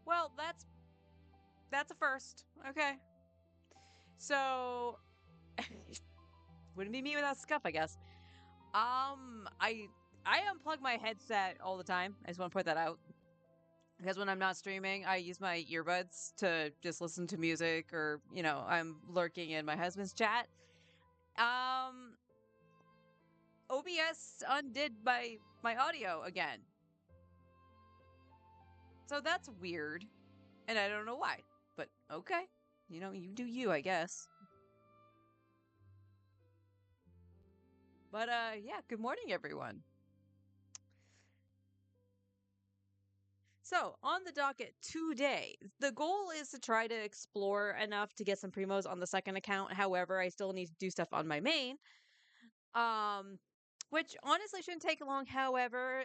Well, that's a first. Okay. So wouldn't be me without scuff, I guess. I unplug my headset all the time. I just want to point that out because when I'm not streaming, I use my earbuds to just listen to music or, I'm lurking in my husband's chat. Um, OBS undid my audio again. So that's weird, and I don't know why. But okay. You do you, I guess. But yeah, good morning everyone. So, on the docket today, the goal is to try to explore enough to get some primos on the second account. However, I still need to do stuff on my main. Um, which honestly shouldn't take long. However,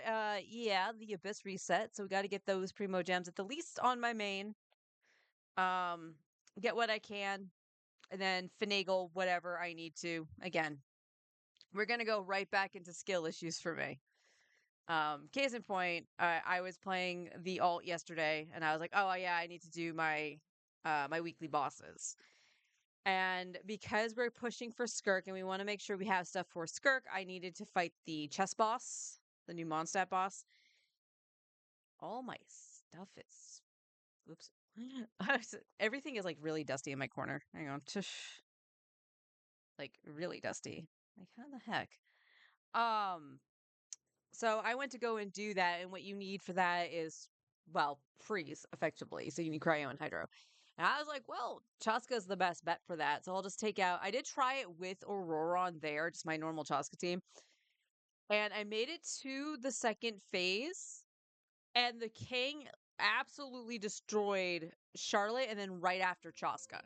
yeah, the abyss reset, so we got to get those primo gems at the least on my main. Um, get what I can, and then finagle whatever I need to. Again, we're gonna go right back into skill issues for me. Case in point, I was playing the alt yesterday, and I was like, "Oh yeah, I need to do my weekly bosses." And because we're pushing for Skirk, and we want to make sure we have stuff for Skirk, I needed to fight the chess boss, the new Mondstadt boss. All my stuff is, oops, everything is like really dusty in my corner. Hang on, like really dusty. Like how the heck? Um, So I went to go and do that, and what you need for that is, well, freeze effectively. So you need cryo and hydro. And I was like, well, Chaska's the best bet for that. So I'll just take out. I did try it with Aurora on there, just my normal Chaska team, and I made it to the second phase, and the king absolutely destroyed Charlotte, and then right after Chaska,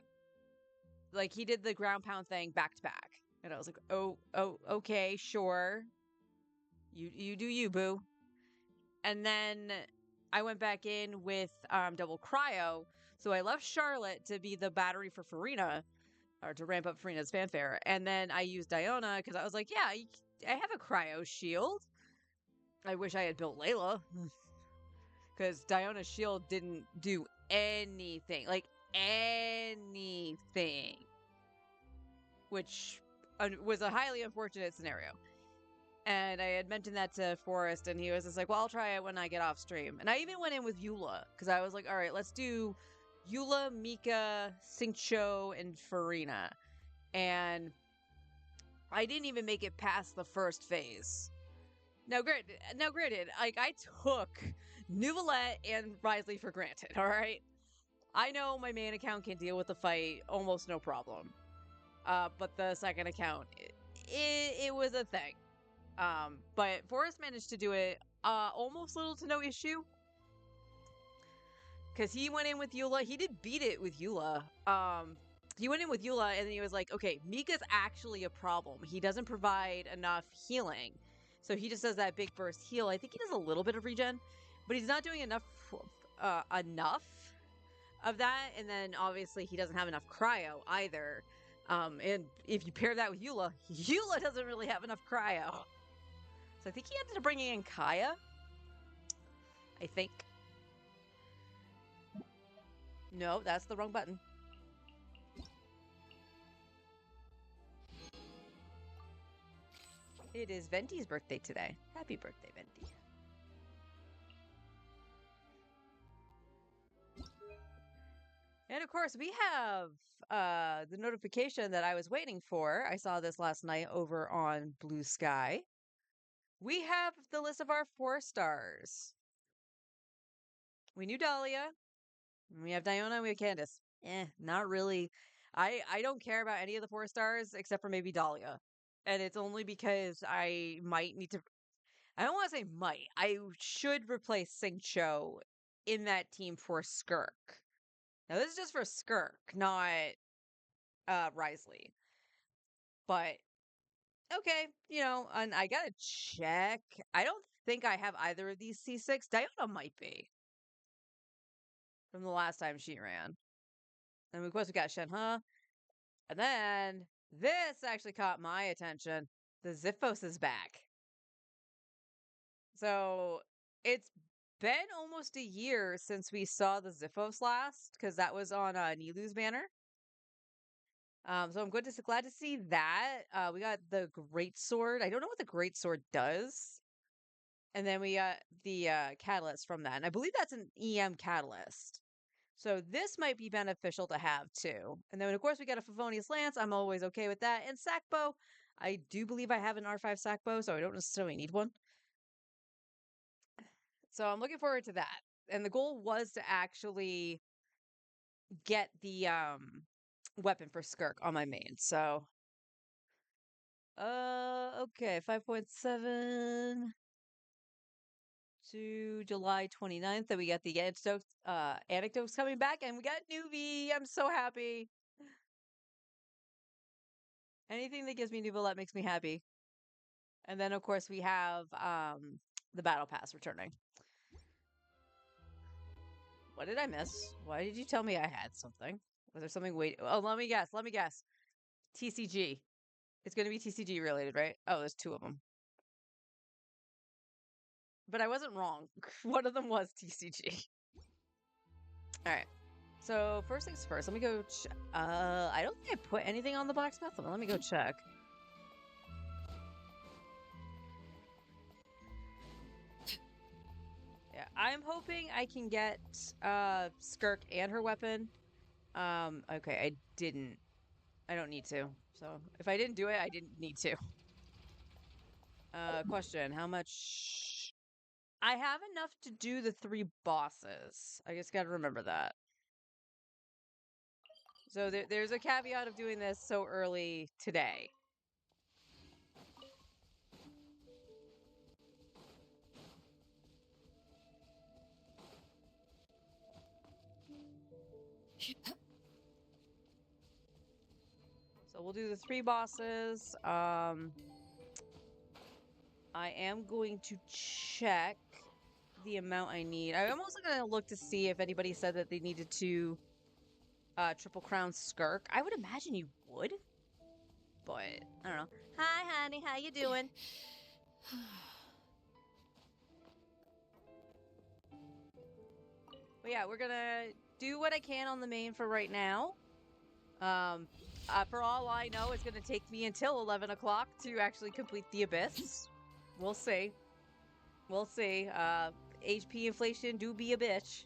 like he did the ground pound thing back to back, and I was like, oh, okay, sure, you do you, boo. And then I went back in with double cryo. So I left Charlotte to be the battery for Farina, or to ramp up Farina's fanfare. And then I used Diona because I was like, yeah, I have a cryo shield. I wish I had built Layla because Diona's shield didn't do anything. Like anything. Which was a highly unfortunate scenario. And I had mentioned that to Forrest, and he was just like, well, I'll try it when I get off stream. And I even went in with Eula, because I was like, all right, let's do Eula, Mika, Sincho, and Farina. And I didn't even make it past the first phase. Now granted, like, I took Nuvolette and Risley for granted, all right? I know my main account can deal with the fight almost no problem. But the second account, it was a thing. But Forrest managed to do it almost little to no issue. Because he went in with Eula. He did beat it with Eula. He went in with Eula, and then he was like, okay, Mika's actually a problem. He doesn't provide enough healing. So he just does that big burst heal. I think he does a little bit of regen, but he's not doing enough of that. And then obviously he doesn't have enough cryo either. And if you pair that with Eula, Eula doesn't really have enough cryo. So I think he ended up bringing in Kaya. I think. No, that's the wrong button. It is Venti's birthday today. Happy birthday, Venti. And of course, we have the notification that I was waiting for. I saw this last night over on Blue Sky. We have the list of our 4-stars. We knew Dahlia. We have Diona and we have Candace. Not really. I don't care about any of the 4-stars except for maybe Dahlia. And it's only because I might need to. I don't want to say might. I should replace Singcho in that team for Skirk. Now this is just for Skirk, not Risley. But okay, and I gotta check. I don't think I have either of these C6. Diona might be from the last time she ran. And of course we got Shenhe. And then this actually caught my attention. The Ziphos is back. So it's been almost a year since we saw the Ziphos last, because that was on Nilu's banner. So I'm glad to see that. We got the Great Sword. I don't know what the Great Sword does. And then we got the catalyst from that. And I believe that's an EM catalyst. So this might be beneficial to have too. And then of course we got a Favonius Lance. I'm always okay with that. And Sackbow. I do believe I have an R5 Sackbow, so I don't necessarily need one. So I'm looking forward to that. And the goal was to actually get the weapon for Skirk on my main. So okay, 5.7 to July 29th. Then we got the anecdotes coming back, and we got Newbie. I'm so happy. Anything that gives me Newbie makes me happy. And then of course we have the battle pass returning. What did I miss? Why did you tell me I had something? Was there something wait? Oh, let me guess. TCG. It's going to be TCG related, right? Oh, there's two of them. But I wasn't wrong. One of them was TCG. All right. So first things first, let me go. I don't think I put anything on the blacksmith. Let me go check. Yeah, I'm hoping I can get Skirk and her weapon. Okay, I didn't. I don't need to. So if I didn't do it, I didn't need to. Question: how much? I have enough to do the 3 bosses. I just got to remember that. So there's a caveat of doing this so early today. So we'll do the 3 bosses. I am going to check the amount I need. I'm also going to look to see if anybody said that they needed to Triple Crown Skirk. I would imagine you would. But, I don't know. Hi, honey. How you doing? But yeah, we're going to do what I can on the main for right now. For all I know, it's going to take me until 11 o'clock to actually complete the Abyss. We'll see. We'll see. HP inflation do be a bitch.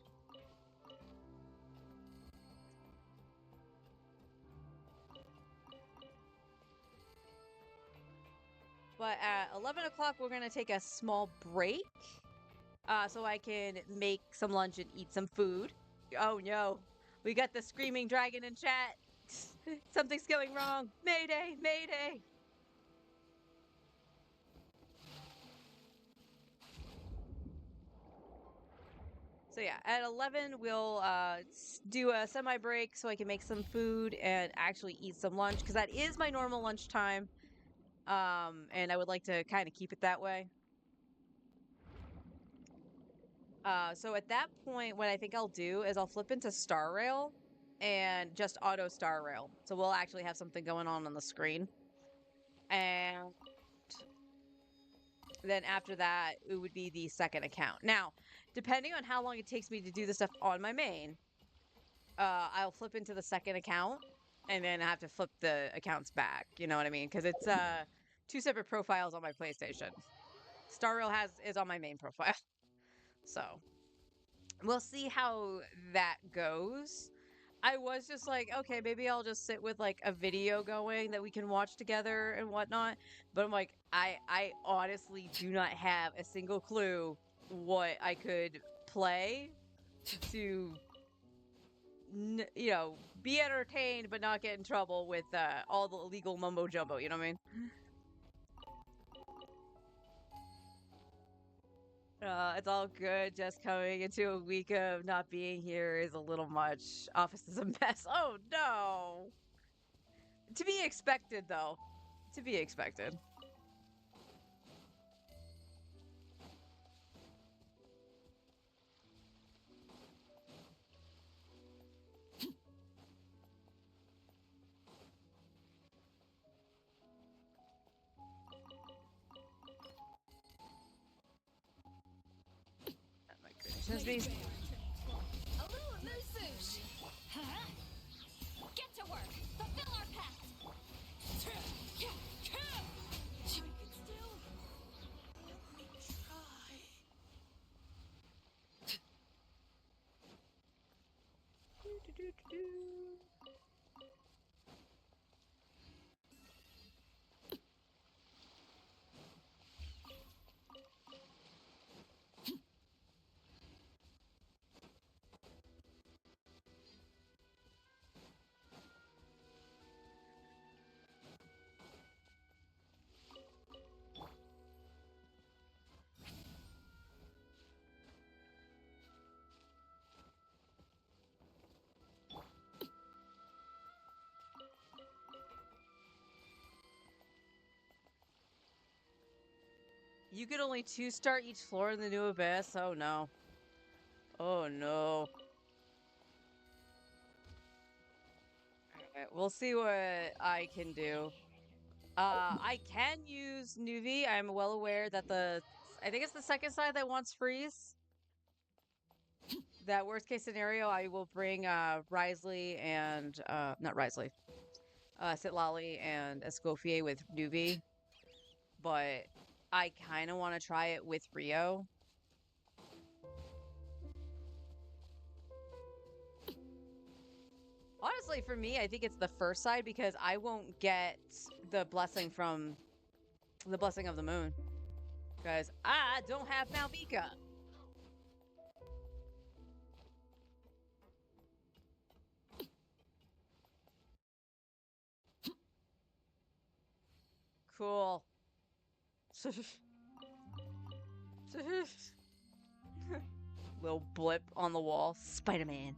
But at 11 o'clock, we're going to take a small break so I can make some lunch and eat some food. Oh no, we got the screaming dragon in chat. Something's going wrong. Mayday, mayday. So yeah, at 11, we'll do a semi-break so I can make some food and actually eat some lunch, because that is my normal lunchtime. And I would like to kind of keep it that way. So at that point, what I think I'll do is I'll flip into Star Rail and just auto Star Rail. So we'll actually have something going on the screen. And then after that, it would be the second account. Now, depending on how long it takes me to do the stuff on my main, I'll flip into the second account and then I have to flip the accounts back. You know what I mean? Because it's 2 separate profiles on my PlayStation. Star Rail is on my main profile. So we'll see how that goes. I was just like, okay, maybe I'll just sit with like a video going that we can watch together and whatnot. But I'm like, I honestly do not have a single clue what I could play to, be entertained but not get in trouble with all the illegal mumbo jumbo. You know what I mean? It's all good. Just coming into a week of not being here is a little much. Office is a mess. Oh no. To be expected, though. To be expected. Oh my goodness. Since me. A little moose. Huh? Get to work. Fulfill our pact. I can still. Let me try. You could only 2-star each floor in the new abyss. Oh no. Oh no. Alright, we'll see what I can do. I can use Nuvi. I'm well aware that I think it's the second side that wants freeze. That worst case scenario, I will bring Risley and not Risley, Sitlali and Escoffier with Nuvi. But I kind of want to try it with Rio. Honestly, for me, I think it's the first side because I won't get the blessing from the blessing of the moon. Because I don't have Malvika. Cool. Little blip on the wall. Spider-Man.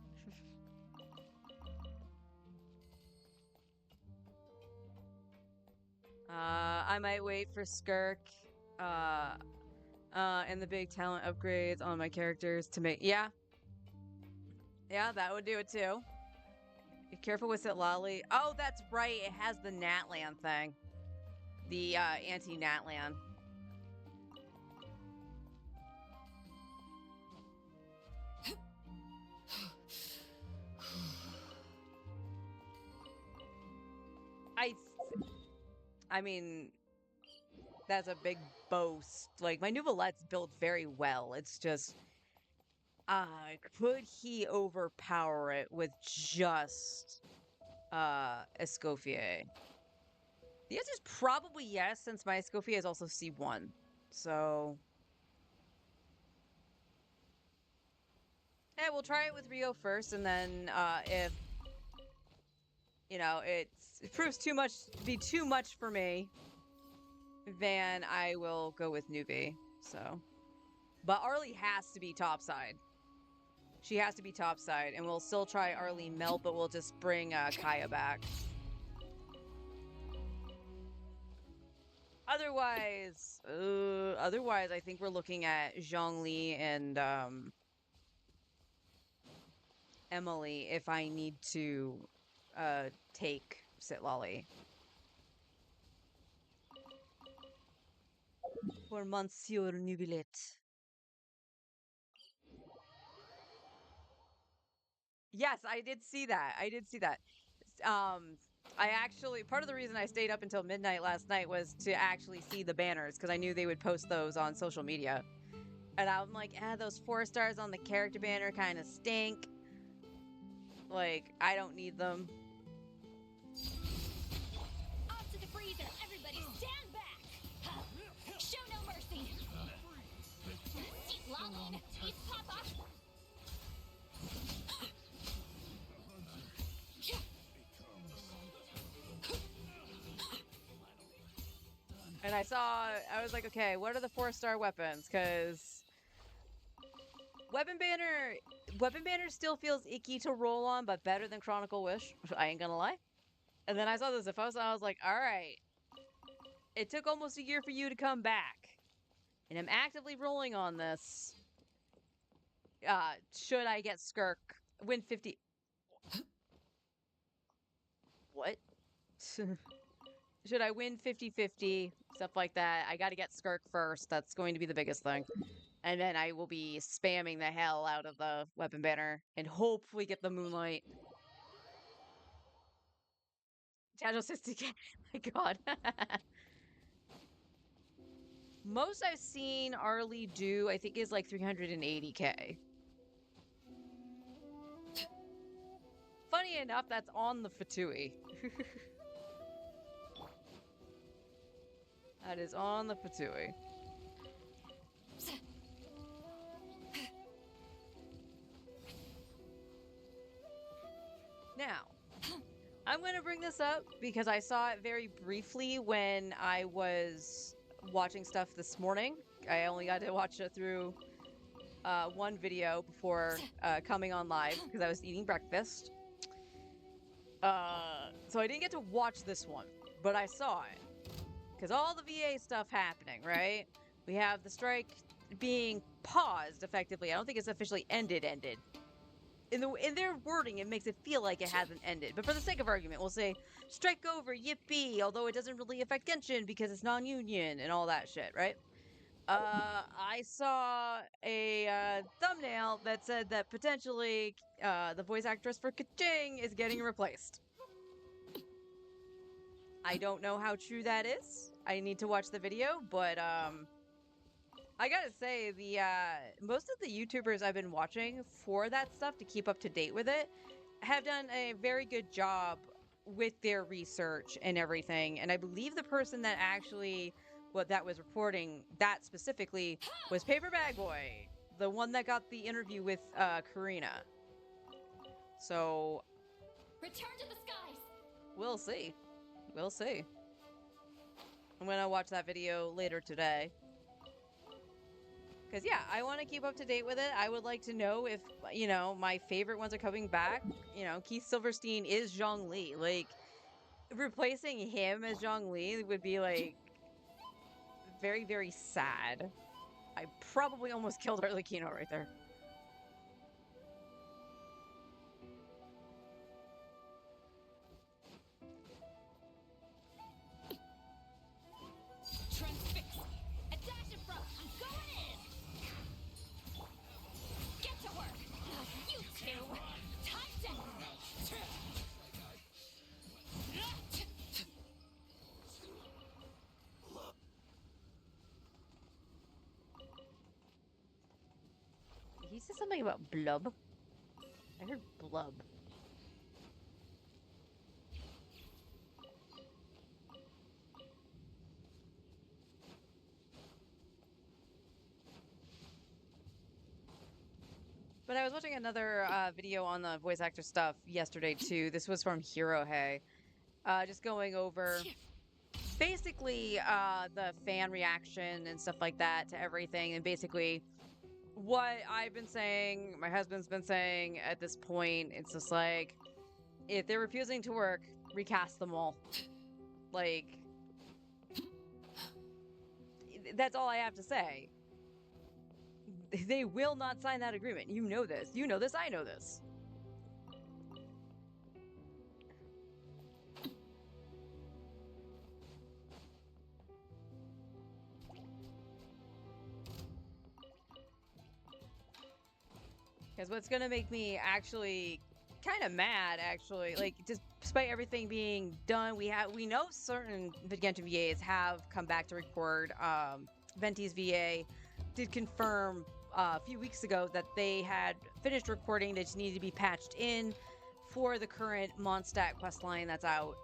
I might wait for Skirk, and the big talent upgrades on my characters to make. Yeah, that would do it too. Be careful with Sitlali. Oh, that's right. It has the Natlan thing. The anti-Natlan. I mean, that's a big boast. Like, my new Valette's built very well. It's just, could he overpower it with just, Escoffier? The answer is probably yes, since my Escoffier is also C1. So, yeah, we'll try it with Rio first, and then, if, it proves to be too much for me, then I will go with Nuvi. So, but Arlie has to be topside. She has to be topside, and we'll still try Arlie Melt, but we'll just bring Kaya back. Otherwise, I think we're looking at Zhongli and Emily if I need to take Sitlali. For Monsieur Nubilet. Yes, I did see that. I actually, part of the reason I stayed up until midnight last night was to actually see the banners because I knew they would post those on social media. And I'm like, those 4 stars on the character banner kind of stink. Like, I don't need them. Off to the freezer. Everybody stand back. Show no mercy. Lolly, eat Papa. And I was like, okay, what are the 4-star weapons? Because Weapon Banner still feels icky to roll on, but better than Chronicle Wish. I ain't gonna lie. And then I saw the Zephos, and I was like, all right. It took almost a year for you to come back. And I'm actively rolling on this. Should I get Skirk? Win 50. What? Should I win 50-50? Stuff like that. I gotta get Skirk first. That's going to be the biggest thing. And then I will be spamming the hell out of the weapon banner and hopefully get the moonlight. Casual 60k. My god. Most I've seen Arlie do, I think, is like 380k. Funny enough, that's on the Fatui. That is on the Fatui. Now, I'm going to bring this up because I saw it very briefly when I was watching stuff this morning. I only got to watch it through one video before coming on live because I was eating breakfast. So I didn't get to watch this one, but I saw it because all the VA stuff happening, right? We have the strike being paused effectively. I don't think it's officially ended. In their wording, it makes it feel like it hasn't ended. But for the sake of argument, we'll say strike over, yippee. Although it doesn't really affect Genshin because it's non-union and all that shit, right? I saw a thumbnail that said that potentially the voice actress for Kaching is getting replaced. I don't know how true that is. I need to watch the video, but I gotta say the most of the YouTubers I've been watching for that stuff to keep up to date with it have done a very good job with their research and everything. And I believe the person that actually that was reporting that specifically was Paper Bag Boy, the one that got the interview with Karina. So Return to the skies. we'll see. We'll see. I'm gonna watch that video later today. Because, yeah, I want to keep up to date with it. I would like to know if, my favorite ones are coming back. Keith Silverstein is Zhongli. Like, replacing him as Zhongli would be, like, very, very sad. I probably almost killed Arlecchino right there. Transfix. A dash in front. I'm going in. Get to work. You two. Time to. He said something about blub. I heard blub. But I was watching another video on the voice actor stuff yesterday too. This was from Hirohe. Just going over basically the fan reaction and stuff like that to everything, and basically what I've been saying, my husband's been saying at this point. It's just like, if they're refusing to work, recast them all. Like, that's all I have to say. They will not sign that agreement. You know this. You know this. I know this. Because what's going to make me actually kind of mad, actually, like, despite everything being done, we know certain Genshin VAs have come back to record. Venti's VA did confirm a few weeks ago that they had finished recording. They just needed to be patched in for the current Mondstadt questline that's out,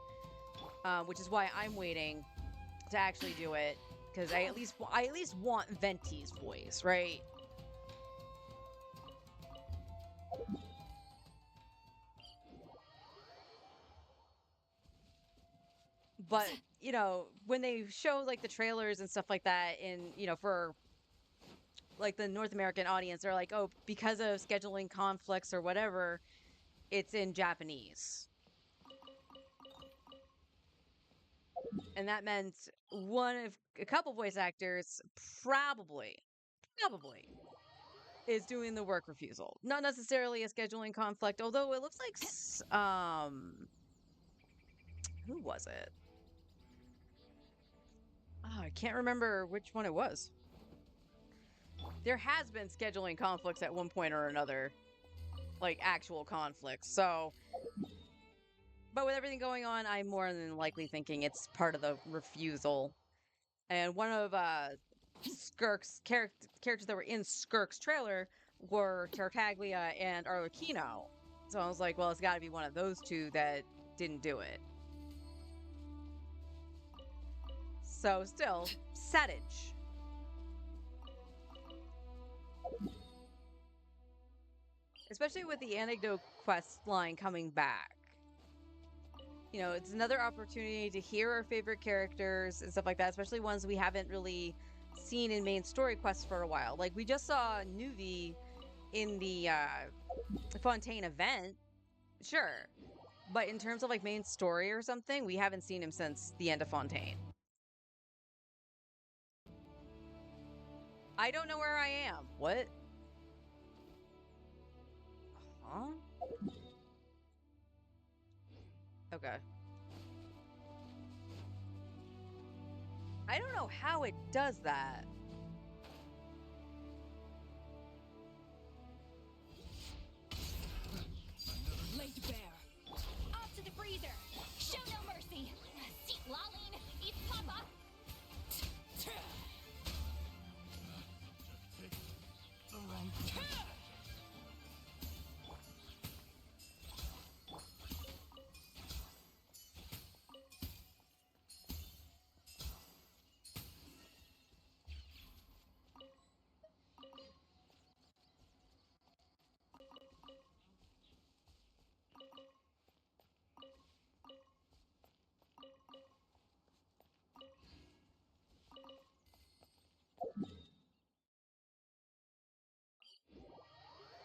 which is why I'm waiting to actually do it, because I at least want Venti's voice, right? But when they show like the trailers and stuff like that in for like the North American audience, they're like, oh, because of scheduling conflicts or whatever, it's in Japanese. And that meant a couple voice actors probably is doing the work refusal. Not necessarily a scheduling conflict, although it looks like who was it? Oh, I can't remember which one it was. there has been scheduling conflicts at one point or another, like actual conflicts. So, but with everything going on, I'm more than likely thinking it's part of the refusal. And one of Skirk's characters that were in Skirk's trailer were Tartaglia and Arlecchino. So I was like, well, it's got to be one of those two that didn't do it. So still, Satage. Especially with the anecdote quest line coming back. You know, it's another opportunity to hear our favorite characters and stuff like that, especially ones we haven't really seen in main story quests for a while. Like, we just saw Nuvi in the Fontaine event, sure. But in terms of, like, main story or something, we haven't seen him since the end of Fontaine. I don't know where I am. What? Huh? Okay. I don't know how it does that. Laid bare. Off to the freezer. Show no mercy. Seat lolling. Eat papa.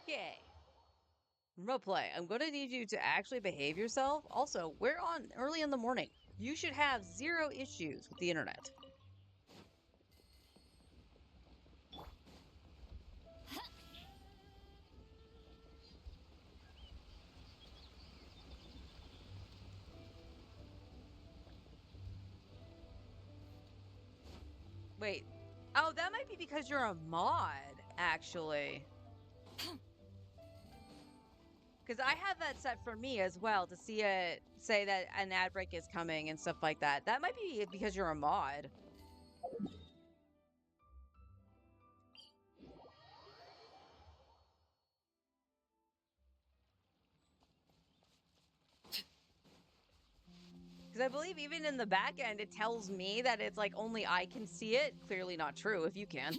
Yay. Roleplay, I'm going to need you to actually behave yourself. Also, we're on early in the morning. You should have zero issues with the internet. Wait. Oh, that might be because you're a mod, actually. Because I have that set for me as well to see it say that an ad break is coming and stuff like that. That might be because you're a mod. Because I believe even in the back end, it tells me that it's like only I can see it. Clearly not true if you can.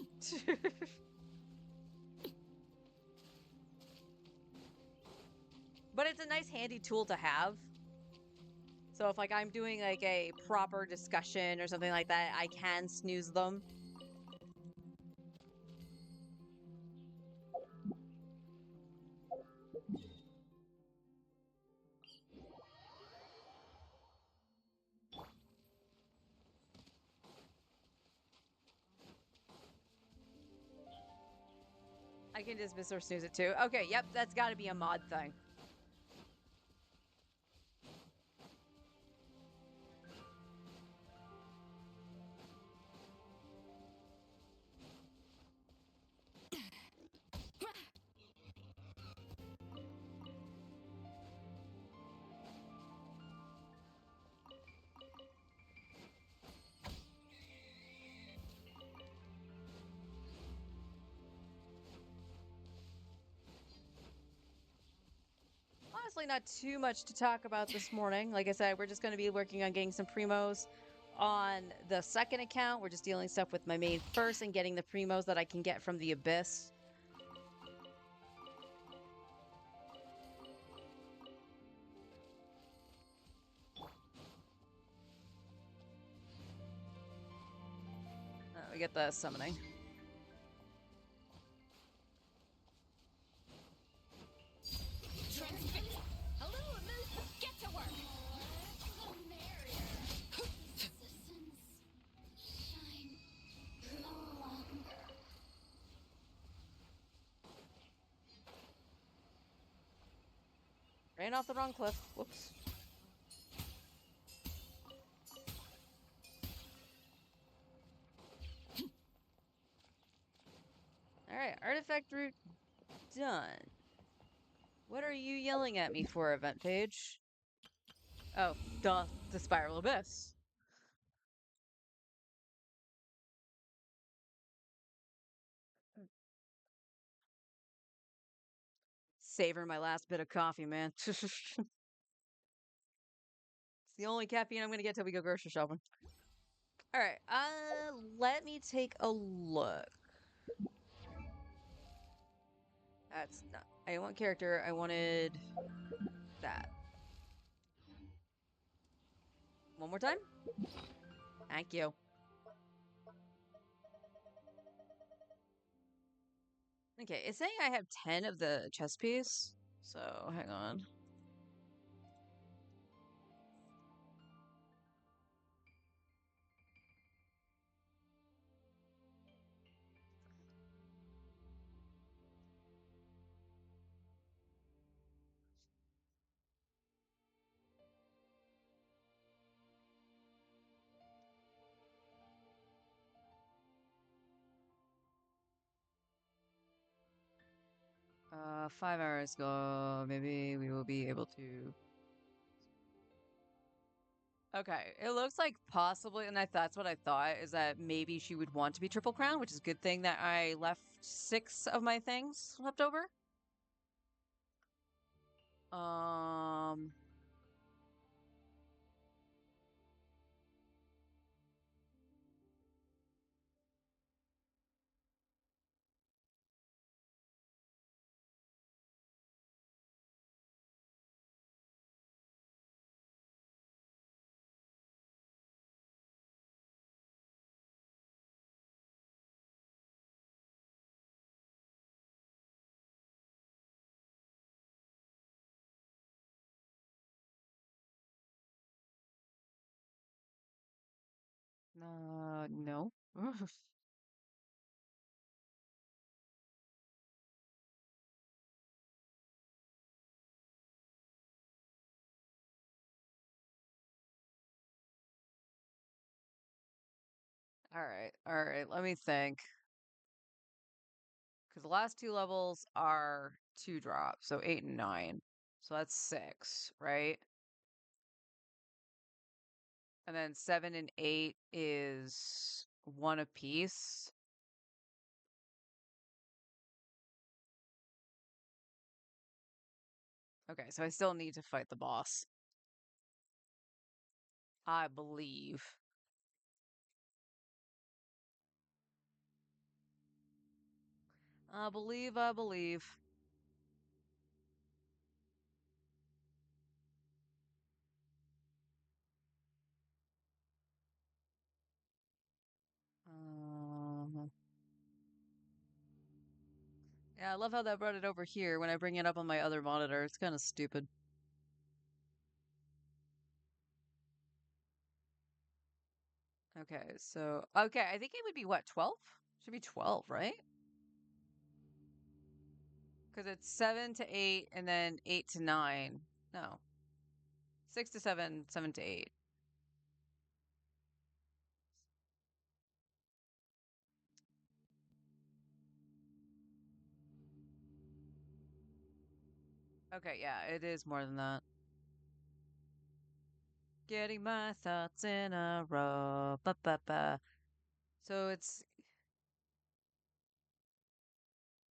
But it's a nice handy tool to have. So if like I'm doing like a proper discussion or something like that, I can snooze them. I can dismiss or snooze it too. Okay, yep, that's got to be a mod thing. Honestly, not too much to talk about this morning. Like I said, we're just going to be working on getting some primos on the second account. We're just dealing stuff with my main first and getting the primos that I can get from the Abyss. We get the summoning. Transfix. A little remove. Get to work. Ran off the wrong cliff. Whoops. Artifact route done. What are you yelling at me for, event page? Oh, duh, the Spiral Abyss. Savor my last bit of coffee, man. It's the only caffeine I'm gonna get till we go grocery shopping. All right, let me take a look. That's not. I want character. I wanted that. One more time. Thank you. Okay, it's saying I have 10 of the chess piece. So hang on. Uh, 5 hours ago, maybe we will be able to. Okay, it looks like possibly, and that's what I thought, is that maybe she would want to be Triple Crown, which is a good thing that I left 6 of my things left over. Um, no. All right, let me think. Because the last 2 levels are 2 drops, so 8 and 9. So that's 6, right? And then 7 and 8 is 1 apiece. Okay, so I still need to fight the boss. I believe. I believe. Um, yeah, I love how that brought it over here when I bring it up on my other monitor. It's kind of stupid. Okay, so okay, I think it would be what, 12? Should be 12, right? Because it's 7 to 8 and then 8 to 9. No. 6 to 7, 7 to 8. Okay, yeah, it is more than that. Getting my thoughts in a row. Ba ba ba. So it's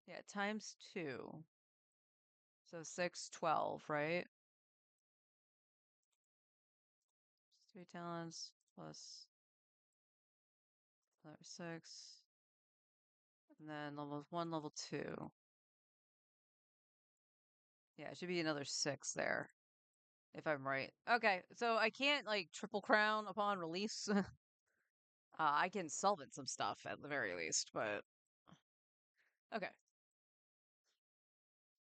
yeah, times 2. So 6, 12, right? 3 talents plus another 6. And then level 1, level 2. Yeah, it should be another 6 there, if I'm right. Okay, so I can't like triple crown upon release. I can solvent some stuff at the very least, but okay.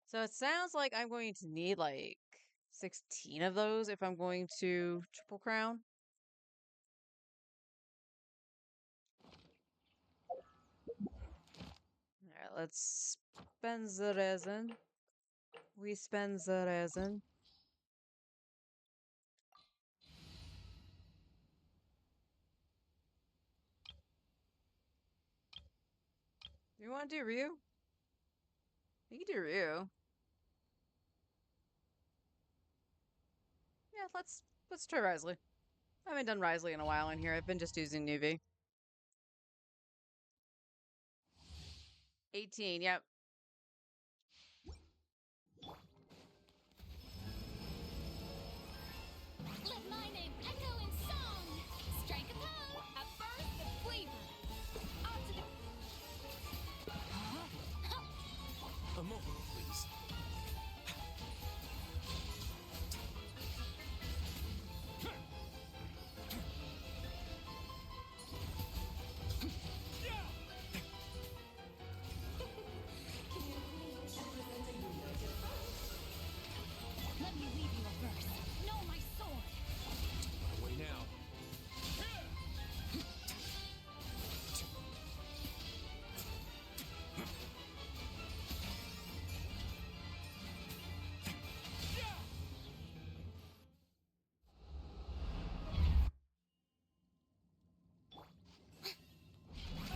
So it sounds like I'm going to need like 16 of those if I'm going to triple crown. All right, let's spend the resin. We spend the resin. Do you want to do Ryu? You can do Ryu. Yeah, let's try Risley. I haven't done Risley in a while in here. I've been just using Newbie. 18, yep. Let my name echo in song. Strike a pose, a burst of flavor. On to the. A moment, please. Let me leave you a verse. Know my sword. My way now.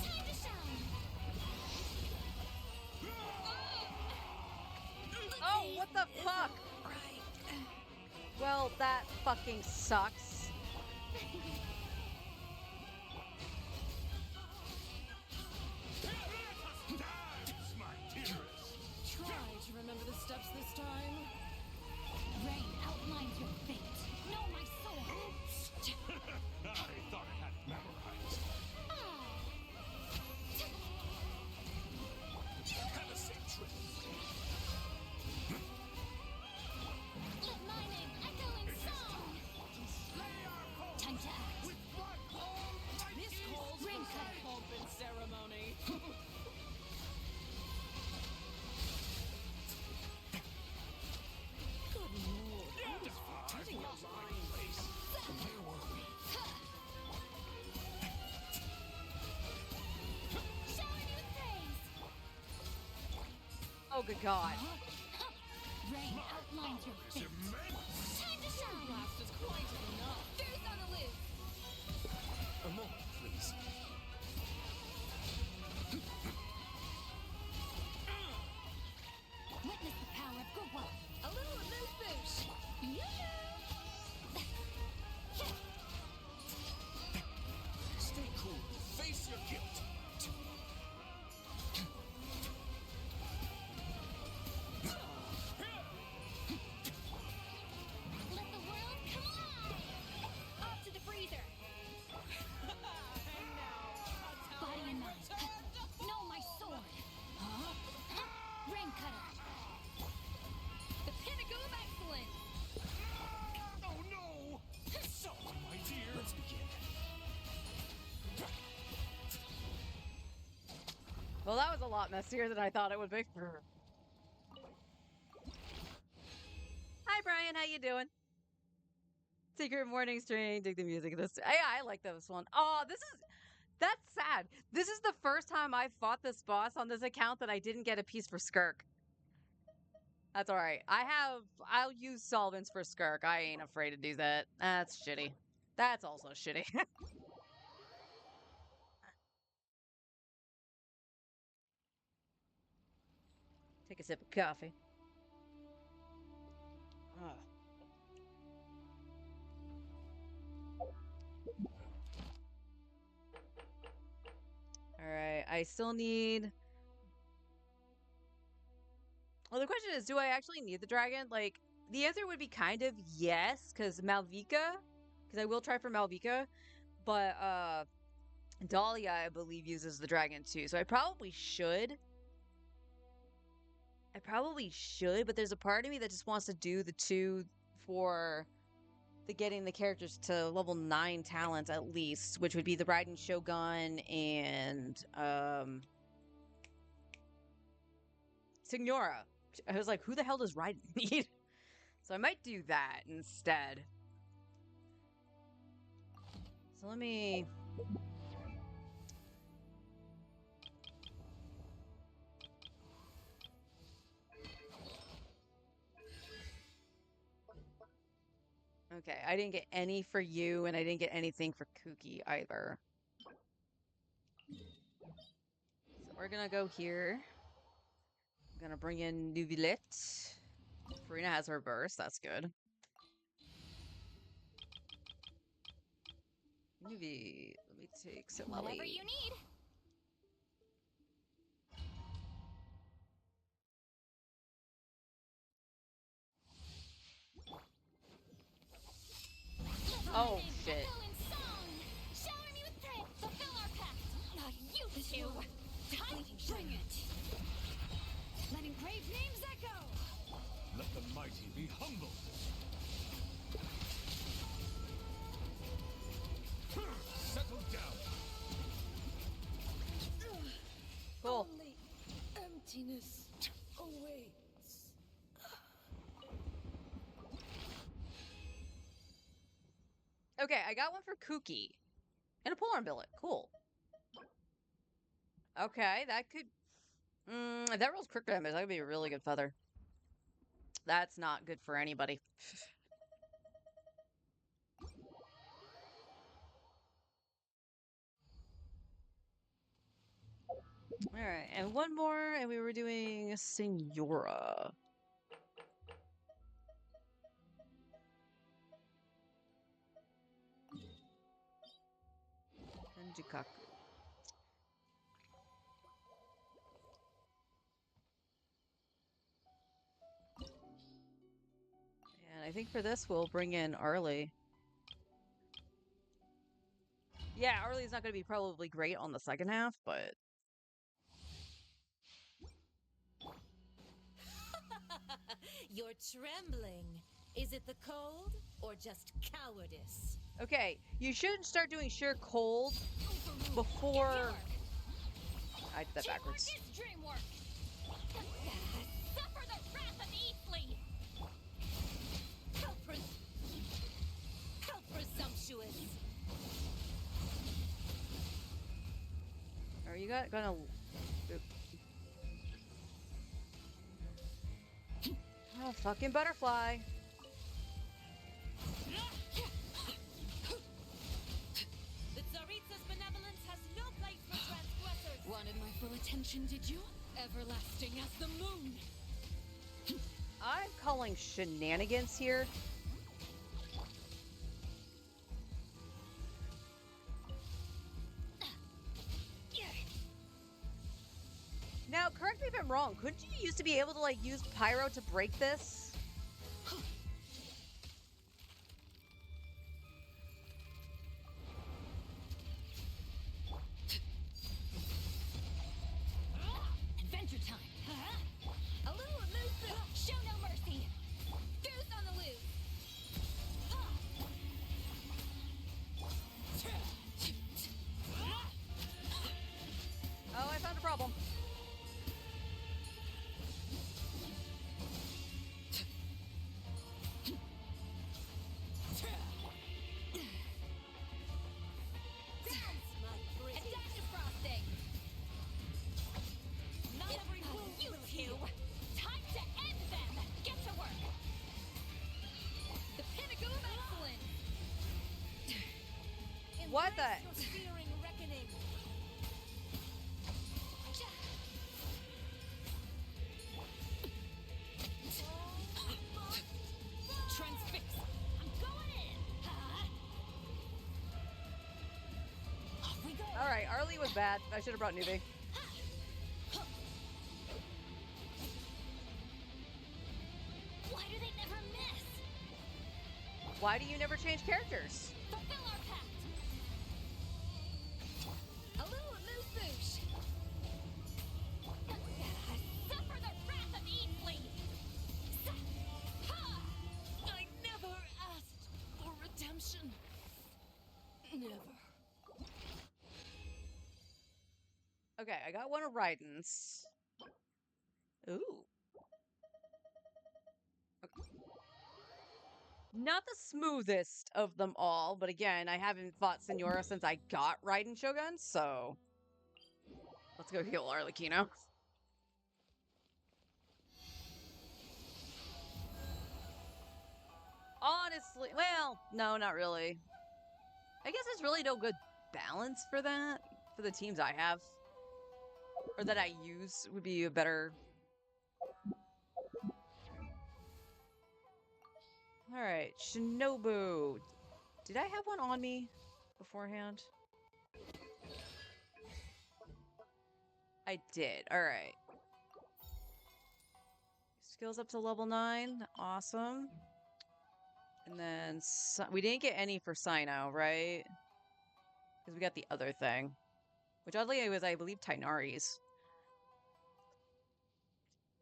Time to shine. Oh, what the fuck? Well, that fucking sucks. My dearest. Try to remember the steps this time. Rain outlines your fate. Know my sword. I thought I had it memorized. Have a safe trip. Let my name echo in song. Time to act. This calls Ring for cutter. some pomp and ceremony. Good lord, what is forgetting your lines? Where were we? Showering you with praise. Oh, good God. Rain outlines your It's fate. immense. Time to shine. Blast is quite enough. Truth on the loose. A moment, please. Witness the power of goodwill. A little amuse bouche. You know. Stay cool. Face your guilt. Let the world come alive. Off to the freezer. Body and mind. Know my sword. Ring cutter. The pinnacle of excellence. Oh no! So, my dear. Let's begin. Well, that was a lot messier than I thought it would be. Hi, Brian. How you doing? Secret morning stream. Dig the music. I like this one. Oh, that's sad. This is the first time I fought this boss on this account that I didn't get a piece for Skirk. That's all right. I'll use solvents for Skirk. I ain't afraid to do that. That's shitty. That's also shitty. Take a sip of coffee. Ugh. All right. I still need. Well, the question is, do I actually need the dragon? Like, the answer would be kind of yes, because Malvika, because I will try for Malvika, but Dahlia, I believe, uses the dragon too, so I probably should. But there's a part of me that just wants to do the two for the getting the characters to level 9 talents at least, which would be the Raiden Shogun and Signora. I was like, who the hell does Raiden need? So I might do that instead. So let me. Okay, I didn't get any for you, and I didn't get anything for Kuki either. So we're gonna go here. I'm Gonna bring in Nuvilit. Farina has her burst. That's good. Nuvi, let me take Whatever Sitlali. you need. Oh, shit. Shower me with praise. Fulfill our pact. You two. Time to bring it. Let engraved names echo. Let the mighty be humble. Settle down. Cool. Only emptiness awaits. Okay, I got one for Kooky. And a polearm billet. Cool. Okay, that could... if that rolls crit damage, that would be a really good feather. That's not good for anybody. Alright, and one more, and we were doing Senora. Kanjikaku. And I think for this, we'll bring in Arlie. Yeah, Arlie's not going to be probably great on the second half, but... You're trembling. Is it the cold or just cowardice? Okay, you shouldn't start doing sheer cold before... I did that backwards. Dreamwork is dreamwork. Suffer the wrath of Eathley. How presumptuous. Are you gonna... Oh, fucking butterfly. The Tsaritsa's benevolence has no place for transgressors. Wanted my full attention, did you? Everlasting as the moon. I'm calling shenanigans here. Now, correct me if I'm wrong. Couldn't you used to be able to, like, use Pyro to break this? Adventure time. A little elusive. Show no mercy. Goose on the loose. Oh, I found a problem. Adaptive frosting. Not every wound you two. Time to end them. Get to work. The pinnacle of excellence. What the... Embrace your searing reckoning. Transfix. I'm going in. Off we go. Alright, Arlie was bad. I should have brought Newbie. Why do they never miss? Why do you never change characters? Fulfill our pact. A little moose-boosh. Suffer the wrath of Eathley. I never asked for redemption. Never. Okay, I got one of Raiden's. Ooh. Okay. Not the smoothest of them all, but again, I haven't fought Senora since I got Raiden Shogun, so... Let's go heal Arlecchino. Honestly, well, no, not really. I guess there's really no good balance for that, for the teams I have. Or that I use would be a better Alright, Shinobu. Did I have one on me beforehand? I did. Alright. Skills up to level 9. Awesome. And then we didn't get any for Sino, right? Because we got the other thing. Which oddly was, I believe, Tainari's.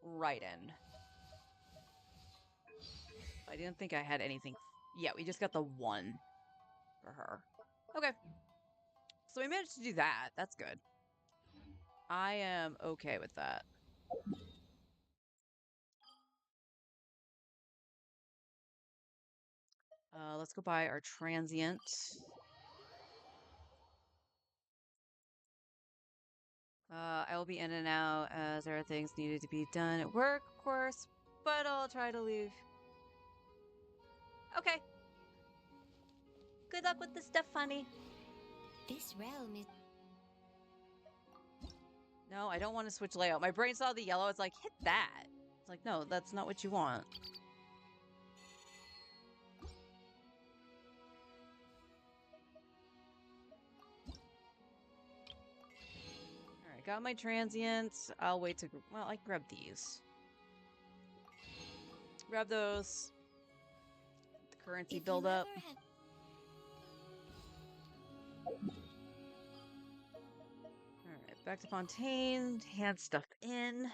Raiden. I didn't think I had anything. Yeah, we just got the one for her. Okay. So we managed to do that. That's good. I am okay with that. Let's go buy our transient. I will be in and out as there are things needed to be done at work, of course, but I'll try to leave. Okay. Good luck with the stuff, honey. This realm is. No, I don't want to switch layout. My brain saw the yellow. It's like, hit that. It's like, no, that's not what you want. Alright, got my transients. I'll wait to... Well, I can grab these. Grab those. The currency build up. Alright, back to Fontaine. Hand stuff in.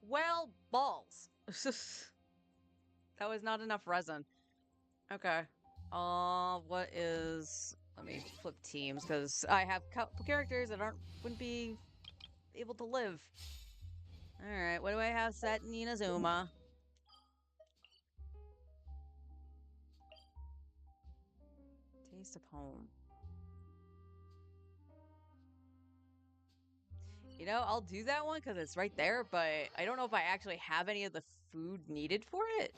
Well, balls. That was not enough resin. Okay. What is... Let me flip teams, because I have couple characters that wouldn't be able to live. Alright, what do I have set in Inazuma? Taste of home. You know, I'll do that one because it's right there, but I don't know if I actually have any of the food needed for it.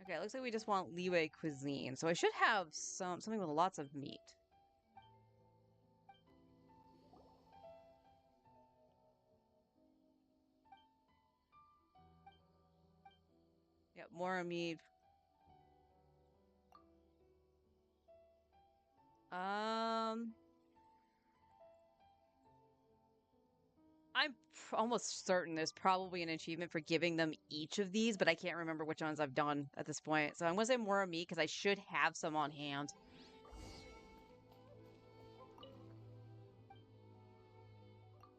Okay, it looks like we just want leeway cuisine, so I should have something with lots of meat. Yep, more meat. I'm almost certain there's probably an achievement for giving them each of these, but I can't remember which ones I've done at this point. So I'm gonna say more of meat because I should have some on hand.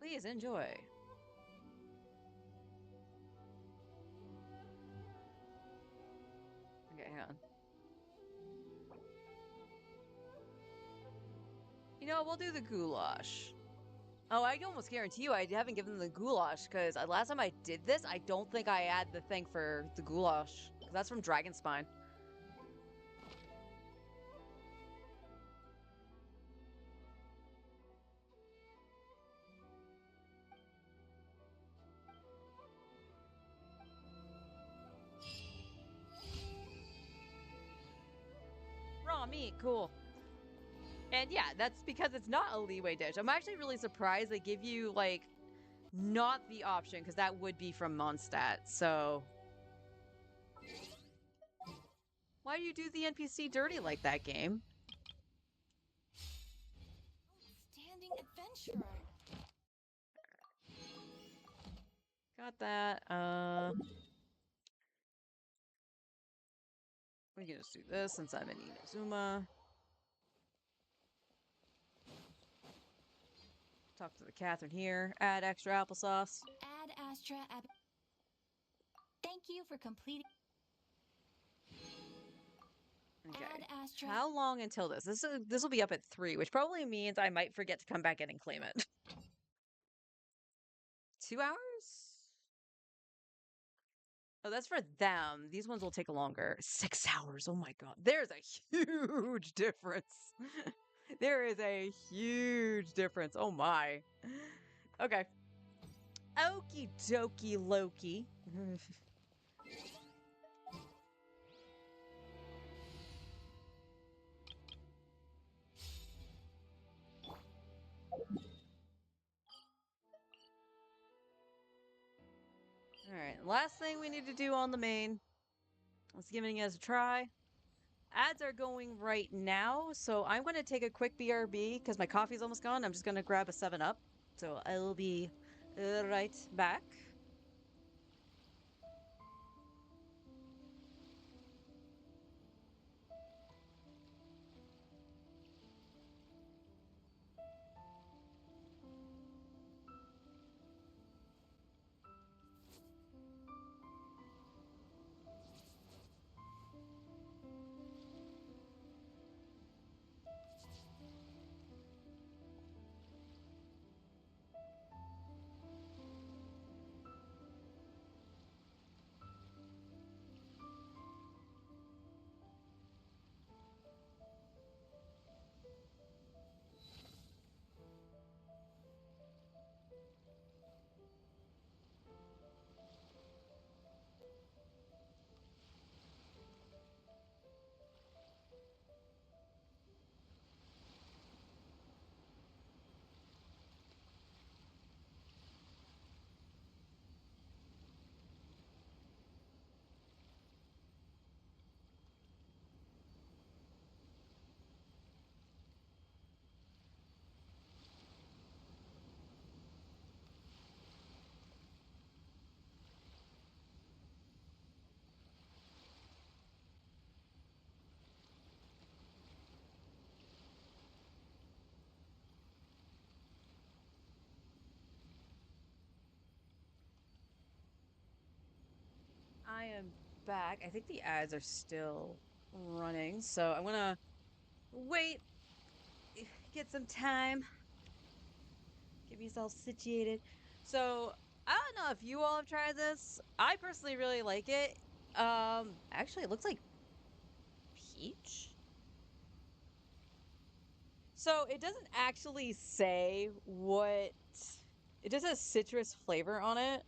Please enjoy. Okay, hang on. You know, we'll do the goulash. Oh, I almost guarantee you I haven't given them the goulash, because last time I did this, I don't think I had the thing for the goulash. Because that's from Dragon Spine. Raw meat, cool. And yeah, that's because it's not a leeway dish. I'm actually really surprised they give you, like, not the option, because that would be from Mondstadt, so... Why do you do the NPC dirty like that, game? Outstanding adventurer. Got that, we can just do this since I'm in Inazuma. Talk to the Catherine here. Add extra applesauce. Ad Astra Ab. Thank you for completing. Okay. Ad Astra. How long until this? This will be up at 3, which probably means I might forget to come back in and claim it. 2 hours? Oh, that's for them. These ones will take longer. 6 hours. Oh my god. There's a huge difference. There is a huge difference. Oh my. Okay. Okie dokie Loki. Alright, last thing we need to do on the main. Let's giving it a try. Ads are going right now, so I'm going to take a quick BRB because my coffee's almost gone. I'm just going to grab a 7-Up. So I'll be right back. I am back. I think the ads are still running, so I'm going to wait, get some time, get myself situated. So I don't know if you all have tried this. I personally really like it. Actually, it looks like peach. So it doesn't actually say what. It just has citrus flavor on it.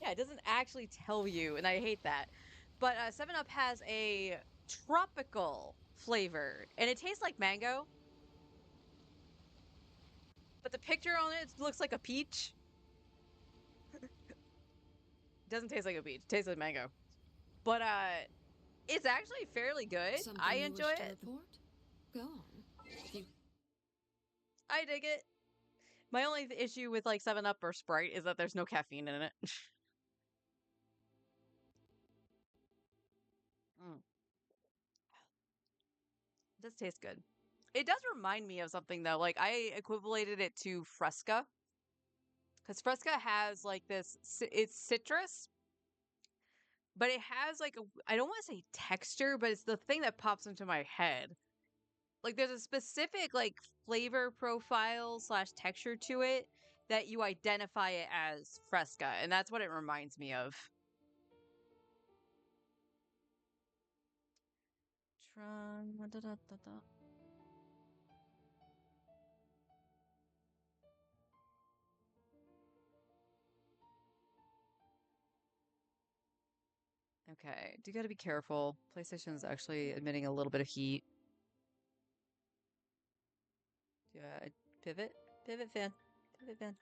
Yeah, it doesn't actually tell you, and I hate that. But 7-Up has a tropical flavor, and it tastes like mango. But the picture on it looks like a peach. It doesn't taste like a peach. It tastes like mango. But it's actually fairly good. Something I you enjoy wish to it. report? Go on. You I dig it. My only issue with like 7-Up or Sprite is that there's no caffeine in it. Mm. It does taste good. It does remind me of something though. Like I equivalated it to Fresca because Fresca has like this. It's citrus, but it has like a. I don't want to say texture, but it's the thing that pops into my head. Like there's a specific like flavor profile slash texture to it that you identify it as Fresca, and that's what it reminds me of. Tron. Da, da, da, da. Okay, do gotta be careful. PlayStation's actually emitting a little bit of heat. Yeah, pivot, pivot fan, pivot fan.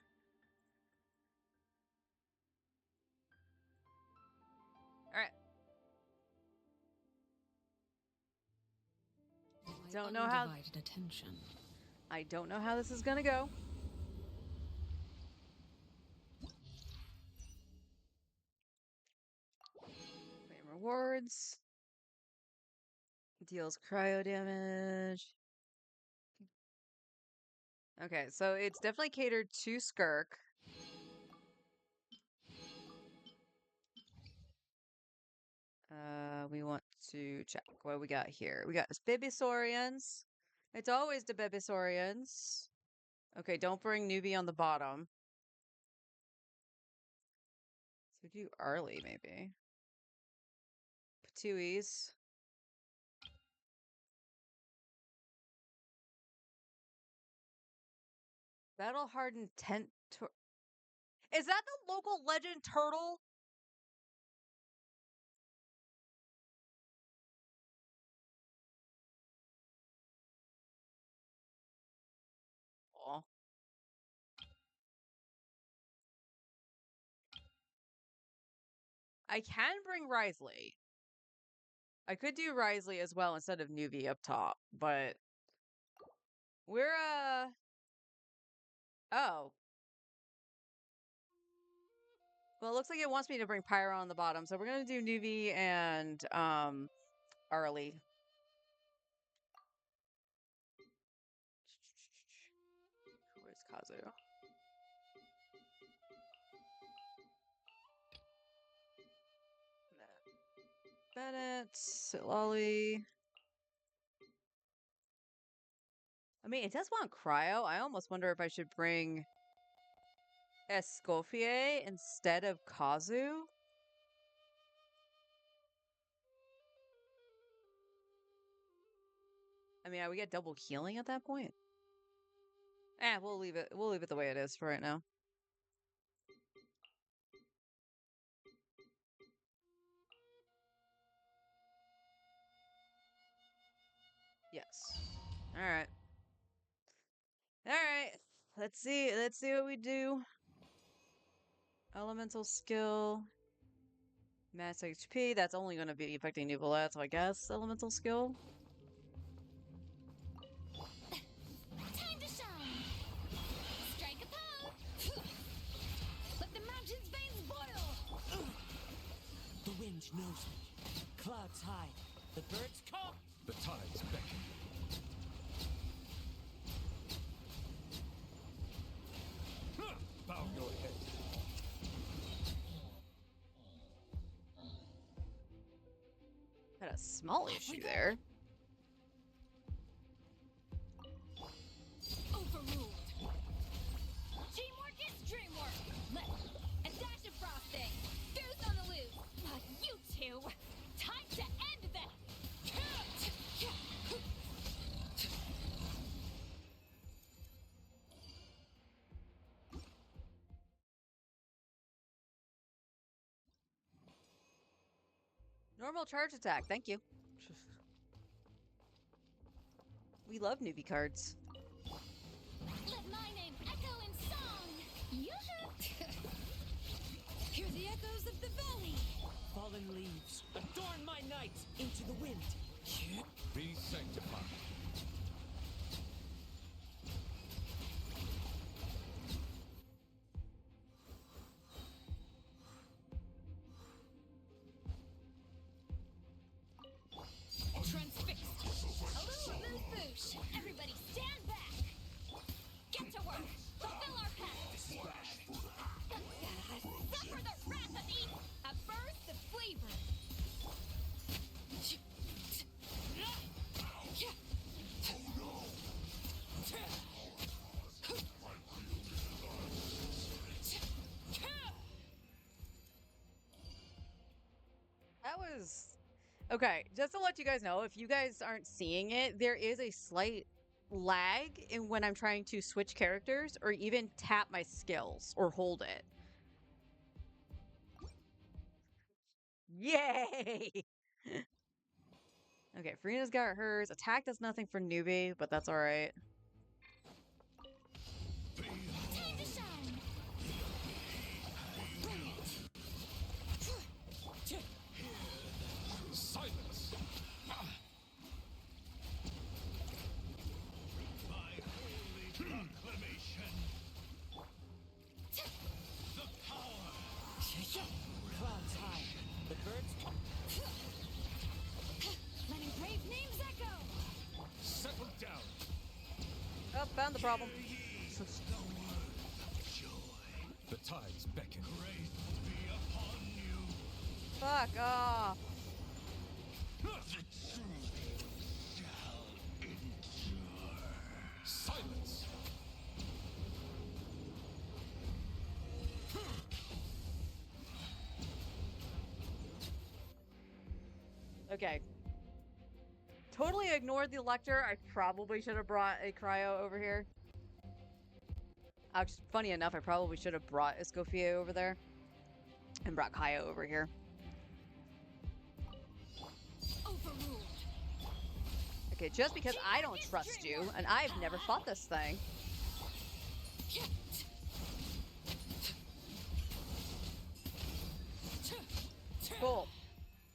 All right. Don't know how. undivided attention. I don't know how this is gonna go. Claim rewards. Deals cryo damage. Okay, so it's definitely catered to Skirk. We want to check what we got here. We got Bibisaurians. It's always the Bibisaurians. Okay, don't bring newbie on the bottom. So do Arlie, maybe. Patuis. Battle hardened tent. Is that the local legend turtle? Aw. I can bring Risley. I could do Risley as well instead of Nuvi up top, but we're oh. Well, it looks like it wants me to bring Pyro on the bottom, so we're gonna do Nuvi and Arlie. Where's Kazu? Bennett, Lolly. I mean, it does want Cryo. I almost wonder if I should bring Escoffier instead of Kazu. I mean, we get double healing at that point. We'll leave it. We'll leave it the way it is for right now. Yes. All right. All right. Let's see. Let's see what we do. Elemental skill. Max HP. That's only going to be affecting Nuvolette, so I guess elemental skill. Time to shine! Strike a pose! Let the mountain's veins boil! The wind knows me. Clouds high. The birds come. The tides beckon. Huh! Bow your head. Had a small issue there. Overruled. Teamwork is dreamwork. A dash of frosting. Goose on the loose. You two. Time to end this. Normal charge attack. Thank you. We love newbie cards. Let my name echo in song. Yoo-hoo. Hear the echoes of the valley. Fallen leaves. Adorn my night into the wind. Be sanctified. Transfixed. A little boosh. Everybody stand back. Get to work. Fulfill our pact. Suffer the wrath of evil. A burst of flavor. That was okay. Just to let you guys know, if you guys aren't seeing it, there is a slight lag in when I'm trying to switch characters or even tap my skills or hold it. Yay! Okay, Farina's got hers. Attack does nothing for newbie, but that's all right. Time to shine. Bring it. Silence. My holy proclamation. The power. Clouds high. The birds come. Letting brave names echo. Settle down. Oh, found the problem. Ye Tides beckon. Grace be upon you. Fuck off. The truth shall endure. Silence. Okay. Totally ignored the lector. I probably should have brought a cryo over here. Actually, funny enough, I probably should have brought Escoffier over there. And brought Kaya over here. Overruled. Okay, just because I don't trust you, and I've never fought this thing. Cool.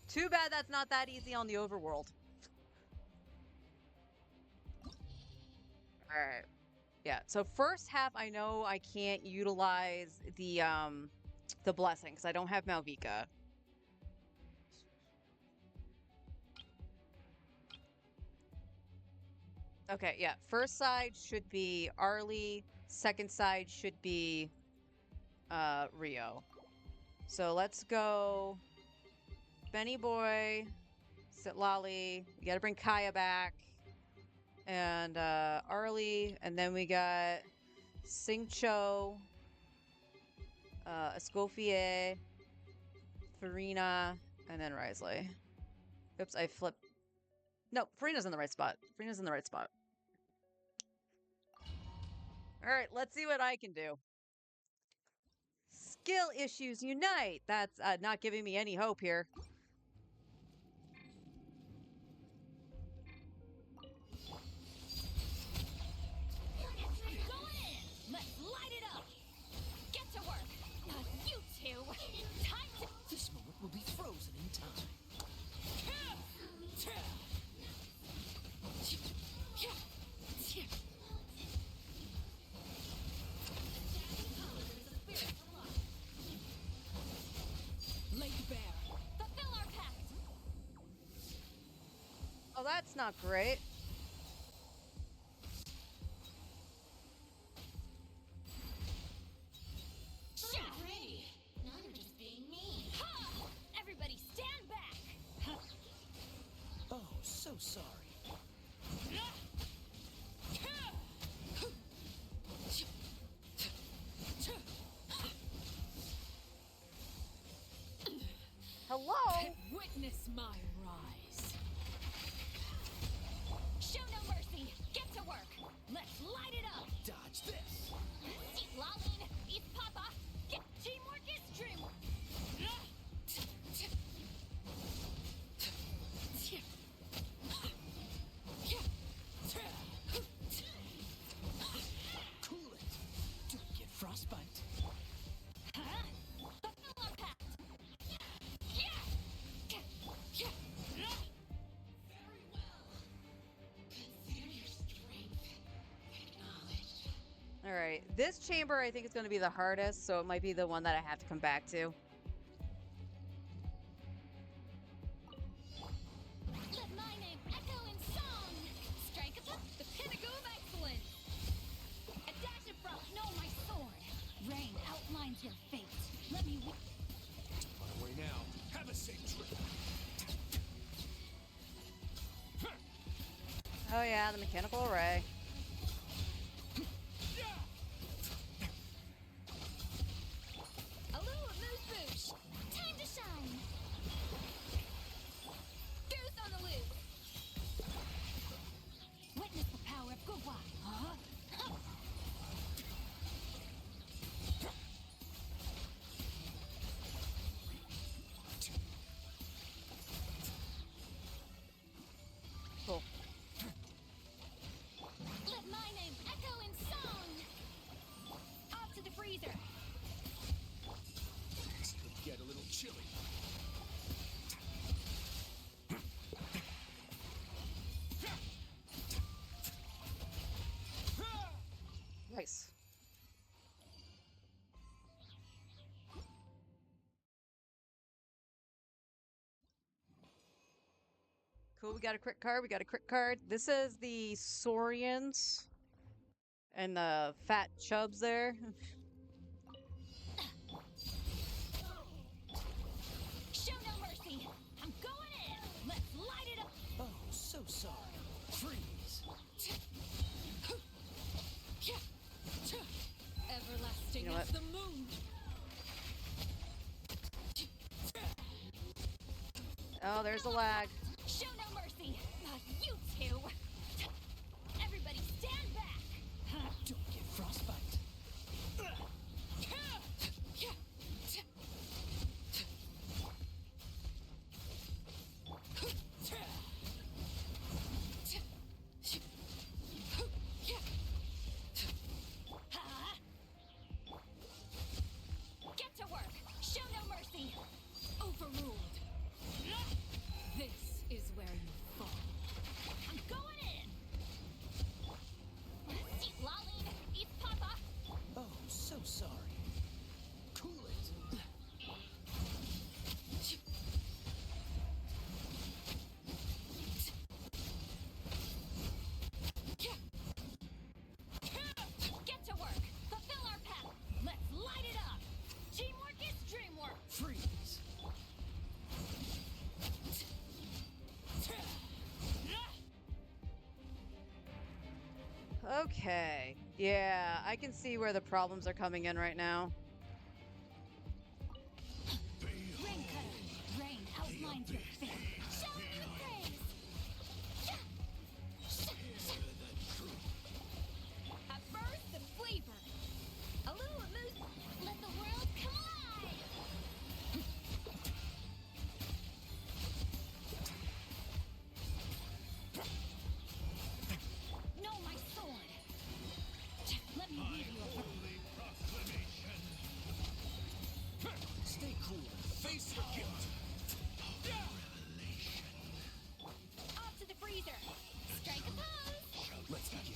Too bad that's not that easy on the overworld. Alright. Yeah, so first half I know I can't utilize the blessing because I don't have Malvika. Okay, yeah. First side should be Arlie. Second side should be Rio. So let's go Benny Boy, Sitlali. We gotta bring Kaya back. And Arlie. And then we got Singcho, Escoffier, Farina, and then Risley. Oops, I flipped. No, Farina's in the right spot. Farina's in the right spot. All right, let's see what I can do. Skill issues unite. That's not giving me any hope here. Going in. Let's light it up. Get to work. You two. Time to. This moment will be frozen in time. Lake Bear. Fulfill our pact. Oh, that's not great. Ready. Now you're just being mean. Ha! Everybody stand back. Oh, so sorry. Hello? Witness my rise. Show no mercy. Get to work. Let's light it up. Dodge this. Eat Lalin. Eat Papa. Get teamwork is dreamwork. Cool it. Don't get frostbite. Fulfill our pact. Very well. Consider your strength acknowledged. All right. This chamber I think is going to be the hardest, so it might be the one that I have to come back to. Let my name echo in song. Strike up the pinnacle of excellence. A dash of frost, know my sword. Rain outlines your fate. Let me. My way now. Have a safe trip. Oh yeah, the mechanical array. A little of moose boosh. Time to shine. Goose on the loose. Witness the power of Gugwa. Huh? Cool. Let my name echo in song. Off to the freezer. This could get a little chilly. Nice. Cool, we got a crit card. We got a crit card. This is the Saurians and the fat chubs there. there's a lag. Show no mercy. You two. Everybody stand back. Don't get frostbite. Get to work. Show no mercy. Overruled. This is where you fall. I'm going in. See, Lolly, eat Papa. Oh, so sorry. Cool it. Get to work. Fulfill our path. Let's light it up. Teamwork is dreamwork. Freeze. Okay. Yeah, I can see where the problems are coming in right now. Rain cutter. Rain outlines your fate. Shower you praise. At first, the flavor. A little amuse. Let the world come alive. Know my sword. Let me read you a Holy proclamation. Stay cool. Face your guilt. off to the freezer. Strike a pose. Let's begin.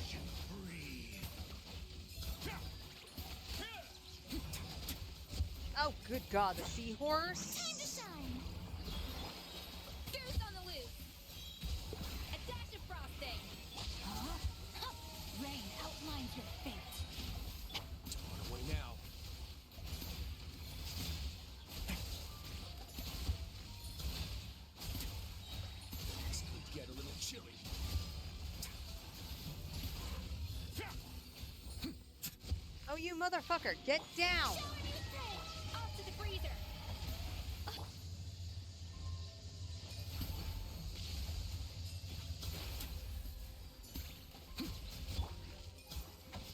Oh, good God, the seahorse? Time to shine. Goose on the loose. A dash of frosting. Huh? Rain outlines your fate. On away now. It's going to get a little chilly. Oh, you motherfucker, get down! Shower new praise. Off to the freezer.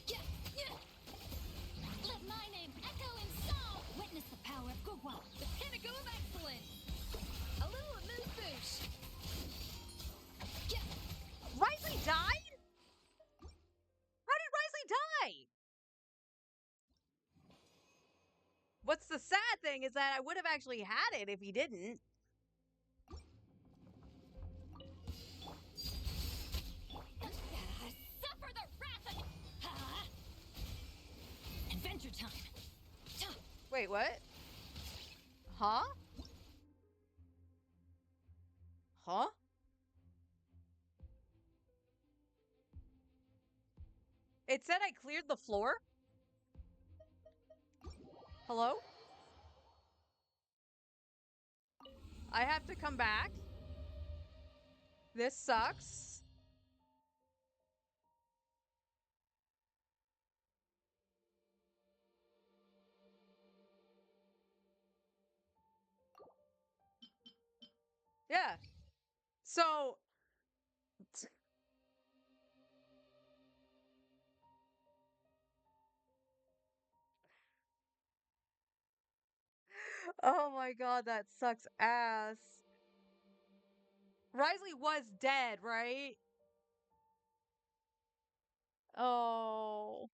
Yeah, yeah. Let my name echo in song. Witness the power of Gugwa, the pinnacle of excellence. A little amuse bouche. Yeah. Risley died? How did Risley die? What's the sad thing is that I would have actually had it if he didn't. Suffer the wrath of... Adventure time. Wait, what? Huh? Huh? It said I cleared the floor? Hello? I have to come back? This sucks. Yeah. So... Oh my God, that sucks ass. Risley was dead, right? Oh.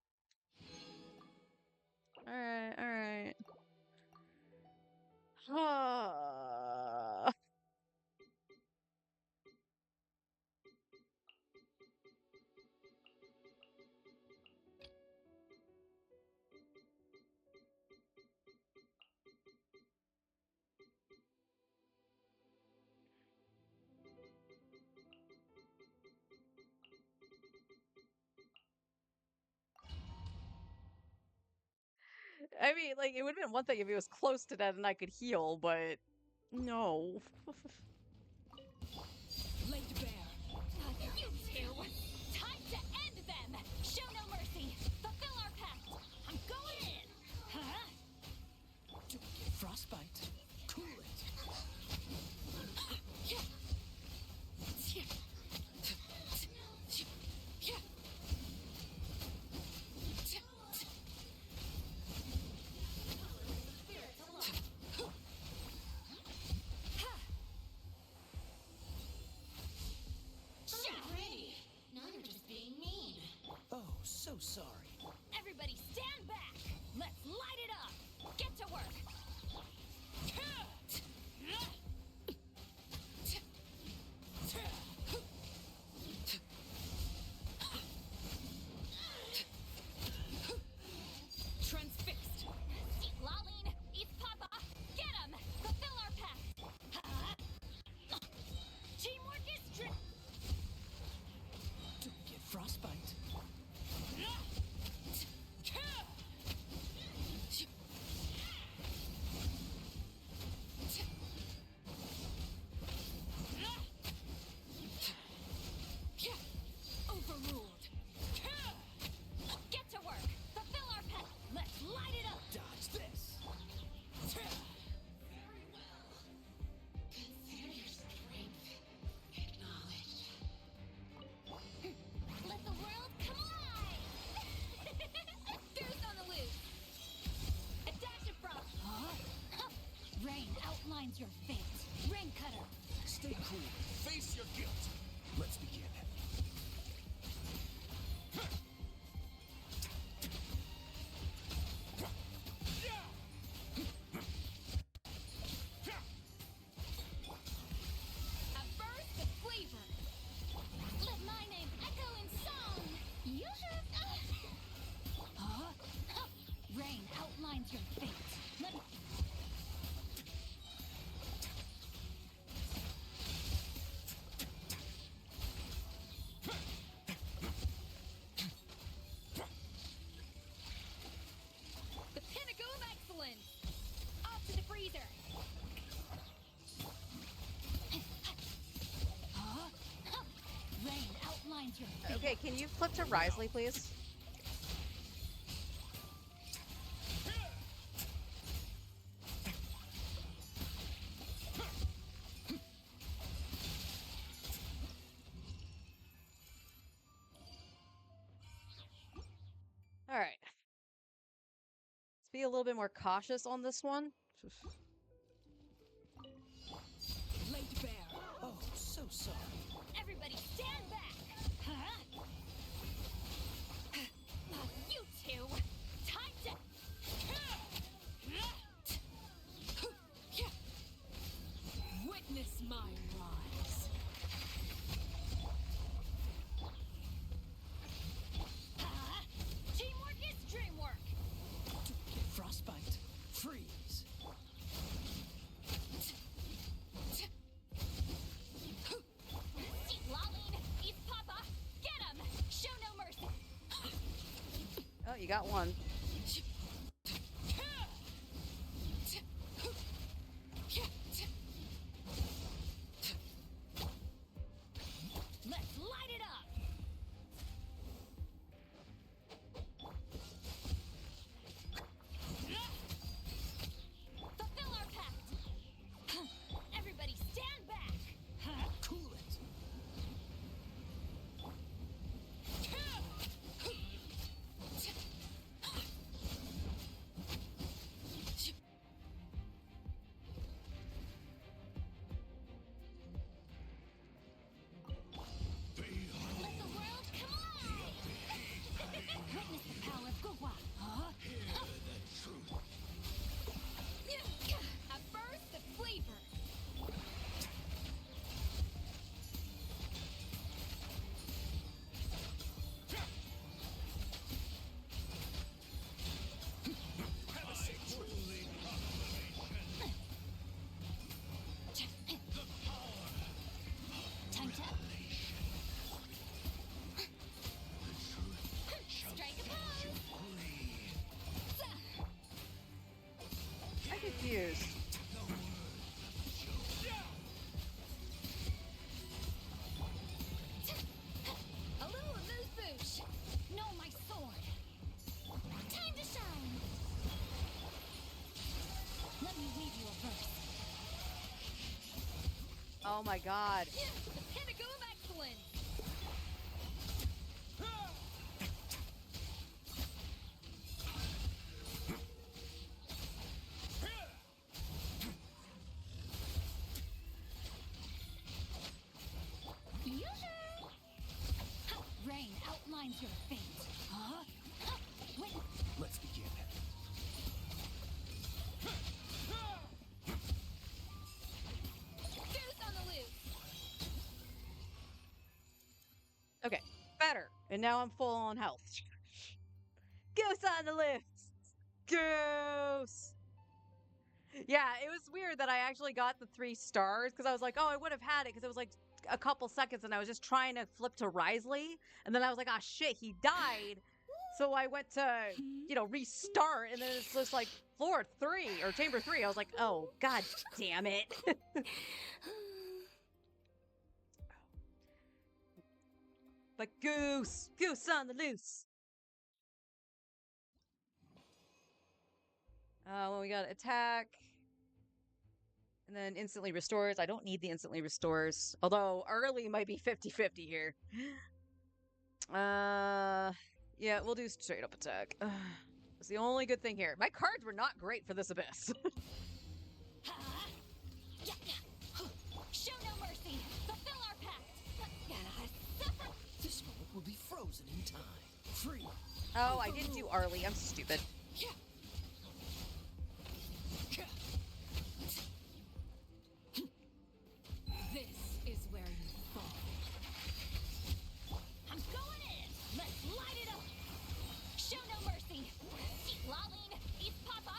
Alright, alright. I mean, like, it would have been one thing if he was close to death and I could heal, but no. Laid bare. You two! Time to end them! Show no mercy! Fulfill our pact! I'm going in! Huh? Don't get frostbite. Cool it. your fate. Okay, can you flip to Risley, please? All right. Let's be a little bit more cautious on this one. Laid bare. Oh, so sorry. Everybody stand back! Huh? You two! Time to... Witness my rise. Teamwork is dreamwork! Frostbite. Freeze. Eat Laline! Eat Papa! Get him! Show no mercy! Oh, you got one. Let's light it up! Fulfill our pact! Everybody stand back! Cool it. Let the world come alive! Witness the power of Gugwa! A burst of flavor! Time to... Strike a pose! I'm confused. A little amuse-bouche! No, my sword! Time to shine! Let me weave you a verse. Oh my god. The pinnacle of excellence! Yoo-hoo! Rain outlines your fate. Huh? Wait, Let's begin. goose on the loose! Okay, better. And now I'm full on health. Goose on the loose! Goose! Yeah, it was weird that I actually got the 3 stars because I was like, oh, I would have had it because it was like a couple seconds and I was just trying to flip to Risley. And then I was like, ah, shit, he died. So I went to, restart. And then it's just like floor 3 or chamber 3. I was like, oh, god damn it. But goose on the loose. Well, we got attack. And then instantly restores. I don't need the instantly restores. Although early might be 50-50 here. Yeah, we'll do straight up attack. It's the only good thing here. My cards were not great for this abyss. Show no mercy! Fulfill our pact! Suffer! This moment will be frozen in time. Free. Oh, I didn't do Arlie. I'm stupid. This is where you fall. I'm going in! Let's light it up! Show no mercy! Eat Laline! Eat Papa!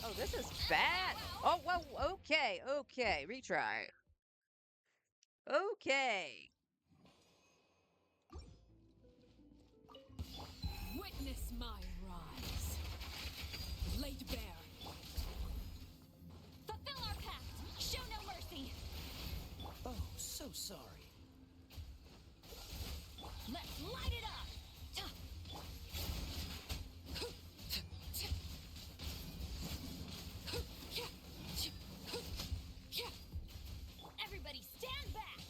Oh, this is bad. Oh, whoa. Okay. Retry. Okay. Witness my rise. Laid bare. Fulfill our pact. Show no mercy. Oh, so sorry. Let's light it up. Everybody stand back.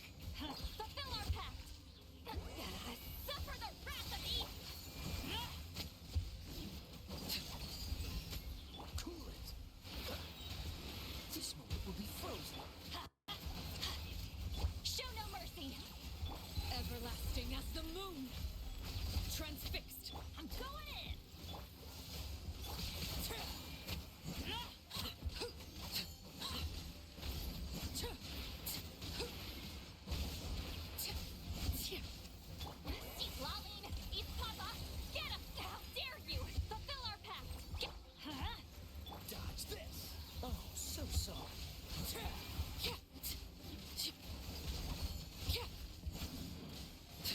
Fulfill our pact. Suffer the wrath of Eve. Cool it. This moment will be frozen. Show no mercy. Everlasting as the moon. Transfixed. I'm going in. Eat Laline. Eat Papa. Get him. How dare you? Fulfill our pact. Get. Huh? Dodge this. Oh, so sorry.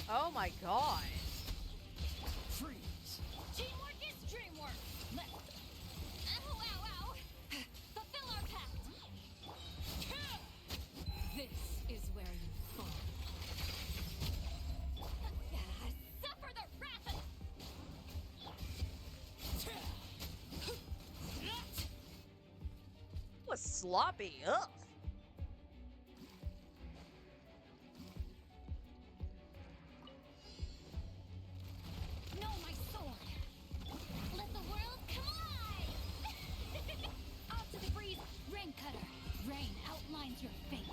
Oh my god. Freeze. Teamwork is dreamwork. Let's. Ow, ow, ow. Fulfill our pact. This is where you fall. Suffer the wrath of. Was sloppy. Ugh. No, my sword. Let the world come alive. Off to the breeze, rain cutter. Rain outlines your fate.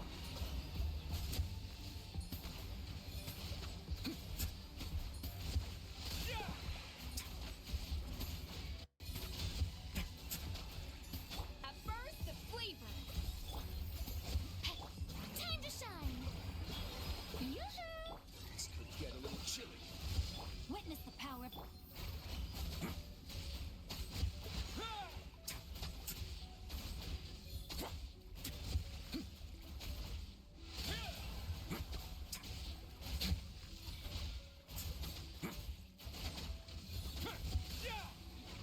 A burst of flavor. Time to shine. Yoo-hoo! This could get a little chilly. Witness the power.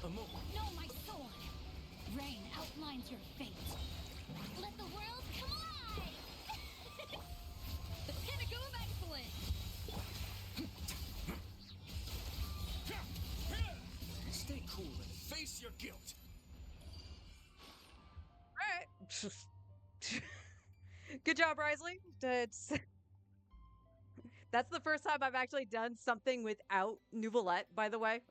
A moment. Know my sword. Rain outlines your fate. Let the world come alive. The pinnacle of excellence. Stay cool and face your guilt. Alright. Good job, Risley. That's the first time I've actually done something without Nouvellette, by the way.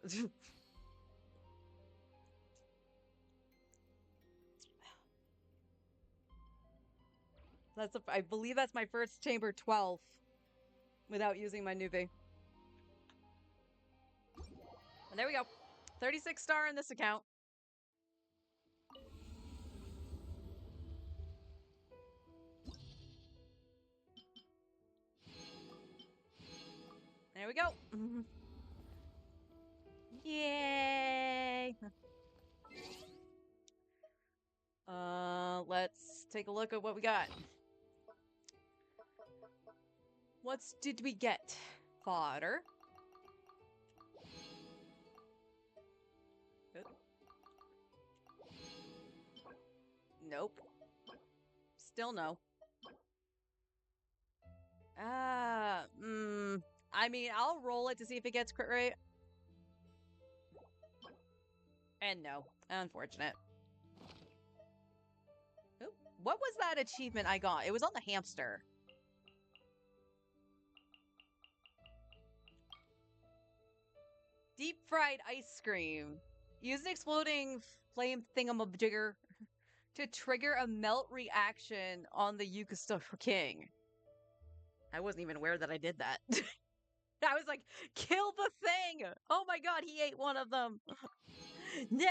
I believe that's my first chamber 12 without using my newbie. And there we go. 36 star in this account. There we go. Yay. Let's take a look at what we got. What did we get? Fodder. Good. Nope. Still no. I mean, I'll roll it to see if it gets crit rate. And no. Unfortunate. Ooh, what was that achievement I got? It was on the hamster. Deep fried ice cream. Use an exploding flame thingamajigger to trigger a melt reaction on the Yukasto King. I wasn't even aware that I did that. I was like, kill the thing! Oh my god, he ate one of them! No!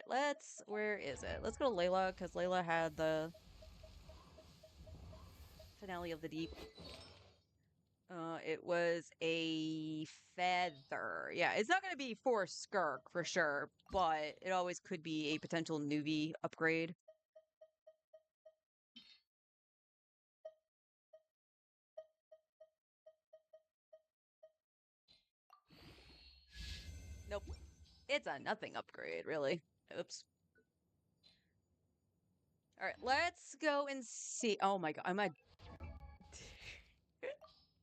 Alright, where is it? Let's go to Layla, because Layla had the finale of the deep. It was a feather. Yeah, it's not going to be for Skirk for sure, but it always could be a potential newbie upgrade. Nope. It's a nothing upgrade, really. Oops. All right, let's go and see. Oh my god, am I?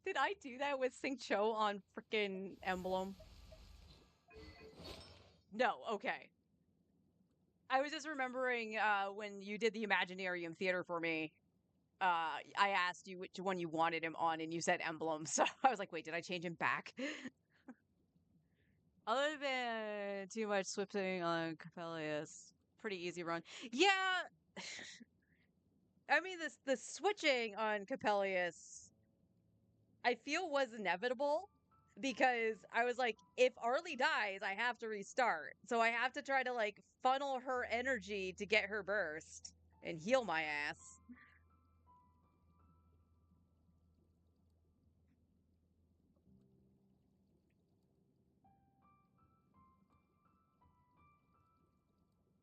Did I do that with Sing Cho on freaking Emblem? No. Okay. I was just remembering when you did the Imaginarium Theater for me. I asked you which one you wanted him on, and you said Emblem. So I was like, wait, did I change him back? Other than too much switching on Capellius, pretty easy run. Yeah, I mean the switching on Capellius, I feel was inevitable because I was like, if Arlie dies, I have to restart, so I have to try to like funnel her energy to get her burst and heal my ass.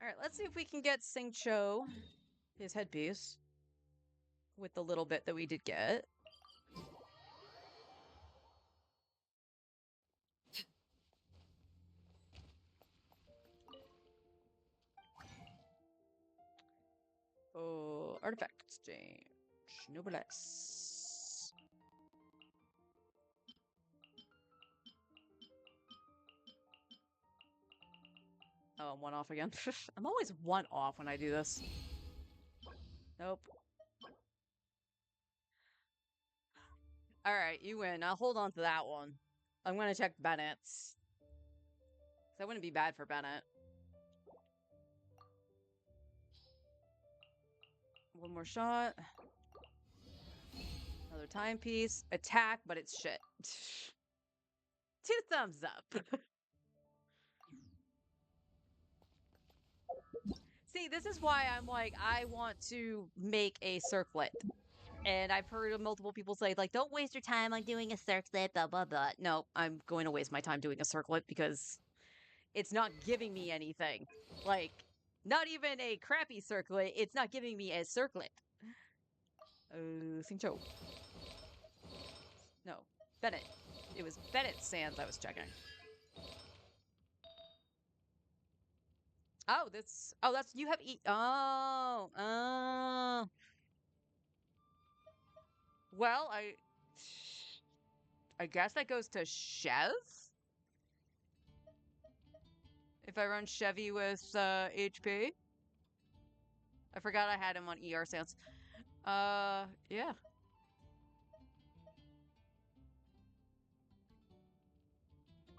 All right, let's see if we can get Sing Cho his headpiece with the little bit that we did get. Oh, artifact exchange. Noblesse. Oh, I'm one off again. I'm always one off when I do this. Nope. All right, you win. I'll hold on to that one. I'm gonna check Bennett's. That wouldn't be bad for Bennett. One more shot. Another timepiece. Attack, but it's shit. 2 thumbs up. See, this is why I'm like, I want to make a circlet. And I've heard multiple people say, like, don't waste your time on doing a circlet, blah, blah, blah. No, I'm going to waste my time doing a circlet because it's not giving me anything. Like, not even a crappy circlet. It's not giving me a circlet. Singcho. No, Bennett. It was Bennett Sands I was checking. Oh, that's, you have well, I guess that goes to Chev? If I run Chevy with, HP? I forgot I had him on ER Sans. Yeah.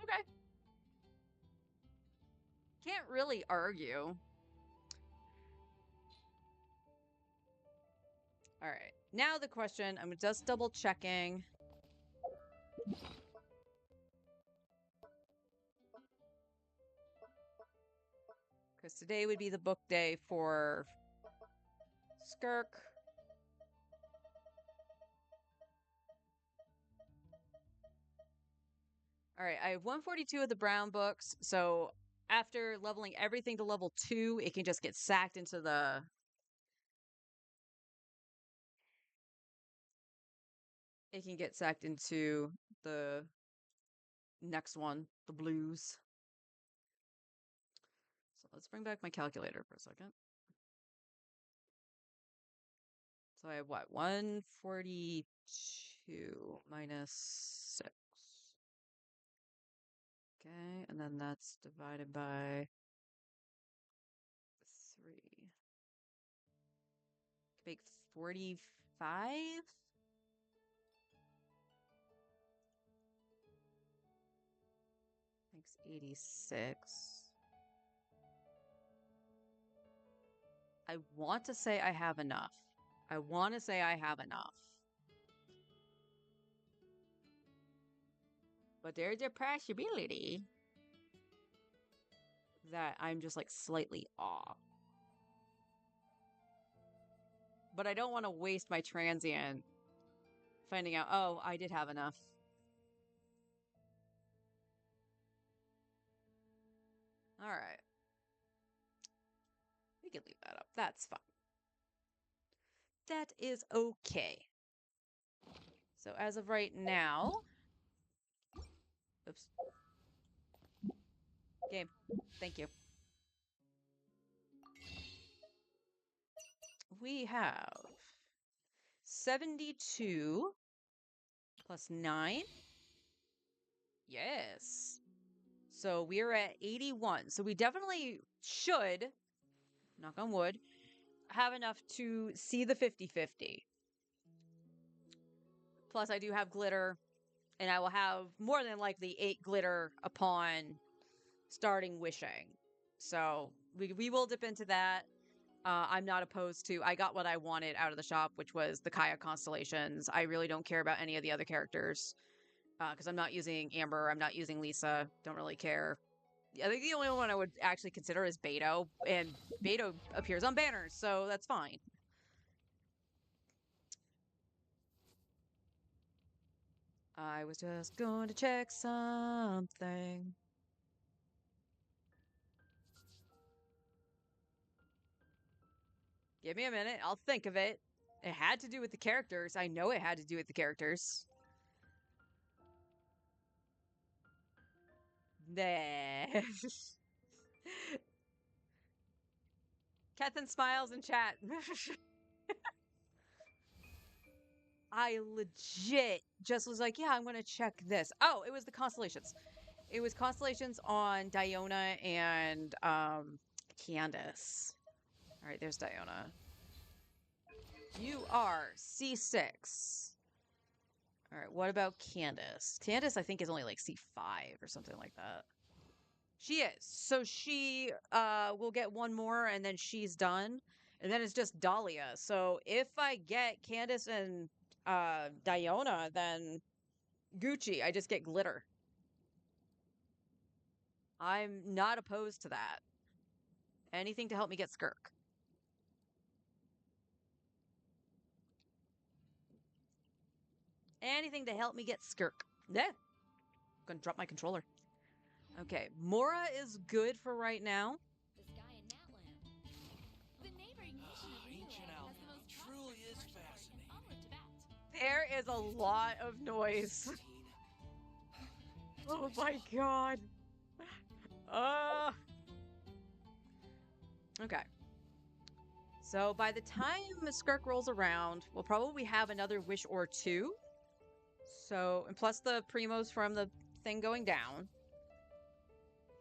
Okay. Can't really argue. All right. Now the question, I'm just double checking. Because today would be the book day for Skirk. All right, I have 142 of the brown books, so after leveling everything to level 2, it can just get sacked into the... It can get sacked into the next one, the blues. So let's bring back my calculator for a second. So I have what? 142 minus 6. Okay, and then that's divided by 3. Make 45? Makes 86. I want to say I have enough. I want to say I have enough. But there's a possibility that I'm just like slightly off. But I don't want to waste my transient finding out, oh, I did have enough. All right. We can leave that up. That's fine. That is okay. So as of right now, oops. Game. Thank you. We have 72 plus 9. Yes. So we're at 81. So we definitely should, knock on wood, have enough to see the 50-50. Plus, I do have glitter, and I will have more than likely 8 glitter upon starting wishing. So we will dip into that. I'm not opposed to. I got what I wanted out of the shop, which was the Kaya constellations. I really don't care about any of the other characters because I'm not using Amber. I'm not using Lisa. Don't really care. I think the only one I would actually consider is Beto, and Beto appears on banners, so that's fine. I was just going to check something. Give me a minute. I'll think of it. It had to do with the characters. I know it had to do with the characters. Nah. Kethan smiles in chat. I legit just was like, yeah, I'm going to check this. Oh, it was the constellations. It was constellations on Diona and Candace. All right, there's Diona. You are C6. All right, what about Candace? Candace, I think, is only like C5 or something like that. She is. So she will get one more and then she's done. And then it's just Dahlia. So if I get Candace and Diona, then Gucci, I just get glitter. I'm not opposed to that. Anything to help me get Skirk. Anything to help me get Skirk. Yeah. I'm gonna drop my controller. Okay, Mora is good for right now. This guy in Natland. The neighboring nation of Ancient Niue has the Albion most truly is prosperous commercial fascinating. in all of Tibet. There is a lot of noise. 16. Oh my god. Uh Okay. So by the time Skirk rolls around, we'll probably have another wish or two. So, and plus the primos from the thing going down.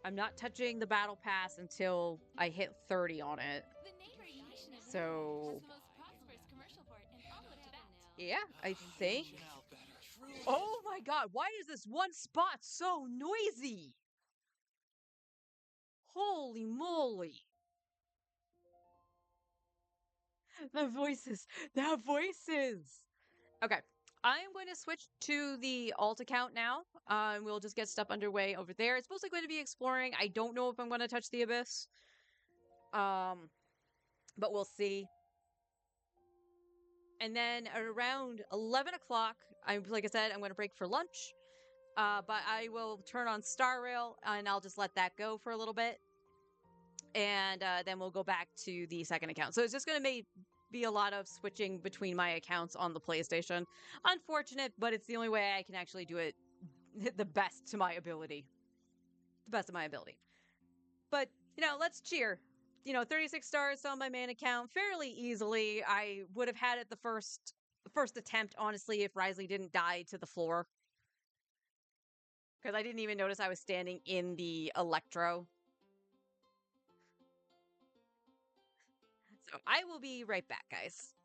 I'm not touching the battle pass until I hit 30 on it. The neighboring nation of Niue So, has the most prosperous commercial port in all of Tibet. yeah, I think. Ancient Albion truly Oh my god, why is this one spot so noisy? Holy moly. The voices, the voices. Okay, I'm going to switch to the alt account now. And we'll just get stuff underway over there. It's mostly going to be exploring. I don't know if I'm going to touch the abyss. But we'll see. And then at around 11 o'clock, like I said, I'm going to break for lunch. But I will turn on Star Rail and I'll just let that go for a little bit. And then we'll go back to the second account. So it's just going to be a lot of switching between my accounts on the PlayStation. Unfortunate, but it's the only way I can actually do it the best to my ability. The best of my ability. But, let's cheer. 36 stars on my main account fairly easily. I would have had it the first attempt, honestly, if Risley didn't die to the floor. Because I didn't even notice I was standing in the Electro. So I will be right back, guys.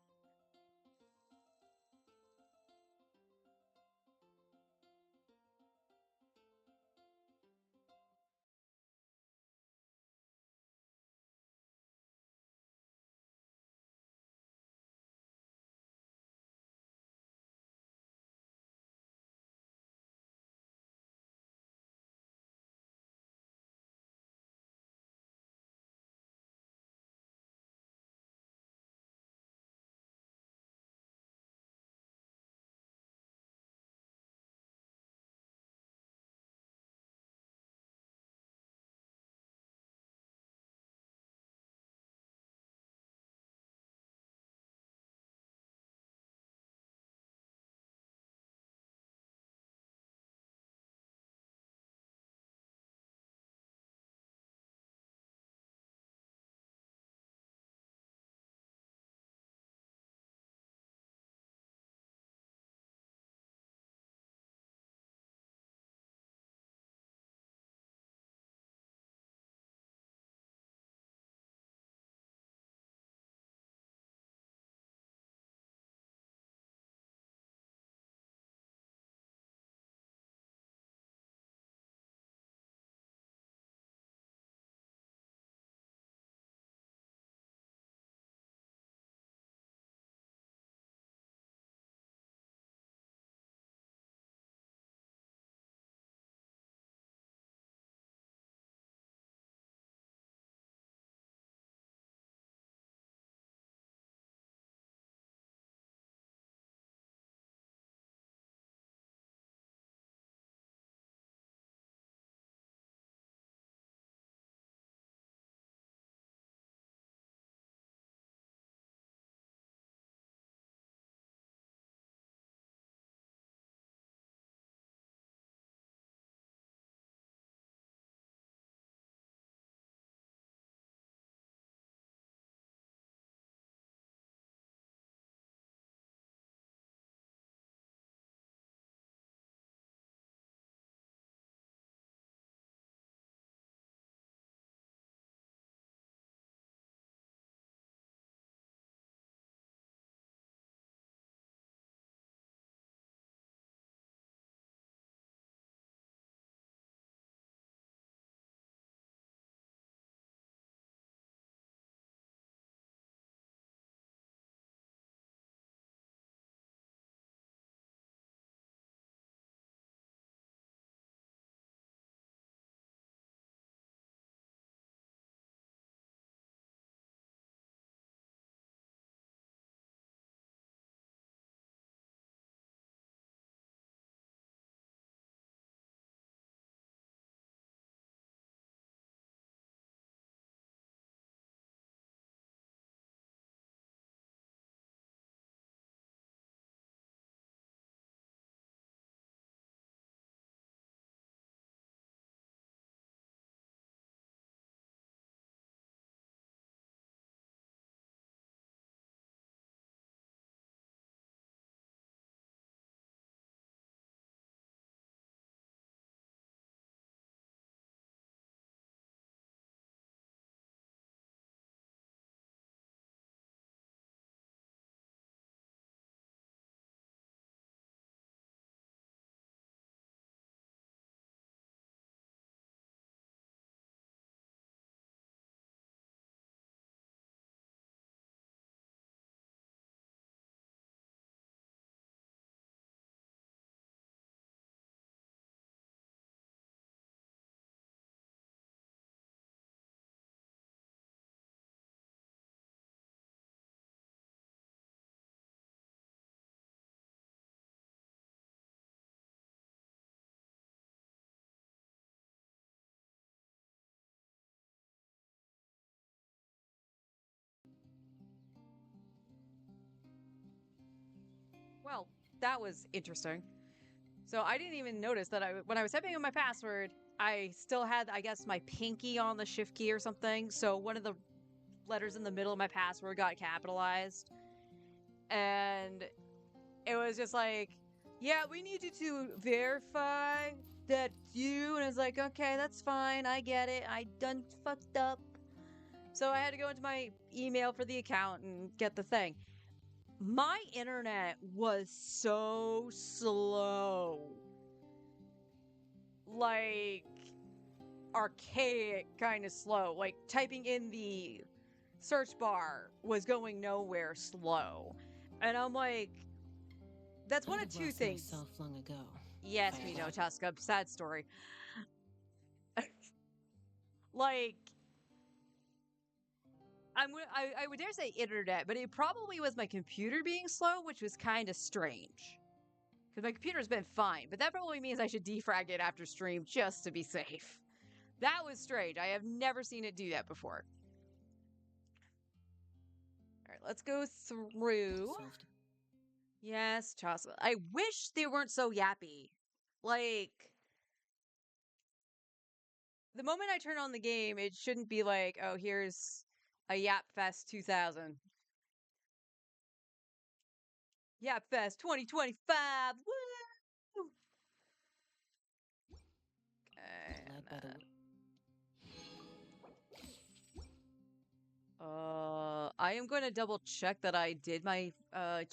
that was interesting. So I didn't even notice that when I was typing in my password, I still had, I guess, my pinky on the shift key or something. So one of the letters in the middle of my password got capitalized. And it was just like, yeah, we need you to verify that you. And it's like, okay, that's fine. I get it. I done fucked up. So I had to go into my email for the account and get the thing. My internet was so slow. Like, archaic kind of slow. Like, typing in the search bar was going nowhere slow. And I'm like, that's one I'd of have two lost things. myself long ago. Yes, we know, Chaska. Sad story. Like, I would dare say internet, but it probably was my computer being slow, which was kind of strange. Because my computer's been fine, but that probably means I should defrag it after stream just to be safe. That was strange. I have never seen it do that before. All right, let's go through. Solved. Yes, Chaska. I wish they weren't so yappy. Like, the moment I turn on the game, it shouldn't be like, oh, here's a Yap Fest 2000. Yap Fest 2025. Woo! Okay. Led by the I am going to double check that I did my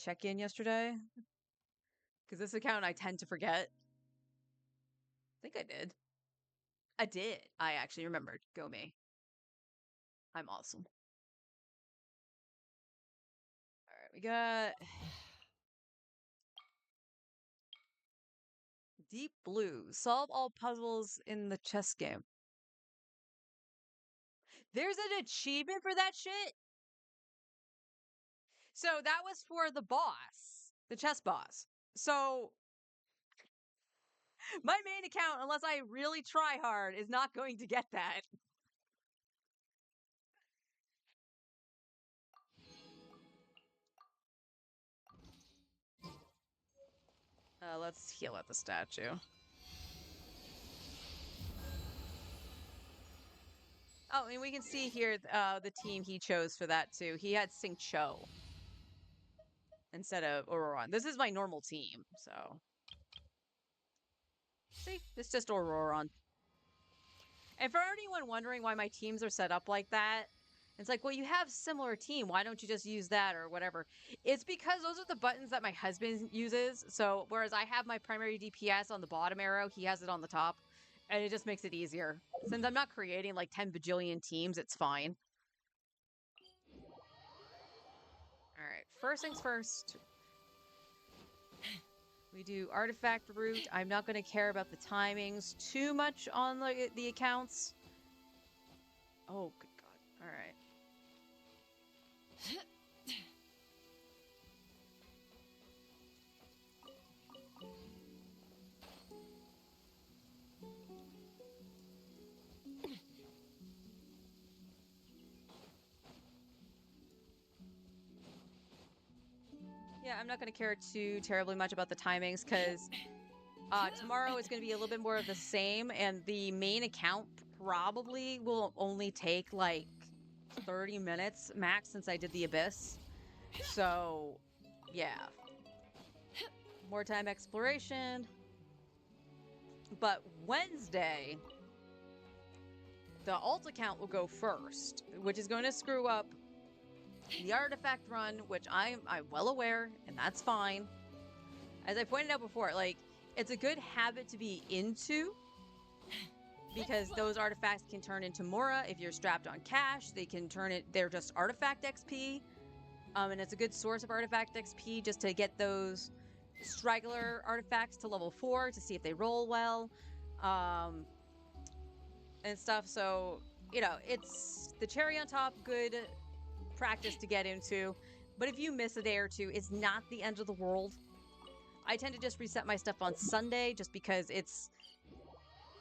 check-in yesterday. Because this account I tend to forget. I think I did. I did. I actually remembered. Go me. I'm awesome. All right, we got Deep Blue. Solve all puzzles in the chess game. There's an achievement for that shit? So that was for the boss, the chess boss. So my main account, unless I really try hard, is not going to get that. Let's heal at the statue. Oh, and we can see here the team he chose for that too. He had Sing Cho instead of Auroron. This is my normal team, so. See, it's just Auroron. And for anyone wondering why my teams are set up like that, it's like, well, you have similar team. Why don't you just use that or whatever? It's because those are the buttons that my husband uses. So whereas I have my primary DPS on the bottom arrow, he has it on the top. And it just makes it easier. Since I'm not creating like 10 bajillion teams, it's fine. All right, first things first. We do artifact route. I'm not going to care about the timings too much on the accounts. Oh, good God. All right. Yeah, I'm not going to care too terribly much about the timings because tomorrow is going to be a little bit more of the same, and the main account probably will only take like 30 minutes max since I did the Abyss. So, yeah. More time exploration. But Wednesday, the alt account will go first, which is going to screw up the artifact run, which I'm well aware, and that's fine. As I pointed out before, like, it's a good habit to be into because those artifacts can turn into Mora if you're strapped on cash. They can turn it, they're just artifact XP. And it's a good source of artifact XP just to get those straggler artifacts to level 4 to see if they roll well. And stuff. So, you know, it's the cherry on top, good practice to get into. But if you miss a day or two, it's not the end of the world. I tend to just reset my stuff on Sunday just because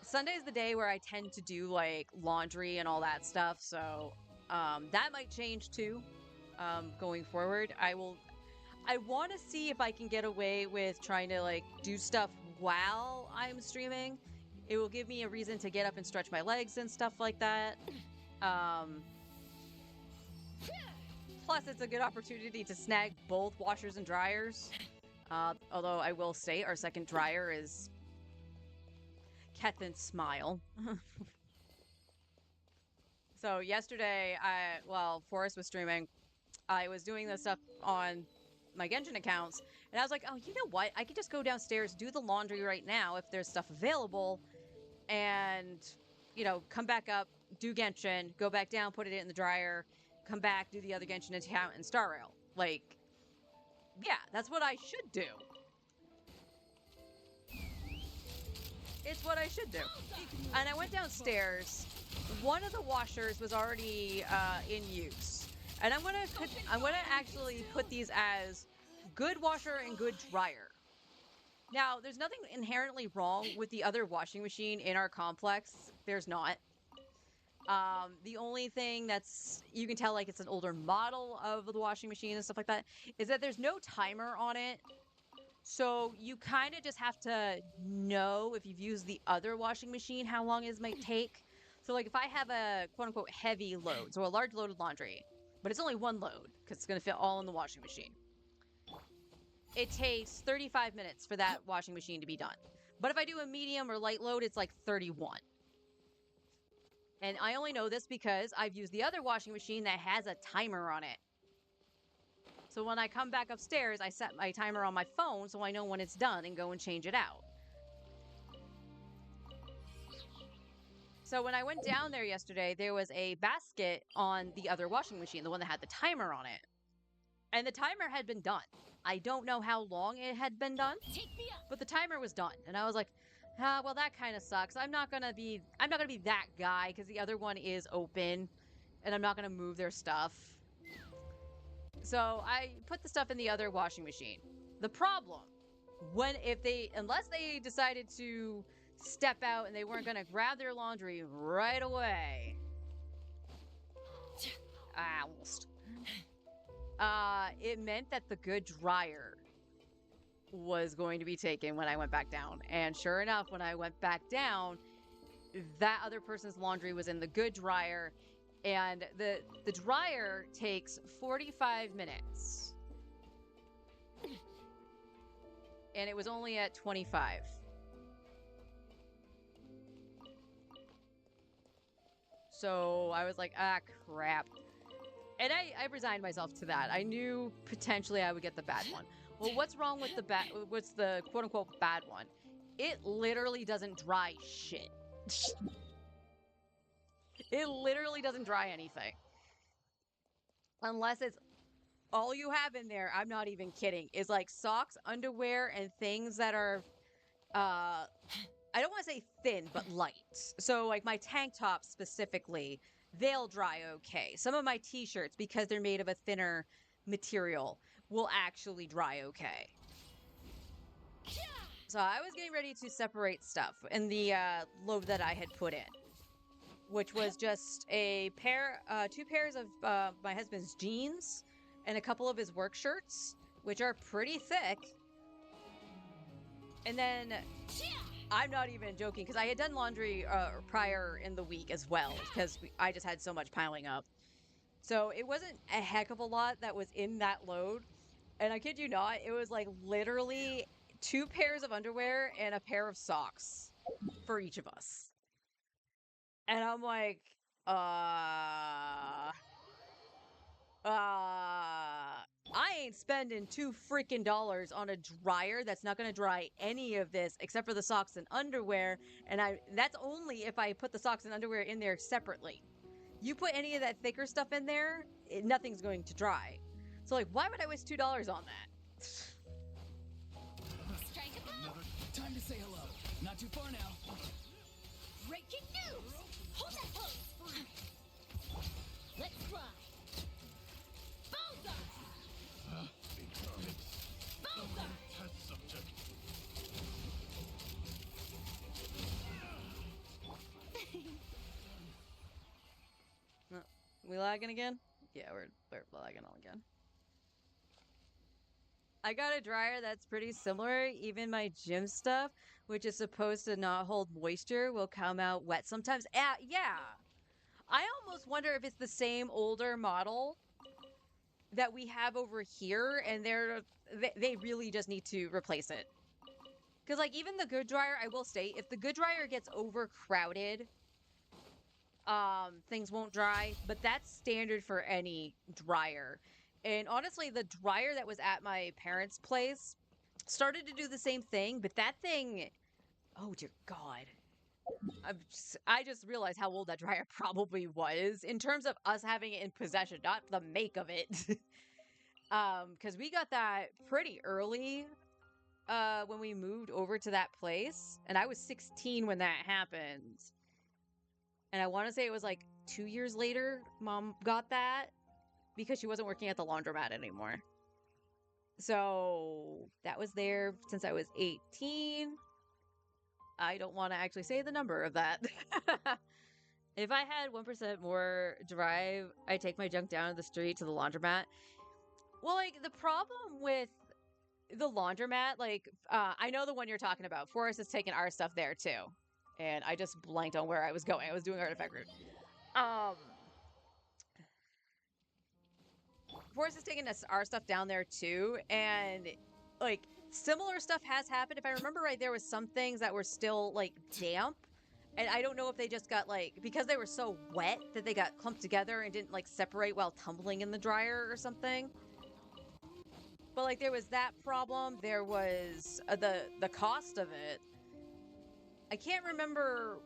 Sunday is the day where I tend to do like laundry and all that stuff. So that might change too going forward. I want to see if I can get away with trying to like do stuff while I'm streaming. It will give me a reason to get up and stretch my legs and stuff like that. Um, Plus, it's a good opportunity to snag both washers and dryers. Although I will say our second dryer is Kethin's smile. So yesterday, while Forrest was streaming, I was doing this stuff on my Genshin accounts, and I was like, oh, you know what? I could just go downstairs, do the laundry right now if there's stuff available, and, you know, come back up, do Genshin, go back down, put it in the dryer, come back, do the other Genshin account, and Star Rail. Like, yeah, that's what I should do. It's what I should do. And I went downstairs. One of the washers was already in use, and I'm gonna actually put these as good washer and good dryer. Now, there's nothing inherently wrong with the other washing machine in our complex. There's not. The only thing that's you can tell like it's an older model of the washing machine and stuff like that is that there's no timer on it. So you kind of just have to know if you've used the other washing machine how long it might take. So like if I have a quote unquote heavy load, so a large load of laundry, but it's only one load because it's going to fit all in the washing machine. It takes 35 minutes for that washing machine to be done. But if I do a medium or light load, it's like 31. And I only know this because I've used the other washing machine that has a timer on it. So when I come back upstairs, I set my timer on my phone so I know when it's done and go and change it out. So when I went down there yesterday, there was a basket on the other washing machine, the one that had the timer on it. And the timer had been done. I don't know how long it had been done, but the timer was done. And I was like, well, that kind of sucks. I'm not gonna be that guy because the other one is open and I'm not gonna move their stuff. So I put the stuff in the other washing machine. The problem, unless they decided to step out and they weren't gonna grab their laundry right away. Almost. It meant that the good dryer was going to be taken when I went back down. And sure enough, when I went back down, that other person's laundry was in the good dryer. And the dryer takes 45 minutes. And it was only at 25. So I was like, ah, crap. And I resigned myself to that. I knew potentially I would get the bad one. Well, what's wrong with what's the quote-unquote bad one? It literally doesn't dry shit. It literally doesn't dry anything. Unless it's all you have in there, I'm not even kidding, is like socks, underwear, and things that are, I don't want to say thin, but light. So like my tank tops specifically, they'll dry okay. Some of my t-shirts, because they're made of a thinner material, will actually dry okay. So I was getting ready to separate stuff in the load that I had put in, which was just two pairs of my husband's jeans and a couple of his work shirts, which are pretty thick. And then I'm not even joking because I had done laundry prior in the week as well because I just had so much piling up. So it wasn't a heck of a lot that was in that load. And I kid you not, it was like literally 2 pairs of underwear and a pair of socks for each of us. And I'm like, I ain't spending $2 freaking on a dryer that's not gonna dry any of this except for the socks and underwear. And that's only if I put the socks and underwear in there separately. You put any of that thicker stuff in there, nothing's going to dry. So like, why would I waste $2 on that? Strike a pose! Time to say hello. Not too far now. Breaking news! Hold that pose! Let's fly! Bullseye! Bullseye! Test subject. We lagging again? Yeah, we're lagging on again. I got a dryer that's pretty similar. Even my gym stuff, which is supposed to not hold moisture, will come out wet sometimes. Yeah. I almost wonder if it's the same older model that we have over here, and they really just need to replace it. Because, like, even the good dryer, I will say, if the good dryer gets overcrowded, things won't dry, but that's standard for any dryer. And honestly, the dryer that was at my parents' place started to do the same thing, but that thing, oh dear God. I just realized how old that dryer probably was in terms of us having it in possession, not the make of it. Because we got that pretty early when we moved over to that place, and I was 16 when that happened. And I want to say it was like 2 years later, mom got that because she wasn't working at the laundromat anymore. So that was there since I was 18. I don't want to actually say the number of that. If I had 1% more drive, I'd take my junk down the street to the laundromat. Well, like, the problem with the laundromat, like, I know the one you're talking about. Forrest has taken our stuff there too. And I just blanked on where I was going. I was doing artifact route. Forrest has taken our stuff down there too, and like similar stuff has happened. If I remember right, there was some things that were still like damp, and I don't know if they just got like because they were so wet that they got clumped together and didn't like separate while tumbling in the dryer or something. But like there was that problem. There was the cost of it. I can't remember.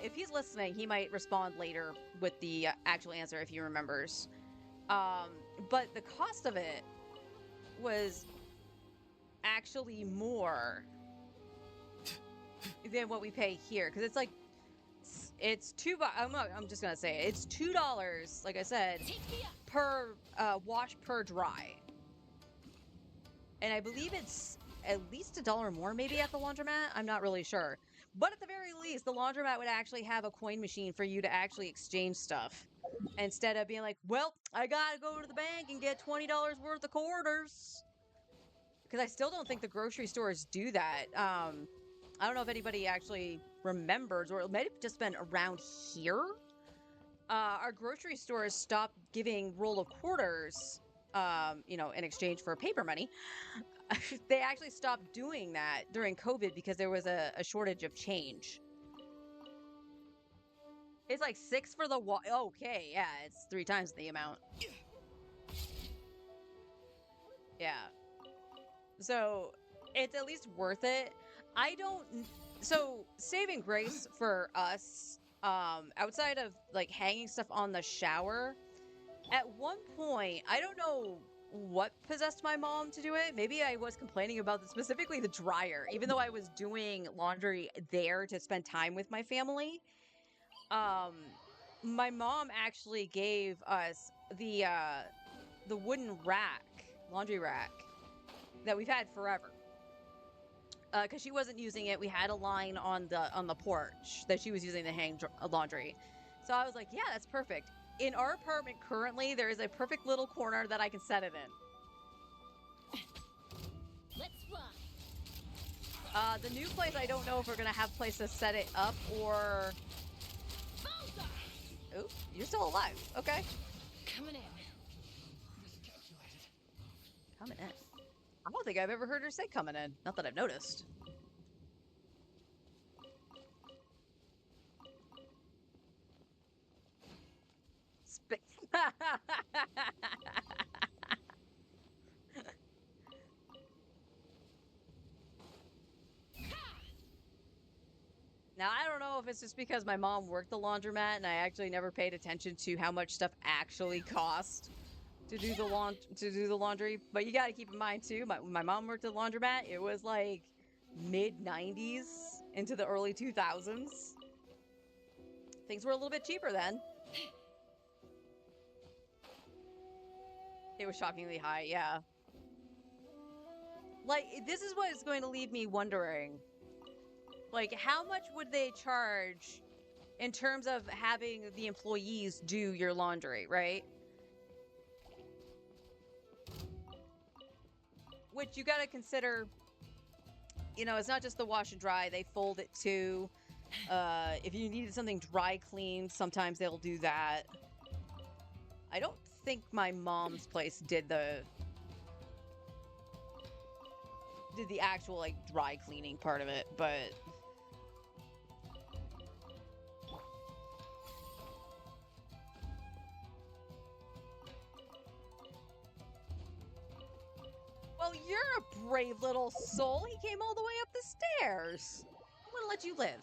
If he's listening, he might respond later with the actual answer if he remembers. But the cost of it was actually more than what we pay here because it's like it's $2. I'm just gonna say it. It's $2. Like I said, per wash per dry, and I believe it's at least $1 more maybe at the laundromat. I'm not really sure, but at the very least, the laundromat would actually have a coin machine for you to actually exchange stuff instead of being like, well, I gotta go to the bank and get $20 worth of quarters. Because I still don't think the grocery stores do that. I don't know if anybody actually remembers, or it might have just been around here. Our grocery stores stopped giving roll of quarters, in exchange for paper money. They actually stopped doing that during COVID because there was a shortage of change. It's like 6 for the okay, yeah, it's 3 times the amount. Yeah. So it's at least worth it. I don't. So saving grace for us, outside of like hanging stuff on the shower, at one point, I don't know what possessed my mom to do it. Maybe I was complaining about specifically the dryer, even though I was doing laundry there to spend time with my family. Um, my mom actually gave us the wooden laundry rack that we've had forever. Because she wasn't using it, we had a line on the porch that she was using to hang laundry. So I was like, yeah, that's perfect. In our apartment currently, there is a perfect little corner that I can set it in. Let's fly. The new place, I don't know if we're gonna have a place to set it up or. Ooh, you're still alive. Okay. Coming in. Coming in. I don't think I've ever heard her say coming in. Not that I've noticed. Now, I don't know if it's just because my mom worked the laundromat and I actually never paid attention to how much stuff actually cost to do the laundry. But you got to keep in mind too, my mom worked at the laundromat. It was like mid 90s into the early 2000s. Things were a little bit cheaper then. It was shockingly high, yeah. Like, this is what is going to leave me wondering. Like, how much would they charge in terms of having the employees do your laundry, right? which you got to consider, you know, it's not just the wash and dry. They fold it too. If you needed something dry cleaned, sometimes they'll do that. I don't think my mom's place did the actual like dry cleaning part of it, but well, you're a brave little soul. He came all the way up the stairs. I'm gonna let you live.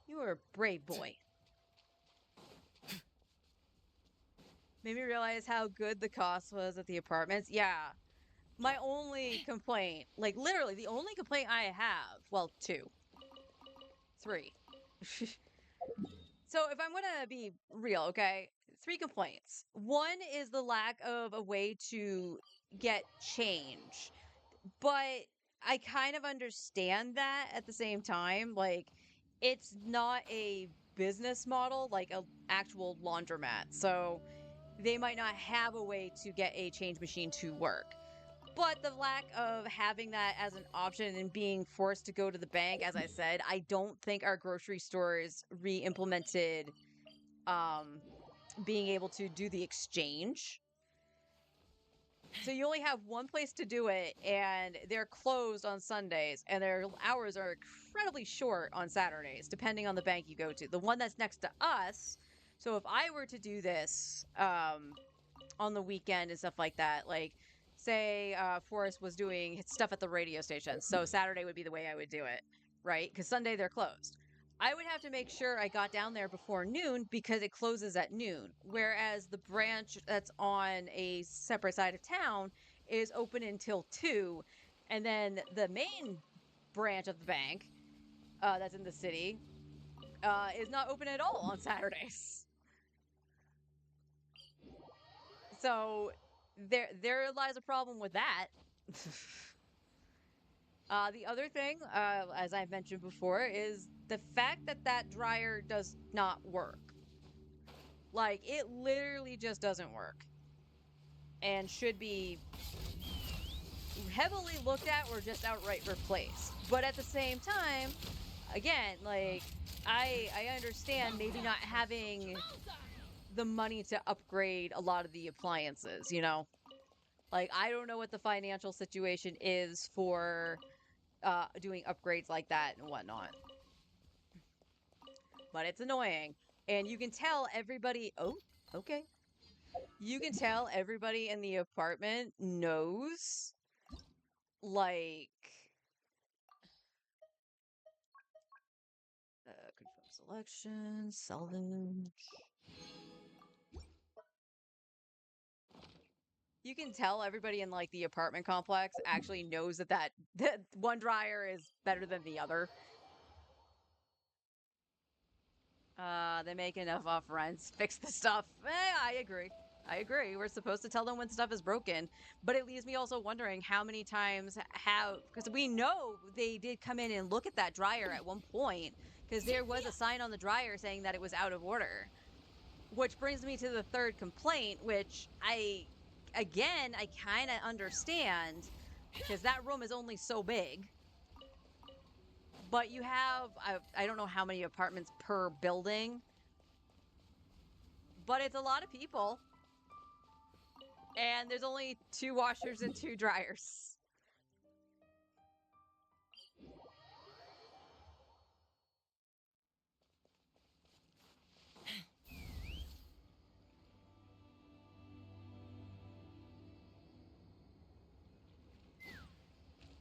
You were a brave boy. Made me realize how good the cost was at the apartments. Yeah. My only complaint, like literally the only complaint I have, well, 2, 3. So if I'm gonna be real, okay, 3 complaints. One is the lack of a way to get change, but I kind of understand that at the same time. Like, it's not a business model like a actual laundromat, so they might not have a way to get a change machine to work. But the lack of having that as an option and being forced to go to the bank, as I said, I don't think our grocery stores re-implemented being able to do the exchange. So you only have one place to do it, and they're closed on Sundays, and their hours are incredibly short on Saturdays, depending on the bank you go to. The one that's next to us, so if I were to do this on the weekend and stuff like that, like say Forrest was doing stuff at the radio station, so Saturday would be the way I would do it, right? Because Sunday they're closed. I would have to make sure I got down there before noon because it closes at noon. Whereas the branch that's on a separate side of town is open until 2. And then the main branch of the bank that's in the city is not open at all on Saturdays. So there lies a problem with that. The other thing, as I've mentioned before, is the fact that that dryer does not work. Like, it literally just doesn't work. And should be heavily looked at or just outright replaced. But at the same time, again, like, I understand maybe not having the money to upgrade a lot of the appliances, you know? Like, I don't know what the financial situation is for doing upgrades like that and whatnot. But it's annoying. And you can tell everybody, oh, okay. You can tell everybody in the apartment knows, like, confirm selection, salvage. You can tell everybody in, like, the apartment complex actually knows that one dryer is better than the other. They make enough off rents. Fix the stuff. I agree. I agree. We're supposed to tell them when stuff is broken, but it leaves me also wondering how many times because we know they did come in and look at that dryer at one point because there was a sign on the dryer saying that it was out of order. Which brings me to the third complaint, which I kind of understand because that room is only so big. But you have, I don't know how many apartments per building, but it's a lot of people. And there's only 2 washers and 2 dryers.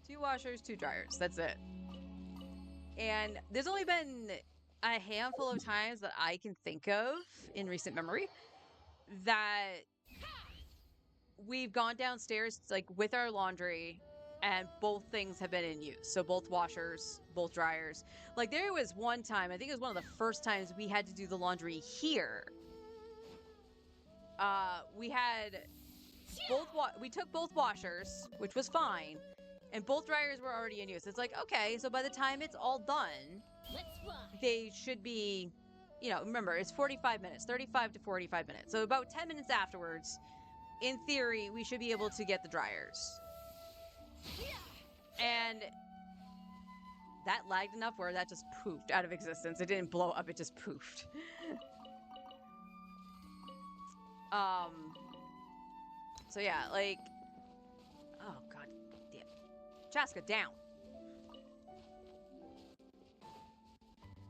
Two washers, 2 dryers. That's it. And there's only been a handful of times that I can think of in recent memory that we've gone downstairs like with our laundry and both things have been in use. So both washers, both dryers. Like there was one time, I think it was one of the first times we had to do the laundry here. We had we took both washers, which was fine, and both dryers were already in use. It's like, okay, so by the time it's all done, they should be, you know, remember, it's 45 minutes, 35 to 45 minutes. So about 10 minutes afterwards, in theory, we should be able to get the dryers. And that lagged enough where that just poofed out of existence. It didn't blow up, it just poofed. So yeah, like, oh god damn. Chaska, down.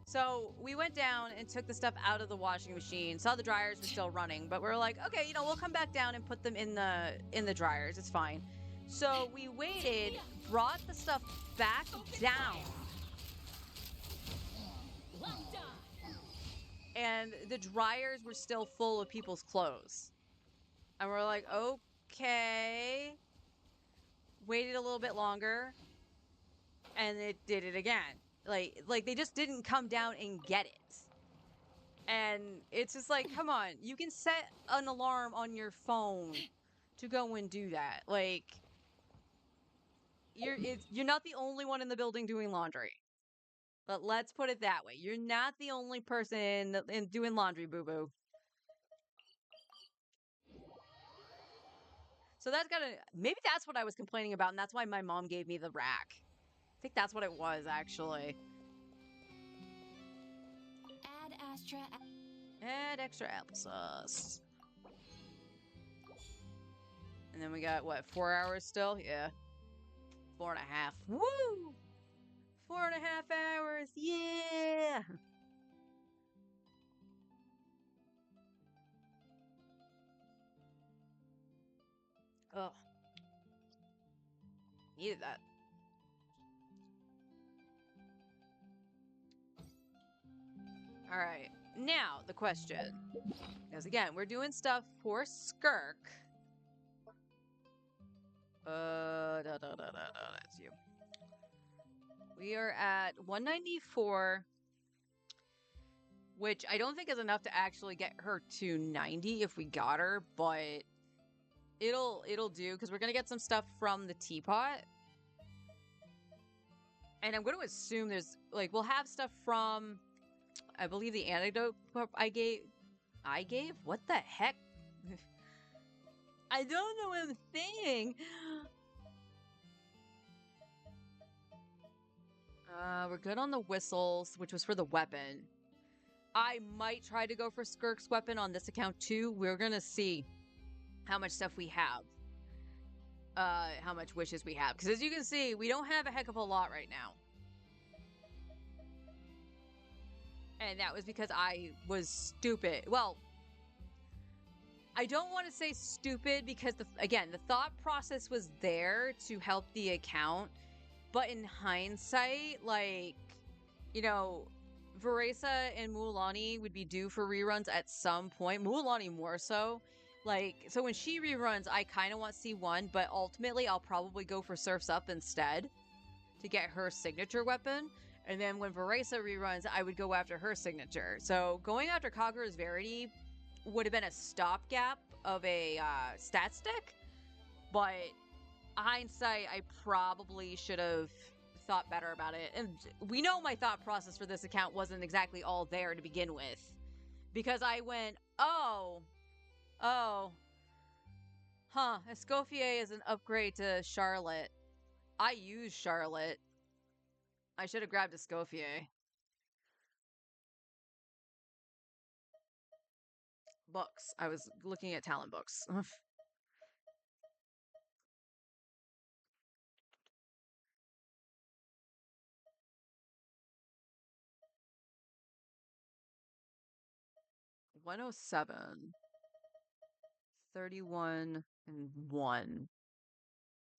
So we went down and took the stuff out of the washing machine. Saw the dryers were still running, but we're like, okay, you know, we'll come back down and put them in the dryers. It's fine. So we waited, brought the stuff back down, Well done. and the dryers were still full of people's clothes. And we're like, okay. Waited a little bit longer, and it did it again. Like they just didn't come down and get it. And it's just like, come on, you can set an alarm on your phone to go and do that. Like, you're not the only one in the building doing laundry. But let's put it that way. You're not the only person in doing laundry, boo-boo. So that's gotta, maybe that's what I was complaining about, and that's why my mom gave me the rack. I think that's what it was, actually. Add Astra. Add extra applesauce. And then we got, what, 4 hours still? Yeah. 4.5. Woo! 4.5 hours. Yeah! Oh. Needed that. Alright. Now, the question. Because again, we're doing stuff for Skirk. That's you. We are at 194, which I don't think is enough to actually get her to 90 if we got her, but it'll do because we're gonna get some stuff from the teapot. And I'm going to assume there's, like, we'll have stuff from, I believe, the antidote I gave? What the heck? I don't know what I'm saying. We're good on the whistles, which was for the weapon. I might try to go for Skirk's weapon on this account, too. We're going to see how much stuff we have. How much wishes we have. Because as you can see, we don't have a heck of a lot right now. And that was because I was stupid. Well, I don't want to say stupid because, again, the thought process was there to help the account. But in hindsight, like, you know, Veresa and Mulan would be due for reruns at some point. Mulan more so. Like, so when she reruns, I kind of want C1, but ultimately I'll probably go for Surf's Up instead to get her signature weapon. And then when Veresa reruns, I would go after her signature. So going after Kagura's Verity would have been a stopgap of a stat stick, but hindsight, I probably should have thought better about it. And we know my thought process for this account wasn't exactly all there to begin with, because I went, oh, Escoffier is an upgrade to Charlotte. I use Charlotte. I should have grabbed Escoffier. Books. I was looking at talent books. 107, 31, and 1.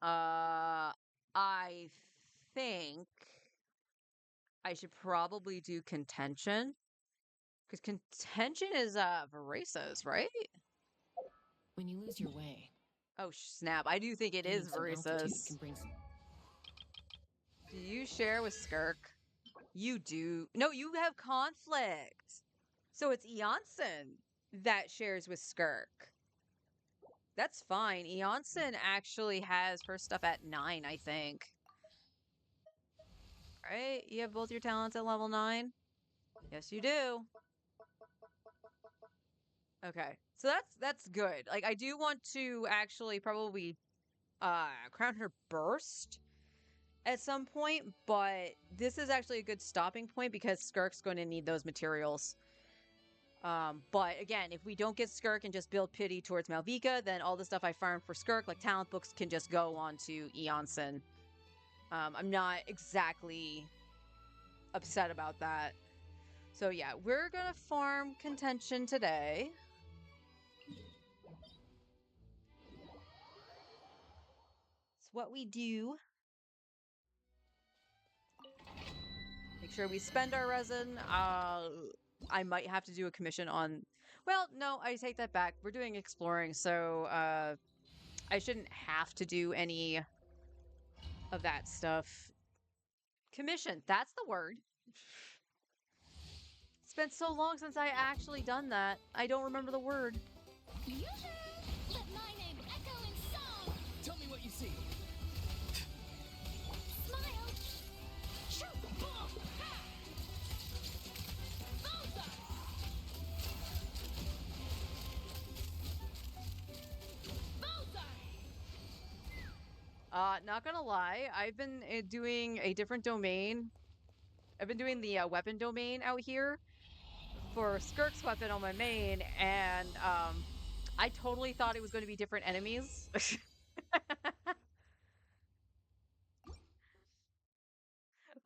I think I should probably do contention. Because contention is Veresa's, right? When you lose your way, Oh, snap. I do think it gaining is some altitude Veresa's. can bring some. Do you share with Skirk? You do. No, you have conflict. So it's Eonson that shares with Skirk. That's fine. Eonson actually has her stuff at 9, I think. Right? You have both your talents at level 9? Yes, you do. Okay. So that's good. Like, I do want to actually probably Crown her Burst at some point, but this is actually a good stopping point because Skirk's going to need those materials. But again, if we don't get Skirk and just build pity towards Malvika, then all the stuff I farmed for Skirk, like talent books, can just go on to Eonson. I'm not exactly upset about that. So yeah, we're gonna farm contention today. It's what we do. Make sure we spend our resin. I might have to do a commission on... Well, no, I take that back. We're doing exploring, so I shouldn't have to do any of that stuff. Commission, that's the word. It's been so long since I actually done that. I don't remember the word. Yoo-hoo! Let my name echo in song! Tell me what you see. Smile! Shoot! Boom! Ha! Bullseye! Bullseye! Not gonna lie, I've been doing a different domain. I've been doing the weapon domain out here for Skirk's weapon on my main, and I totally thought it was going to be different enemies.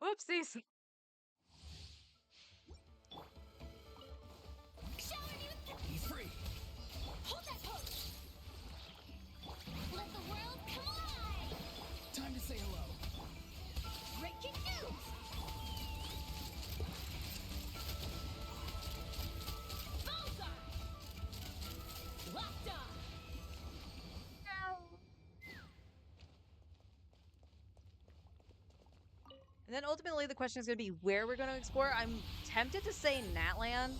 Whoopsies. Shower me with... He's free. Hold that pose! Let the world come alive! Time to say hello. Breaking news! Bullseye! Locked on! And then ultimately the question is going to be where we're going to explore. I'm tempted to say Natlan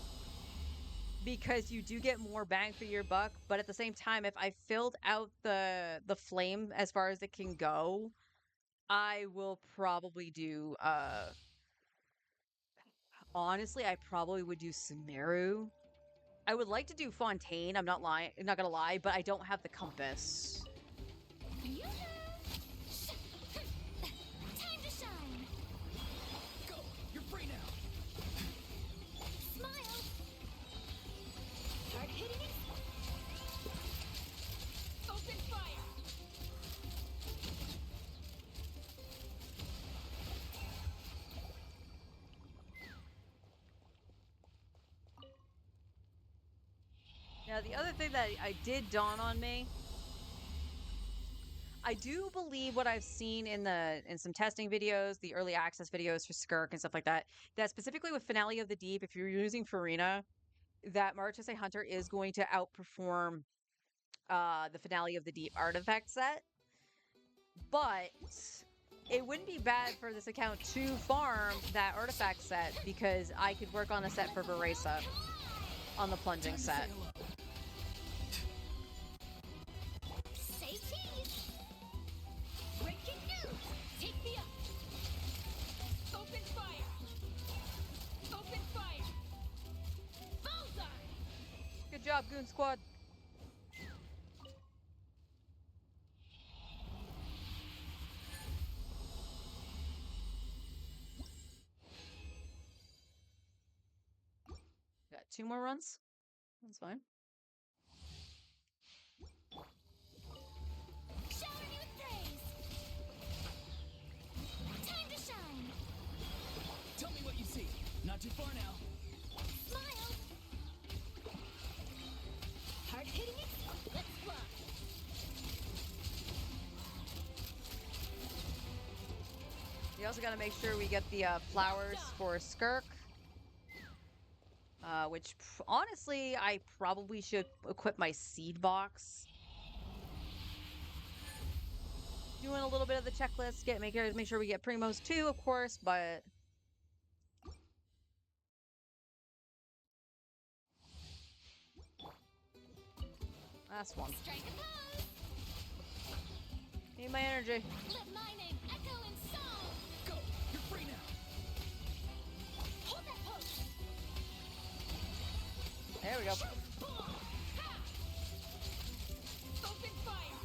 because you do get more bang for your buck, but at the same time, if I filled out the flame as far as it can go, I will probably do honestly, I probably would do Sumeru. I would like to do Fontaine, I'm not gonna lie, but I don't have the compass. Yoo-hoo! Time to shine! Go. You're free now. Smile! Start hitting it! Open fire! Now, the other thing that I did dawn on me, I do believe what I've seen in some testing videos, the early access videos for Skirk and stuff like that, that specifically with Finale of the Deep, if you're using Farina, that Marchese Hunter is going to outperform the Finale of the Deep artifact set. But it wouldn't be bad for this account to farm that artifact set because I could work on a set for Veresa on the plunging Time to set. say hello. Say cheese! Breaking news! Take me up! Open fire! Open fire! Bullseye! Good job, Goon Squad. Got 2 more runs. That's fine. Shower me with praise! Time to shine! Tell me what you see. Not too far now. Smile! Hard hitting it? Let's fly! We also got to make sure we get the flowers for Skirk. Which, honestly, I probably should equip my seed box. Doing a little bit of the checklist, make sure we get Primos too, of course, but... Last one. Strike a pose! Need my energy. Let my name echo in song! Go. You're free now. Hold that pose! There we go. Open fire!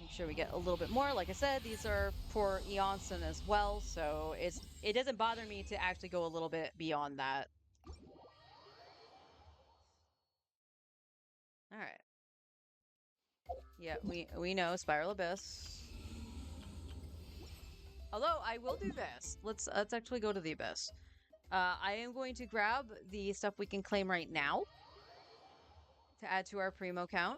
Make sure we get a little bit more. Like I said, these are for Eonson as well, so it doesn't bother me to actually go a little bit beyond that. All right. Yeah, we know Spiral Abyss. Although I will do this. Let's actually go to the Abyss. I am going to grab the stuff we can claim right now to add to our Primo count.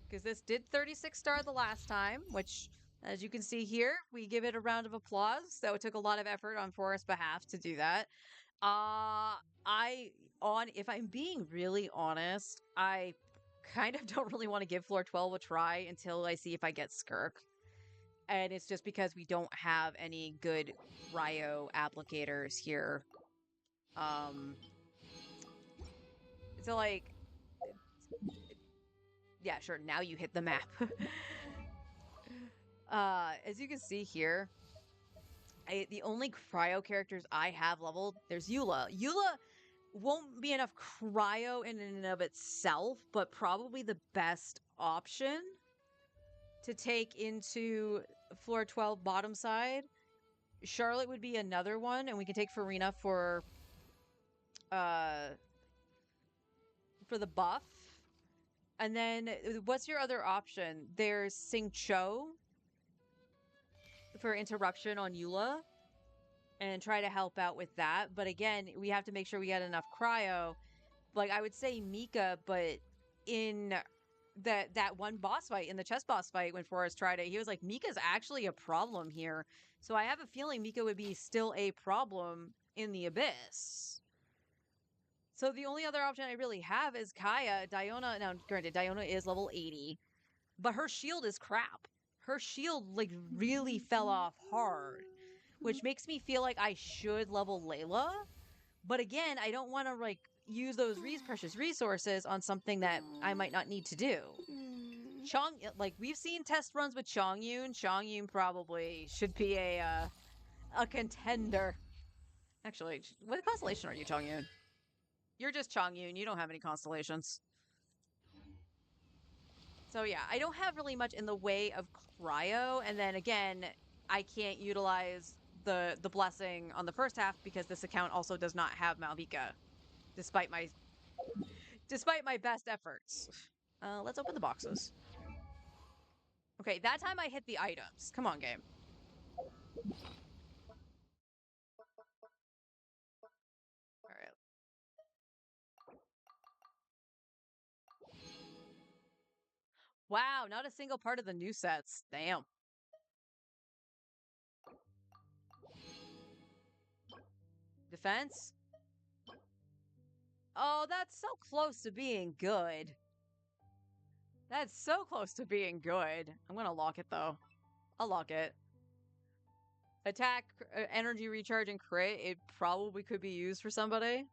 Because this did 36 star the last time, which, as you can see here, we give it a round of applause. So it took a lot of effort on Forrest's behalf to do that. If I'm being really honest, I kind of don't really want to give floor 12 a try until I see if I get Skirk. And it's just because we don't have any good Ryo applicators here. So like, yeah, sure, now you hit the map. As you can see here, the only cryo characters I have leveled, there's Eula. Eula won't be enough cryo in and of itself, but probably the best option to take into floor 12 bottom side. Charlotte would be another one, and we can take Farina for the buff. And then what's your other option? There's Sing Cho for interruption on Eula and try to help out with that. But again, we have to make sure we get enough cryo. Like I would say Mika, but in that one boss fight, in the chess boss fight when Forrest tried it, he was like, Mika's actually a problem here. So I have a feeling Mika would be still a problem in the Abyss. So the only other option I really have is Kaya. Diona, now granted, Diona is level 80, but her shield is crap. Her shield like really fell off hard, which makes me feel like I should level Layla. But again, I don't want to like use those precious resources on something that I might not need to do. Like we've seen test runs with Chongyun. Chongyun probably should be a contender. Actually, what constellation are you, Chongyun? You're just Chongyun. You don't have any constellations. So yeah, I don't have really much in the way of cryo. And then again, I can't utilize the blessing on the first half because this account also does not have Malvika, despite my best efforts. Let's open the boxes. Okay, that time I hit the items. Come on, game. All right. Wow, not a single part of the new sets. Damn. Defense? Oh, that's so close to being good. That's so close to being good. I'm gonna lock it, though. I'll lock it. Attack, energy recharge, and crit. It probably could be used for somebody.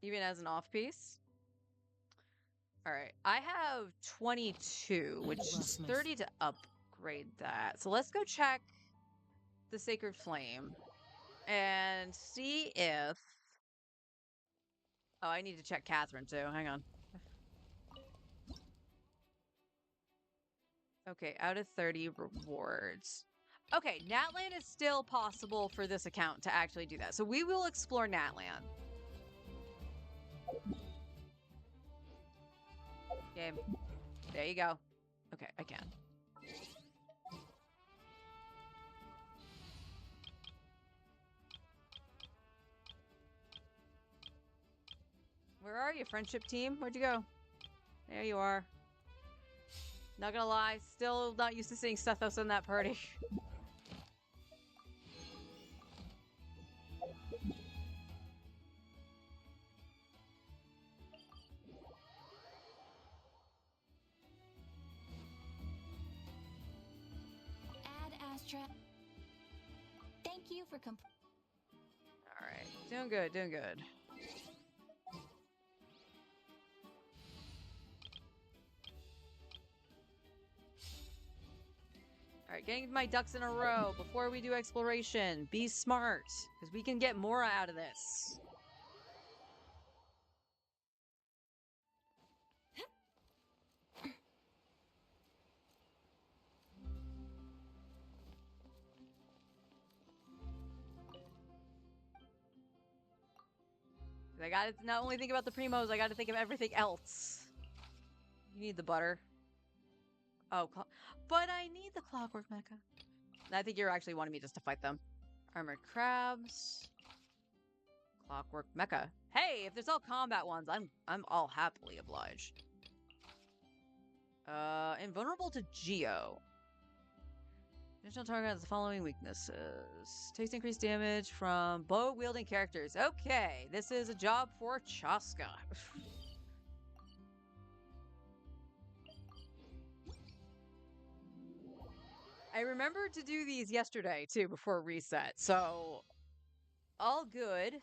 Even as an off-piece. Alright, I have 22, which is 30 to upgrade that. So let's go check the Sacred Flame and see if... Oh, I need to check Catherine, too. Hang on. Okay, out of 30 rewards. Okay, Natland is still possible for this account to actually do that. So we will explore Natland. Game. There you go. Okay, I can. Where are you, friendship team? Where'd you go? There you are. Not gonna lie, still not used to seeing Sethos in that party. Add Astra. Thank you for Alright, doing good, doing good. Alright, getting my ducks in a row before we do exploration. Be smart, because we can get more out of this. I gotta not only think about the Primos, I gotta think of everything else. You need the butter. Oh, but I need the clockwork mecha. I think you're actually wanting me just to fight them. Armored crabs. Clockwork mecha. Hey, if there's all combat ones, I'm all happily obliged. Invulnerable to Geo. Additional target has the following weaknesses. Takes increased damage from bow-wielding characters. Okay, this is a job for Chaska. I remembered to do these yesterday, too, before reset, so all good.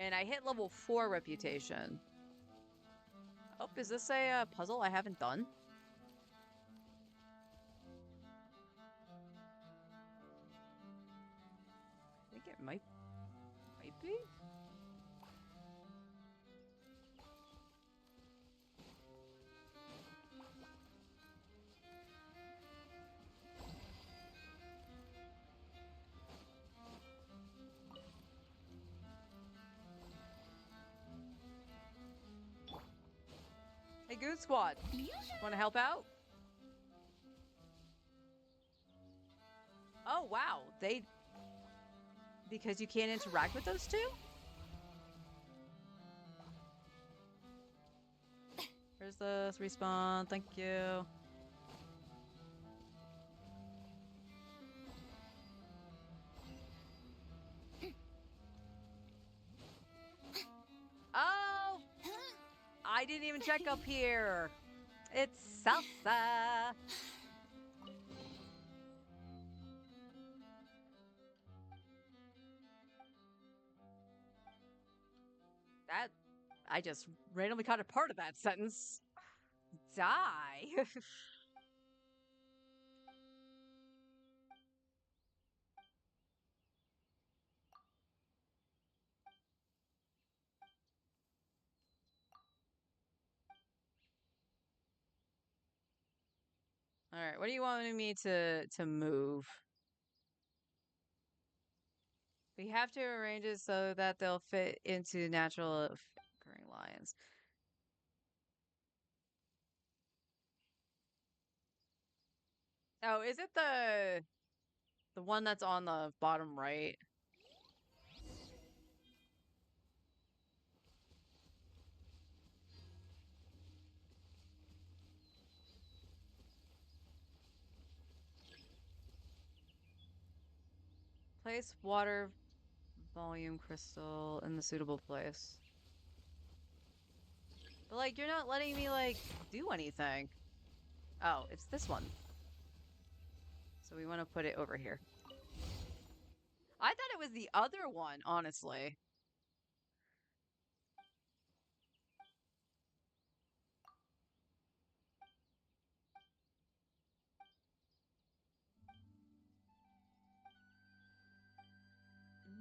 And I hit level 4 reputation. Oh, is this a puzzle I haven't done? I think it might be? Hey, Goon Squad. Want to help out? Oh, wow. Because you can't interact with those two? Where's the respawn? Thank you. Oh! I didn't even check up here. It's salsa. That, I just randomly caught a part of that sentence. Die. All right, what do you want me to move? We have to arrange it so that they'll fit into natural occurring lines. Oh, is it the one that's on the bottom right? Place water volume crystal in the suitable place. But like, you're not letting me like do anything. Oh, it's this one. So we want to put it over here. I thought it was the other one, honestly.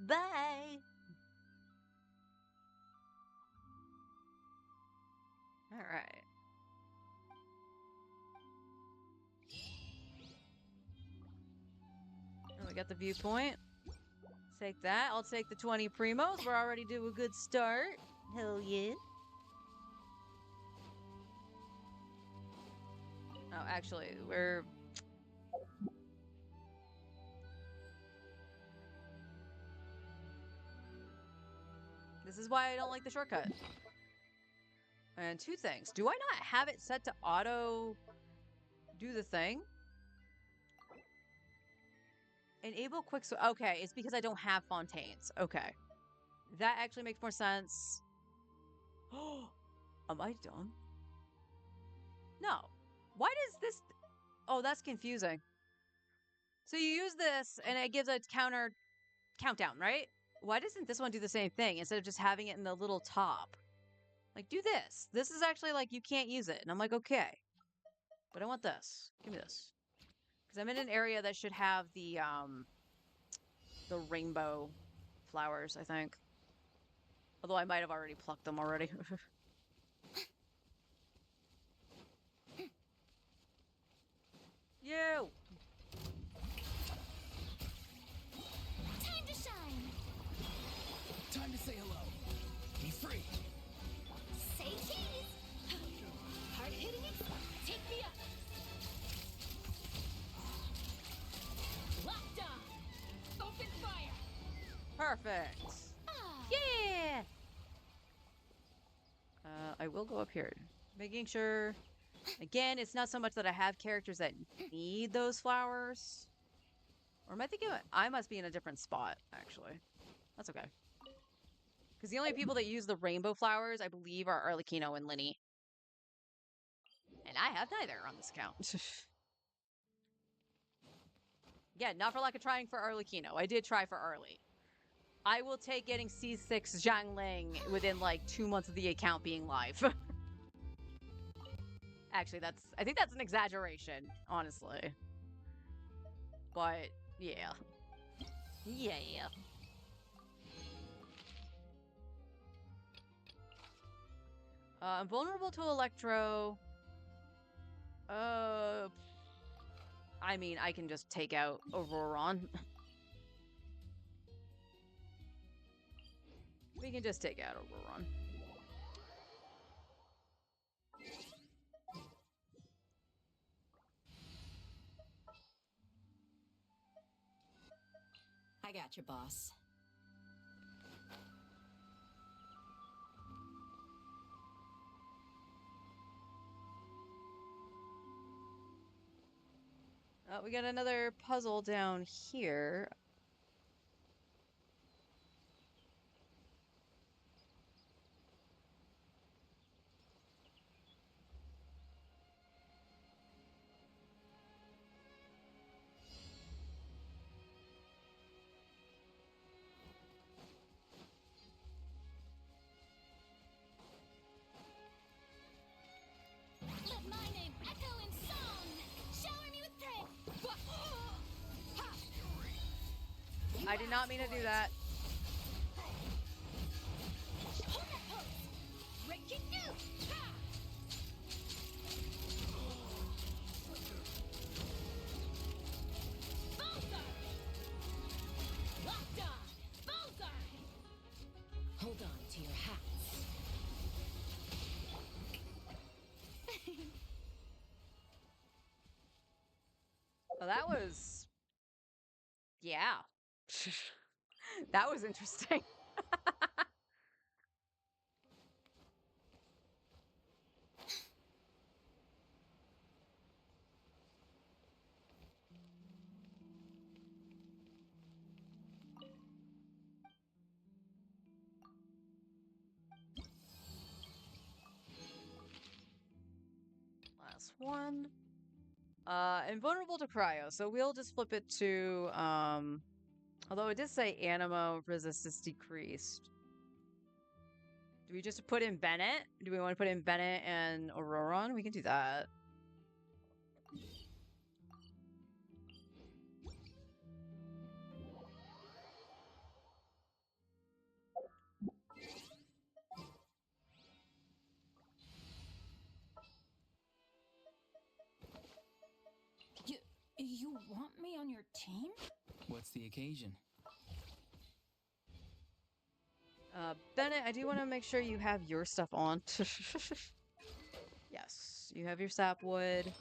Bye. All right. Oh, we got the viewpoint. Take that. I'll take the 20 primos. We're already to a good start. Hell yeah. Oh, actually, we're... This is why I don't like the shortcut. And two things. Do I not have it set to auto do the thing? Enable quick... Okay, it's because I don't have fontaines. Okay. That actually makes more sense. Oh, am I dumb? No. Why does this... Oh, that's confusing. So you use this, and it gives a counter countdown, right? Why doesn't this one do the same thing instead of just having it in the little top? Like, do this. This is actually like, you can't use it. And I'm like, okay. But I want this. Give me this. Because I'm in an area that should have the rainbow flowers, I think. Although I might have already plucked them already. Perfect. Yeah. I will go up here, making sure. Again, it's not so much that I have characters that need those flowers. Or am I thinking I must be in a different spot, actually. That's okay. Because the only people that use the rainbow flowers, I believe, are Arlecchino and Linny. And I have neither on this account. Yeah, not for lack of trying for Arlecchino. I did try for Arlie. I will take getting C6 Zhangling within like 2 months of the account being live. Actually, I think that's an exaggeration, honestly. But yeah. Yeah. I'm vulnerable to Electro. I mean, I can just take out Auroron. We can just take out Auroron. I got you, boss. We got another puzzle down here. Let my name echo in song! Shower me with praise! I did not mean to do that. Hold that pose! Break it new! Bullseye! Locked on! Bullseye! Hold on to your hats. Oh, that was... Yeah. That was interesting. Last one. Invulnerable to cryo, so we'll just flip it to, although it did say animo resistance decreased. Do we just put in Bennett? Do we want to put in Bennett and Auroron? We can do that. You want me on your team? What's the occasion? Bennett, I do want to make sure you have your stuff on. Yes, you have your sapwood.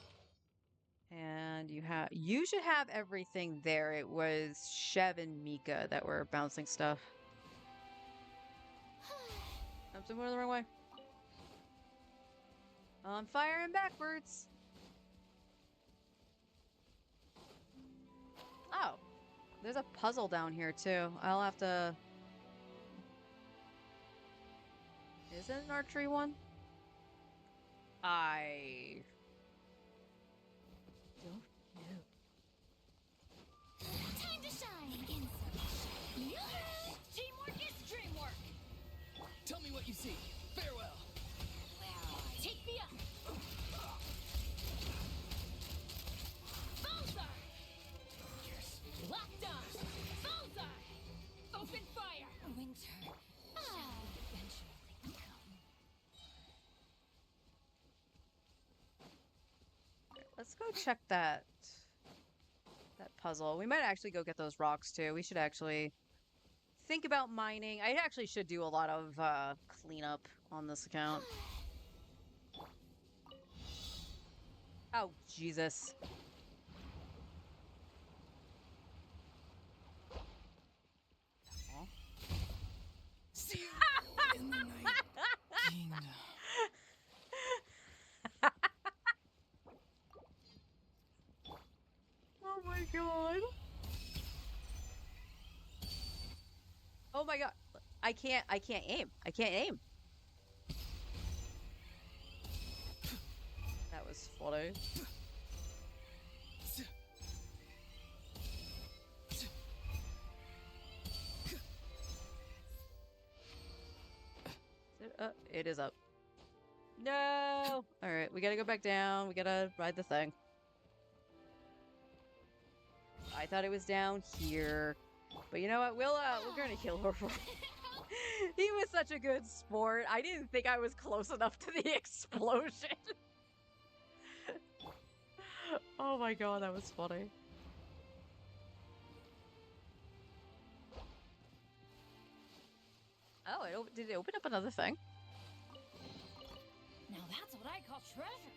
And you should have everything there. It was Shev and Mika that were bouncing stuff. I'm still going the wrong way. I'm firing backwards. Oh, there's a puzzle down here too. I'll have to... Is it an archery one? I don't know. Time to shine! Teamwork is dreamwork! Tell me what you see. Farewell. Take me up! Bullseye! Locked on! Bullseye! Open fire! Winter shall eventually come. Let's go check that puzzle. We might actually go get those rocks too. We should actually think about mining. I actually should do a lot of cleanup on this account. Oh, Jesus. god. Oh my god. I can't aim. I can't aim. That was funny. It is up. No! Alright, we gotta go back down. We gotta ride the thing. I thought it was down here. But you know what? We're gonna kill her. He was such a good sport. I didn't think I was close enough to the explosion. Oh my god, that was funny. Oh, did it open up another thing? Now that's what I call treasure.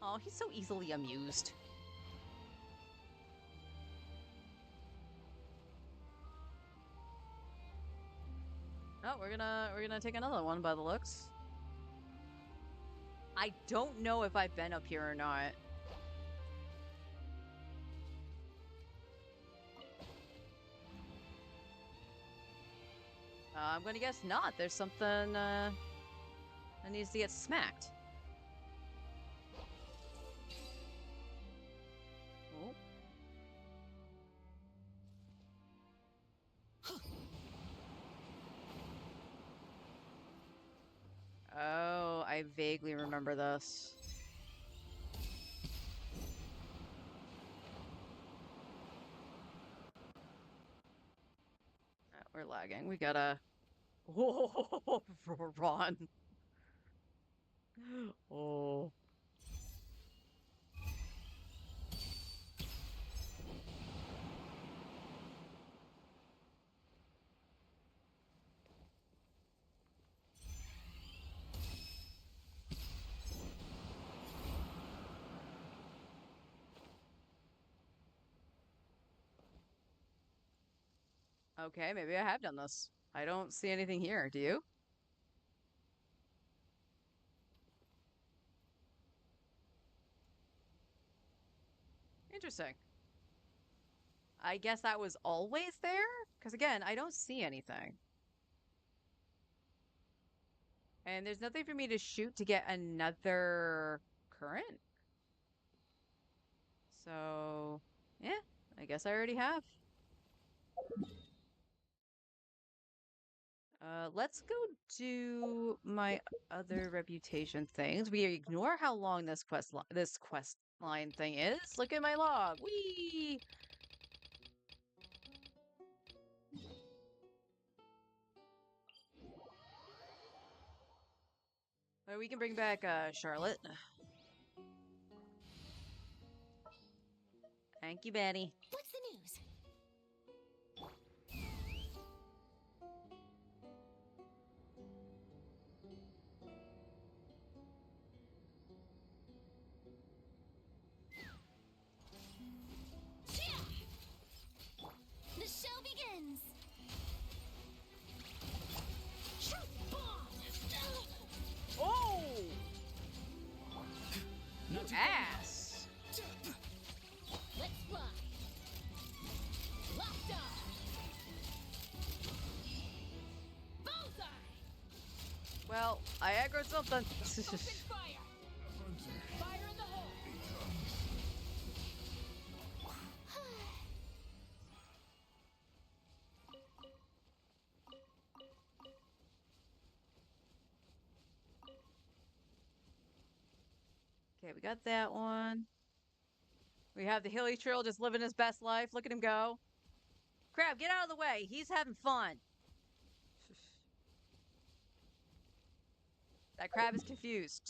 Oh, he's so easily amused. Oh, we're gonna take another one by the looks. I don't know if I've been up here or not. I'm gonna guess not. There's something that needs to get smacked. Oh. Oh, I vaguely remember this. We're lagging. We gotta... Whoa, Ron. Oh. Okay, maybe I have done this. I don't see anything here. Do you? Interesting. I guess that was always there? Because again, I don't see anything. And there's nothing for me to shoot to get another current. So, yeah, I guess I already have. Let's go do my other reputation things. We ignore how long this quest line thing is. Look at my log. Whee! We can bring back Charlotte. Thank you, Betty. What's the news? The show begins. Oh! Not too Ass! Let's fly. Locked on. Bullseye. Well, I aggroed something. Open fire. Fire in the hole. Okay, we got that one. We have the Hilly Trill just living his best life. Look at him go. Crab, get out of the way. He's having fun. That crab is confused.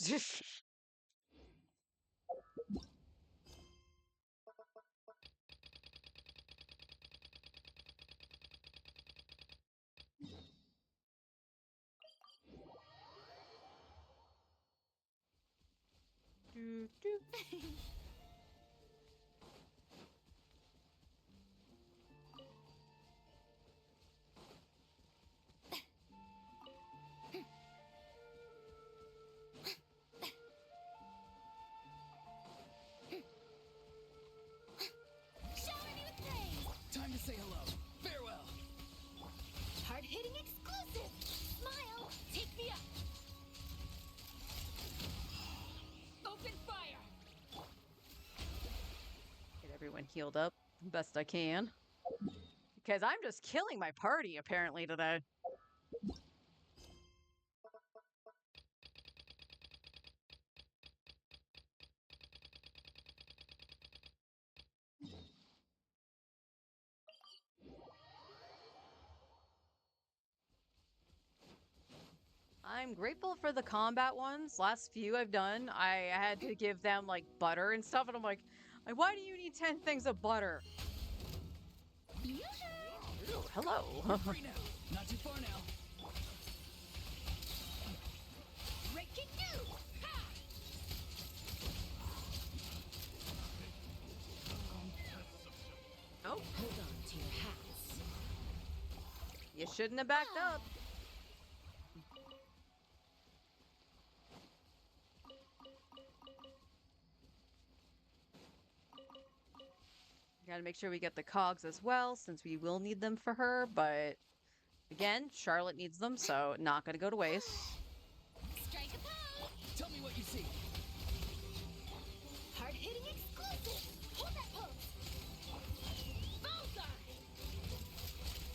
Doo, doo. and healed up best I can. Because I'm just killing my party, apparently, today. I'm grateful for the combat ones. Last few I've done, I had to give them, like, butter and stuff, and I'm like, why do you need 10 things of butter? Ooh, hello. Free now. Not too far now. Oh, Hold on to your hats. you shouldn't have backed up. Gotta make sure we get the cogs as well, since we will need them for her, but again, Charlotte needs them, so not gonna go to waste. Strike a pose! Tell me what you see. Hard-hitting exclusive! Hold that pose! Bullseye!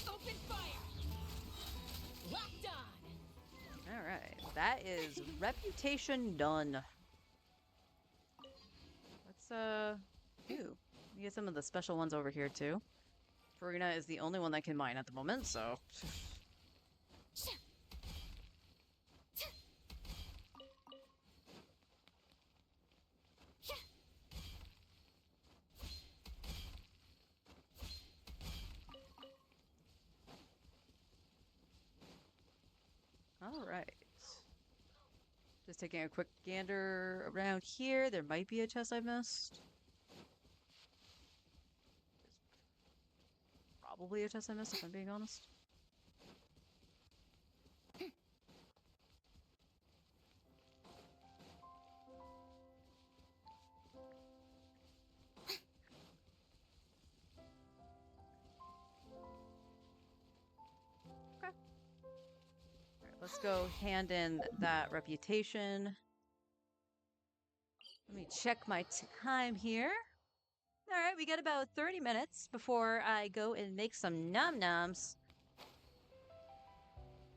Open fire! Locked on! Alright, that is reputation done. Let's, ooh, we get some of the special ones over here, too. Farina is the only one that can mine at the moment, so... Alright. Just taking a quick gander around here. There might be a chest I missed. There's probably a chest I missed, if I'm being honest. Okay. Alright, let's go hand in that reputation. Let me check my time here. Alright, we got about 30 minutes before I go and make some num-nums.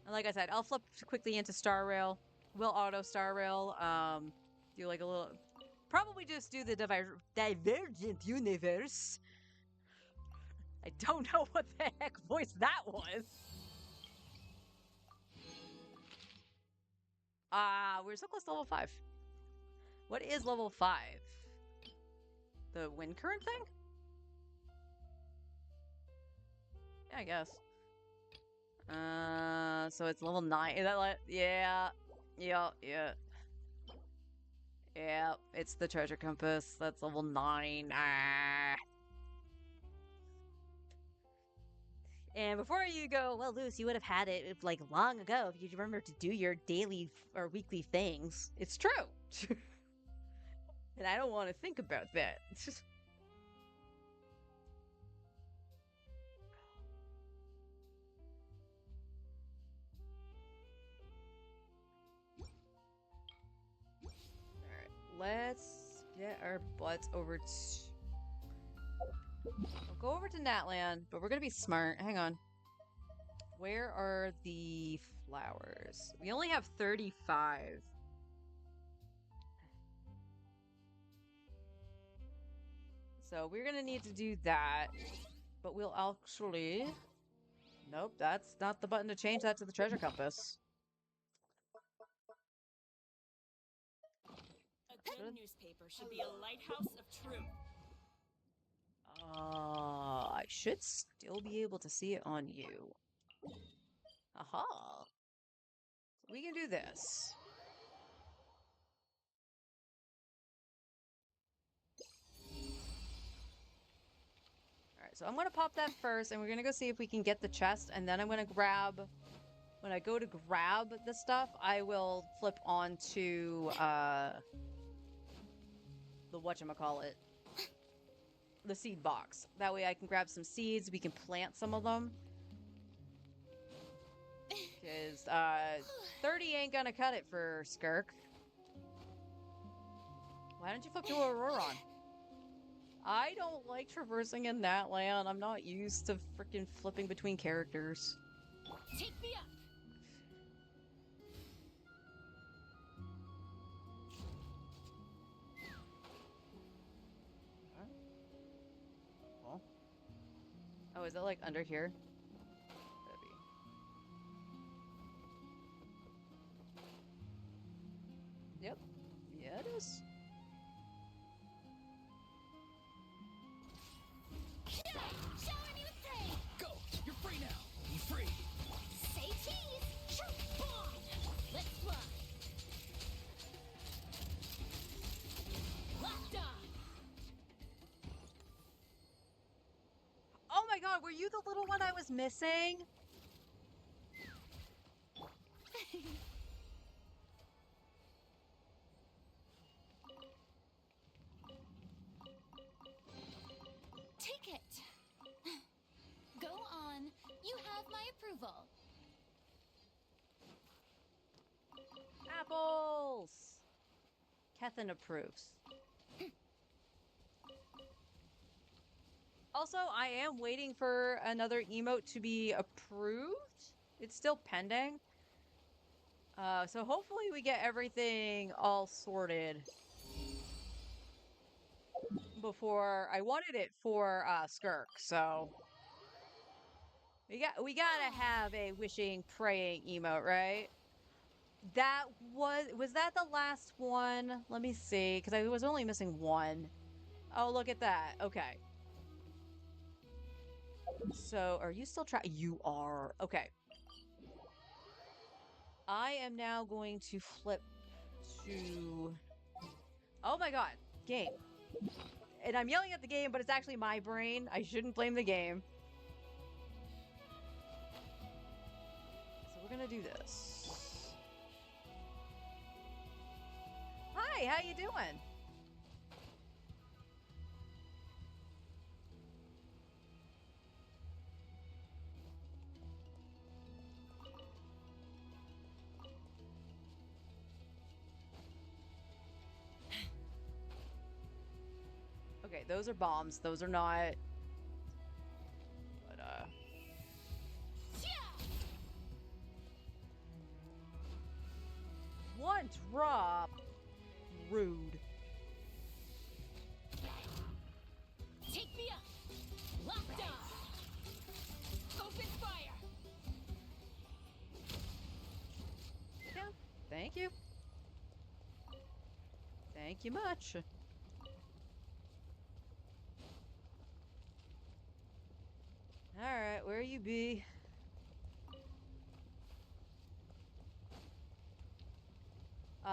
And like I said, I'll flip quickly into Star Rail. We'll auto Star Rail. Do like a little... Probably just do the Divergent Universe. I don't know what the heck voice that was. We're so close to level 5. What is level 5? The wind current thing? Yeah, I guess. So it's level 9. Is that like... Yeah. Yeah. Yeah, it's the treasure compass. That's level 9. And before you go, well, Luce, you would have had it like long ago if you remember to do your daily or weekly things. It's true. And I don't want to think about that. Alright, let's get our butts over to... We'll go over to Natland, but we're gonna be smart. Hang on. Where are the flowers? We only have 35. So we're gonna need to do that. But we'll actually... Nope, that's not the button to change that to the treasure compass. A good newspaper should be a lighthouse of truth. I should still be able to see it on you. Aha. We can do this. Alright, so I'm gonna pop that first, and we're gonna go see if we can get the chest, and then I'm gonna grab... When I go to grab the stuff, I will flip onto, the whatchamacallit. The seed box. That way I can grab some seeds, we can plant some of them. Because, 30 ain't gonna cut it for Skirk. Why don't you flip to Auroron? I don't like traversing in that land. I'm not used to freaking flipping between characters. Take me up. Well. Oh, is it like under here? Yep. Yeah, it is. Shower me with praise. Go! You're free now! Be free! Say cheese. Shoot. Bomb. Let's fly. Locked on. Oh my god, were you the little one I was missing? Take it. Go on. You have my approval. Apples! Kethin approves. Also, I am waiting for another emote to be approved. It's still pending. So hopefully we get everything all sorted before I wanted it for Skirk, so we gotta have a wishing praying emote, right? That was that the last one? Let me see, because I was only missing one. Oh, look at that. Okay. So, are you still trying? You are. Okay. I am now going to flip to... Oh my god. Game. And I'm yelling at the game, but it's actually my brain. I shouldn't blame the game. So we're gonna do this. Hi, how you doing? Okay, those are bombs. Those are not. But, one drop. Rude. Take me up. Locked on. Open fire. Yeah, thank you. Thank you much. Alright, where you be?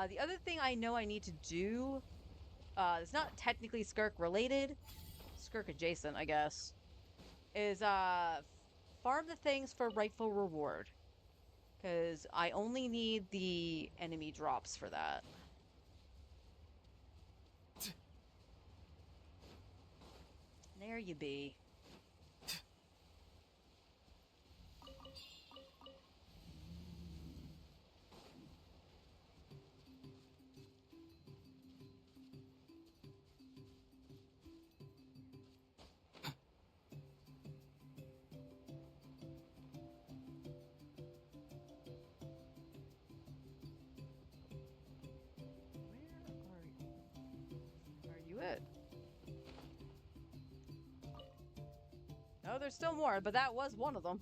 The other thing I know I need to do, it's not technically Skirk related, Skirk adjacent, I guess, is farm the things for rightful reward. Because I only need the enemy drops for that. There you be. Where are you at? Oh, there's still more, but that was one of them.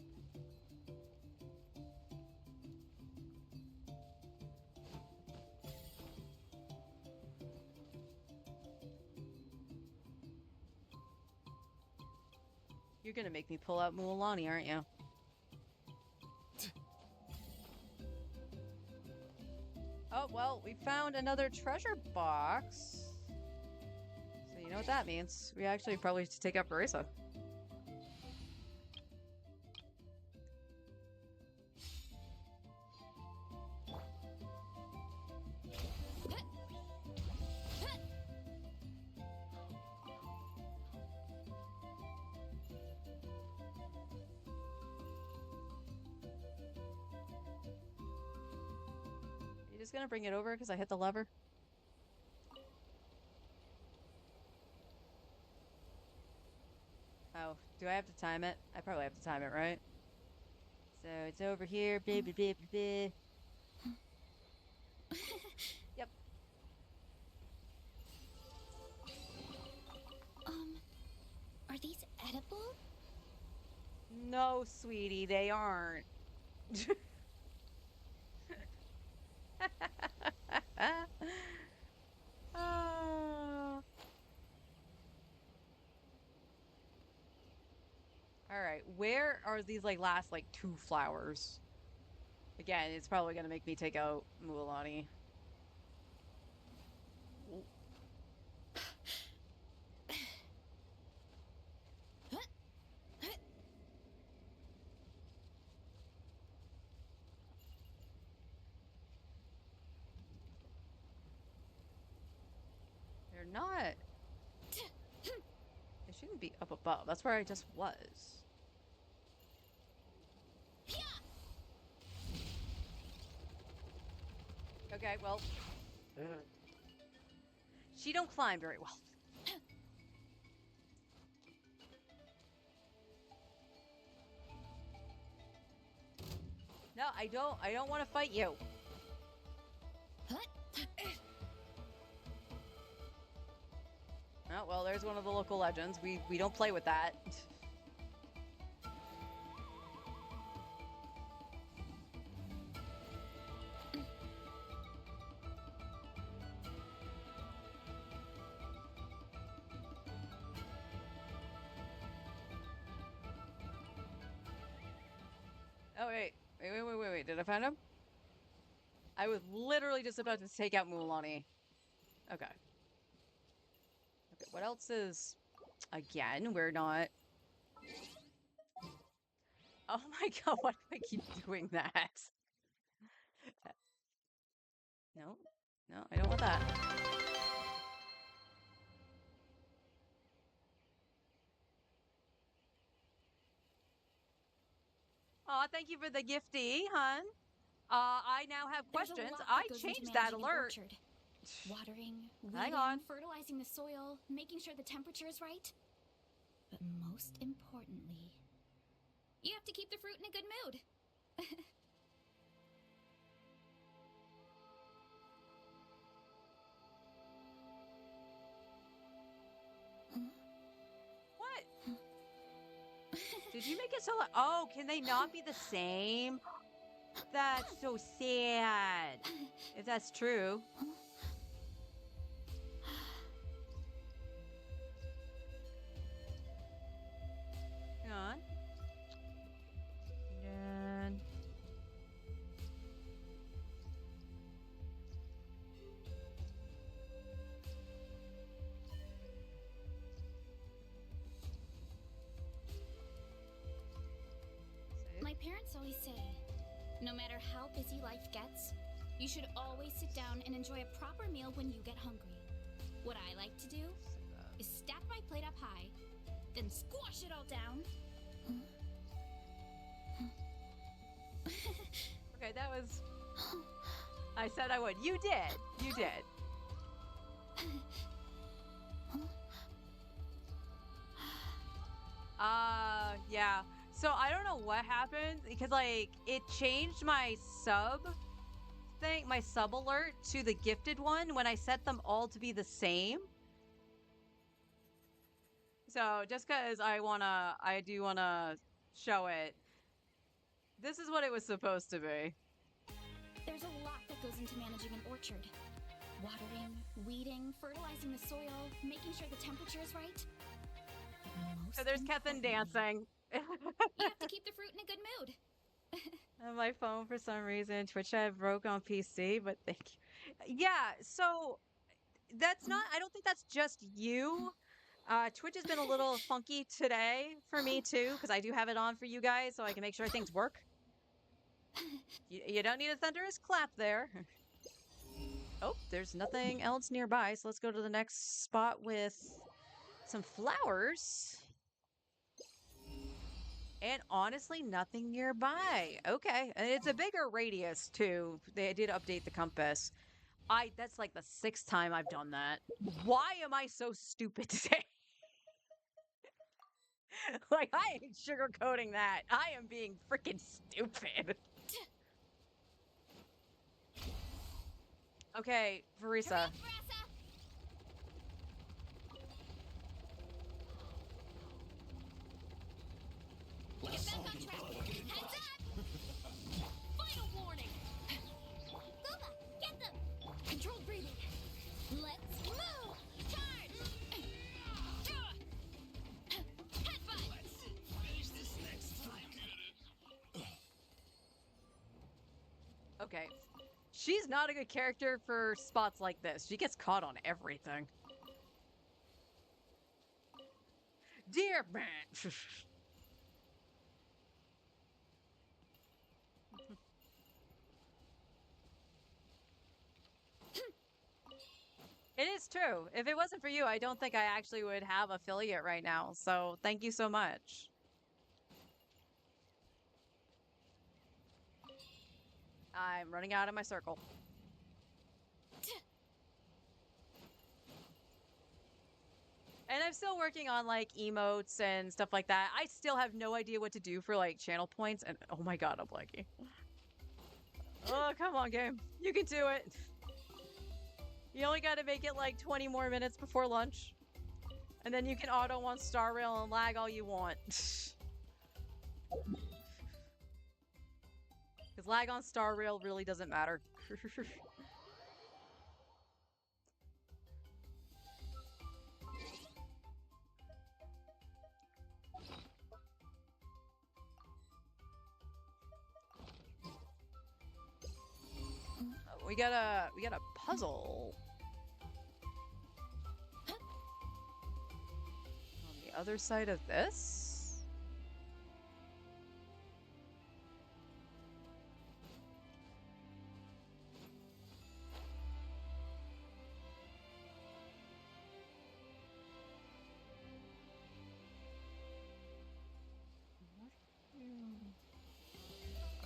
You're gonna make me pull out Mualani, aren't you? Oh, well, we found another treasure box. So you know what that means. We actually probably should take out Barisa. You just gonna bring it over because I hit the lever? Oh, do I have to time it? I probably have to time it, right? So it's over here. Blah, blah, blah, blah, blah. Yep. Are these edible? No, sweetie, they aren't. Ah. All right, where are these like last like 2 flowers? Again, it's probably gonna make me take out Mualani. They're not. They shouldn't be up above. That's where I just was. Okay, well. She don't climb very well. No, I don't want to fight you. Oh, well, there's one of the local legends. We don't play with that. Oh, wait. Did I find him? I was literally just about to take out Mualani. Okay. Okay, what else is... Again, we're not... Oh my god, why do I keep doing that? No, no, I don't want that. Aw, thank you for the gifty, hun. I now have There's a questions. lot I that goes into changed that managing an alert. orchard. Watering, Hang weeding, on. fertilizing the soil, making sure the temperature is right. But most importantly, you have to keep the fruit in a good mood. What? Did you make it so... Oh, can they not be the same? That's so sad. If that's true. Hang on. And... My parents always say, no matter how busy life gets, you should always sit down and enjoy a proper meal when you get hungry. What I like to do is stack my plate up high, then squash it all down. Okay, that was... I said I would. You did. You did. Yeah. So I don't know what happened because like it changed my sub thing, my sub alert to the gifted one when I set them all to be the same. So just because I do wanna show it. This is what it was supposed to be. There's a lot that goes into managing an orchard. Watering, weeding, fertilizing the soil, making sure the temperature is right. So there's Kethin dancing. You have to keep the fruit in a good mood. On my phone for some reason. Twitch had broke on PC, but thank you. Yeah, so that's not, I don't think that's just you. Twitch has been a little funky today for me too, because I do have it on for you guys so I can make sure things work. You don't need a thunderous clap there. Oh, there's nothing else nearby, so let's go to the next spot with some flowers. And honestly, nothing nearby. Okay, and it's a bigger radius too. They did update the compass. That's like the 6th time I've done that. Why am I so stupid today? Like, I ain't sugarcoating that. I am being freaking stupid. Okay, Verisa. Get back on track. Heads up! Final warning! Luba, get them! Controlled breathing. Let's move! Charge! Headbutt! Finish this next time. Okay. She's not a good character for spots like this. She gets caught on everything. Dear man. It is true. If it wasn't for you, I don't think I actually would have affiliate right now. So thank you so much. I'm running out of my circle. And I'm still working on like emotes and stuff like that. I still have no idea what to do for like channel points. And oh my god, I'm blanking. Oh, come on, game. You can do it. You only got to make it like 20 more minutes before lunch. And then you can auto on Star Rail and lag all you want. Because lag on Star Rail really doesn't matter. We got a puzzle. On the other side of this?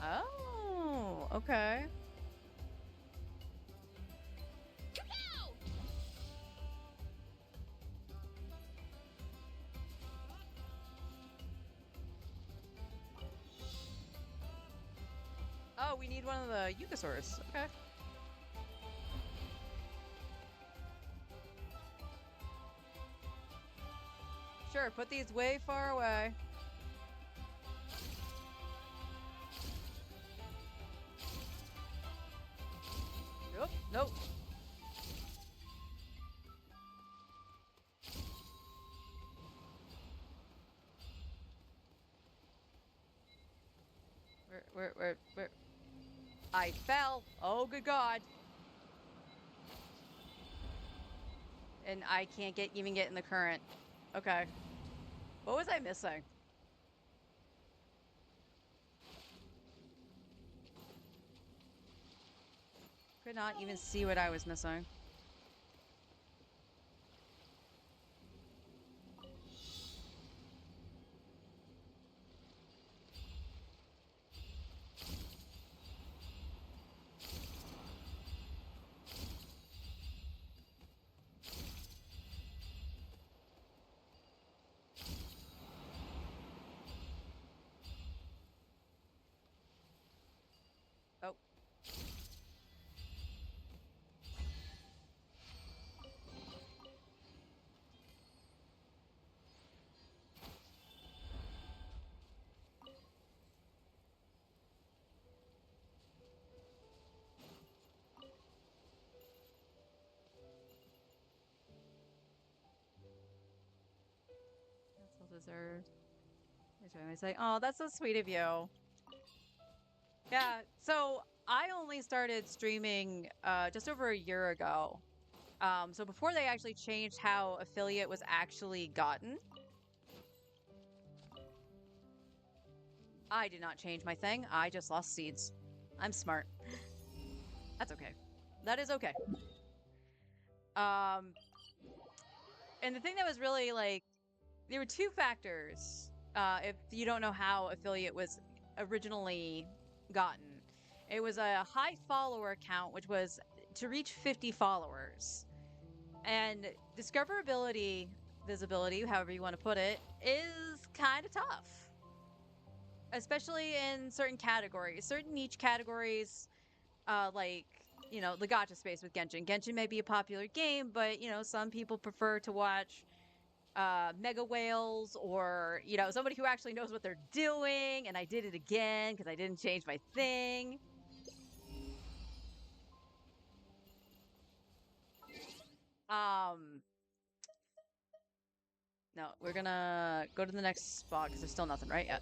Oh, okay. Kapow! Oh, we need one of the Yugosaurs. Okay. Sure, put these way far away. Nope, nope. Where? I fell. Oh, good God. And I can't even get in the current. Okay. What was I missing? Could not even see what I was missing. Oh. That's well deserved. I say, oh, that's so sweet of you. Yeah, so I only started streaming just over a year ago. So before they actually changed how affiliate was actually gotten, I did not change my thing. I just lost seeds. I'm smart. That's okay. That is okay. And the thing that was really like, there were two factors. If you don't know how affiliate was originally gotten, it was a high follower count, which was to reach 50 followers. And discoverability visibility, however you want to put it, is kind of tough. Especially in certain categories. Certain niche categories, like, you know, the gacha space with Genshin. Genshin may be a popular game, but, you know, some people prefer to watch mega whales or, you know, somebody who actually knows what they're doing. And I did it again because I didn't change my thing. No, we're gonna go to the next spot because there's still nothing, right? Yeah.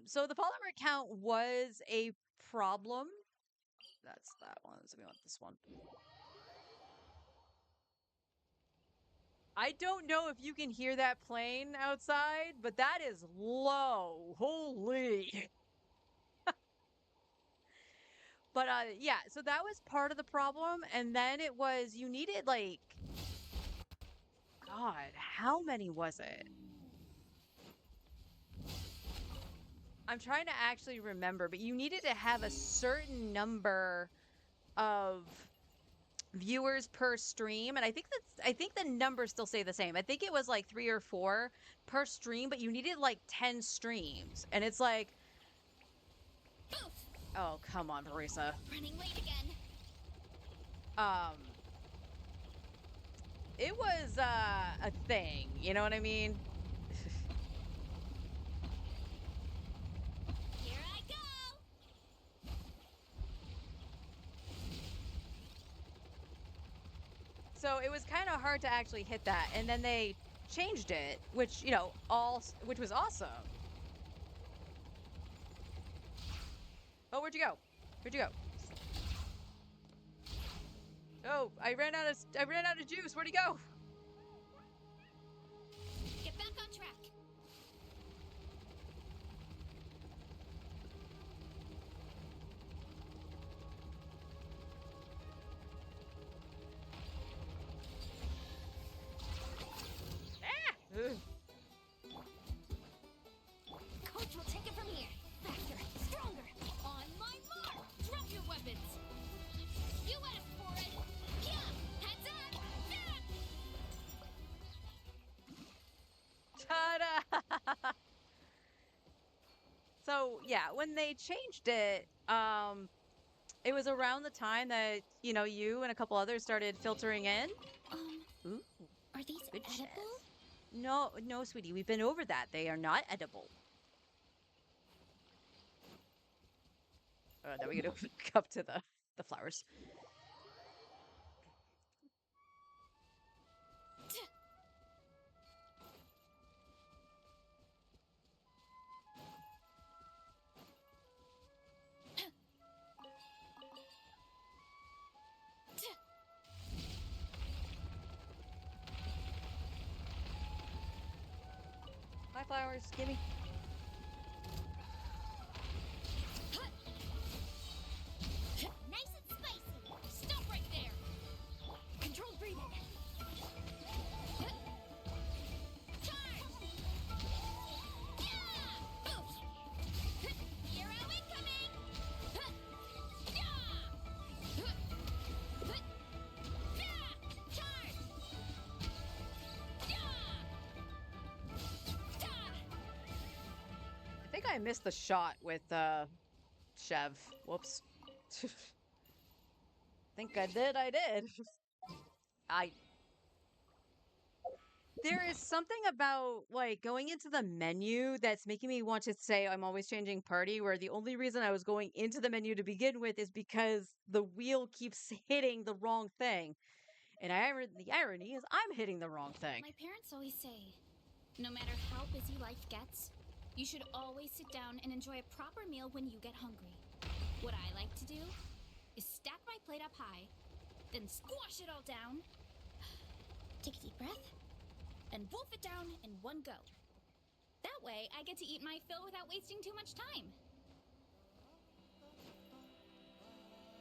So the follower count was a problem. That's that one. So we want this one. I don't know if you can hear that plane outside, but that is low. Holy. But yeah, so that was part of the problem. And then it was you needed like God, how many was it? I'm trying to actually remember, but you needed to have a certain number of viewers per stream, and I think the numbers still stay the same. I think it was like 3 or 4 per stream, but you needed like 10 streams. And it's like, Oof! oh, come on, Marisa. Running late again. It was a thing, you know what I mean? Here I go! So it was kind of hard to actually hit that, and then they changed it, which, you know, which was awesome. Oh, where'd you go? Where'd you go? Oh, I ran out of juice. Where'd he go? Get back on track. Ugh. Coach will take it from here. Faster, stronger. On my mark. Drop your weapons. You asked for it. Yeah, heads up. Yeah. Ta-da! So yeah, when they changed it, it was around the time that, you know, you and a couple others started filtering in. Ooh, Are these good edible? chef. No, sweetie, we've been over that. They are not edible. Now we get to up to the flowers. Hi, flowers. Gimme. Nice and spicy. Stop right there. Controlled breathing. Charge! Yeah! Oof! Hero incoming! Yeah! Charge! I think I missed the shot with Chev. Whoops. Think I did. I There is something about like going into the menu that's making me want to say I'm always changing party, where the only reason I was going into the menu to begin with is because the wheel keeps hitting the wrong thing. And the irony is I'm hitting the wrong thing. My parents always say, no matter how busy life gets, you should always sit down and enjoy a proper meal when you get hungry. What I like to do is stack my plate up high, then squash it all down, take a deep breath, and wolf it down in one go. That way, I get to eat my fill without wasting too much time.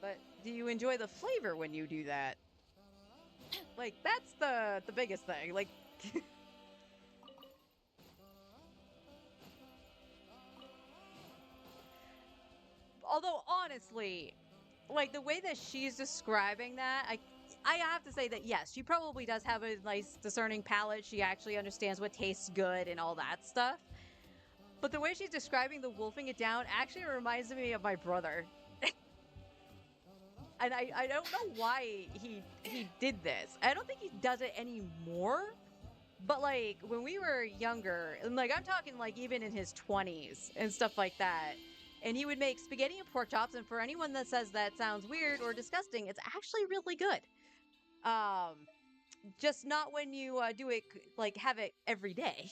But do you enjoy the flavor when you do that? Like, that's the biggest thing. Like, although honestly, like the way that she's describing that, I have to say that yes, she probably does have a nice discerning palate. She actually understands what tastes good and all that stuff. But the way she's describing the wolfing it down actually reminds me of my brother. And I don't know why he did this. I don't think he does it anymore. But like when we were younger, and like I'm talking like even in his 20s and stuff like that, and he would make spaghetti and pork chops, and for anyone that says that sounds weird or disgusting, it's actually really good. Um just not when you do it like have it every day.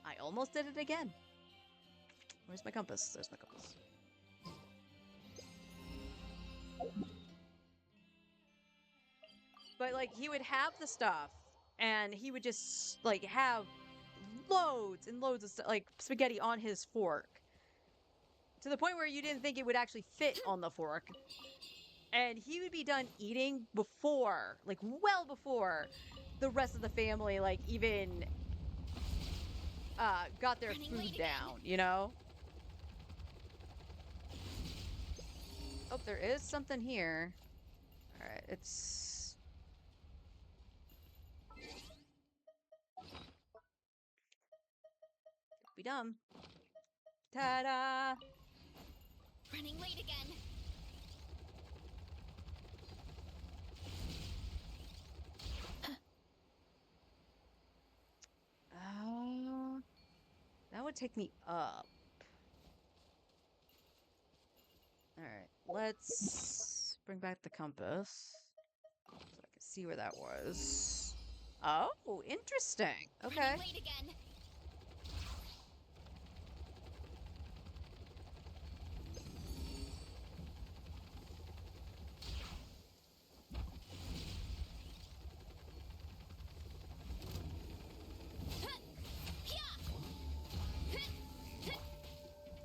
I almost did it again. Where's my compass? There's my compass. But like he would have the stuff and he would just like have loads and loads of like spaghetti on his fork to the point where you didn't think it would actually fit on the fork. And he would be done eating before, like well before the rest of the family like even got their food down, you know? Oh, there is something here. All right, it's be done. Ta-da! Running late again. That would take me up. All right, let's bring back the compass so I can see where that was. Oh, interesting. Okay. Running late again.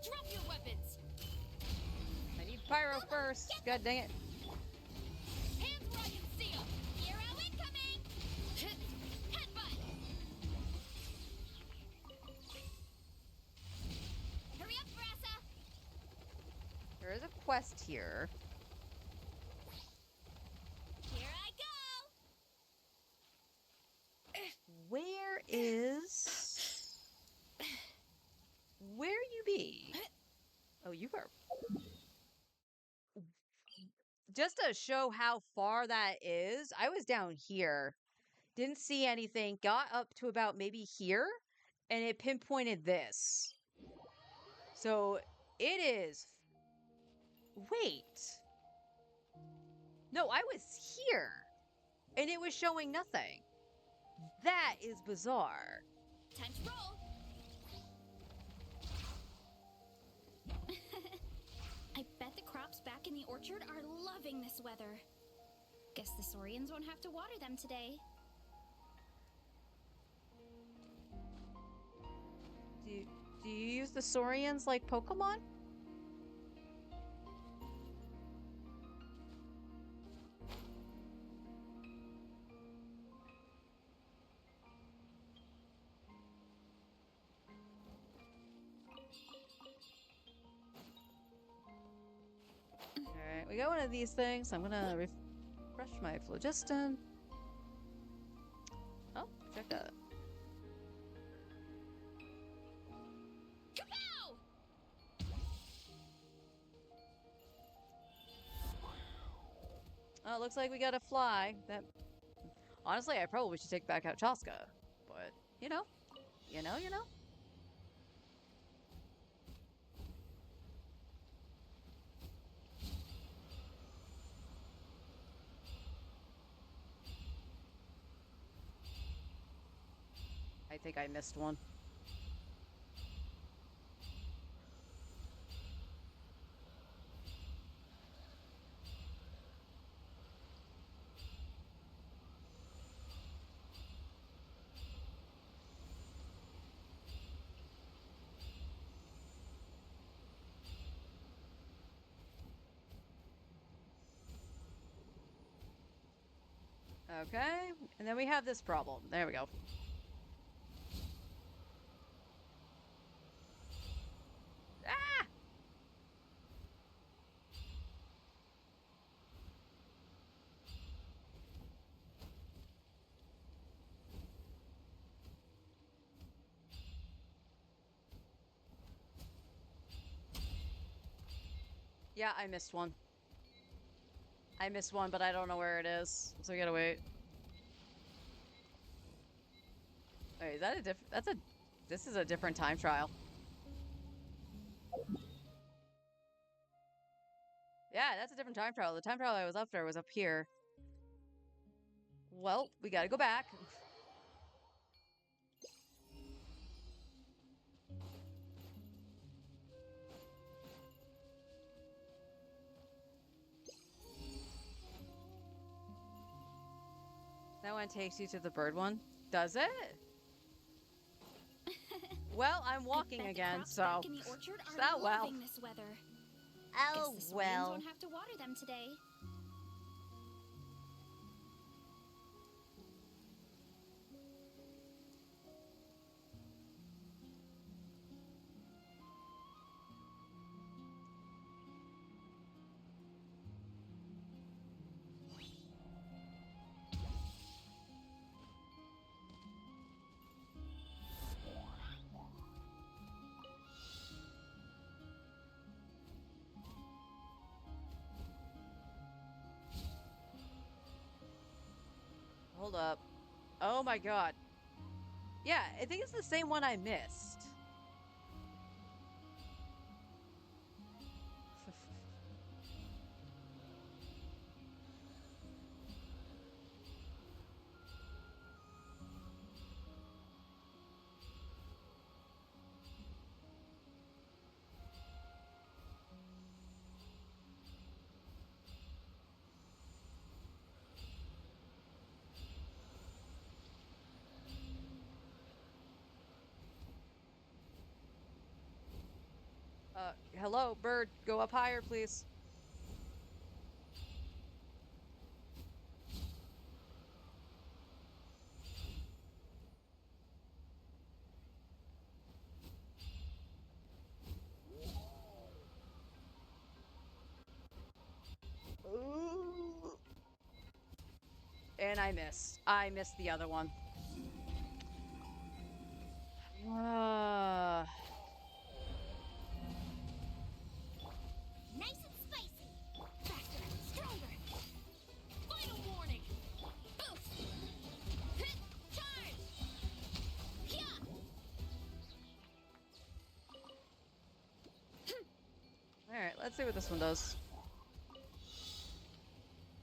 Drop your weapons. I need pyro first. God dang it. Hands where I can see 'em. Hero incoming. Headbutt. Hurry up, Brassa. There is a quest here. Here I go. Where is... Where you be? Oh, you are... Just to show how far that is, I was down here. Didn't see anything. Got up to about maybe here. And it pinpointed this. So, it is... Wait. No, I was here. And it was showing nothing. That is bizarre. Time to roll. I bet the crops back in the orchard are loving this weather. Guess the Saurians won't have to water them today. Do you use the Saurians like Pokemon? Alright, we got one of these things. I'm gonna refresh my phlogiston. Oh, check that. Kapow! Oh, it looks like we got a fly. That honestly, I probably should take back out Chaska, but you know. I think I missed one. Okay, and then we have this problem. There we go. Ah! Yeah, I missed one. I missed one, but I don't know where it is, so we gotta wait. Wait, is that a this is a different time trial. Yeah, that's a different time trial. The time trial I was after was up here. Well, we gotta go back. That one takes you to the bird one. Does it? Well, I'm walking I bet again, the crops so. back in the orchard are Oh, well. loving this weather. Oh, Guess the soybeans well. won't have to water them today. Hold up. Oh my god. Yeah, I think it's the same one I missed. Hello, bird. Go up higher, please. Ooh. And I missed. I missed the other one. Nice and spicy. Faster, stronger. Final warning. Boost. Hit. Charge. Yeah. Alright, let's see what this one does.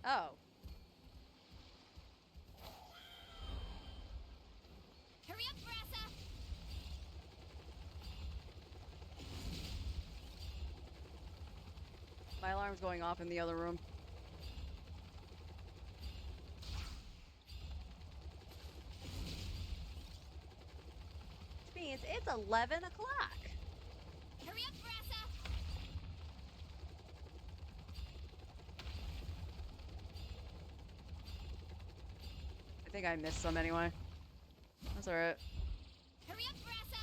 Oh. Hurry up, Brassa. My alarm's going off in the other room. Which means it's 11 o'clock. Hurry up, Brassa. I think I missed some anyway. That's alright. Hurry up, Brassa.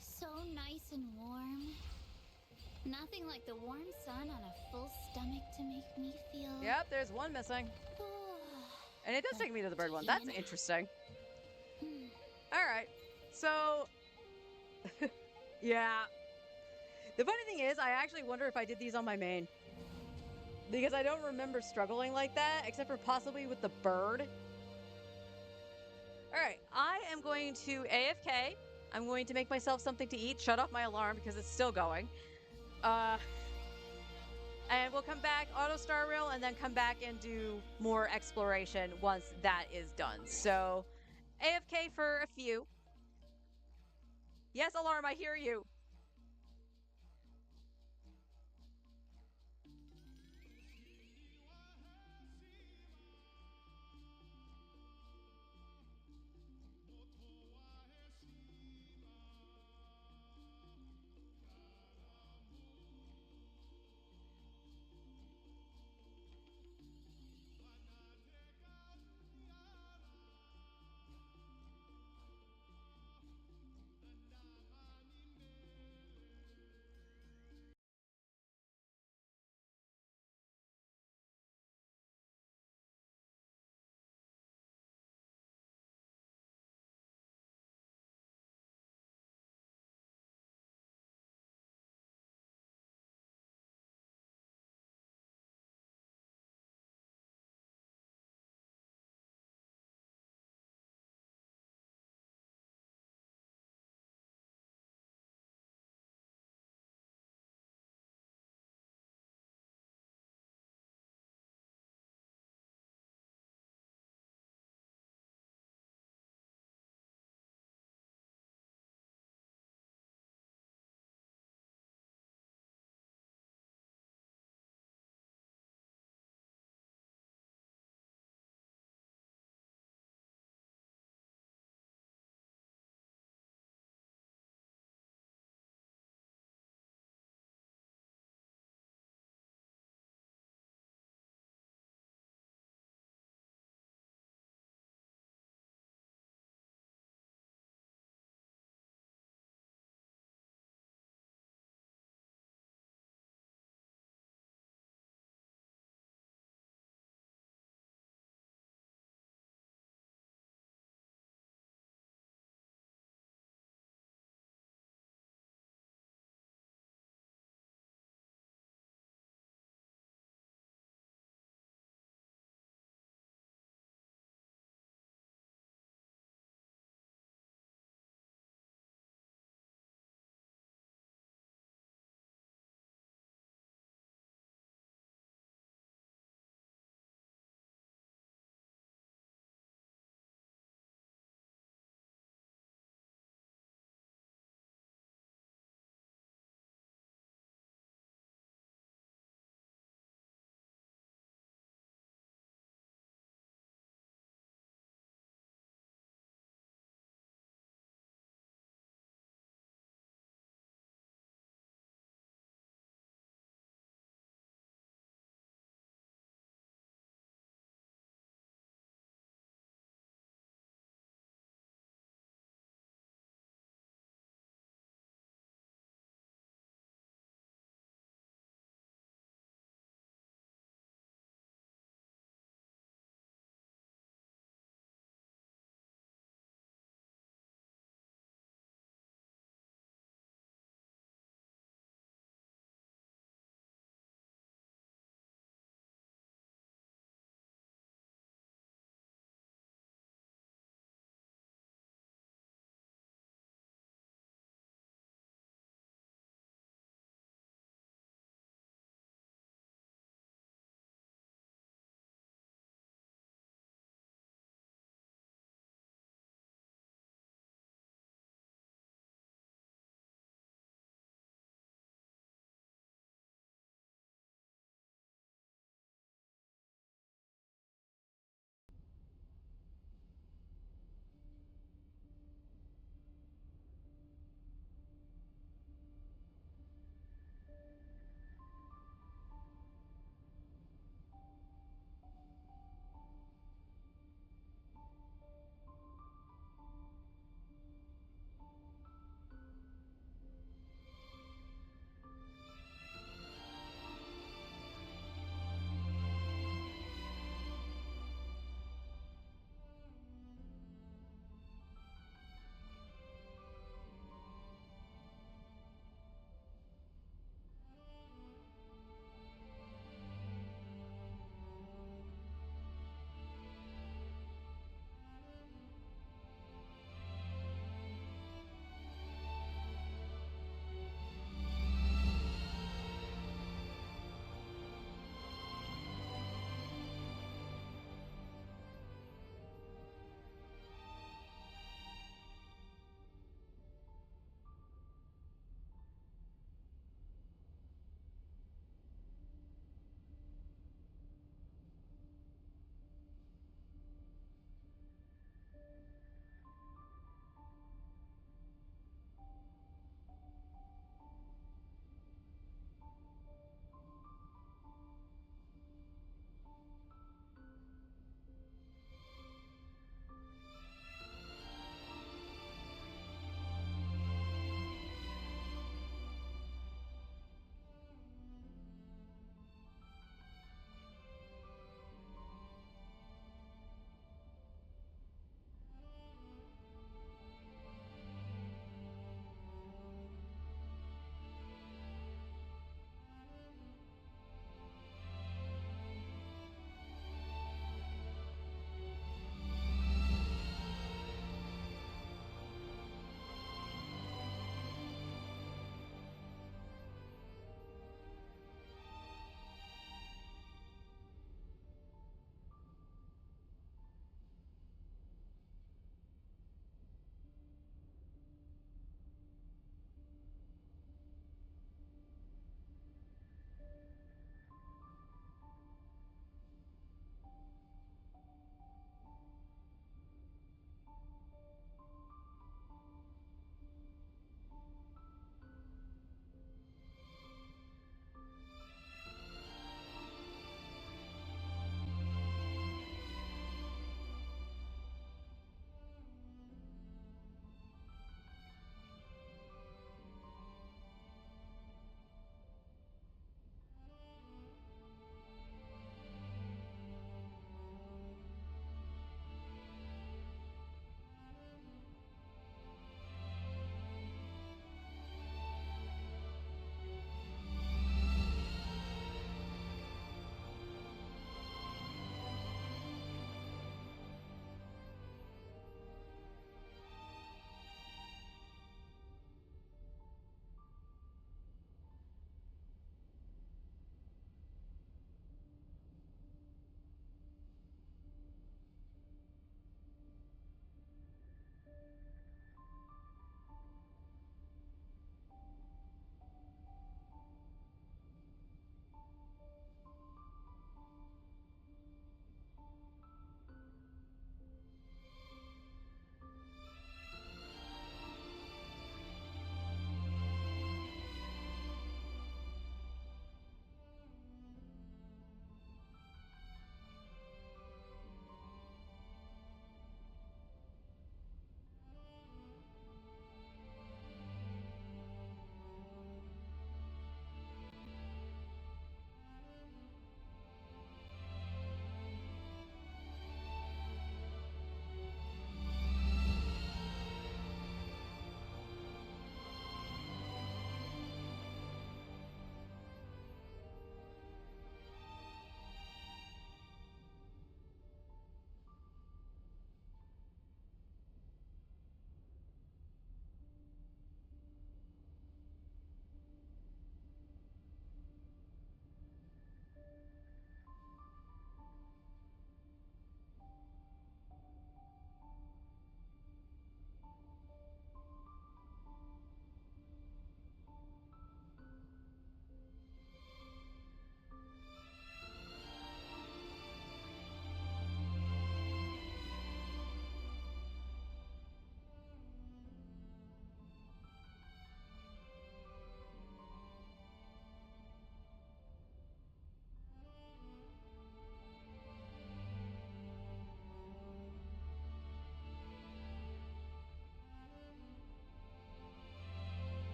So nice and warm. Nothing like the warm sun on a full stomach to make me feel. Yep, there's one missing. And it does take me to the bird one. That's interesting. Alright. So, yeah. The funny thing is, I actually wonder if I did these on my main. Because I don't remember struggling like that, except for possibly with the bird. Alright, I am going to AFK. I'm going to make myself something to eat, shut off my alarm because it's still going. And we'll come back, auto star rail, and then come back and do more exploration once that is done. So, AFK for a few. Yes, alarm, I hear you.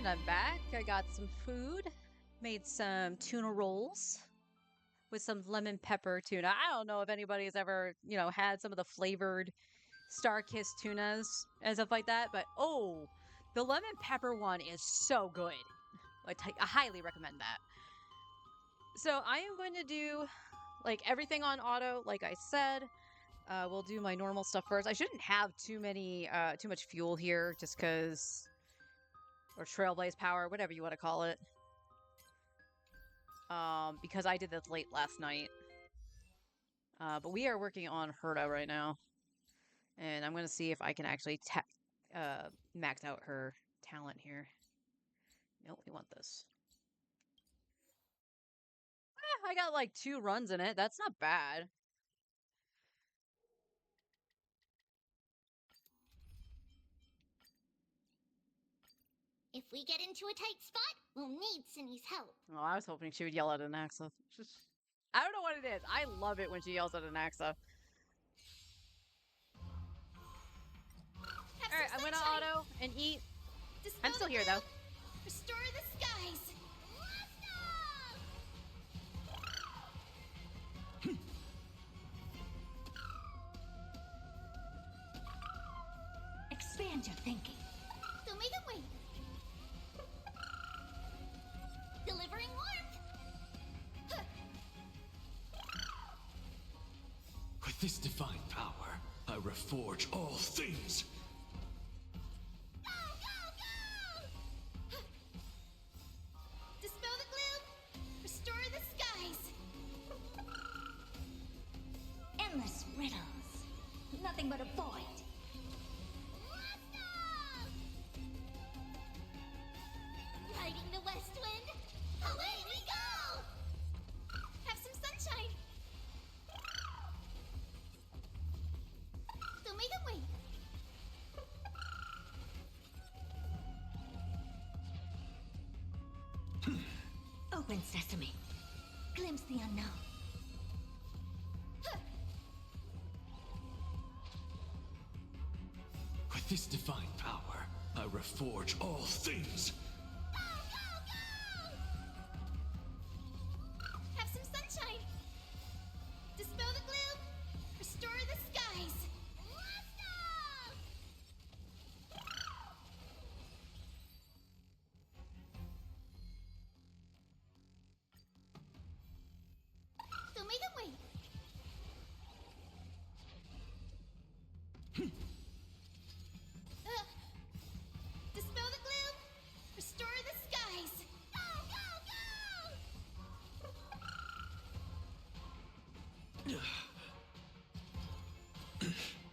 And I'm back. I got some food. Made some tuna rolls with some lemon pepper tuna. I don't know if anybody's ever, had some of the flavored Star Kiss tunas and stuff like that, but oh, the lemon pepper one is so good. I highly recommend that. So I am going to do like everything on auto, like I said. We'll do my normal stuff first. I shouldn't have too much fuel here, just because, or trailblaze power, whatever you want to call it. Because I did this late last night. But we are working on Herta right now, and I'm gonna see if I can actually max out her talent here. Nope, we want this. I got like 2 runs in it. That's not bad. If we get into a tight spot, we'll need Cindy's help. Oh, I was hoping she would yell at Anaxa. I don't know what it is. I love it when she yells at Anaxa. Alright, I'm gonna auto and eat. I'm still here though. Restore the skies. Expand your thinking. Don't make it wait. Delivering warmth. With this divine power, I reforge all things. Go, go, go! Dispel the gloom. Restore the skies. Endless riddles. Nothing but a void. Riding the west wind. Away we go! Have some sunshine. Don't make it wait. Open sesame. Glimpse the unknown. With this divine power, I reforge all things. Go, go, go! Have some sunshine. Dispel the gloom. Restore the skies. Don't make it wait. Dispel the gloom. Restore the skies. Go, go, go!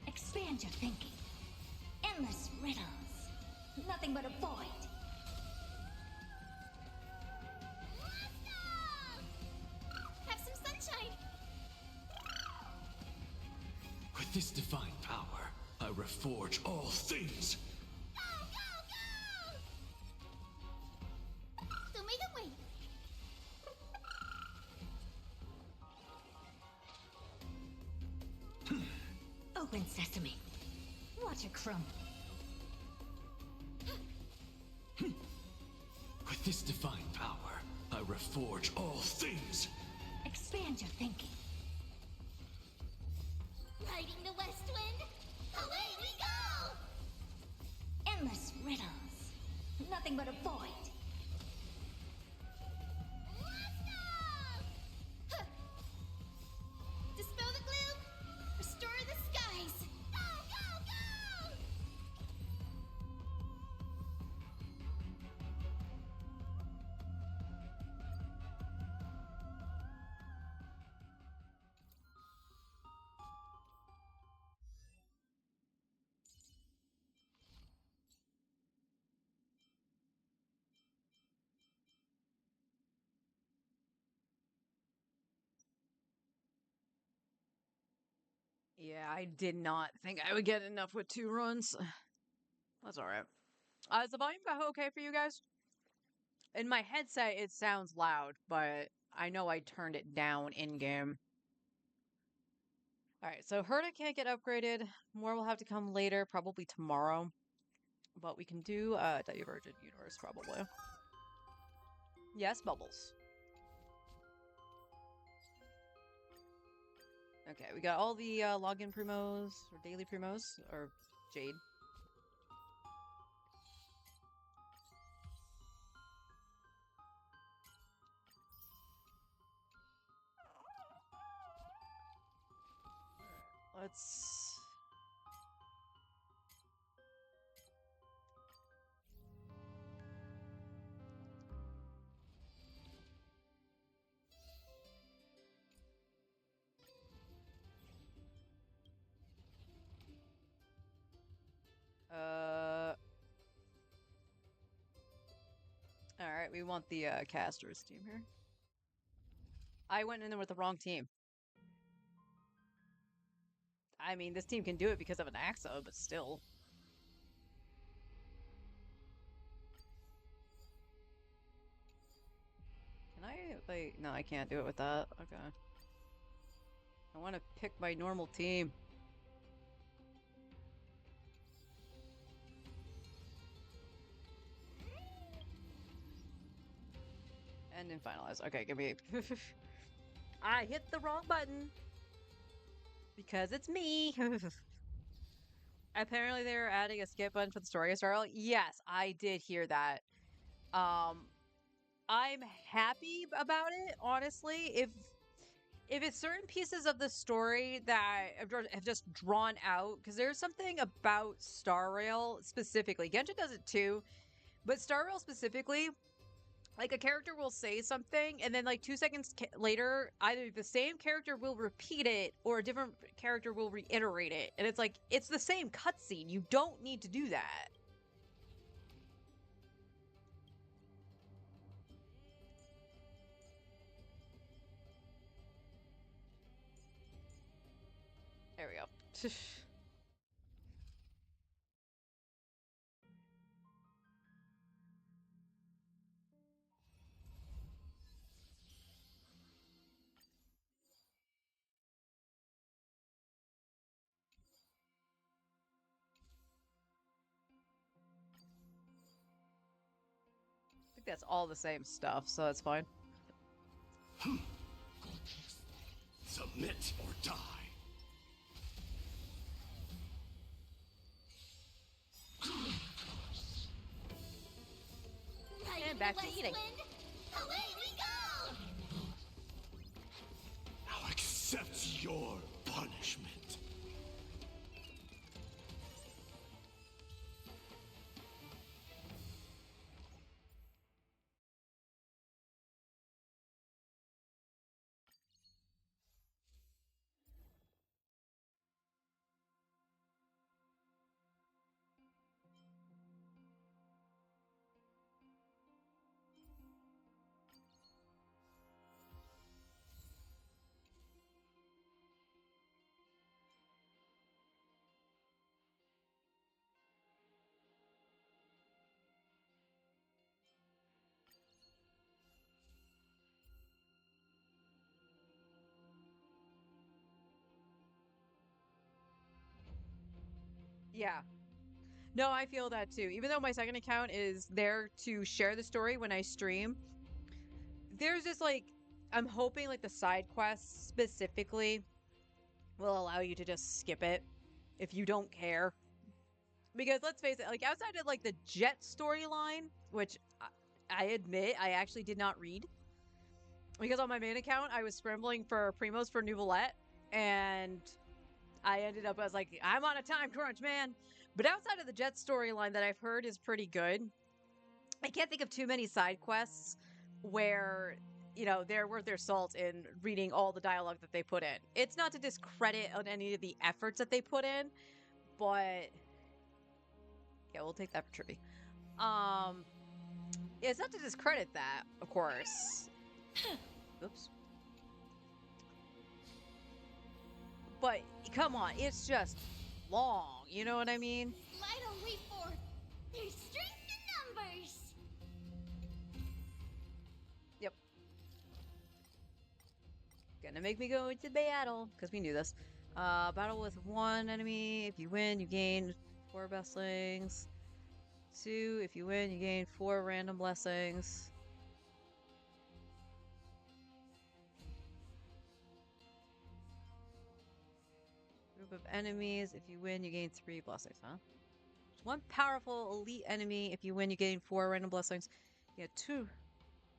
Expand your thinking. Endless riddles. Nothing but a void. Have some sunshine. With this divine power, I reforge all things. Go, go, go! Don't make it wait. Open sesame. Watch it crumble. With this divine power, I reforge all things. Expand your thinking. Riding the west wind. Away we go! Endless riddles. Nothing but a void. Dispel the gloom. Restore the skies. Go, go, go! Yeah, I did not think I would get enough with 2 runs. That's alright. Is the volume okay for you guys? In my headset, it sounds loud, but I know I turned it down in-game. Alright, so Herta can't get upgraded. More will have to come later, probably tomorrow. But we can do Divergent Universe, probably. Yes, Bubbles. Okay, we got all the login primos, or daily primos, or Jade. Let's... Alright, we want the casters team here. I went in there with the wrong team. I mean, this team can do it because of an AXA, but still. Can I, like... No, I can't do it with that. Okay. I want to pick my normal team. And then finalize. Okay, give me... I hit the wrong button. Because it's me. Apparently they're adding a skip button for the story SRL. Yes, I did hear that. I'm happy about it, honestly. If it's certain pieces of the story that have just drawn out, because there's something about Star Rail specifically. Genshin does it too, but Star Rail specifically, like a character will say something, and then like 2 seconds later, either the same character will repeat it or a different character will reiterate it, and it's like it's the same cutscene. You don't need to do that. There we go. I think that's all the same stuff, so that's fine. Submit or die. And back to eating. Away we go! Now accept your punishment. Yeah. No, I feel that too. Even though my second account is there to share the story when I stream, there's just like, I'm hoping like the side quests specifically will allow you to just skip it if you don't care. Because let's face it, like outside of like the Jet storyline, which I admit I actually did not read. Because on my main account, I was scrambling for Primos for Nouvellette, and I ended up, I was like, I'm on a time crunch, man. But outside of the Jet storyline that I've heard is pretty good, I can't think of too many side quests where, you know, they're worth their salt in reading all the dialogue that they put in. It's not to discredit on any of the efforts that they put in, but yeah, we'll take that for trivia. It's not to discredit that, of course. Oops. But come on, it's just long. You know what I mean? Light only for there's strength in numbers. Yep. Gonna make me go into battle because we knew this. Battle with one enemy. If you win, you gain 4 bestlings. 2. If you win, you gain 4 random blessings. Group of enemies. If you win, you gain 3 blessings, huh? One powerful elite enemy. If you win, you gain 4 random blessings. Yeah, 2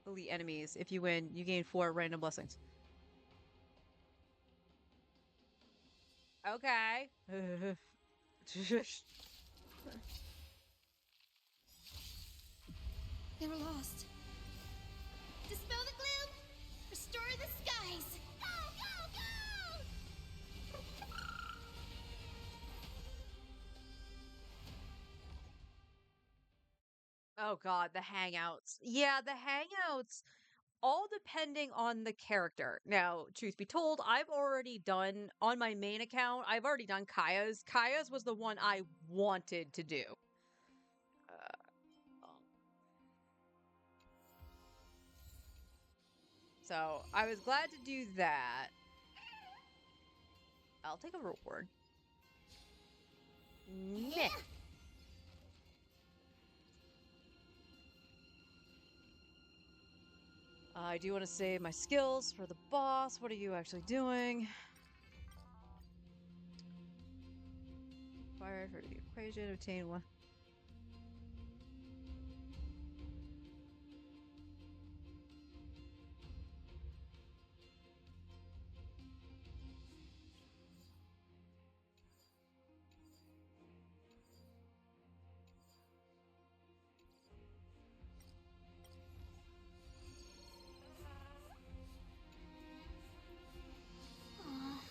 elite enemies. If you win, you gain 4 random blessings. Okay. They were lost. Dispel the gloom! Restore the skies! Go, go, go! Oh god, the hangouts. Yeah, the hangouts, all depending on the character. Now, truth be told, I've already done, on my main account, I've already done Kaya's. Kaya's was the one I wanted to do. So, I was glad to do that. I'll take a reward. Meh. I do want to save my skills for the boss. What are you actually doing? Fire for the equation, obtain one.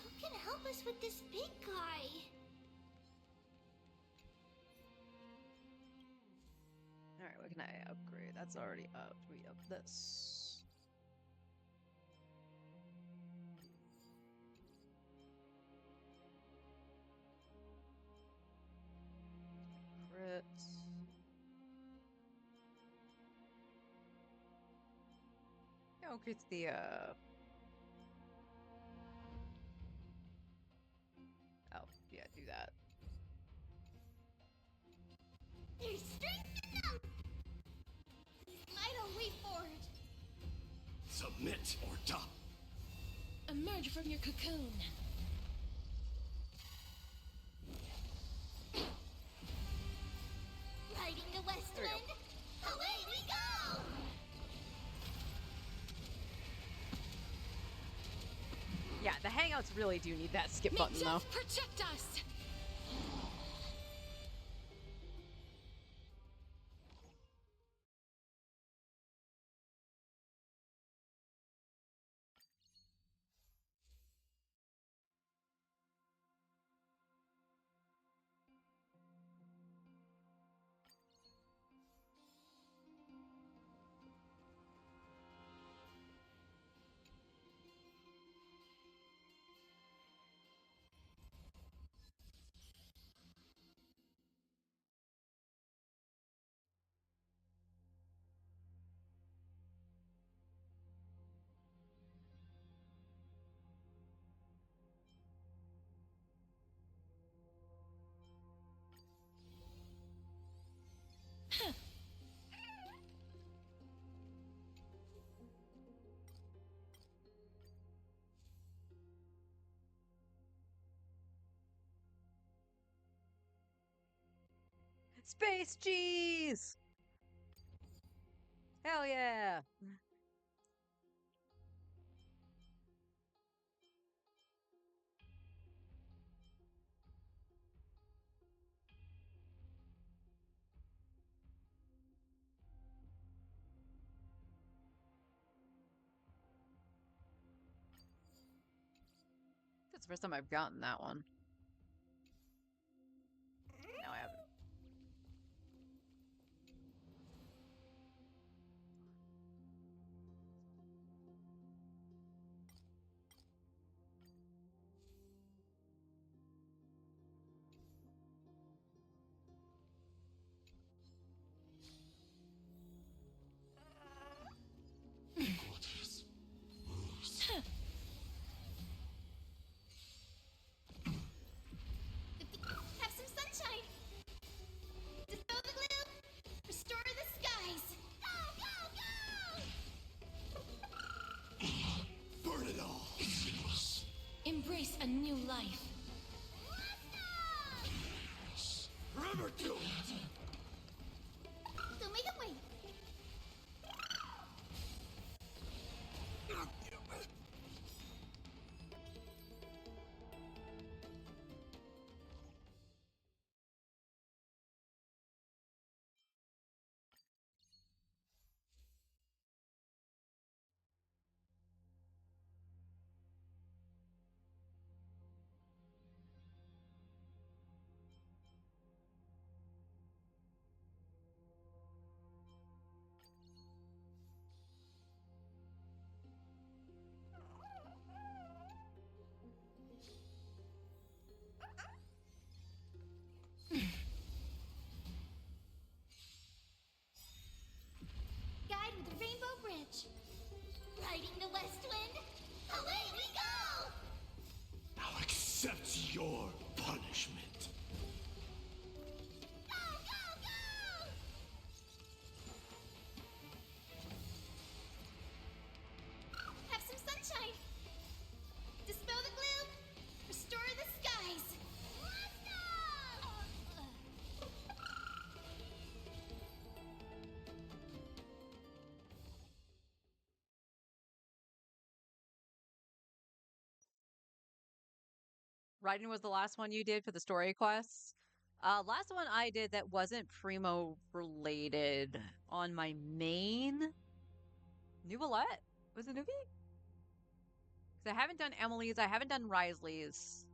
Who can help us with this big guy? Alright, what can I upgrade? That's already up. We up this. Crit. Yeah, increase the oh, yeah, do that. There's strength in them! These vital way forward! Submit or die. Emerge from your cocoon. Riding the west There we go. wind! Away we go! Yeah, the hangouts really do need that skip button May though. death protect us. Space cheese! Hell yeah! That's the first time I've gotten that one. No, I haven't. Riding the west wind, away we go! Now accept your punishment. Go, go, go! Have some sunshine. Dispel the gloom. Restore the skies. Let's go! Writing was the last one you did for the story quests. Last one I did that wasn't Primo related on my main. Nouvellette? Was it Newbie? Because I haven't done Emily's, I haven't done Risley's.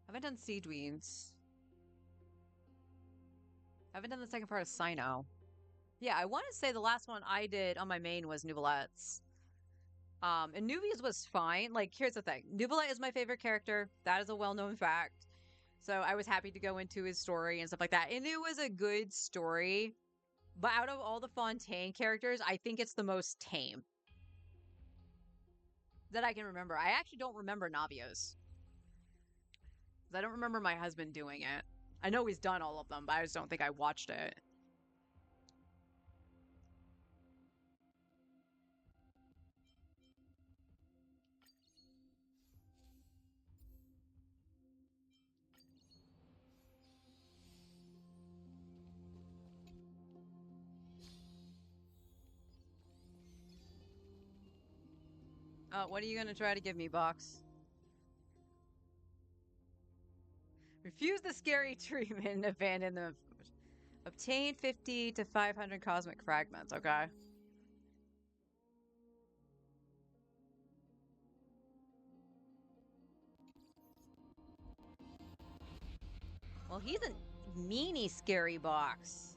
I haven't done Seedweeds. I haven't done the second part of Sino. Yeah, I want to say the last one I did on my main was Nouvellette's. And Newbies was fine. Like, here's the thing. Nouvellette is my favorite character. That is a well-known fact. So I was happy to go into his story and stuff like that. And it was a good story. But out of all the Fontaine characters, I think it's the most tame that I can remember. I actually don't remember Navios. Because I don't remember my husband doing it. I know he's done all of them, but I just don't think I watched it. What are you gonna try to give me, Box? Refuse the scary treatment, abandon the... Obtain 50 to 500 cosmic fragments, okay? Well, he's a meanie scary box.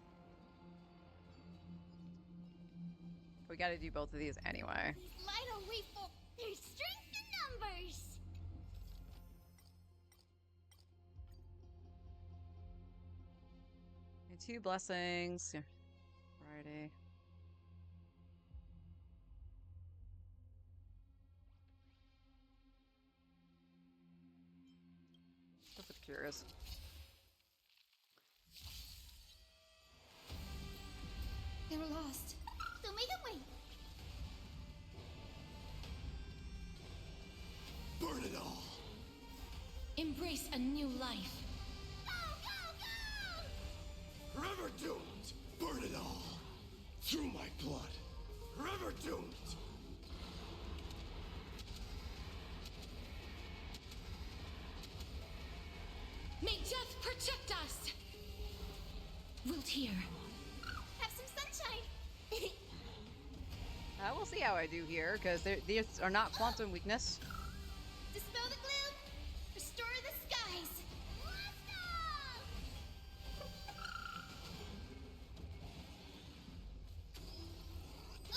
We gotta do both of these anyway. These light are weak for there's strength in numbers. And 2 blessings. Friday. Go for the cures. They were lost. So make them wait. Burn it all. Embrace a new life. Go, go, go! Forever doomed. Burn it all. Through my blood. Forever doomed. May death protect us! Wilt here. Have some sunshine. We'll see how I do here, because these are not quantum weakness. Dispel the gloom. Restore the skies. Let's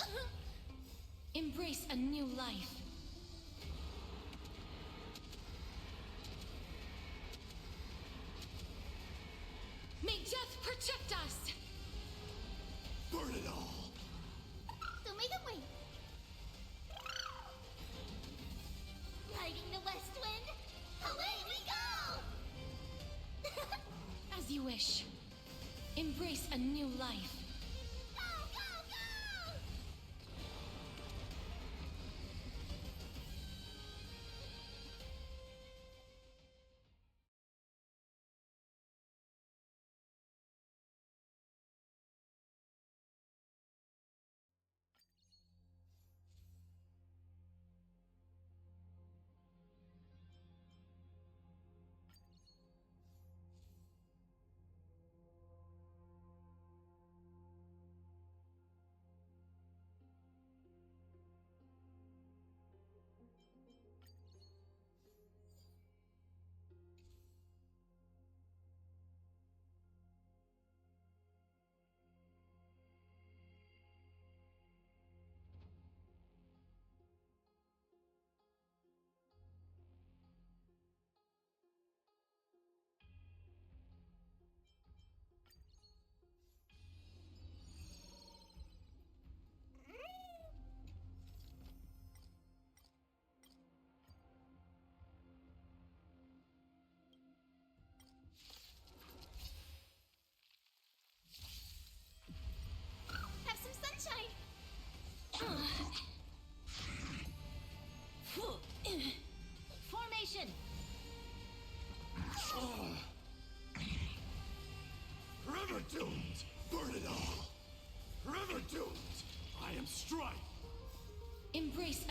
go! Embrace a new life. May death protect us! Burn it all. So make them wait. Riding the west wind, away we go! As you wish. Embrace a new life. Go, go, go!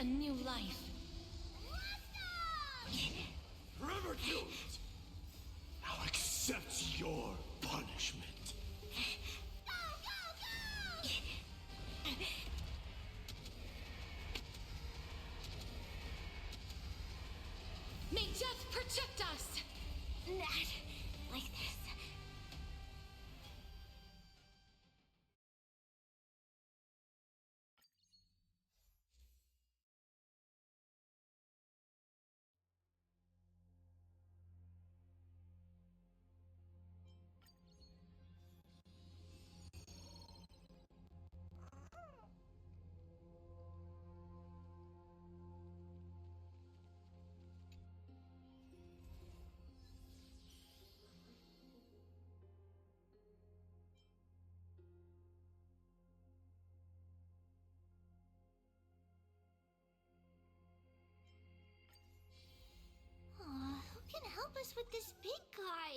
new life. Forever doomed! Now accept your punishment. May death protect us! Not like this. Who can help us with this big guy?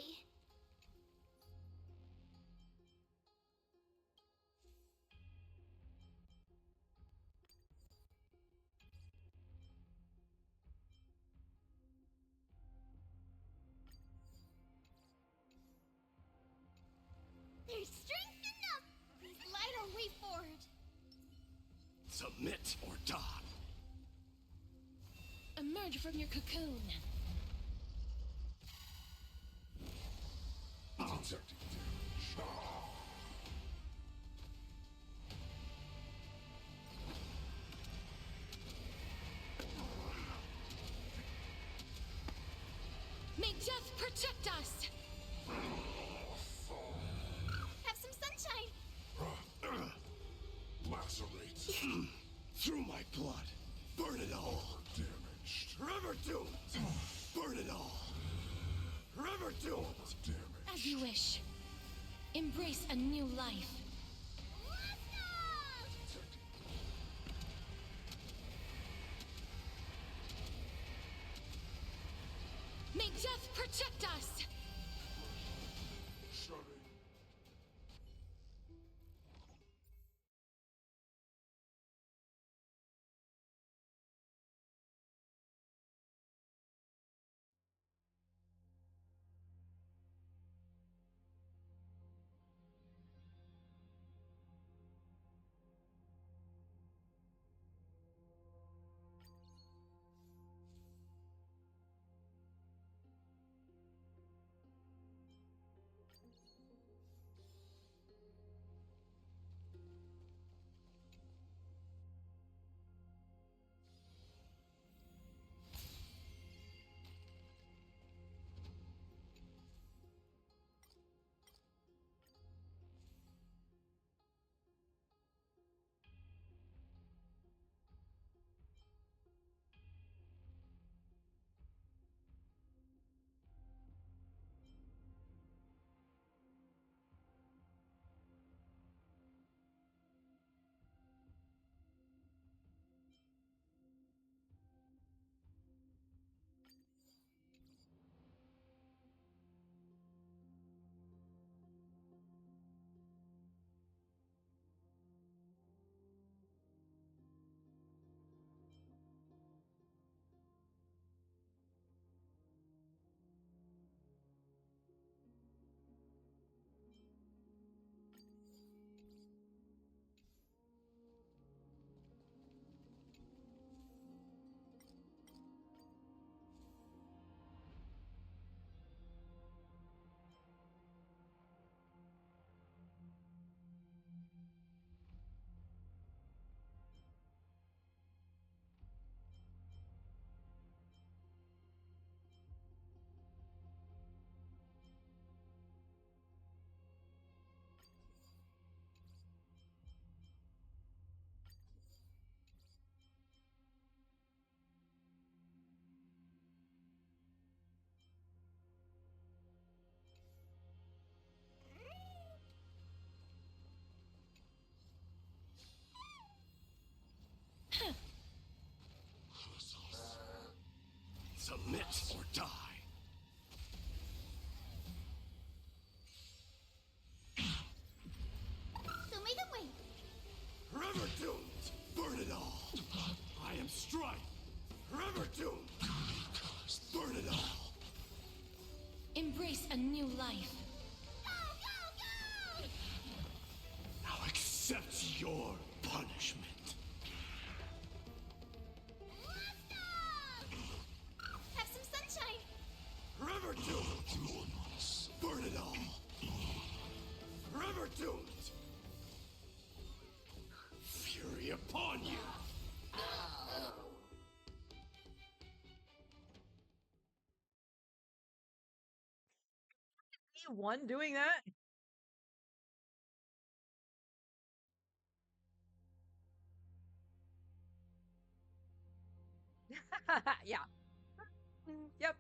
There's strength enough! Please light our way forward! Submit or die. Emerge from your cocoon. Detecting damage. May death protect us! Have some sunshine! Lacerate. Through my blood. Burn it all. Damaged. Forever doomed. Burn it all. Forever doomed. Damaged. As you wish. Embrace a new life. May death protect us! Shutting. Submit or die. So make a way! Forever doomed. Burn it all. I am strife. Forever doomed. Burn it all. Embrace a new life. Go, go, go! Now accept your punishment. Let's go! Have some sunshine. Forever doomed. Burn it all. Forever doomed. Fury upon you. One doing that? Yeah. Yep.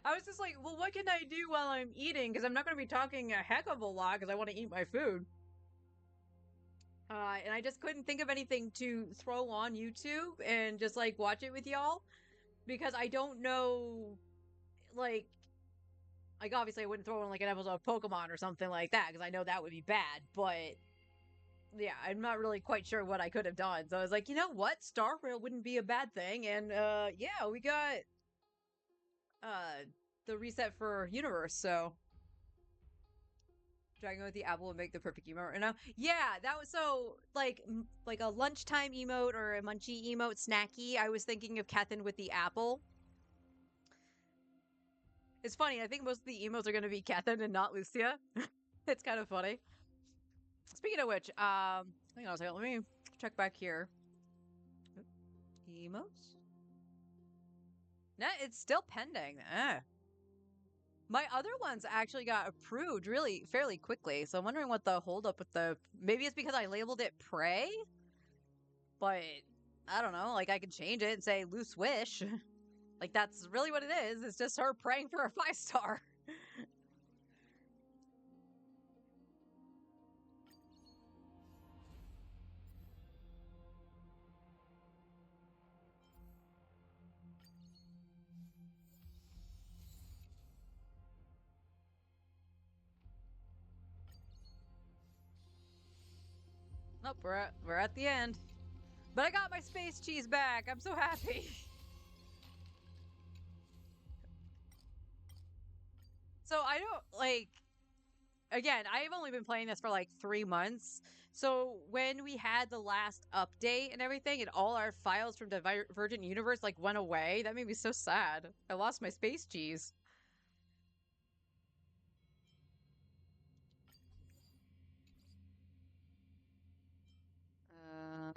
I was just like, well, what can I do while I'm eating? Because I'm not going to be talking a heck of a lot because I want to eat my food. And I just couldn't think of anything to throw on YouTube and just like watch it with y'all because I don't know, like obviously I wouldn't throw on like an episode of Pokemon or something like that because I know that would be bad. But yeah, I'm not really quite sure what I could have done. So I was like, you know what, Star Rail wouldn't be a bad thing. And yeah, we got the reset for Universe, so dragging with the apple would make the perfect emote right now. Yeah, that was so like a lunchtime emote or a munchy emote, snacky. I was thinking of Catherine with the apple. It's funny. I think most of the emotes are going to be Catherine and not Lucia. It's kind of funny. Speaking of which, hang on a second. Let me check back here. Emotes? No, it's still pending. My other ones actually got approved really fairly quickly, so I'm wondering what the holdup with the. Maybe it's because I labeled it Pray, but I don't know. Like I could change it and say Loose Wish. Like that's really what it is. It's just her praying for a 5-star. Nope, we're at the end. But I got my space cheese back. I'm so happy. So I don't like. Again, I've only been playing this for like 3 months. So when we had the last update and everything, and all our files from Divergent Universe like went away, that made me so sad. I lost my space cheese.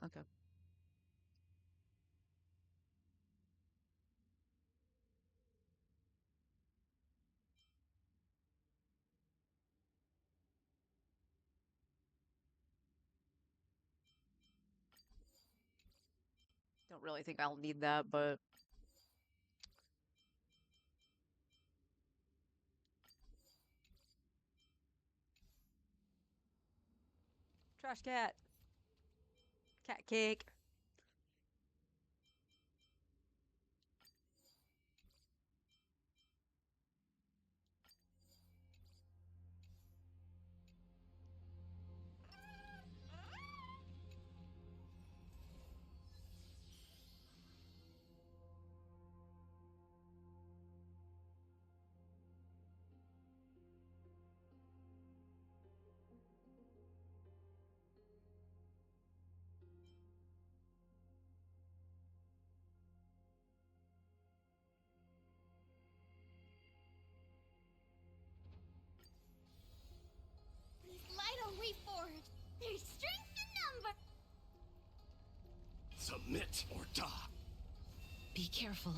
Okay. Don't really think I'll need that, but trash cat, cat cake. These Lido way forward. There's strength in number. Submit or die. Be careful.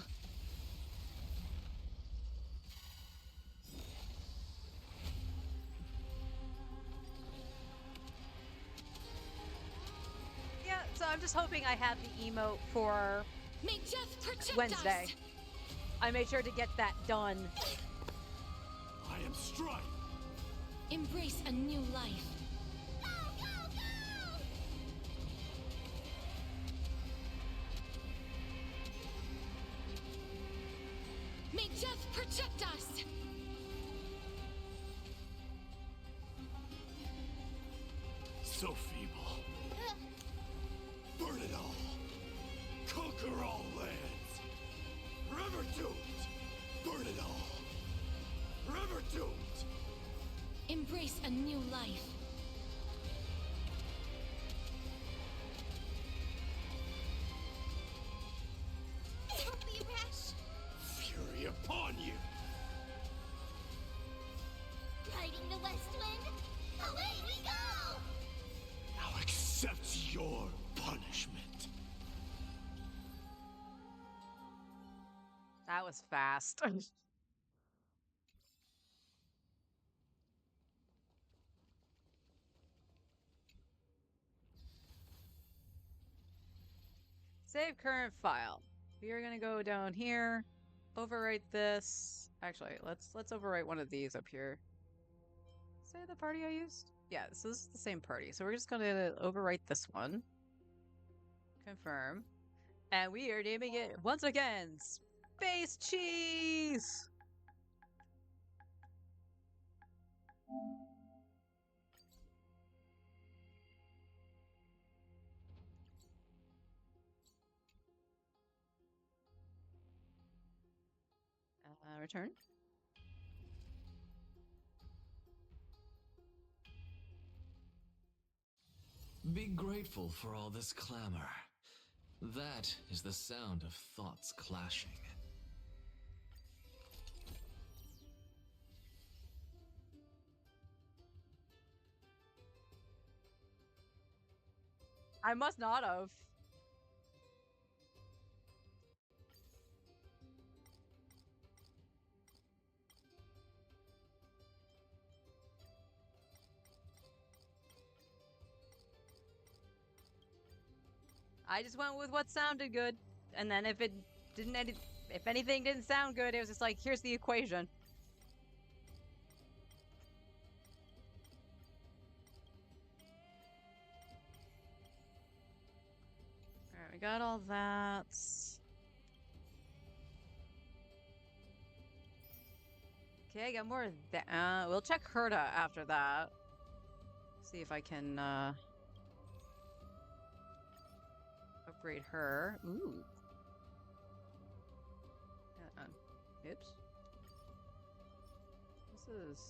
Yeah, so I'm just hoping I have the emote for May death protect Wednesday. us. I made sure to get that done. I am strife. Embrace a new life. Go, go, go! May death protect us. So feeble. Burn it all. Conquer all lands! Forever doomed! Burn it all! Forever doomed! Embrace a new life. Don't be rash. Fury upon you! Riding the west wind. Away we go! Now accept your punishment. That was fast. Save current file. We are gonna go down here, overwrite this. Actually, let's overwrite one of these up here. Say the party I used? Yeah, this is the same party. So we're just gonna overwrite this one. Confirm. And we are naming it once again Space Cheese! Return. Be grateful for all this clamor. That is the sound of thoughts clashing. I must not have. I just went with what sounded good, and then if anything didn't sound good, it was just like, here's the equation. All right, we got all that. Okay, I got more of that. We'll check Herta after that. See if I can upgrade her. Ooh. Oops. This is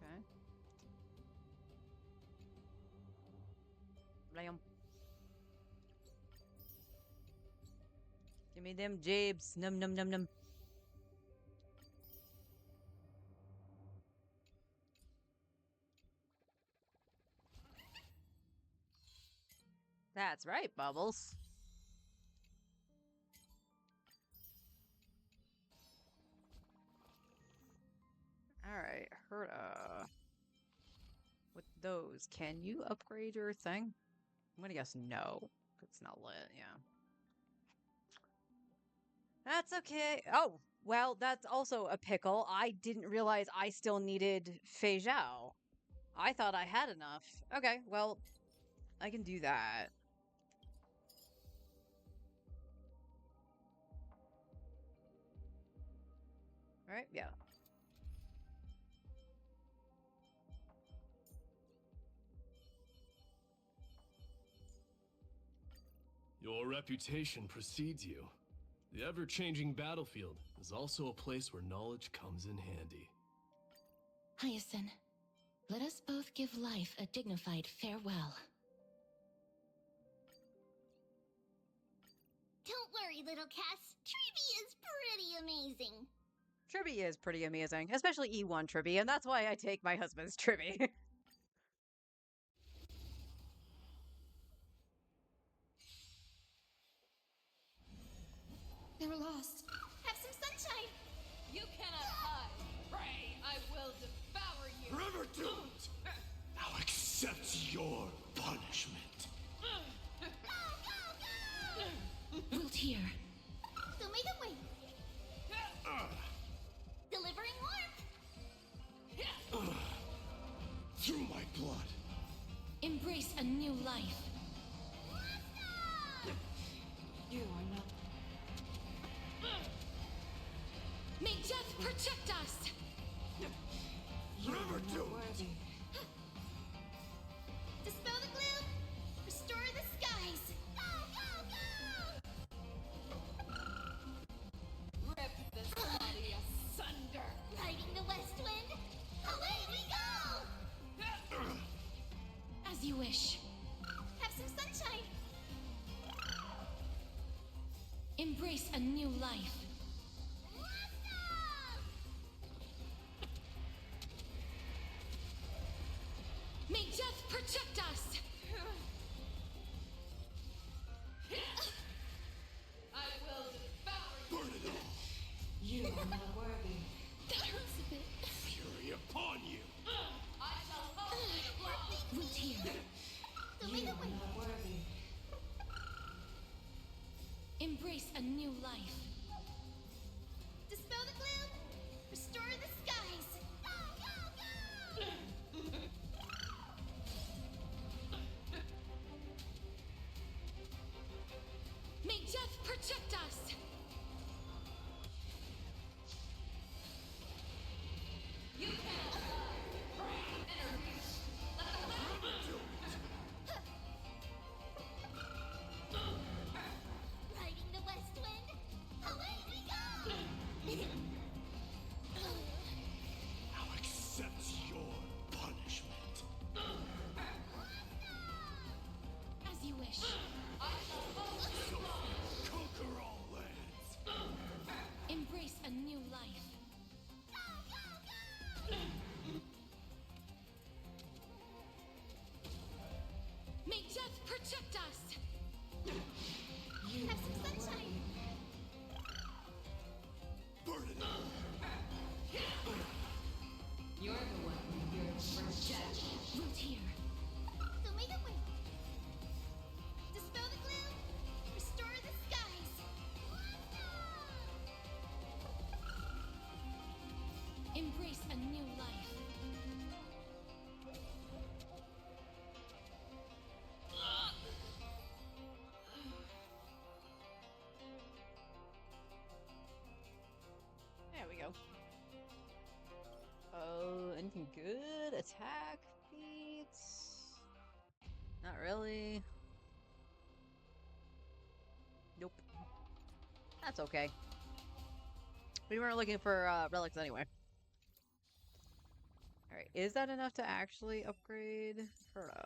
okay. Blam. Give me them jabs. Num num num num. That's right, Bubbles. Alright, Herta. With those, can you upgrade your thing? I'm gonna guess no. It's not lit, yeah. That's okay. Oh, well, that's also a pickle. I didn't realize I still needed Fei Zhao. I thought I had enough. Okay, well, I can do that. Alright, yeah. Your reputation precedes you. The ever-changing battlefield is also a place where knowledge comes in handy. Hyacinth, let us both give life a dignified farewell. Don't worry, little Cass. Trivia is pretty amazing. Tribby is pretty amazing, especially E1 Tribby, and that's why I take my husband's Tribby. They were lost. Have some sunshine. You cannot hide. Pray, I will devour you. Forever doomed! Now accept your punishment. Go, go, go! Wilt here. Still made it wait. Delivering warmth. Through my blood. Embrace a new life. You are not. May death protect us! Forever doomed! Worthy. Dispel the gloom. Restore the skies. Go, go, wish. Have some sunshine. Embrace a new life. May death protect us! I will devour Burn it all! You are not worthy. That hurts a bit. Fury upon you! I shall hold the blow. Root here. The You way are that way. not worthy. Embrace a new life. Dispel the gloom. Restore the skies. Go, go, go! May death protect us! You cannot survive. Bring energy. Riding the west wind. Away we go! Now accept your punishment. As you wish. I shall hold the blow. Conquer all lands! Embrace a new life. May death protect us! You Have some sunshine. Burn it all! You're the one who yearns for death. Root here. The way that way. Dispel the gloom. Restore the skies. Embrace a new life. There we go. Oh, anything good? Attack feats? Not really. Nope. That's okay. We weren't looking for relics anyway. Alright, is that enough to actually upgrade Frodo?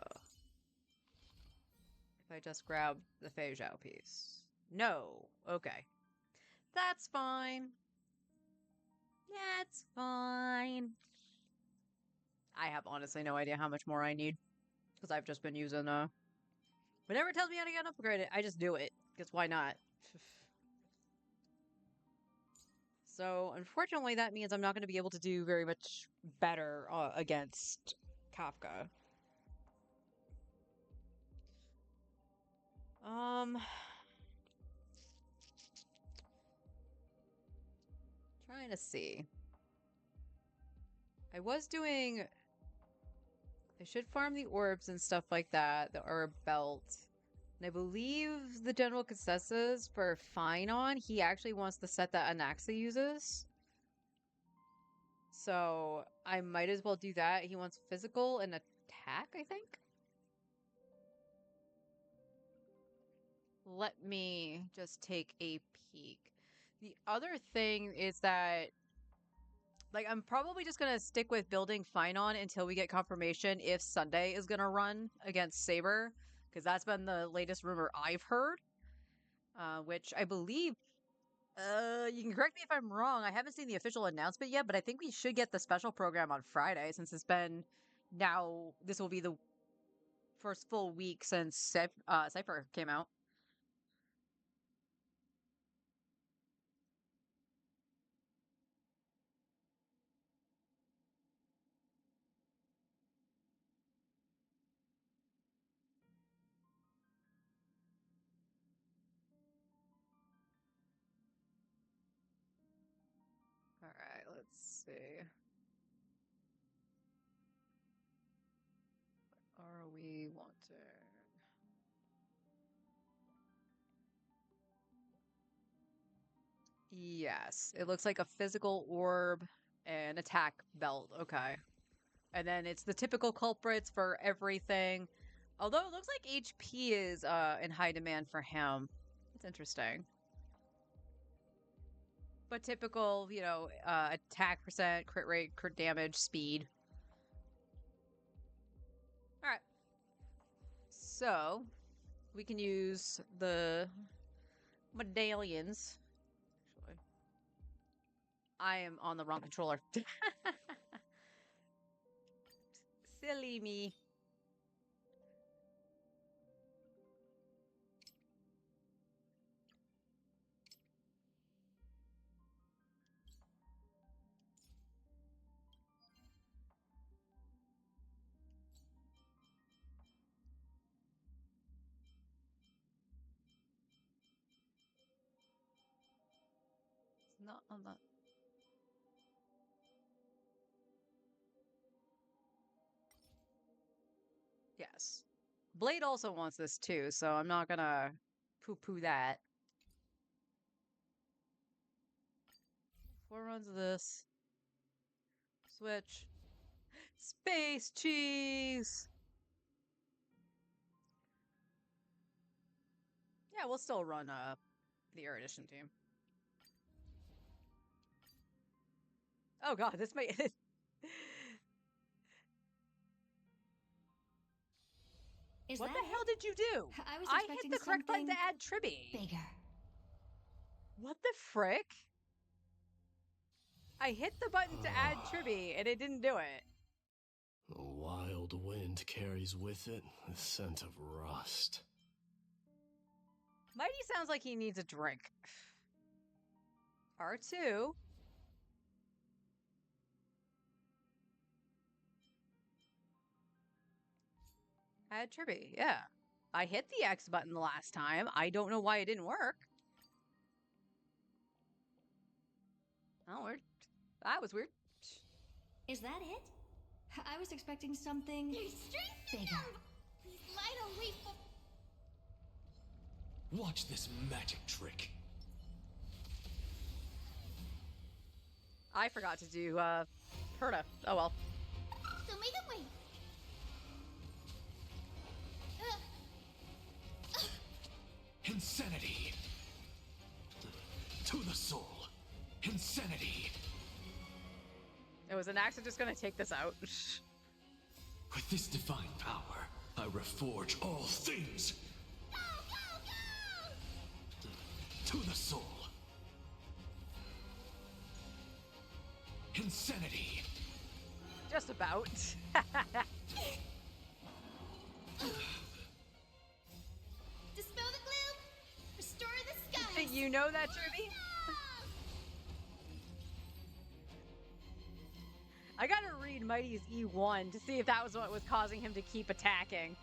If I just grab the Fei Zhao piece. No. Okay. That's fine. That's fine. I have honestly no idea how much more I need. Because I've just been using, whenever it tells me how to get upgraded, I just do it. Because why not? So, unfortunately, that means I'm not going to be able to do very much better against Kafka. Trying to see. I was doing... I should farm the orbs and stuff like that, the orb belt. And I believe the general consensus for Finon, he actually wants the set that Anaxa uses. So I might as well do that. He wants physical and attack, I think? Let me just take a peek. The other thing is that, like, I'm probably just going to stick with building Finon until we get confirmation if Sunday is going to run against Saber. Because that's been the latest rumor I've heard. Which I believe, you can correct me if I'm wrong. I haven't seen the official announcement yet, but I think we should get the special program on Friday since it's been now, this will be the first full week since Cypher came out. All right, let's see. What are we wanting? Yes, it looks like a physical orb and attack belt. Okay. And then it's the typical culprits for everything. Although it looks like HP is in high demand for him. It's interesting. But typical, you know, attack percent, crit rate, crit damage, speed. All right. So, we can use the medallions. Actually, I am on the wrong controller. Silly me. It's not on the... Yes. Blade also wants this too, so I'm not gonna poo-poo that. 4 runs of this. Switch. Space cheese! Yeah, we'll still run the Erudition team. Oh god, this may... What the hell did you do? I hit the correct button to add Tribby. Bigger. What the frick? I hit the button to add Tribby, and it didn't do it. The wild wind carries with it the scent of rust. Mighty sounds like he needs a drink. R2. Add Tribby, yeah. I hit the X button the last time. I don't know why it didn't work. Oh, weird. That was weird. Is that it? I was expecting something Your strength bigger. Please light a leaf of... Watch this magic trick. I forgot to do, Herta. Oh well. So make a way. Insanity. To the soul. Insanity. It was an accident just gonna take this out. With this divine power, I reforge all things. Go, go, go! To the soul. Insanity. Just about. Dispel the gloom. Restore the skies. You know that, Tribby? I gotta read Mighty's E1 to see if that was what was causing him to keep attacking.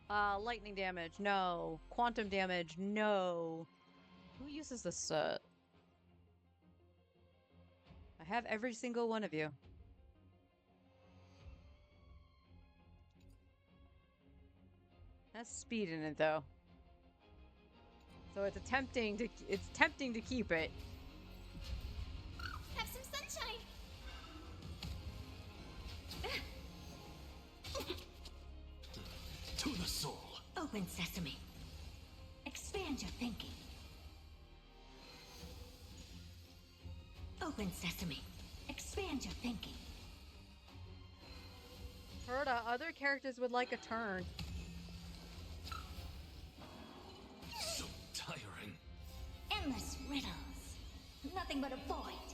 Lightning damage, no. Quantum damage, no. Who uses this set? I have every single one of you. That's speed in it, though. So it's tempting to keep it. Have some sunshine. To the soul. Open sesame. Expand your thinking. Open sesame. Expand your thinking. Herta, other characters would like a turn. So tiring. Endless riddles. Nothing but a void.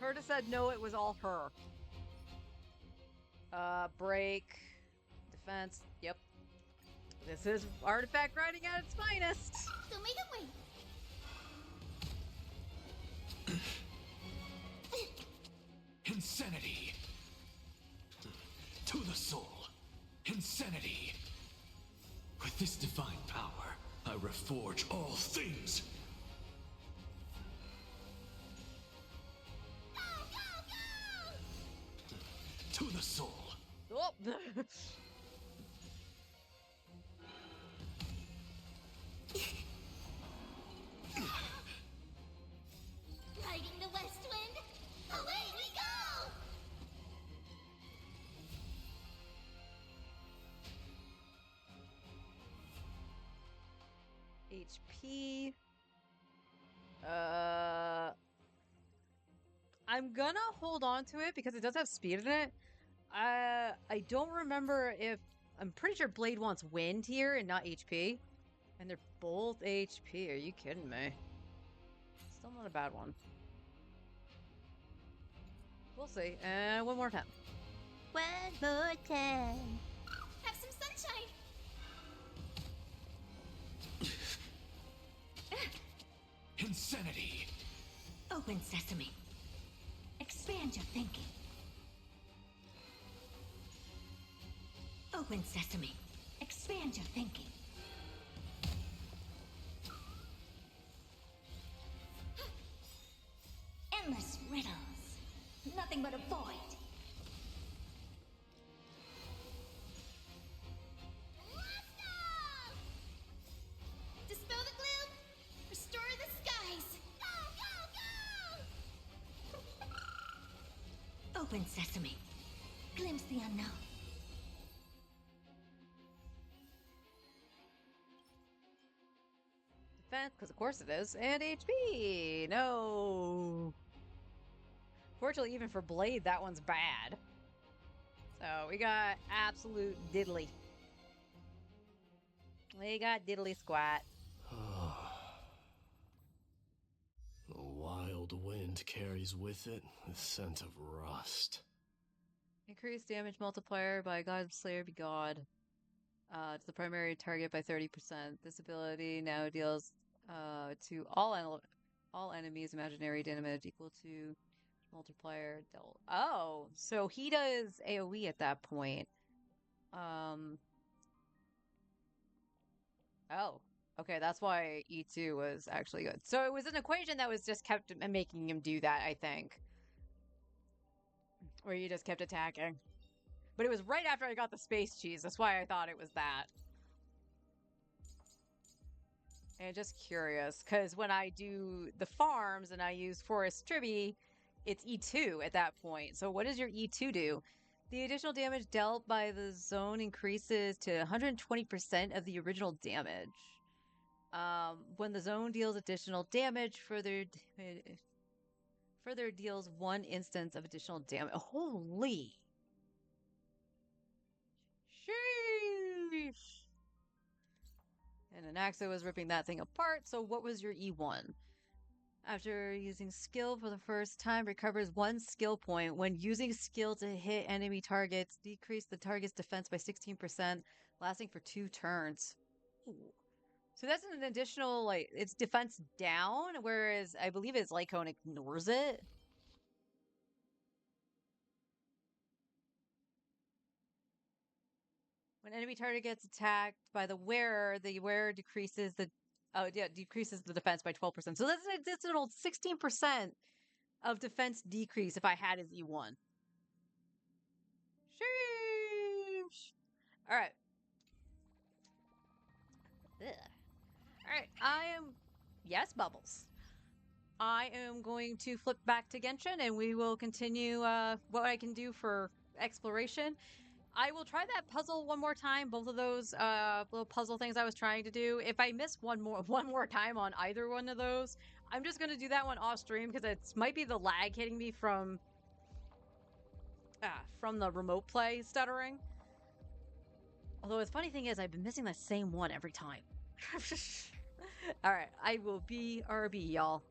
Herta said no, it was all her. Break. Defense. Yep. This is artifact grinding at its finest. So make a way. Insanity. To the soul. Insanity. With this divine power, I reforge all things. Go, go, go! To the soul. Oh. Riding the west wind. Away we go! HP. I'm gonna hold on to it because it does have speed in it. I don't remember if I'm pretty sure Blade wants wind here and not HP, and they're both HP. Are you kidding me? Still not a bad one. We'll see. And one more time. One more time. Have some sunshine. Insanity! Open sesame. Expand your thinking. Open sesame. Expand your thinking. Endless riddles. Nothing but a void. Let's go! Dispel the gloom. Restore the skies. Go, go, go! Open sesame. Glimpse the unknown. Defense, because of course it is. And HP! No! Fortunately, even for Blade, that one's bad. So we got absolute diddly. We got diddly squat. The wild wind carries with it the scent of rust. Increase damage multiplier by God Slayer be God. To the primary target by 30%. This ability now deals to all enemies imaginary damage equal to multiplier dealt. Oh, so he does AoE at that point. Oh, okay, that's why E2 was actually good. So it was an equation that was just kept making him do that, I think. Where you just kept attacking. But it was right after I got the space cheese. That's why I thought it was that. And just curious, because when I do the farms and I use Forest Tribby, it's E2 at that point. So what does your E2 do? The additional damage dealt by the zone increases to 120% of the original damage. When the zone deals additional damage, further deals one instance of additional damage. Holy! Sheesh! And Anaxa was ripping that thing apart, so what was your E1? After using skill for the first time, recovers 1 skill point. When using skill to hit enemy targets, decrease the target's defense by 16%, lasting for 2 turns. Ooh. So that's an additional, like, it's defense down, whereas I believe it's Lycone ignores it. When enemy target gets attacked by the wearer decreases decreases the defense by 12%. So that's an additional 16% of defense decrease if I had his E1. Sheesh. All right. Ugh. All right. Yes, Bubbles. I am going to flip back to Genshin and we will continue what I can do for exploration. I will try that puzzle one more time. Both of those little puzzle things I was trying to do. If I miss one more time on either one of those, I'm just gonna do that one off stream because it might be the lag hitting me from the remote play stuttering. Although the funny thing is, I've been missing the same one every time. All right, I will be RB, y'all.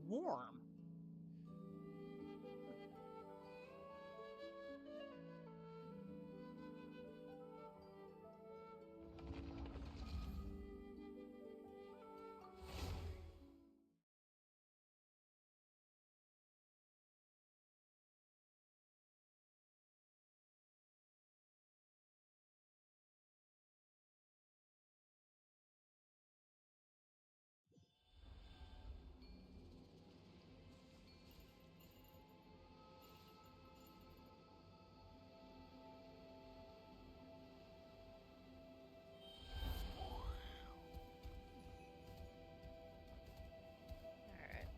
warm.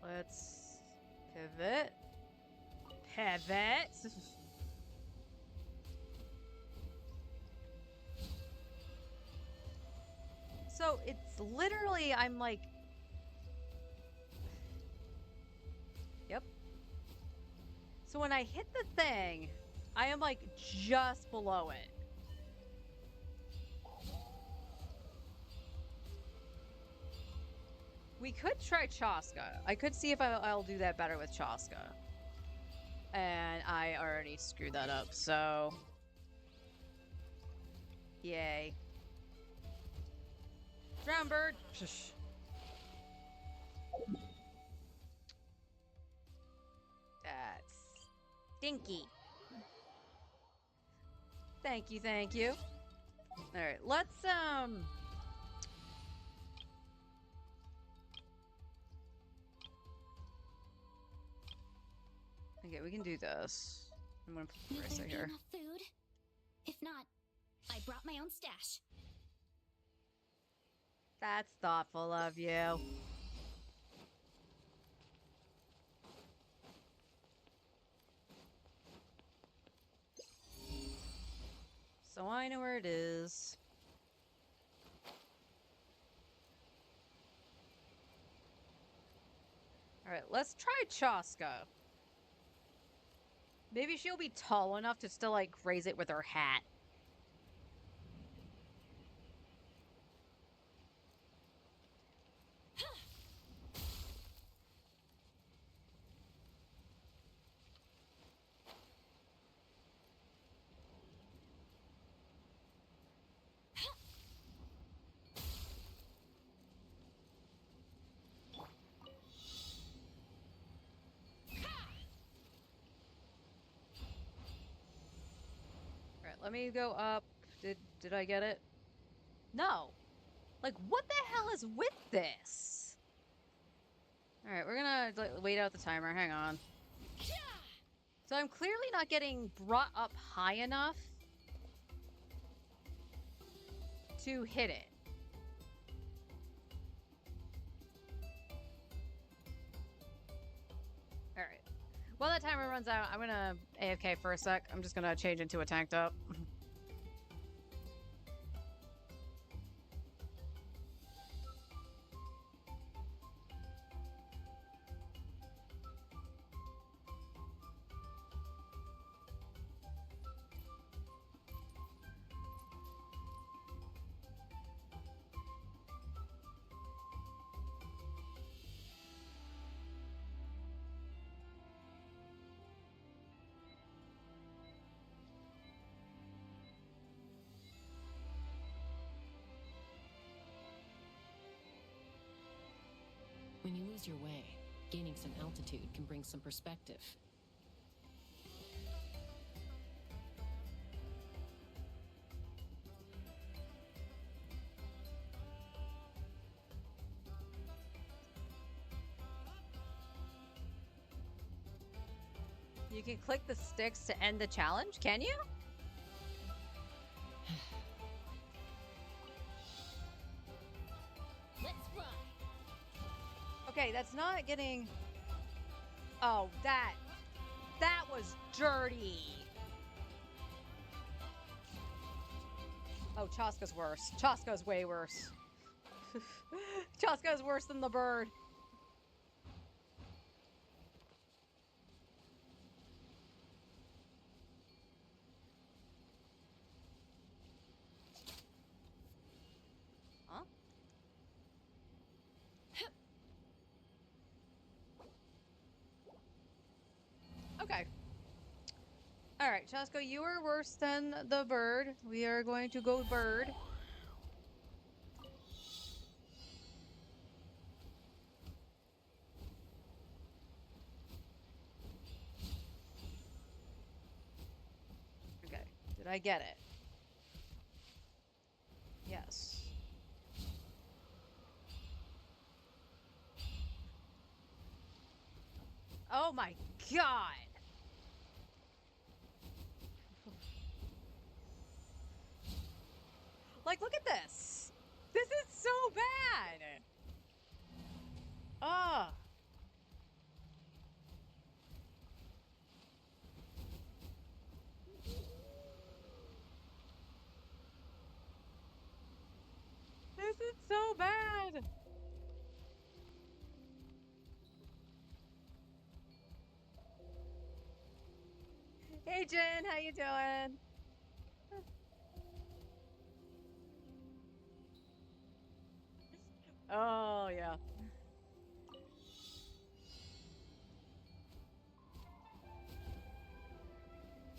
Let's pivot. Pivot. So it's literally, I'm like, yep. So when I hit the thing, I am like just below it. We could try Chaska. I could see if I'll do that better with Chaska. And I already screwed that up, so... Yay. Drown bird! Shush. That's... stinky. Thank you, thank you. Alright, let's, okay, we can do this. I'm gonna put Will Marissa there be here. enough food? If not, I brought my own stash. That's thoughtful of you. So I know where it is. Alright, let's try Chaska. Maybe she'll be tall enough to still, like, raise it with her hat. Alright, let me go up. Did I get it? No. Like, what the hell is with this? Alright, we're gonna wait out the timer. Hang on. So I'm clearly not getting brought up high enough to hit it. Alright. While that timer runs out, I'm gonna AFK for a sec. I'm just gonna change into a tank top. When you lose your way, gaining some altitude can bring some perspective. You can click the sticks to end the challenge, can you? Let's fly. Okay, that's not getting... Oh, that was dirty. Oh, Chaska's worse. Chaska's way worse. Chaska's worse than the bird. Huh? Alright, Chasko, you are worse than the bird. We are going to go bird. Okay, did I get it? Yes. Oh my god! Like, look at this! This is so bad! Ugh. This is so bad! Hey Jen, how you doing? Oh, yeah.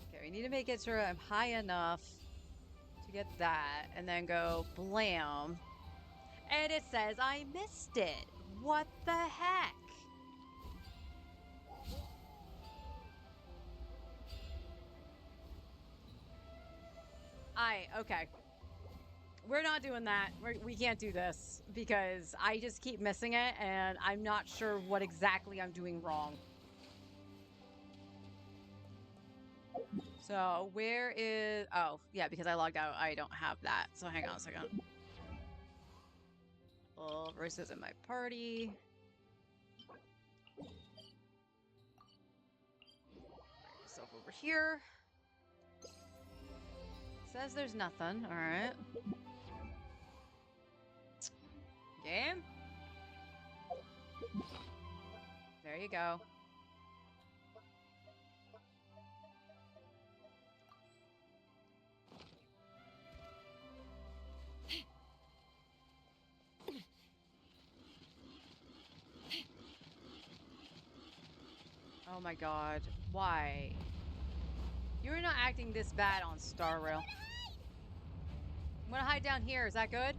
Okay, we need to make it sure I'm high enough to get that, and then go blam. And it says I missed it. What the heck? Okay. We're not doing that. We can't do this because I just keep missing it and I'm not sure what exactly I'm doing wrong. So where is... Oh, yeah, because I logged out. I don't have that. So hang on a second. Oh, Royce is in my party. Bring yourself over here. Says there's nothing. All right. Game. There you go. Oh my god. Why? You're not acting this bad on Star Rail. I'm gonna hide down here. Is that good?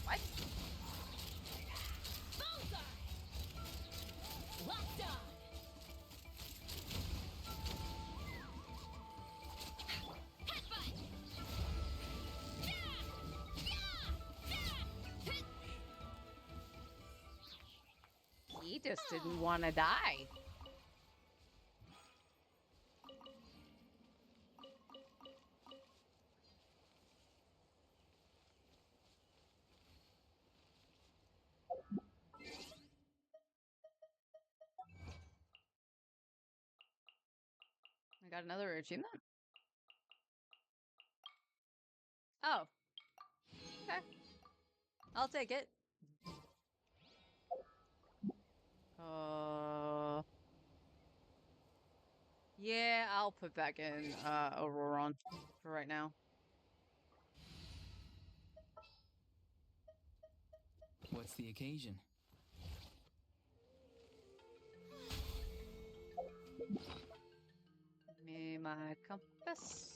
What? He just didn't want to die. I got another achievement. Oh. Okay. I'll take it. Yeah, I'll put back in Auroron for right now. What's the occasion? Give me my compass.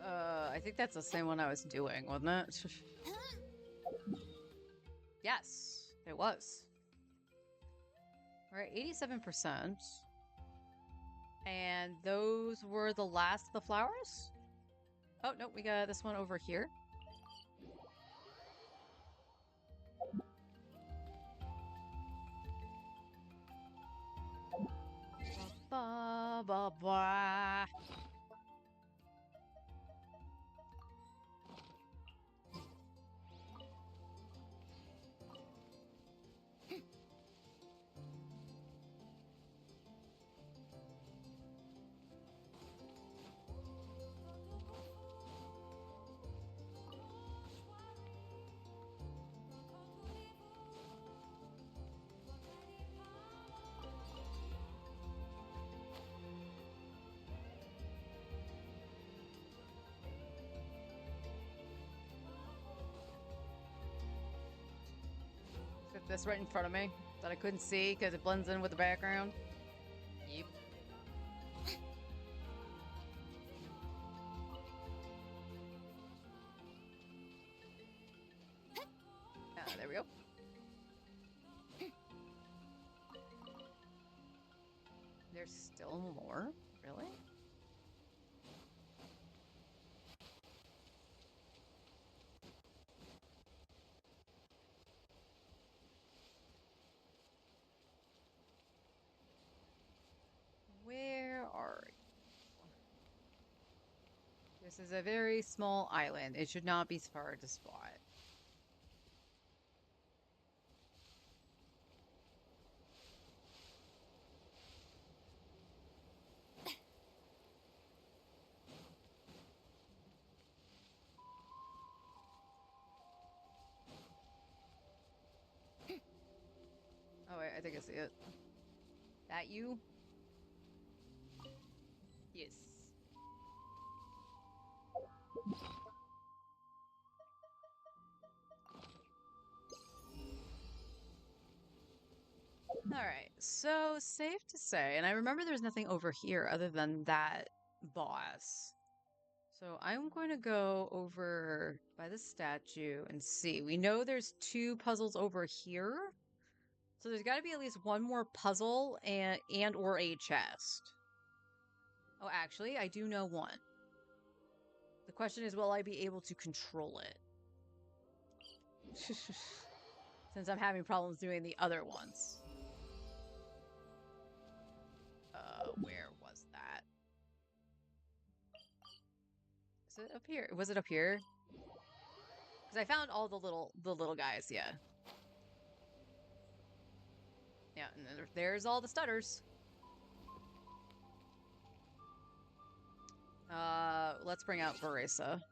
I think that's the same one I was doing, wasn't it? Yes, it was. We're at 87%. And those were the last of the flowers? Oh, no, we got this one over here. Ba, ba, ba. Got this right in front of me that I couldn't see because it blends in with the background. Yep. There we go. There's still more? Really? Where are you? This is a very small island. It should not be hard to spot. Oh wait, I think I see it. That you? Yes. Alright, so safe to say, and I remember there's nothing over here other than that boss. So I'm going to go over by the statue and see. We know there's 2 puzzles over here. So there's got to be at least one more puzzle and or a chest. Oh, actually, I do know one. The question is, will I be able to control it? Since I'm having problems doing the other ones. Where was that? Is it up here? Was it up here? Because I found all the little guys, yeah. Yeah, and then there's all the stutters. Let's bring out Barisa.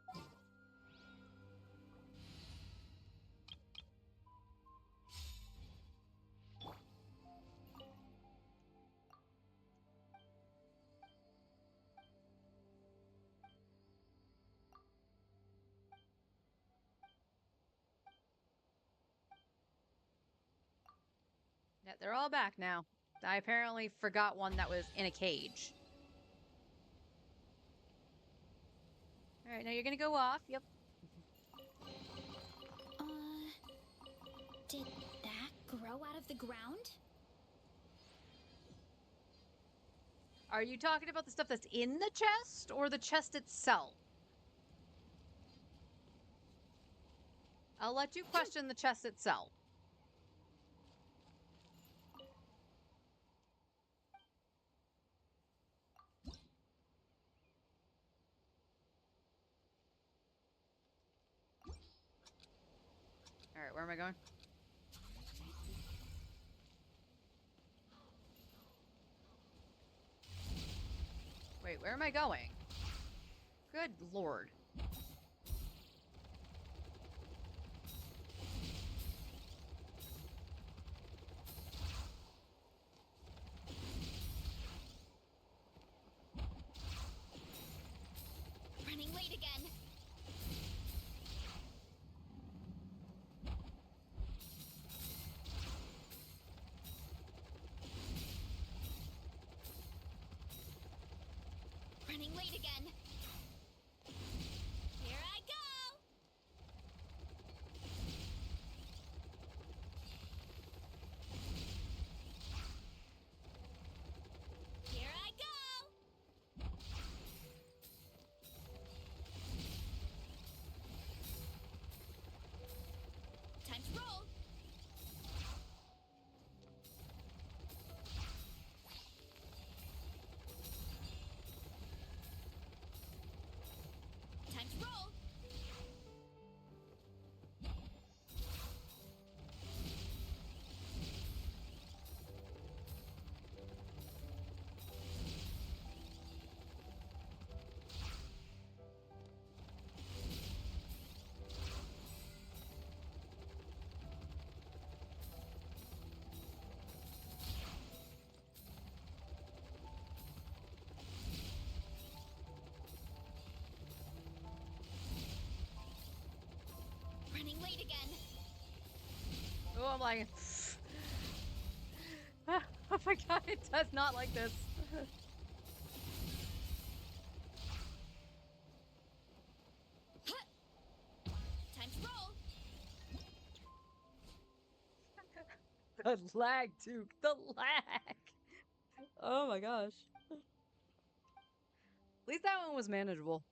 Yeah, they're all back now. I apparently forgot one that was in a cage. Alright, now you're gonna go off. Yep. Did that grow out of the ground? Are you talking about the stuff that's in the chest or the chest itself? I'll let you question the chest itself. Alright, where am I going? Wait, where am I going? Good lord. Running late again. Running late again. Here I go! Here I go! I'm like, oh my god, it does not like this. Time to roll. The lag, Duke. The lag. Oh my gosh. At least that one was manageable.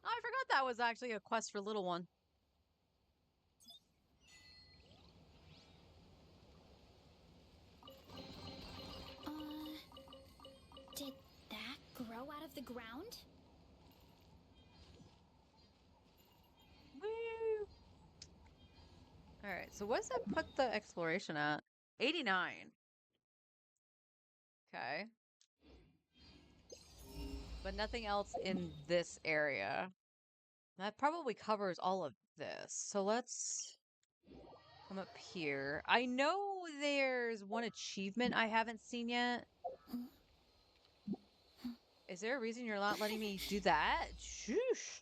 Oh, I forgot that was actually a quest for little one. Did that grow out of the ground? Woo! Alright, so what's that put the exploration at? 89. Okay. But nothing else in this area. That probably covers all of this. So let's come up here. I know there's one achievement I haven't seen yet. Is there a reason you're not letting me do that? Shoosh.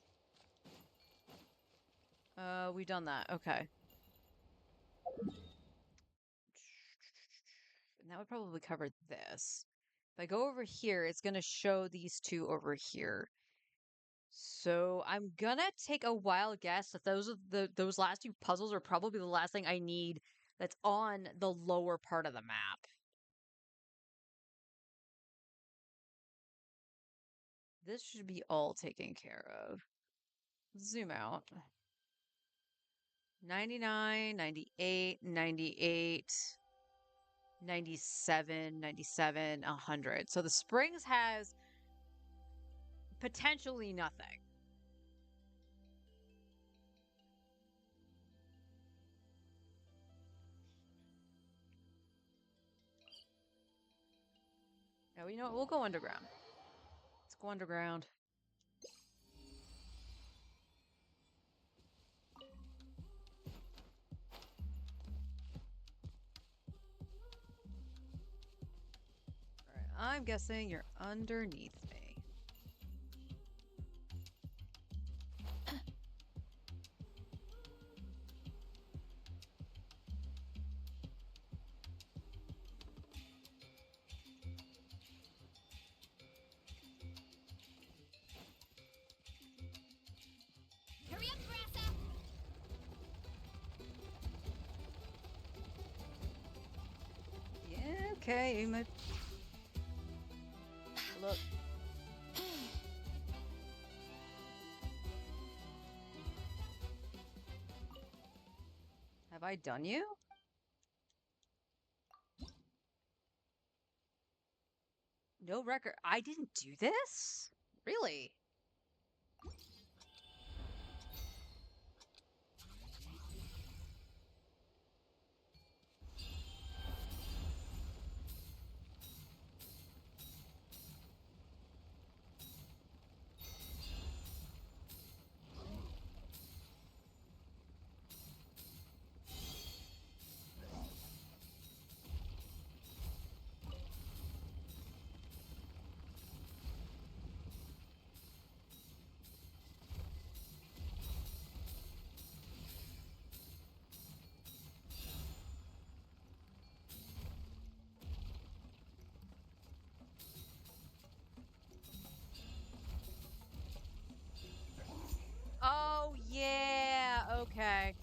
We've done that. Okay. And that would probably cover this. If I go over here, it's going to show these two over here. So I'm gonna take a wild guess that those last two puzzles are probably the last thing I need that's on the lower part of the map. This should be all taken care of. Zoom out. 99, 98, 98, 97, 97, 100. So the Springs has potentially nothing. Now, you know what? We'll go underground. Let's go underground. Alright, I'm guessing you're underneath me. Hurry up, Grassa! Yeah, okay, my... Look. Have I done you? No record. I didn't do this? Really? Oh, yeah. Okay.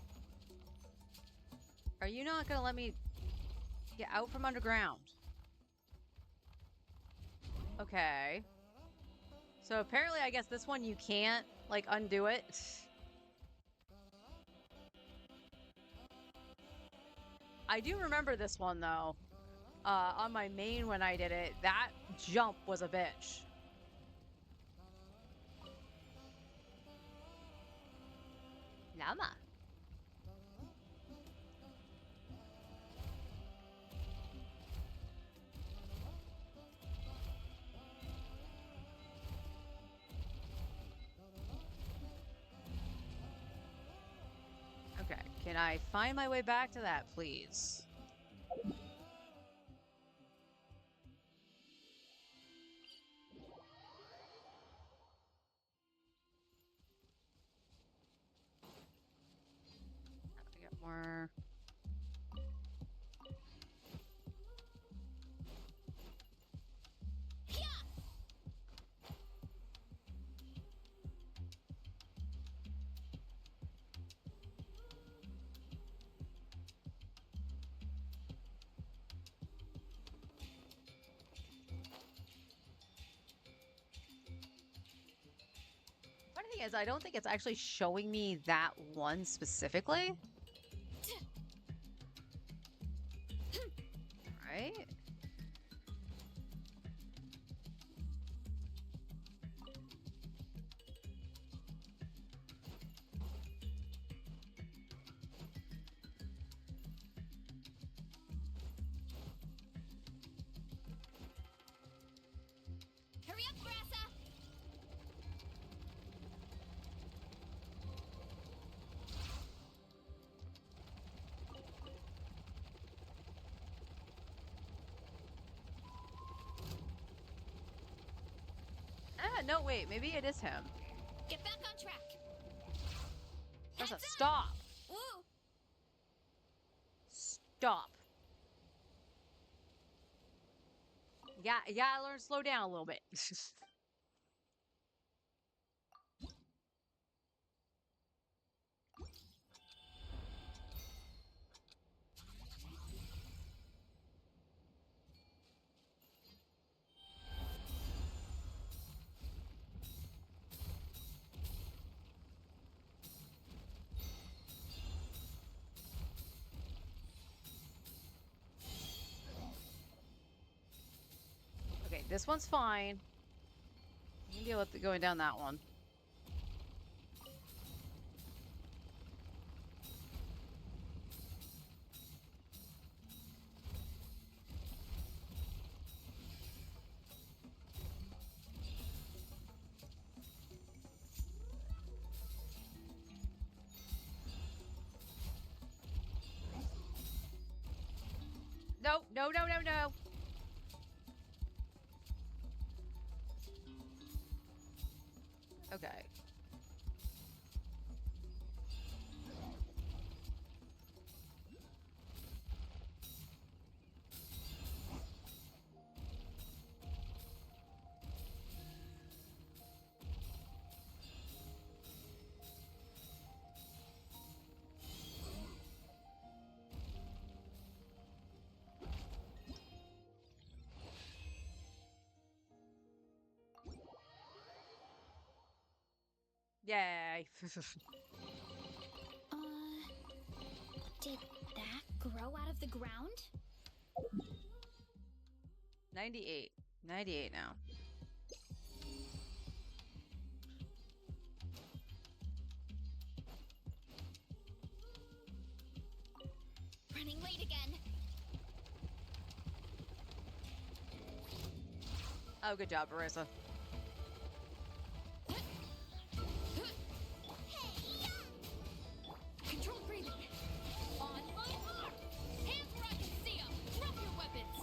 Are you not gonna let me get out from underground? Okay. So apparently, I guess this one you can't, like, undo it. I do remember this one, though. On my main when I did it, that jump was a bitch. Llama. Okay, can I find my way back to that, please? more. Funny thing is, I don't think it's actually showing me that one specifically. Right? Hurry up, Grassa! Ah, no, wait, maybe it is him. Get back on track. Grassa, stop! Ooh. Stop. Yeah, you gotta learn to slow down a little bit. Okay, this one's fine. You can deal with going down that one. No, no, no, no, no. Okay. Yay. Did that grow out of the ground? 98. 98 now. Running late again. Oh, good job, Marissa. Controlled breathing. On my mark. Hands where I can see 'em. Drop your weapons.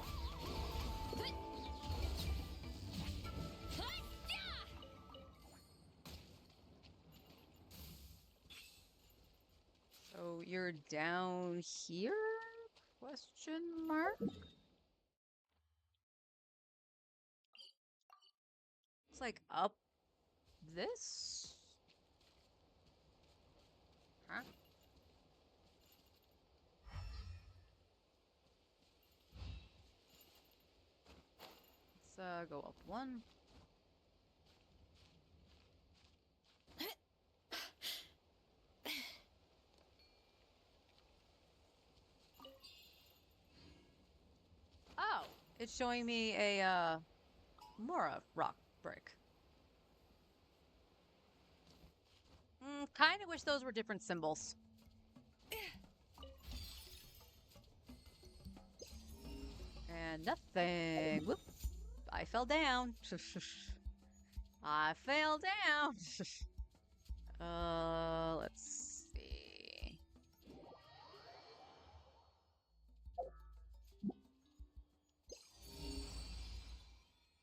So you're down here? Question mark? It's like up this? Huh? Let's go up one. Oh, it's showing me a Mora rock brick. Kind of wish those were different symbols. And nothing. Whoop. I fell down. I fell down. Let's see.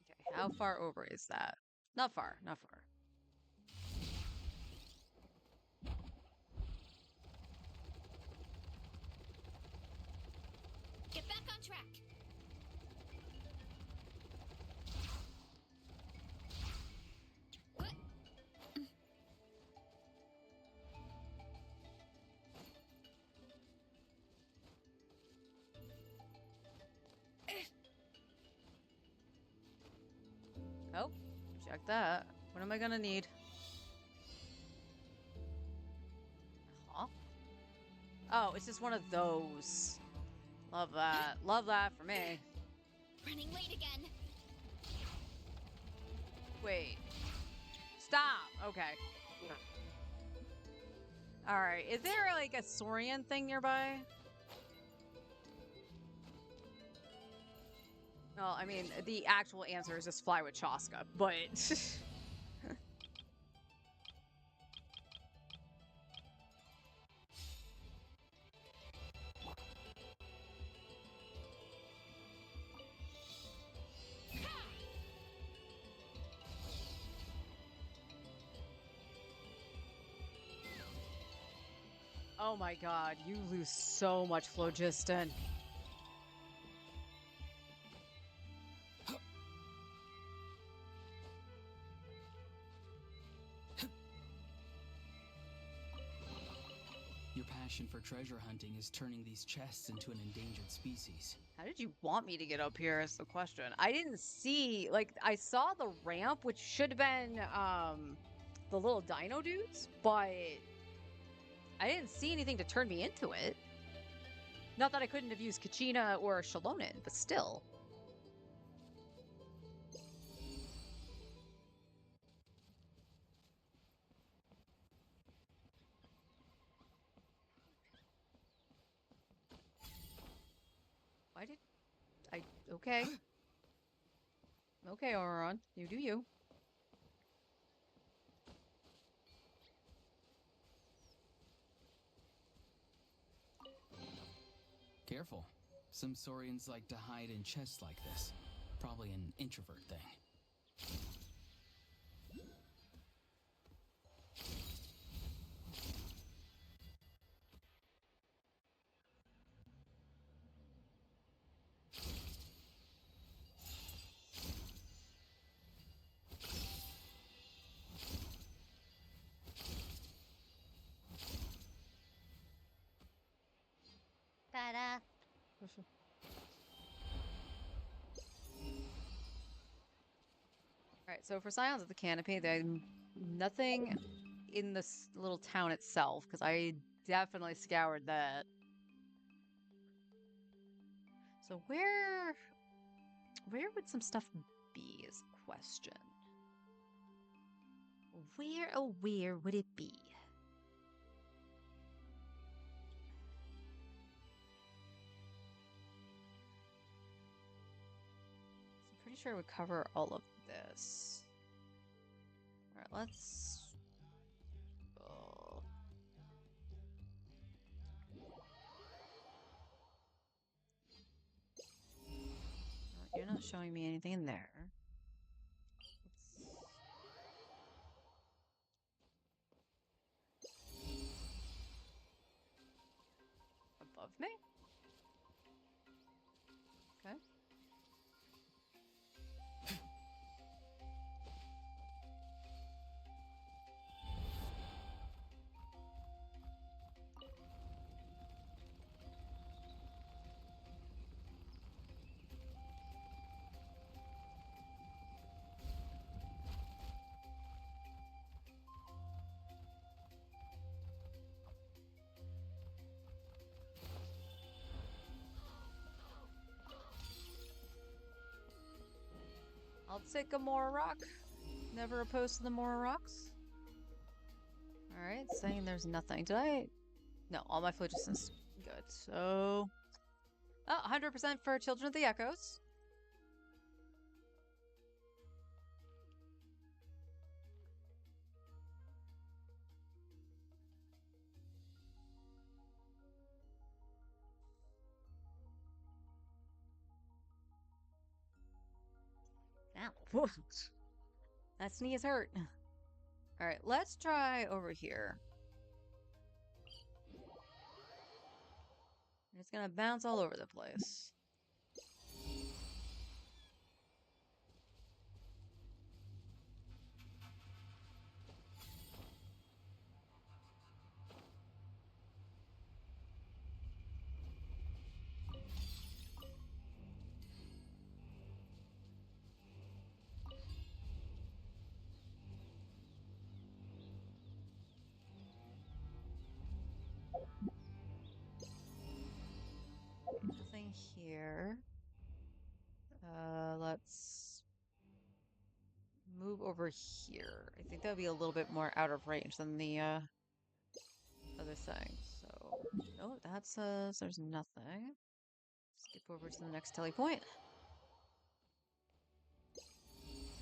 Okay, how far over is that? Not far, not far. attack. Oh, check that. What am I gonna need? Huh? Oh, it's just one of those. Love that. Love that for me. Running late again. Wait. Stop. Okay. Alright. Is there like a Saurian thing nearby? Well, I mean, the actual answer is just fly with Chaska, but... Oh my god, you lose so much phlogiston. Your passion for treasure hunting is turning these chests into an endangered species. How did you want me to get up here is the question. I didn't see, like, I saw the ramp, which should have been, the little dino dudes, but I didn't see anything to turn me into it. Not that I couldn't have used Kachina or Shalonen, but still. Why did I... Okay. Okay, Auron. You do you. Careful. Some Saurians like to hide in chests like this. Probably an introvert thing. Ta-da! Alright, so for Scions of the Canopy, there's nothing in this little town itself, because I definitely scoured that. So where would some stuff be is the question. Where, oh where would it be? I'm pretty sure it would cover all of this. Alright, let's... Oh. You're not showing me anything in there. Above me? Okay. I'll take a Mora rock. Never opposed to the Mora rocks. Alright, saying there's nothing. Did I? No, all my phlogiston is good. So... Oh, 100% for Children of the Echoes. Ow. That sneeze hurt. Alright, let's try over here. It's gonna bounce all over the place. here. Let's move over here. I think that would be a little bit more out of range than the other thing. So, no, that says there's nothing. Skip over to the next tele point.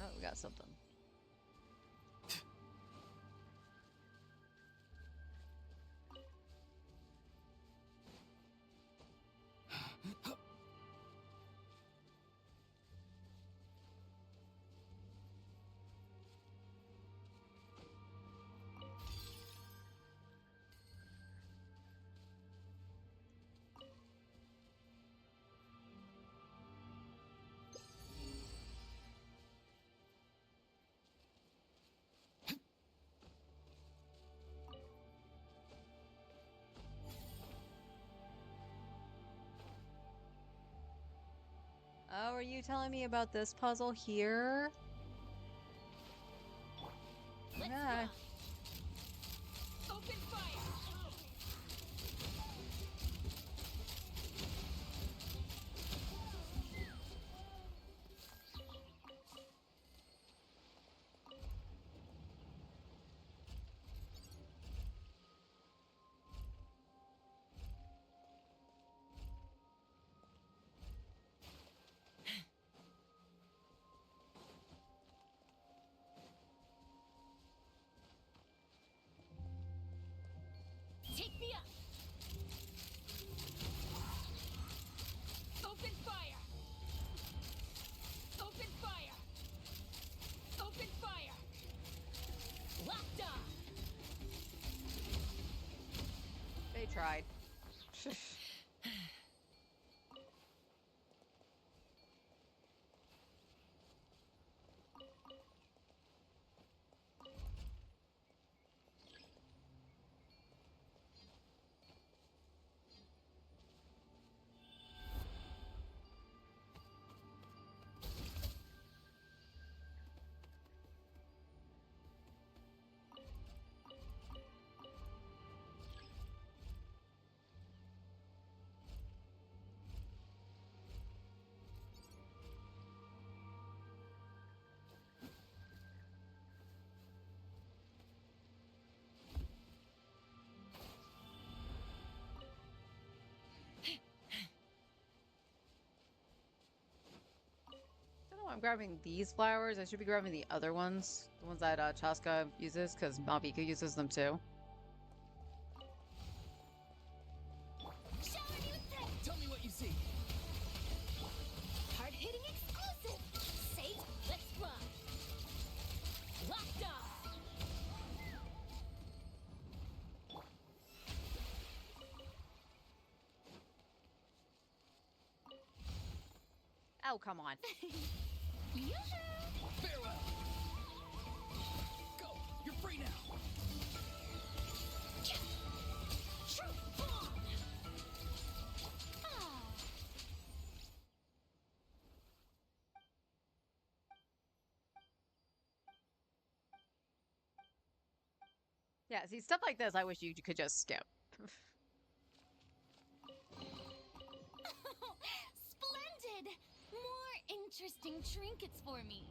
Oh, we got something. Oh, are you telling me about this puzzle here? Yeah. Open fire! Take me up! Open fire! Open fire! Open fire! Locked on! They tried. I don't know why I'm grabbing these flowers. I should be grabbing the other ones. The ones that Chaska uses, because Malvika uses them too. Tell me what you see. Hard-hitting exclusive! Safe, let's run! Locked on! Oh, come on. Farewell. Go. You're free now. True bomb! Ah. Yeah, see, stuff like this I wish you could just skip. Splendid! More interesting trinkets for me.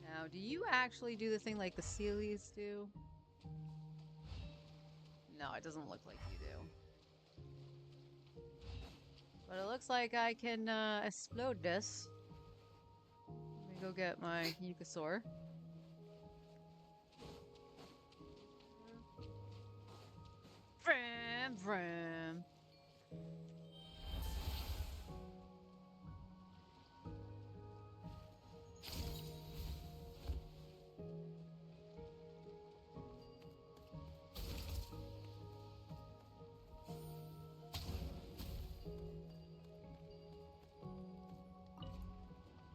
Now, do you actually do the thing like the Sealies do? No, it doesn't look like you do. But it looks like I can explode this. Let me go get my Yukasaur. Vroom, vroom.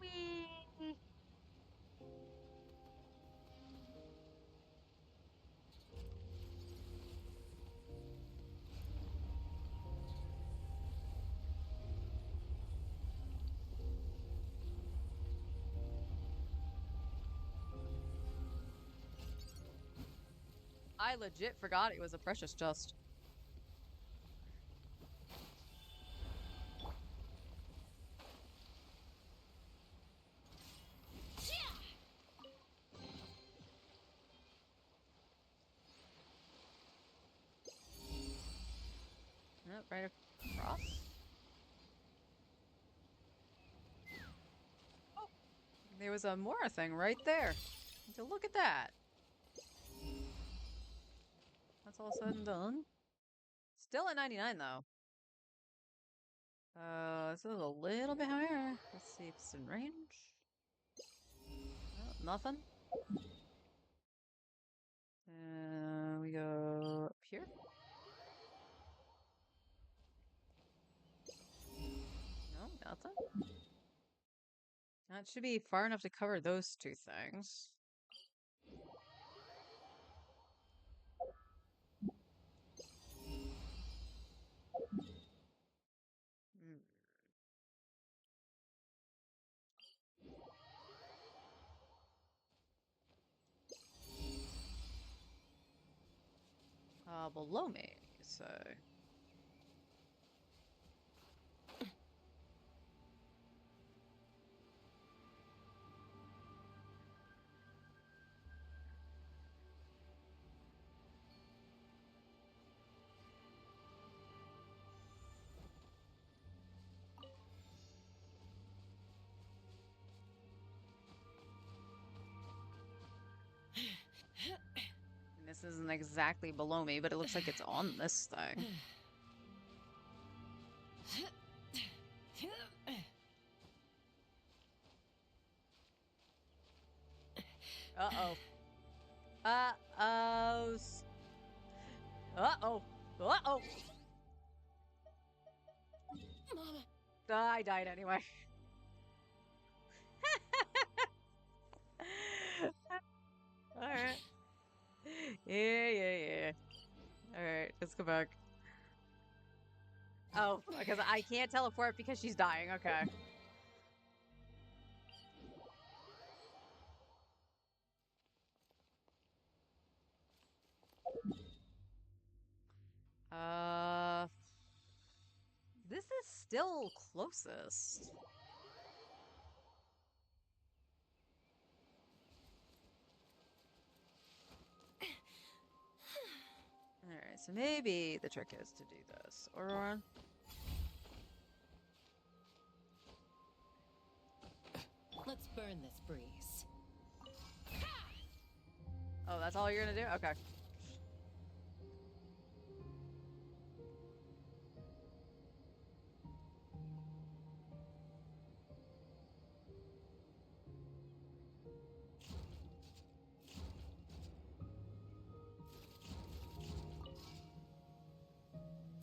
Whee! I legit forgot it was a precious chest. Nope, right across. Oh, there was a Mora thing right there. So look at that. That's all said and done. Still at 99 though. This is a little bit higher. Let's see if it's in range. Oh, nothing. We go up here. No, nothing. That should be far enough to cover those two things. Hmm. Below me, so. And this isn't exactly below me, but it looks like it's on this thing. Uh-oh. Uh-oh. Uh-oh. Uh-oh. Mama. I died anyway. Alright. Yeah. Alright, let's go back. Oh, because I can't teleport because she's dying. Okay. This is still closest. Alright, so maybe the trick is to do this. Or Let's burn this breeze. oh, that's all you're gonna do? Okay.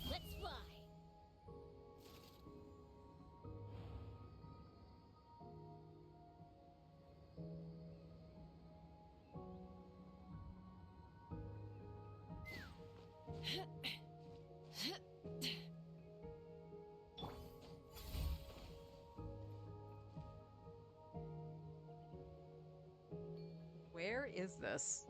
Let's fly. Where is this?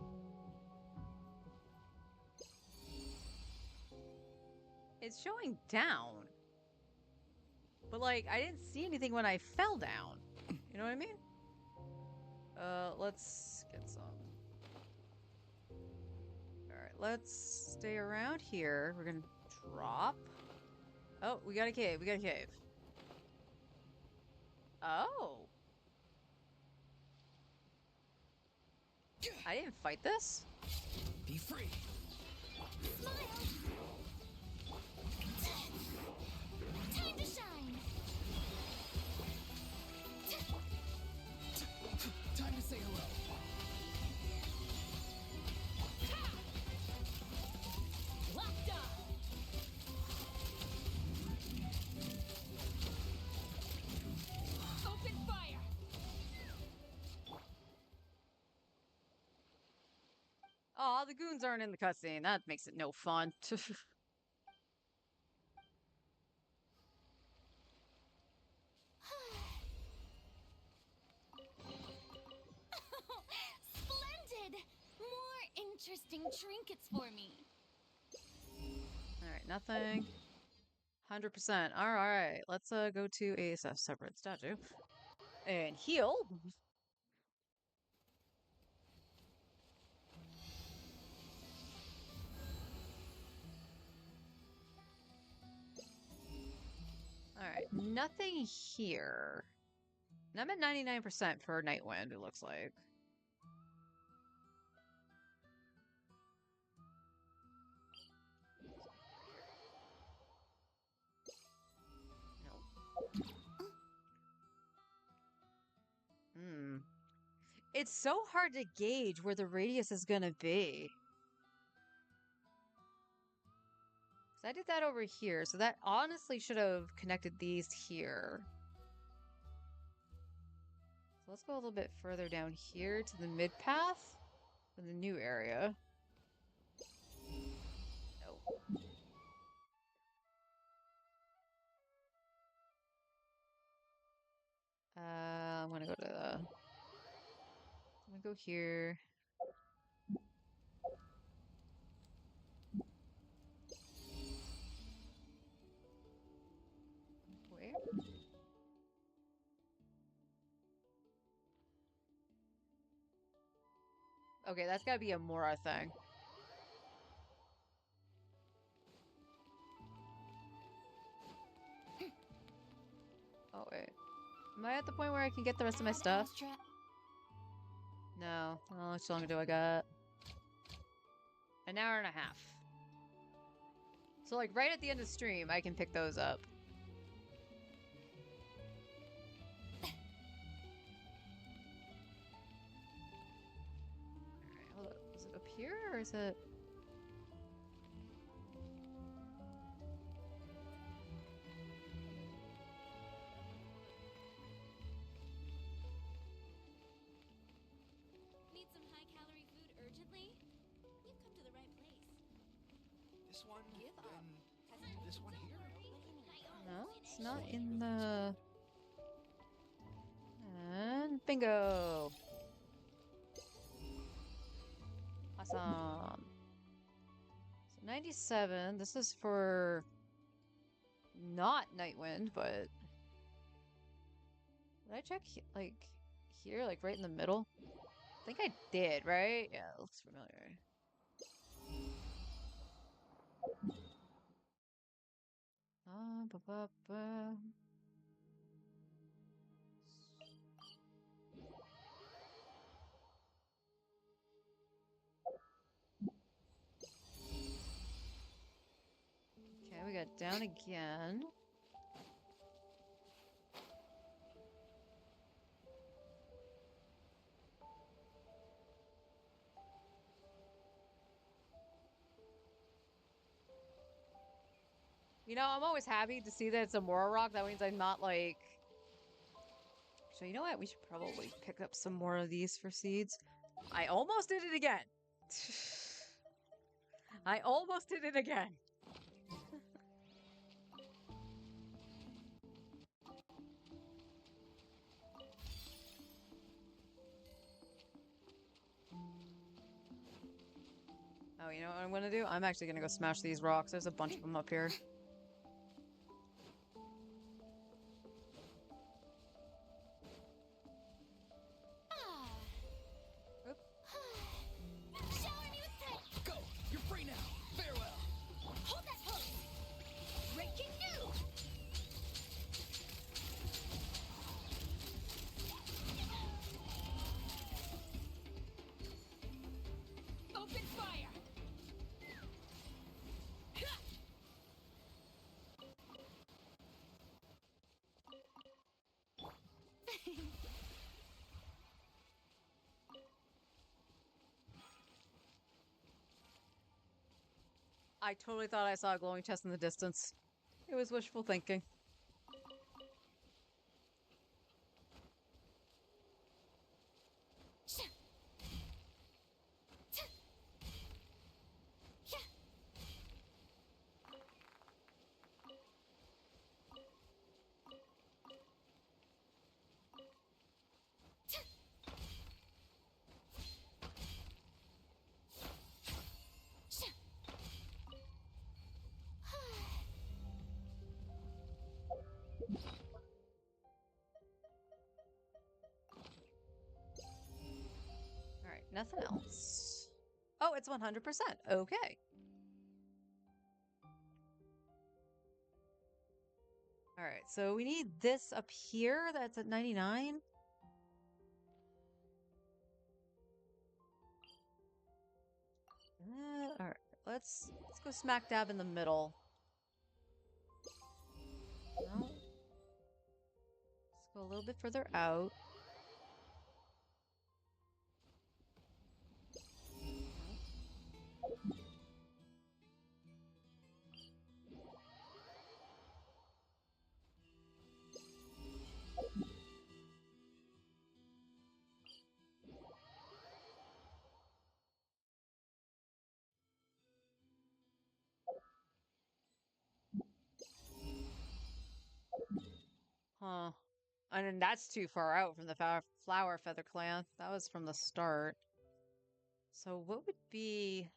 It's showing down. But like, I didn't see anything when I fell down. You know what I mean? Let's get some. Alright, let's stay around here. We're gonna drop. Oh, we got a cave. We got a cave. Oh. I didn't fight this? Be free. Smile. Time to shine. Time to say hello. Locked on. Open fire! Aw, the goons aren't in the cutscene. That makes it no fun. Splendid! More interesting trinkets for me. Alright, nothing. 100%. Alright, let's go to a separate statue. And heal. Alright, nothing here. And I'm at 99% for Nightwind, it looks like. Hmm. It's so hard to gauge where the radius is gonna be. 'Cause I did that over here, so that honestly should have connected these here. So let's go a little bit further down here to the mid path for the new area. No. I'm gonna go to the... I'm gonna go here. Where? Okay, that's gotta be a Mora thing. Oh, wait. Am I at the point where I can get the rest of my stuff? No. How much longer do I got? An hour and a half. So, like, right at the end of the stream, I can pick those up. Alright, hold up. Is it up here, or is it... Need some high-calorie food urgently? You've come to the right place. This one, then this one here. No, it's not in the... And bingo! Awesome. So 97, this is for... not Nightwind, but... Did I check, like, here, like, right in the middle? I think I did, right? Yeah, it looks familiar. Ba -ba -ba. Okay, we got down again. You know, I'm always happy to see that it's a Mora rock. That means I'm not like... So you know what? We should probably pick up some more of these for seeds. I almost did it again. I almost did it again. Oh, you know what I'm gonna do? I'm actually gonna go smash these rocks. There's a bunch of them up here. Shower me with touch. Go! You're free now! Farewell! Hold that pose. Breaking news. Open fire! I totally thought I saw a glowing chest in the distance. It was wishful thinking. That's 100%. Okay. All right, so we need this up here. That's at 99. All right, let's go smack dab in the middle. No. Let's go a little bit further out. Huh. And then that's too far out from the Flower Feather Clan. That was from the start. So what would be...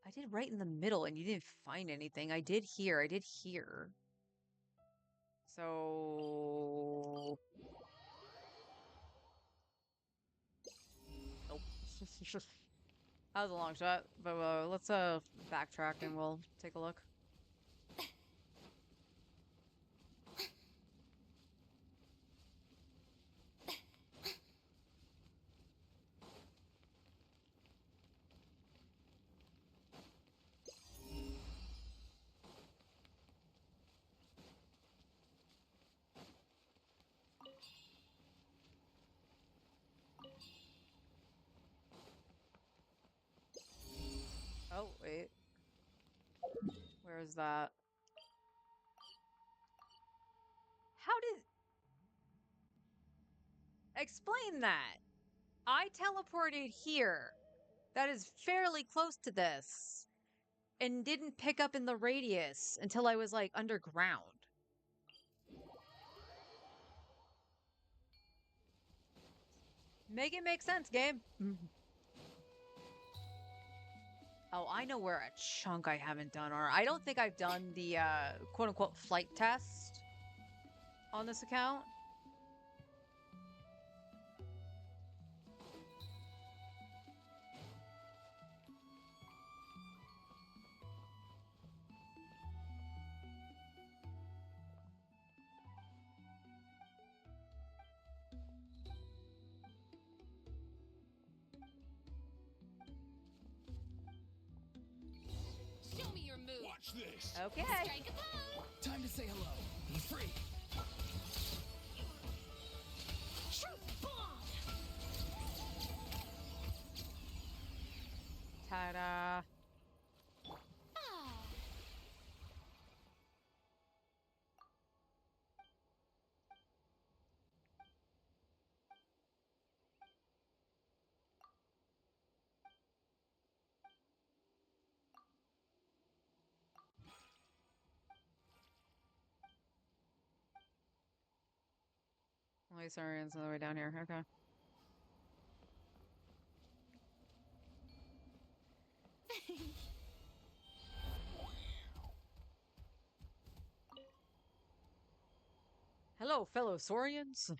I did right in the middle and you didn't find anything. I did here. I did here. So... Nope. That was a long shot. But let's backtrack and we'll take a look. Oh, wait. Where is that? How did... Explain that! I teleported here. That is fairly close to this. And didn't pick up in the radius until I was, like, underground. Make it make sense, game. Oh, I know where a chunk I haven't done are. I don't think I've done the quote-unquote flight test on this account. Show me your move. Watch this. Okay. Strike a pose. Time to say hello. Be free. Truth bomb. Ta-da. Ah. Only Saurians all the way down here. Okay. Hello, fellow Saurians.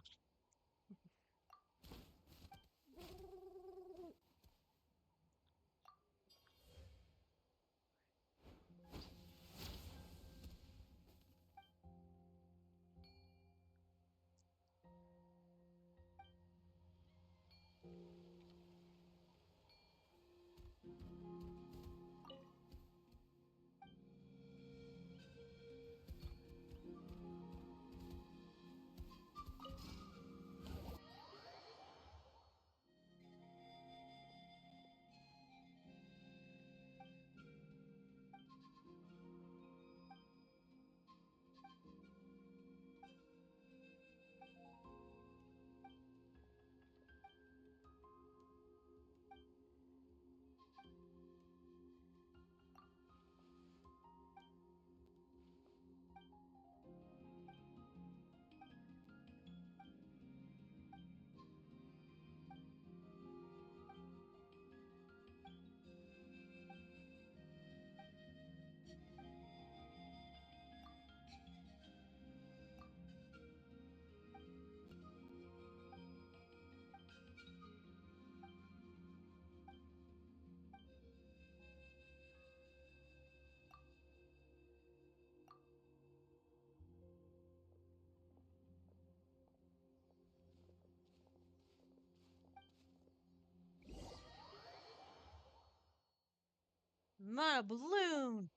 I'm on a balloon.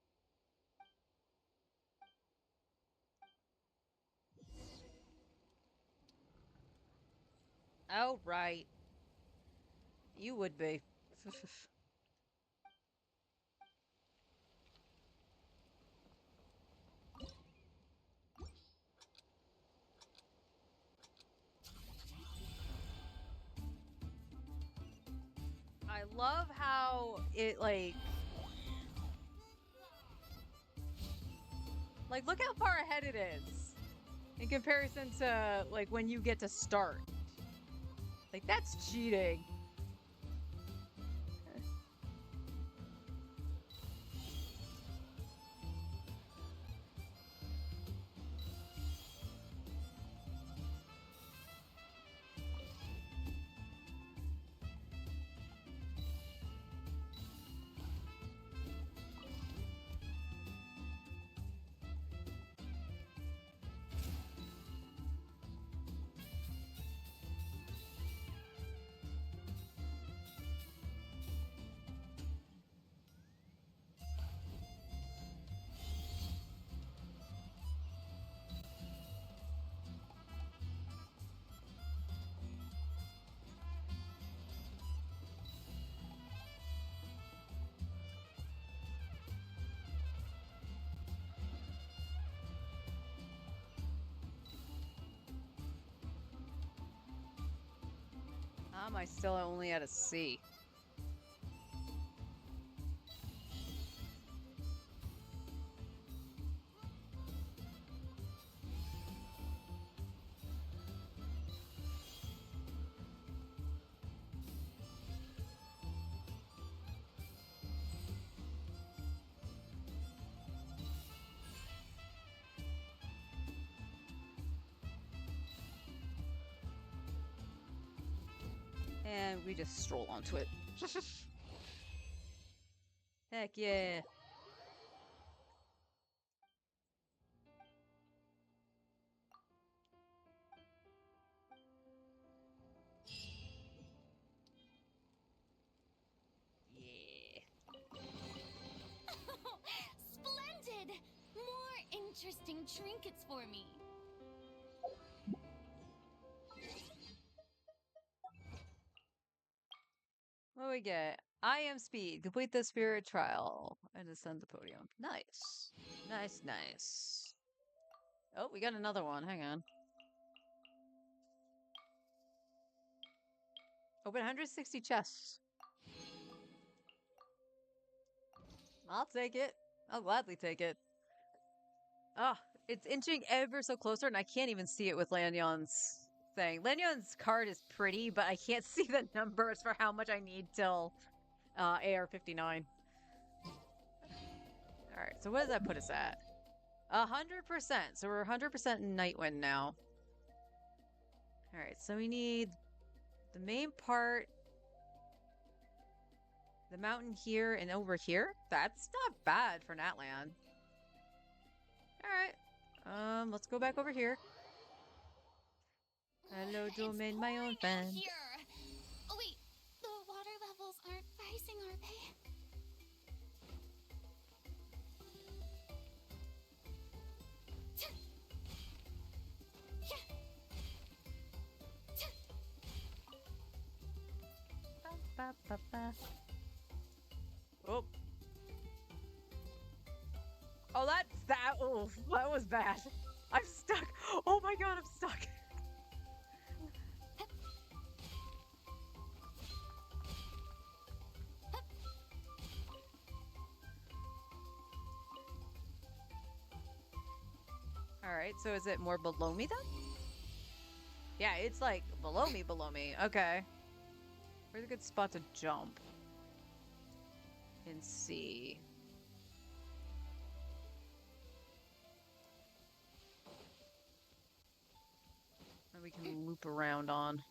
Oh, right. You would be. I love how it, like, look how far ahead it is in comparison to, like, when you get to start. Like, that's cheating. Am I still only at a C? And we just stroll onto it. Heck yeah. Yeah. Splendid! More interesting trinkets for me. What do we get? I am speed. Complete the spirit trial and ascend the podium. Nice. Nice, nice. Oh, we got another one. Hang on. Open 160 chests. I'll take it. I'll gladly take it. Ah, it's inching ever so closer, and I can't even see it with Lanyon's thing. Lanyon's card is pretty, but I can't see the numbers for how much I need till AR-59. Alright, so what does that put us at? 100%. So we're 100% in Nightwind now. Alright, so we need the main part, the mountain here, and over here. That's not bad for Natlan. Alright. Let's go back over here. Hello, domain, my own fan. Here. Oh wait, the water levels aren't rising, are they? Ba, ba, ba. Oh. Oh, oh, that was bad. I'm stuck. Oh my god, I'm stuck. Alright, so is it more below me then? Yeah, it's like below me, below me. Okay. Where's a good spot to jump? And see. That we can loop around on.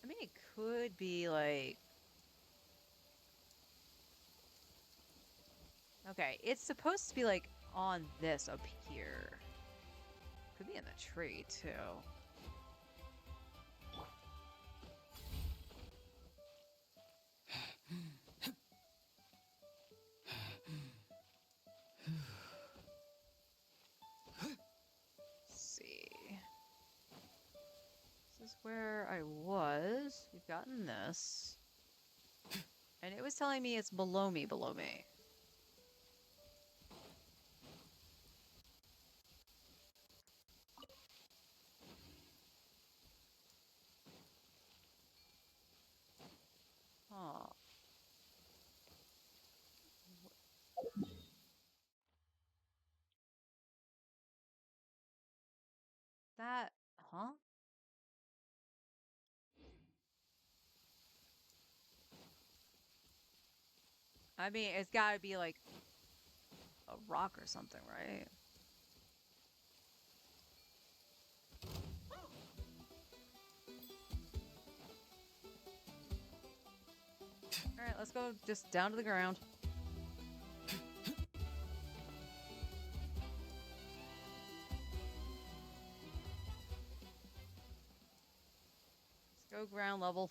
I mean, it could be like... Okay, it's supposed to be like on this up here. Could be in the tree, too. Let's see. This is where I was. We've gotten this. And it was telling me it's below me, below me. Huh. That, huh? I mean, it's gotta be like a rock or something, right? Alright, let's go just down to the ground. Let's go ground level.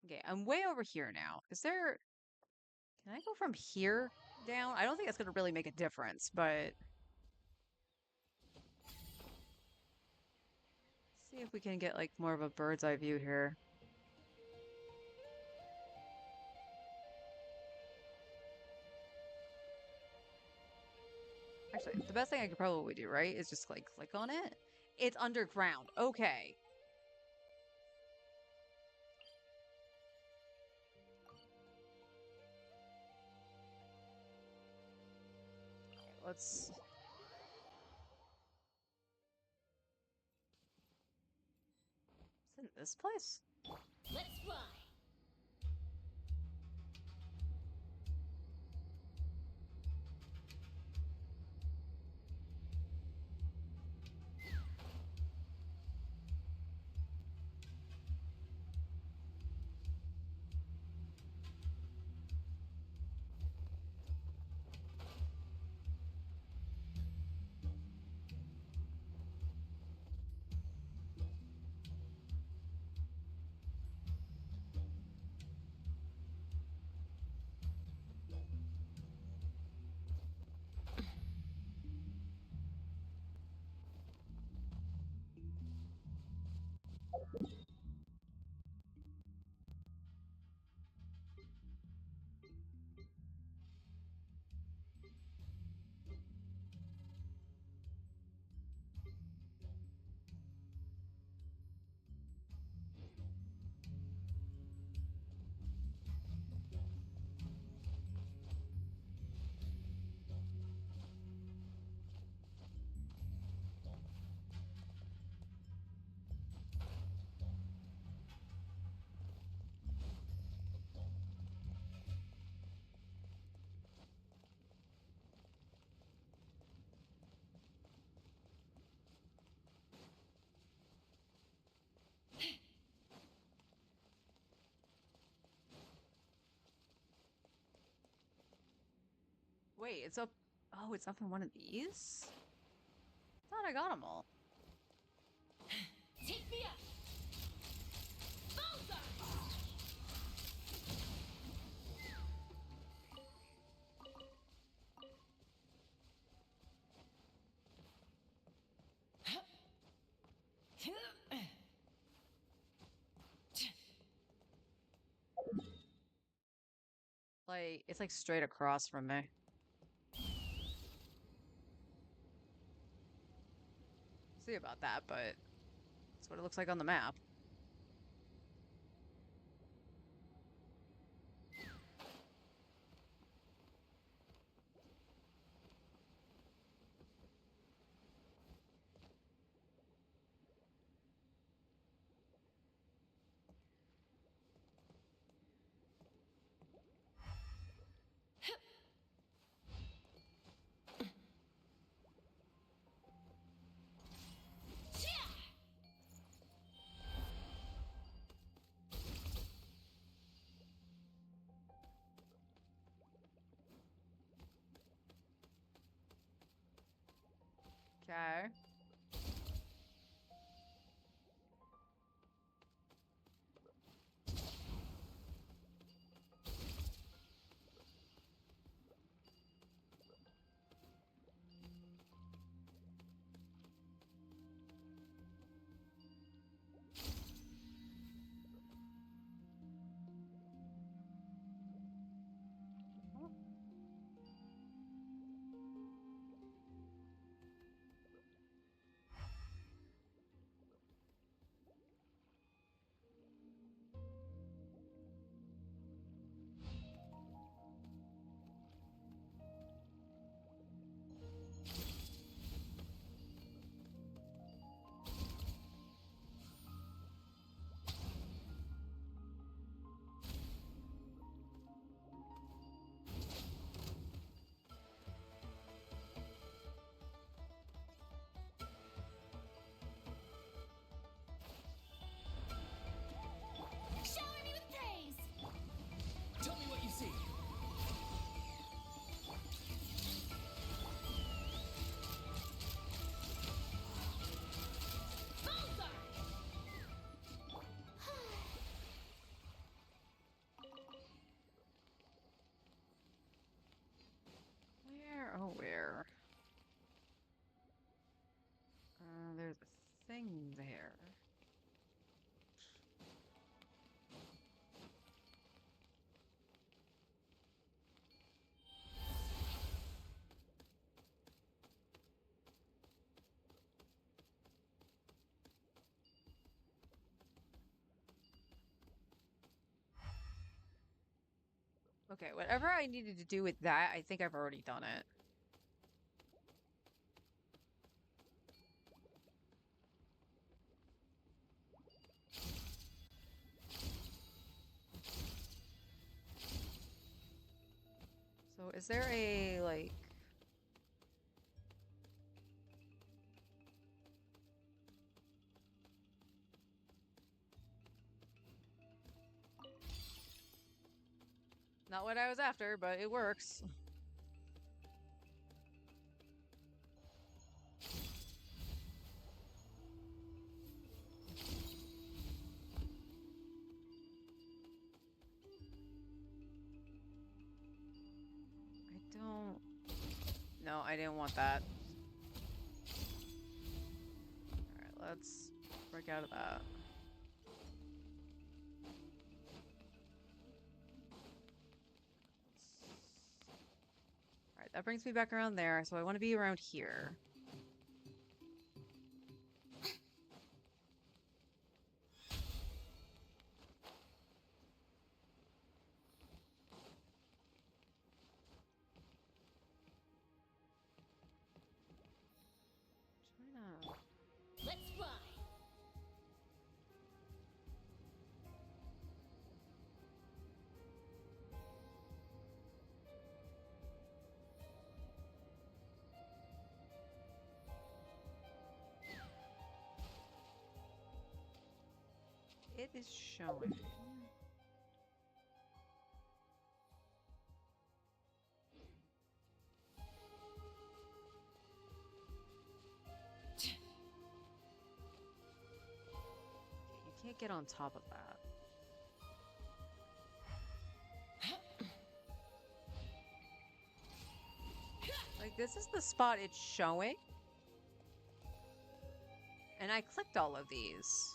Okay, I'm way over here now. Is there... Can I go from here down? I don't think that's gonna really make a difference, but... See if we can get, like, more of a bird's eye view here. Actually, the best thing I could probably do, right, is just, like, click on it. It's underground. Okay. Let's... Is it in this place? Let's fly. Wait, it's up... Oh, it's up in one of these? Thought I got them all. Take me up. Bullseye. Like, it's like straight across from me. See about that, but that's what it looks like on the map. Okay. Shower me with praise! Tell me what you see. Where? Oh, where? There's a thing there. Okay, whatever I needed to do with that, I think I've already done it. So is there a, like... Not what I was after, but it works. I don't... No, I didn't want that. Alright, let's break out of that. Alright, that brings me back around there, so I want to be around here. Trying to... Let's fly. It is showing. Okay, you can't get on top of that. Like, this is the spot it's showing. And I clicked all of these.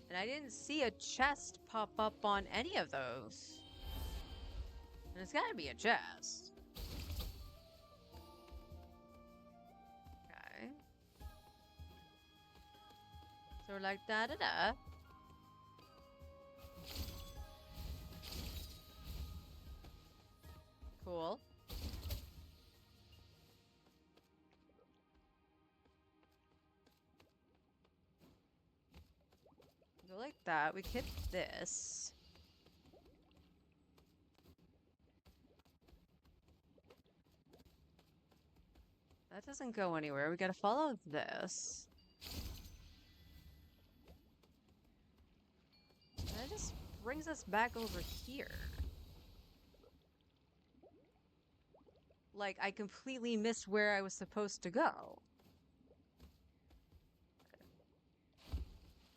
And I didn't see a chest pop up on any of those. And it's gotta be a chest. Okay. So we're like da-da-da. Cool. Go like that. We hit this. That doesn't go anywhere. We gotta follow this. That just brings us back over here. Like, I completely missed where I was supposed to go.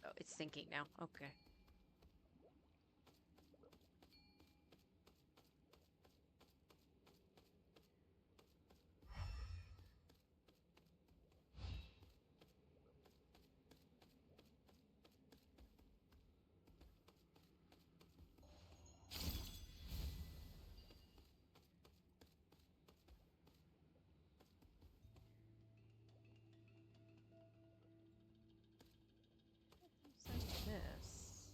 Oh, it's sinking now. Okay. This.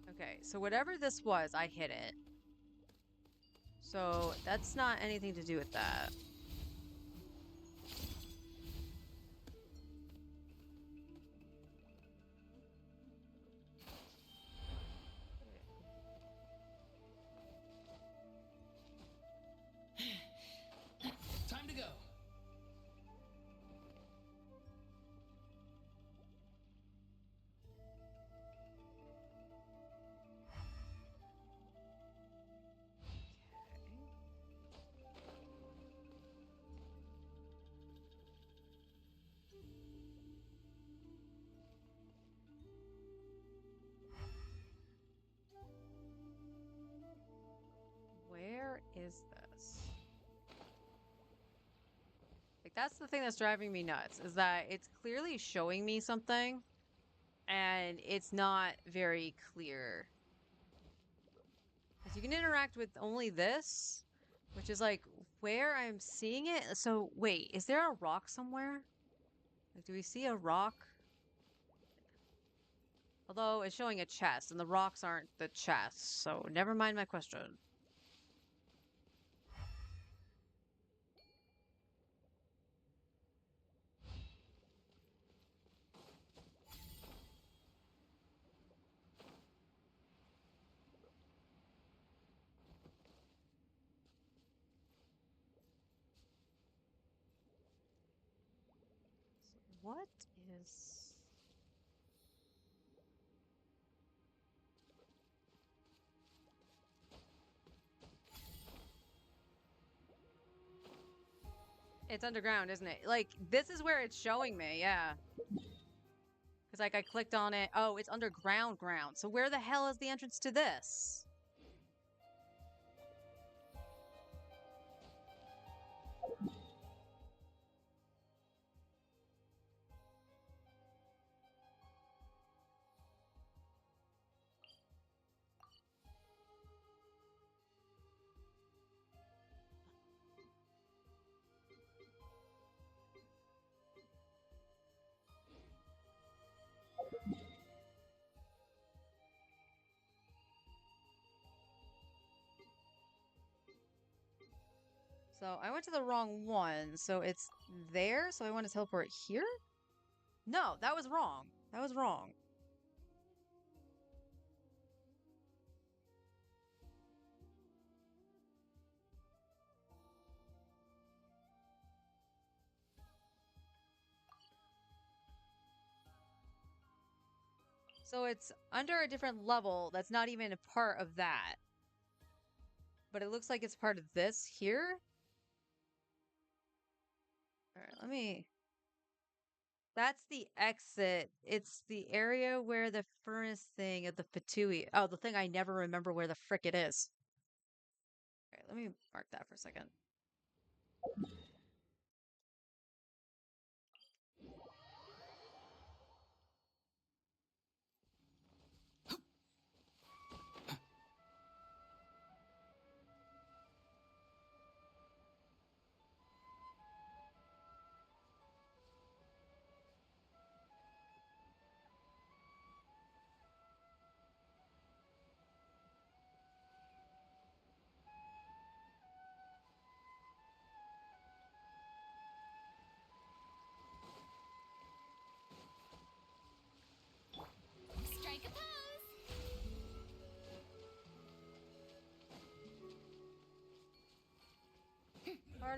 Okay, so whatever this was, I hit it. So that's not anything to do with that. Time to go. Where is this? Like, that's the thing that's driving me nuts, is that it's clearly showing me something, and it's not very clear. Because you can interact with only this, which is like where I'm seeing it. So wait, is there a rock somewhere? Like, do we see a rock? Although it's showing a chest, and the rocks aren't the chest, so never mind my question. What is... It's underground, isn't it? Like, this is where it's showing me, yeah. Because, like, I clicked on it. Oh, it's underground ground. So where the hell is the entrance to this? So I went to the wrong one. So it's there. So I want to teleport here? No, that was wrong. That was wrong. So it's under a different level that's not even a part of that. But it looks like it's part of this here. Alright, let me... That's the exit. It's the area where the furnace thing at the Fatui... Oh, the thing I never remember where the frick it is. Alright, let me mark that for a second.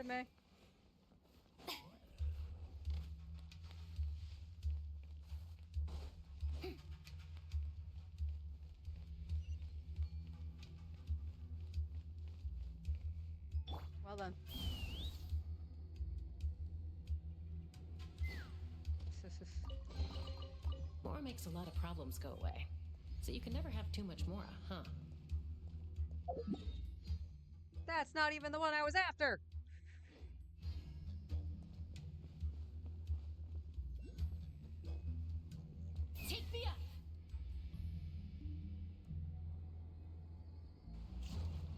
Pardon me. Well then. Mora makes a lot of problems go away. So you can never have too much Mora, huh? That's not even the one I was after. Take me up.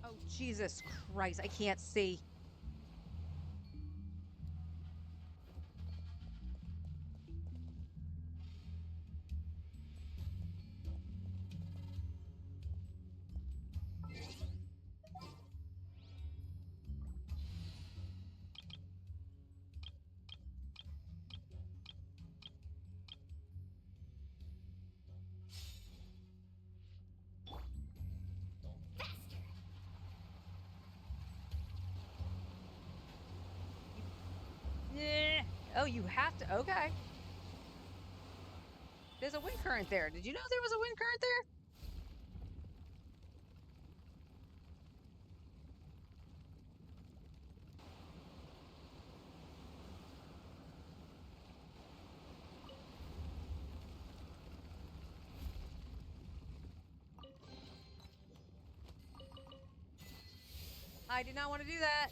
Oh, Jesus Christ. I can't see. Yeah. Oh, you have to. Okay. There's a wind current there. Did you know there was a wind current there? I did not want to do that.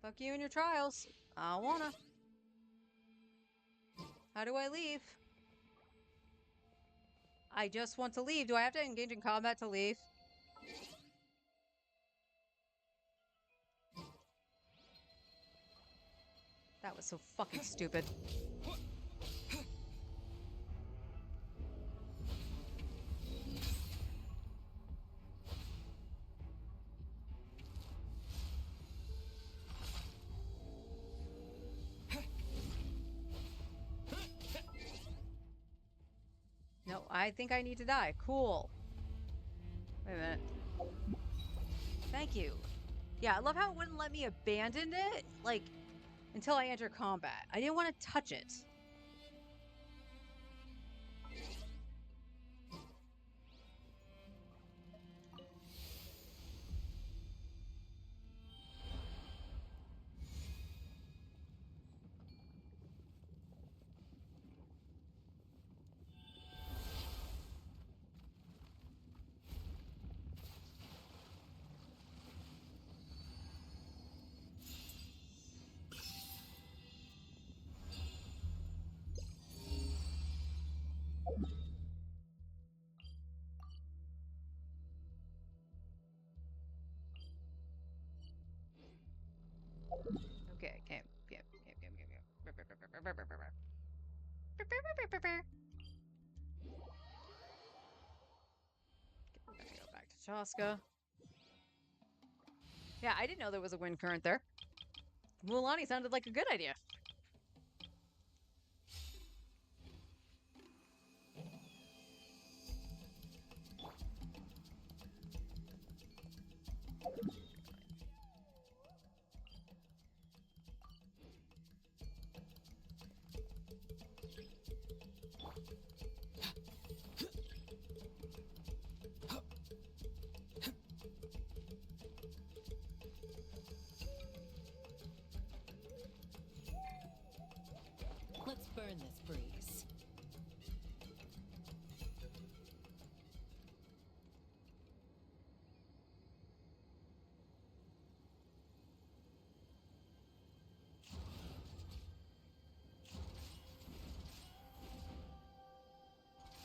Fuck you and your trials. I don't wanna. How do I leave? I just want to leave. Do I have to engage in combat to leave? That was so fucking stupid. No, I think I need to die. Cool. Wait a minute. Thank you. Yeah, I love how it wouldn't let me abandon it, like, until I enter combat. I didn't want to touch it. Okay, okay, yeah. Let me go back to Chaska. Yeah, I didn't know there was a wind current there. Mulan sounded like a good idea. Let's burn this breeze.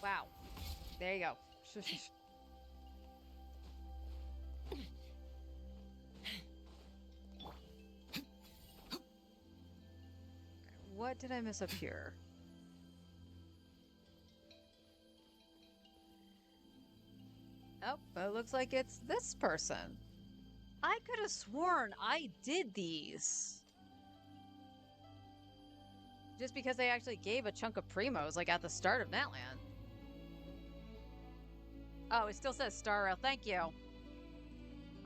Wow. There you go. What did I miss up here? Oh, it looks like it's this person. I could have sworn I did these. Just because they actually gave a chunk of Primos, like at the start of Natland. Oh, it still says Star Rail. Thank you.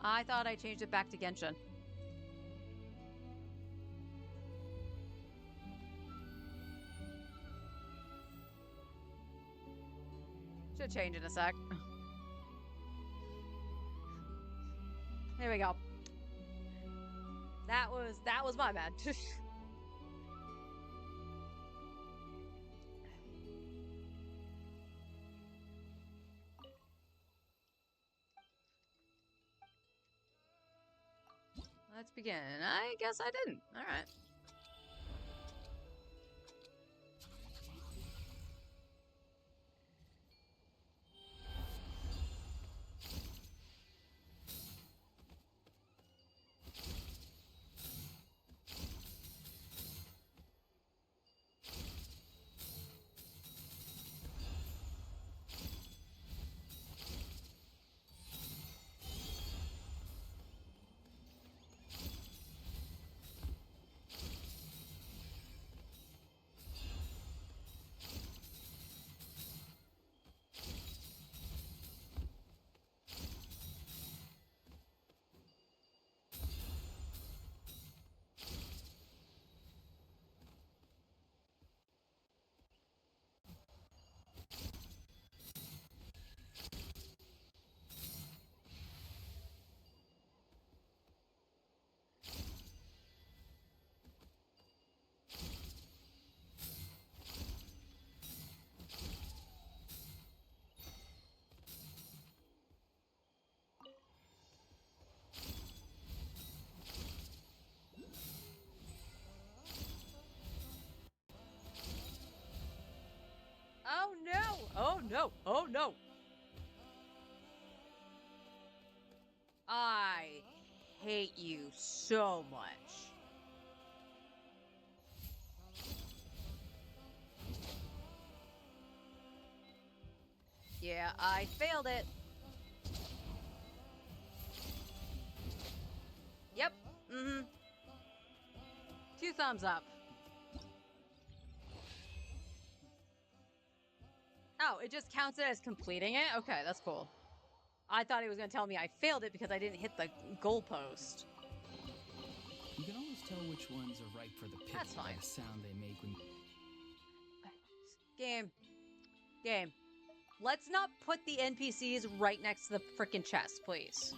I thought I changed it back to Genshin. Should change in a sec. There we go. That was my bad. Let's begin. I guess I didn't. All right. Oh no! Oh no! Oh no! I hate you so much. Yeah, I failed it. Yep. Mm-hmm. 2 thumbs up. Oh, it just counts it as completing it? Okay, that's cool. I thought it was going to tell me I failed it because I didn't hit the goalpost. You can always tell which ones are ripe for the picking That's fine. by the sound they make when... Game. Let's not put the NPCs right next to the freaking chest, please.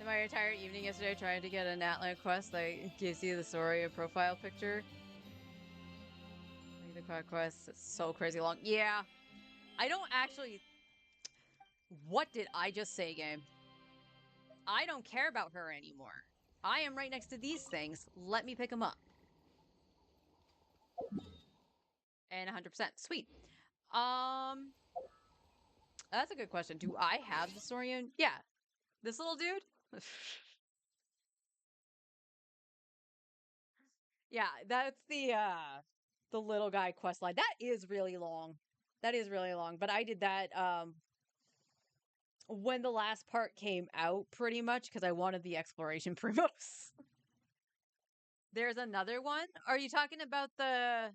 In my entire evening yesterday trying to get an Atlant quest that gives you the Soria profile picture. The quest is so crazy long. Yeah. I don't actually... What did I just say, game? I don't care about her anymore. I am right next to these things. Let me pick them up. And 100%. Sweet. That's a good question. Do I have the Saurian? Yeah. This little dude? Yeah, that's the little guy quest line. That is really long. That is really long. But I did that when the last part came out, pretty much, because I wanted the exploration primos. There's another one. Are you talking about the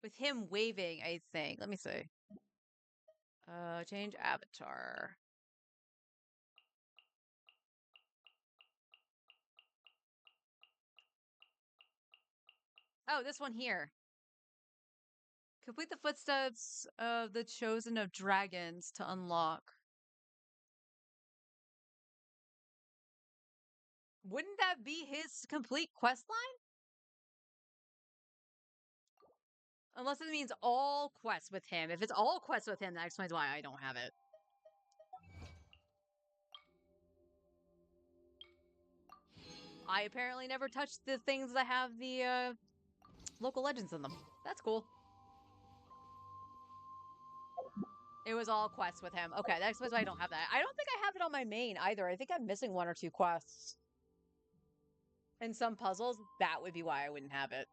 with him waving, I think. Let me see. Change avatar. Oh, this one here. Complete the footsteps of the chosen of dragons to unlock. Wouldn't that be his complete quest line? Unless it means all quests with him. If it's all quests with him, that explains why I don't have it. I apparently never touched the things that have the local legends in them. That's cool. It was all quests with him. Okay, that explains why I don't have that. I don't think I have it on my main either. I think I'm missing 1 or 2 quests. And some puzzles, that would be why I wouldn't have it.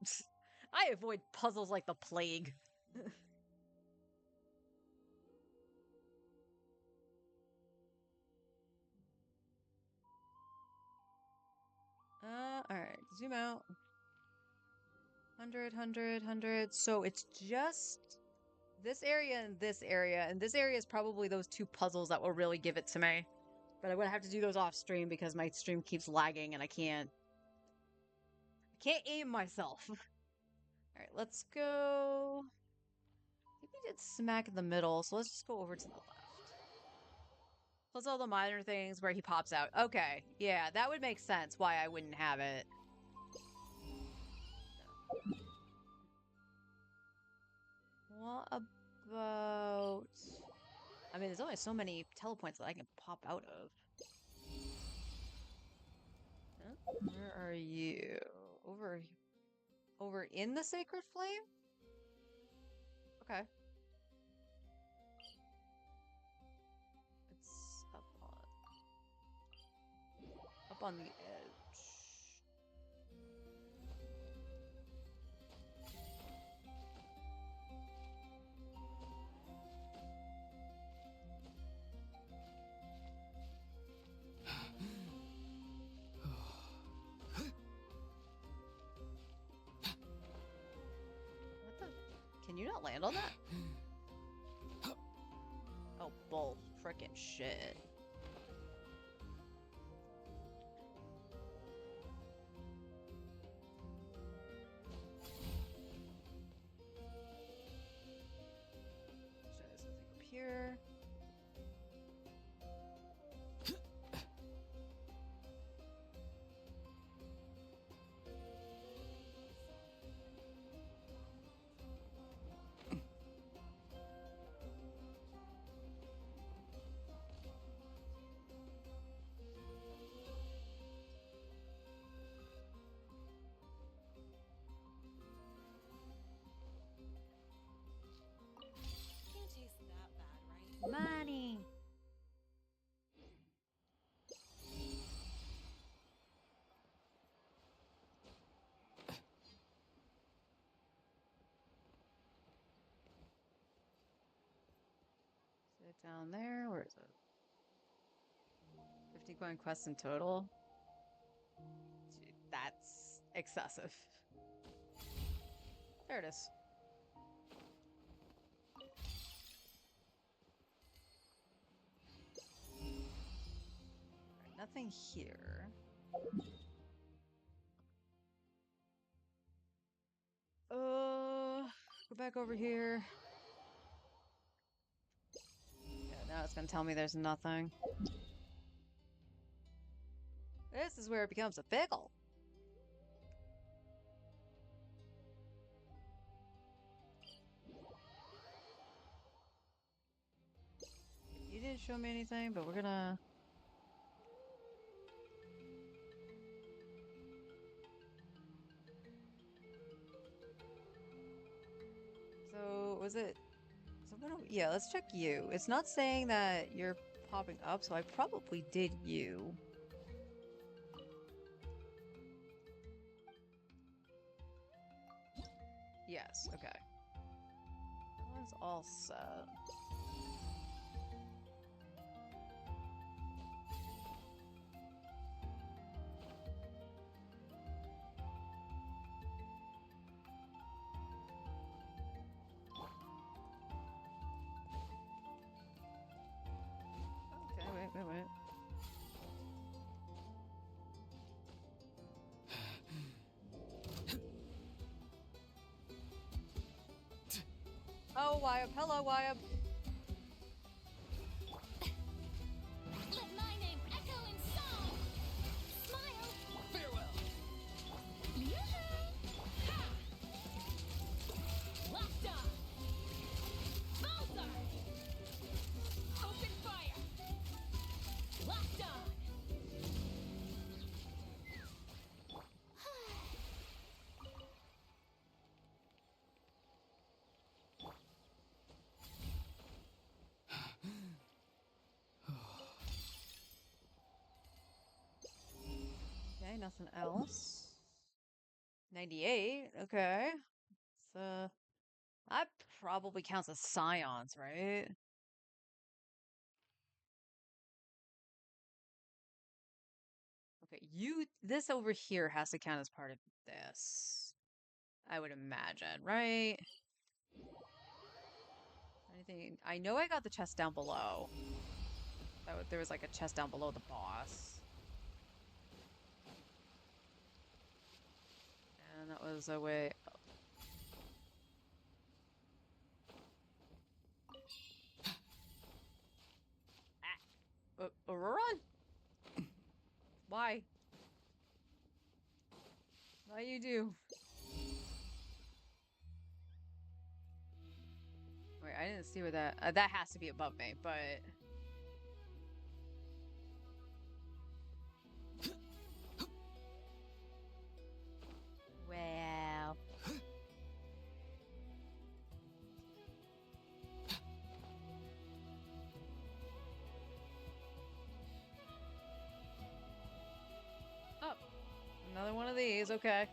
I avoid puzzles like the plague. Alright, zoom out. 100, 100, 100. So it's just this area and this area, and this area is probably those two puzzles that will really give it to me. But I'm gonna have to do those off stream because my stream keeps lagging and I can't aim myself. Alright, let's go. I think we did smack in the middle, so let's just go over to the left. Plus all the minor things where he pops out. Okay, yeah, that would make sense why I wouldn't have it. What about... I mean, there's only so many telepoints that I can pop out of. Huh? Where are you? Over in the Sacred Flame? Okay. It's up on the edge. What the? Can you not land on that? Oh, bull frickin' shit. Try something up here. Can't taste that bad, right? Money! Is it down there? Where is it? 50 coin quests in total? Gee, that's excessive. There it is. Alright, nothing here. Go back over here. Yeah, now it's gonna tell me there's nothing. This is where it becomes a pickle. You didn't show me anything, but we're gonna... So, was it... So yeah, let's check you. It's not saying that you're popping up, so I probably did you. Yes, okay. That one's all set. Okay, wait. Oh, Wyab. Hello, Wyab. Let my name echo in song. Smile. Farewell! Yoo-hoo! Ha! Locked on. Bullseye. Open fire. Locked on. Okay, nothing else. 98, okay. So, that probably counts as scions, right? Okay, this over here has to count as part of this. I would imagine, right? Anything? I know I got the chest down below. There was like a chest down below the boss. And that was a way. Run! Why? Why you do? Wait, I didn't see where that... that has to be above me, but... Well... Oh, another one of these, okay.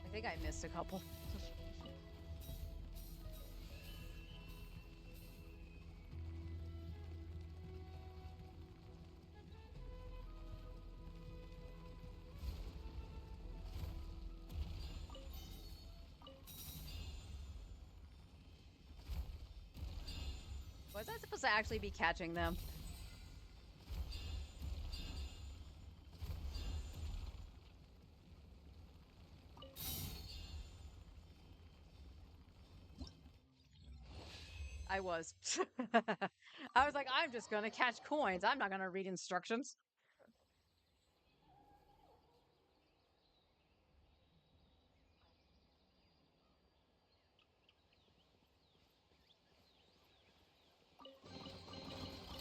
I think I missed a couple. Was I supposed to actually be catching them? I was. I was like, I'm just gonna catch coins. I'm not gonna read instructions.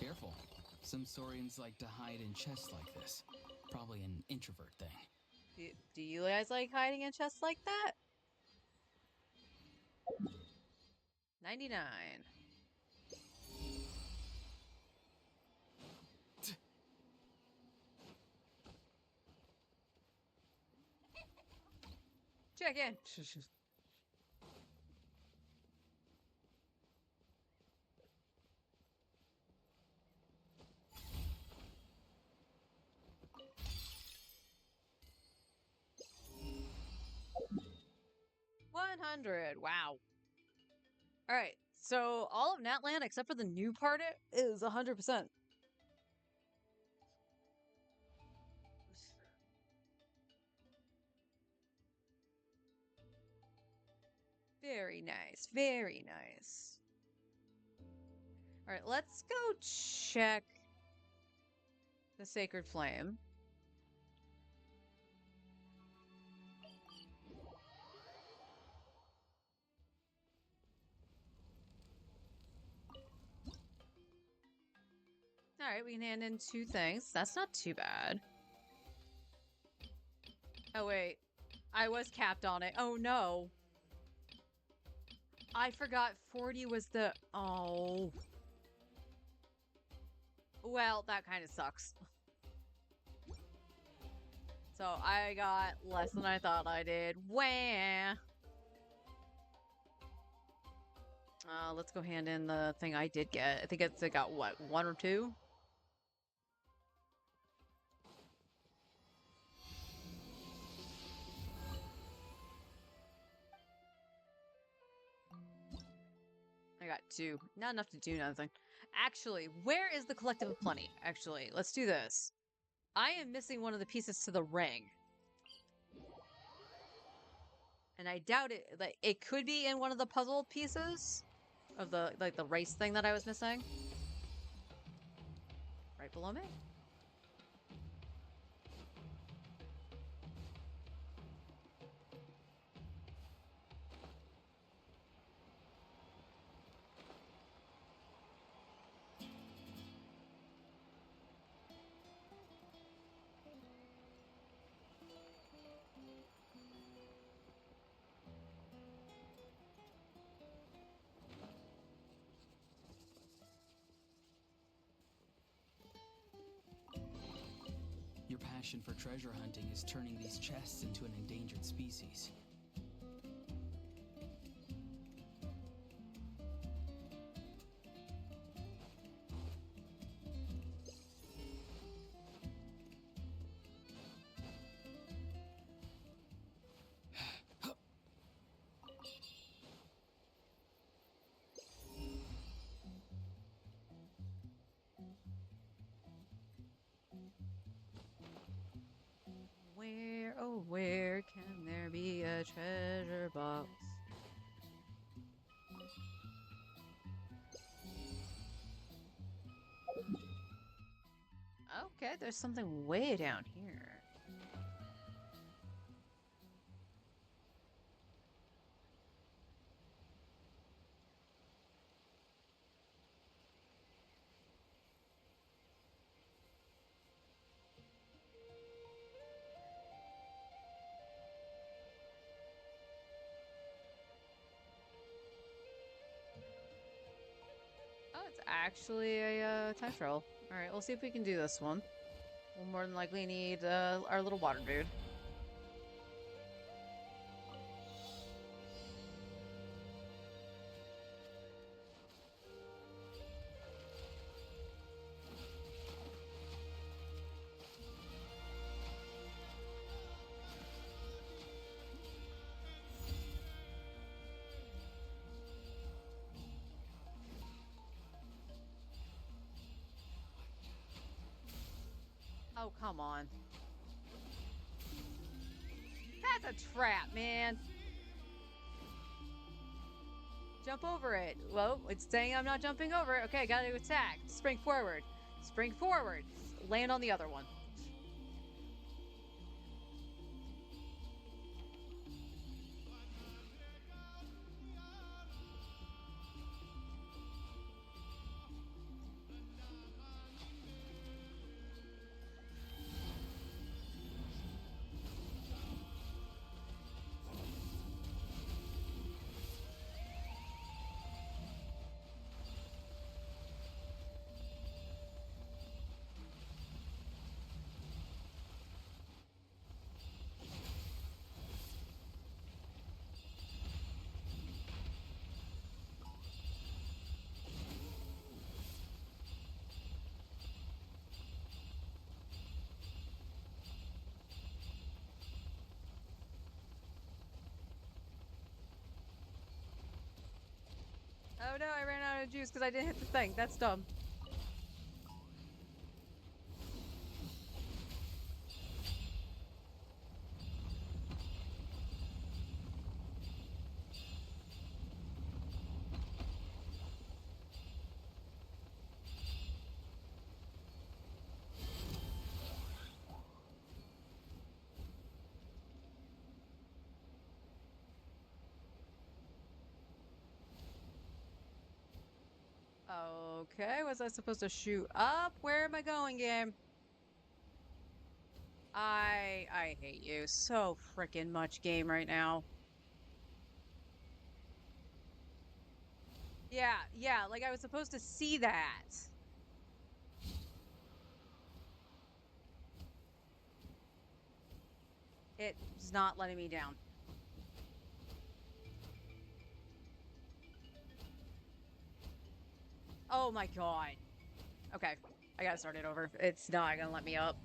Careful. Some Saurians like to hide in chests like this. Probably an introvert thing. Do you guys like hiding in chests like that? 99. Check in. 100. Wow. All right. So all of Natland, except for the new part, is 100%. Very nice. Very nice. All right, let's go check the Sacred Flame. All right, we can hand in 2 things. That's not too bad. Oh, wait. I was capped on it. Oh, no. I forgot 40 was the... Oh. Well, that kind of sucks. So I got less than I thought I did. Wah! Let's go hand in the thing I did get. I think it got, what, 1 or 2? I got 2. Not enough to do nothing. Actually, where is the Collective of Plenty? Actually, let's do this. I am missing one of the pieces to the ring. And I doubt it. Like, it could be in one of the puzzle pieces of the, like, the race thing that I was missing. Right below me. your passion for treasure hunting is turning these chests into an endangered species. Where, oh, where can there be a treasure box? Okay, there's something way down here. Oh, it's actually a time travel. Alright, we'll see if we can do this one. We'll more than likely need our little water dude. Oh, come on. That's a trap, man. Jump over it. Well, it's saying I'm not jumping over it. Okay, gotta attack. Spring forward. Spring forward. Land on the other one. Oh no, I ran out of juice because I didn't hit the thing. That's dumb. Okay, was I supposed to shoot up? Where am I going, game? I hate you so freaking much, game, right now. Yeah, like I was supposed to see that. It's not letting me down. Oh my god. Okay, I gotta start it over. It's not gonna let me up.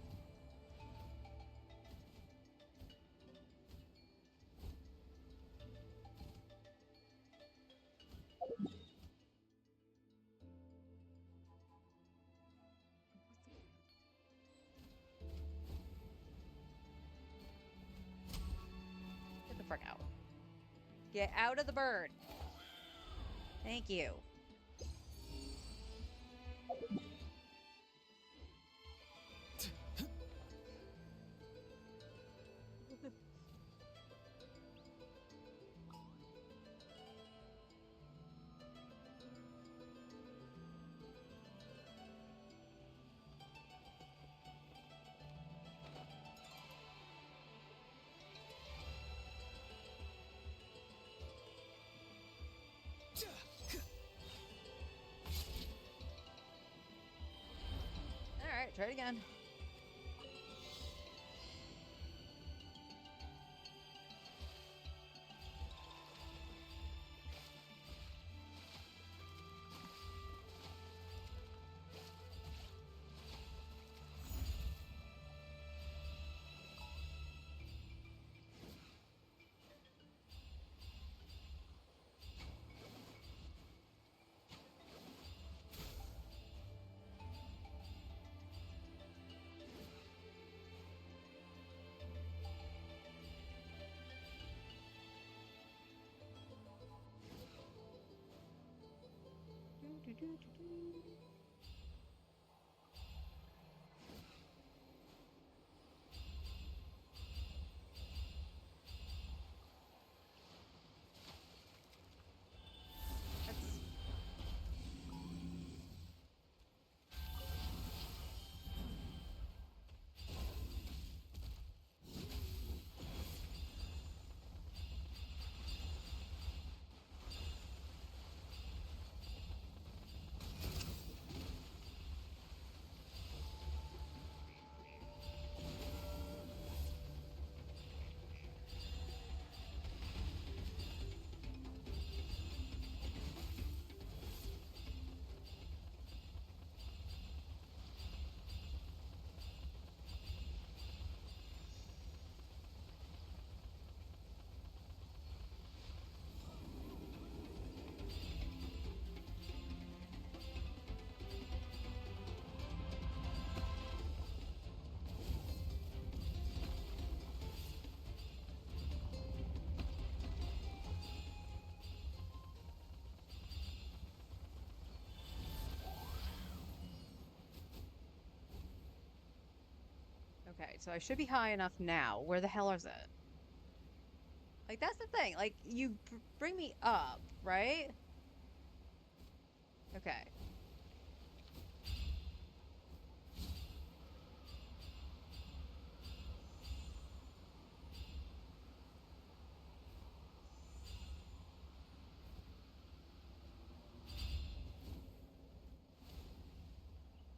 Get the frick out. Get out of the bird. Thank you. Alright, try it again. Okay, so I should be high enough now. Where the hell is it? Like, that's the thing. Like, you bring me up, right? Okay.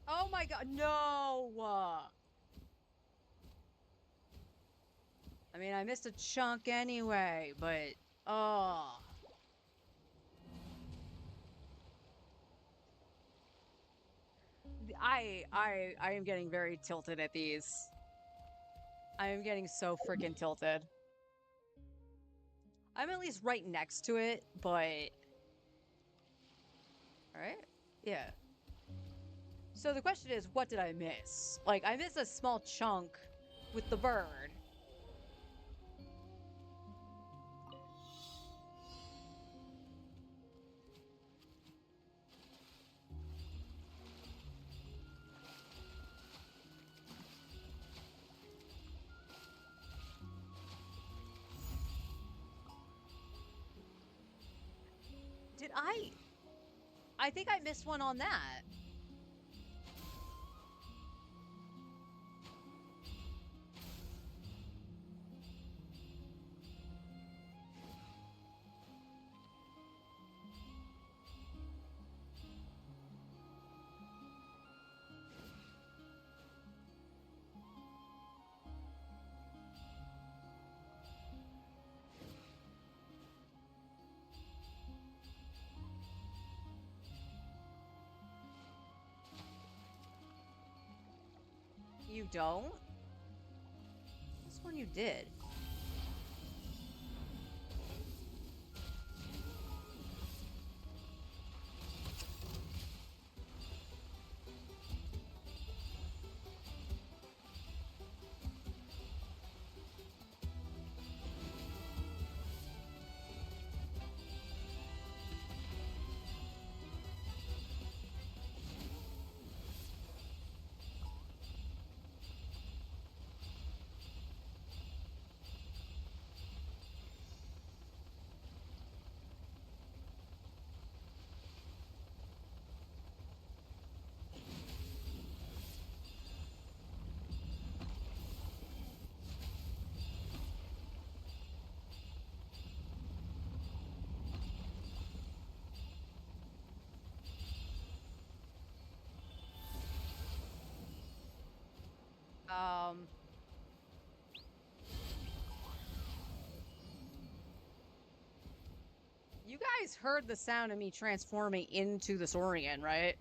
Oh my god, no! I mean, I missed a chunk anyway, but... Oh... I am getting very tilted at these. I am getting so freaking tilted. I'm at least right next to it, but... Alright? Yeah. So the question is, what did I miss? Like, I missed a small chunk with the bird. Did I think I missed one on that. You don't? This one you did. Um... You guys heard the sound of me transforming into the Saurian, right?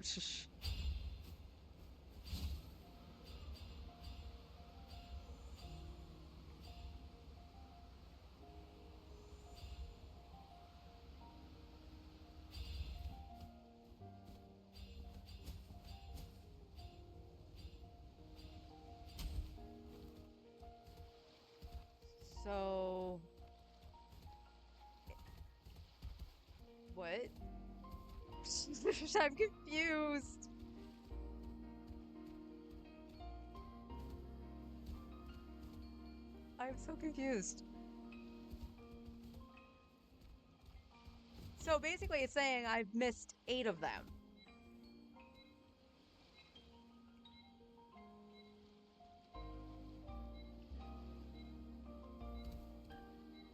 So... What? I'm confused. I'm so confused. So basically it's saying I've missed 8 of them.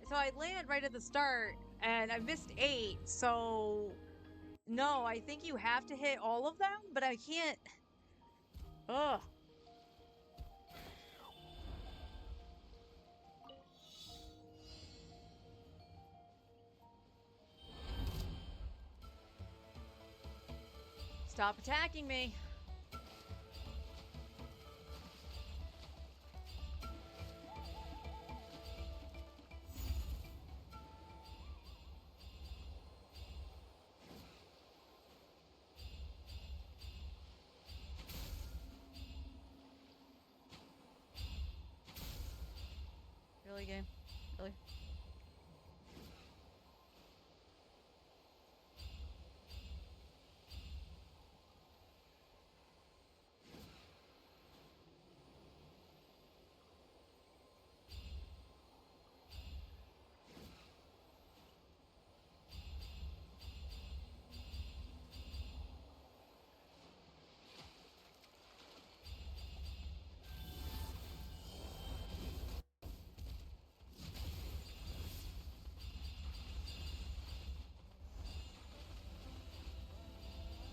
So I land right at the start and I missed 8, so no, I think you have to hit all of them, but I can't. Ugh. Stop attacking me. Really, game? Really?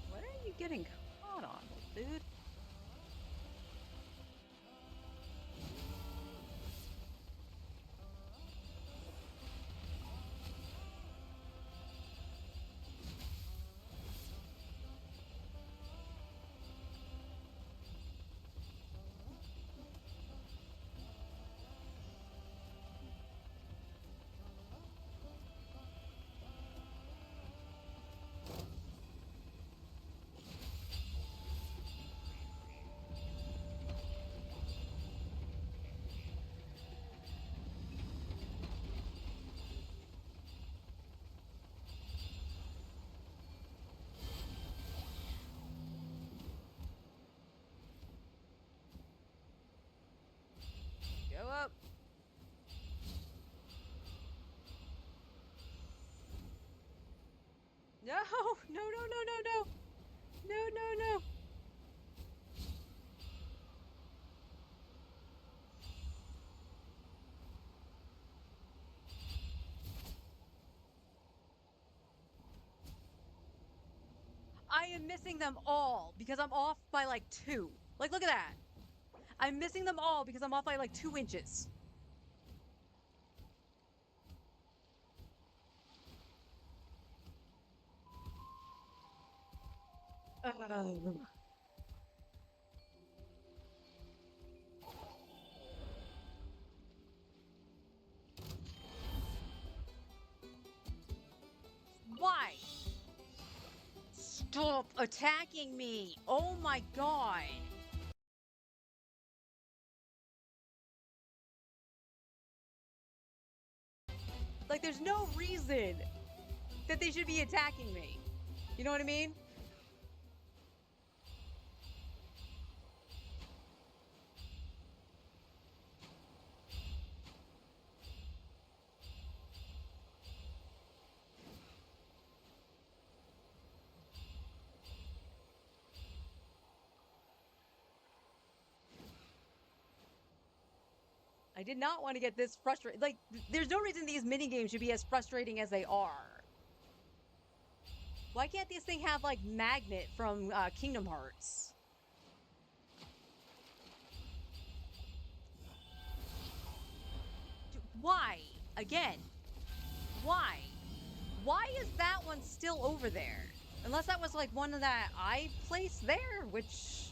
What are you getting caught on, dude? Go up. No, no, no, no, no, no. No, no, no. I am missing them all because I'm off by like 2. Like, look at that. I'm missing them all because I'm off by like 2 inches. Why? Stop attacking me. Oh my god. Like, there's no reason that they should be attacking me. You know what I mean? I did not want to get this frustrated. Like, there's no reason these minigames should be as frustrating as they are. Why can't this thing have, like, Magnet from Kingdom Hearts? Why? Again. Why? Why is that one still over there? Unless that was, like, one that I placed there, which,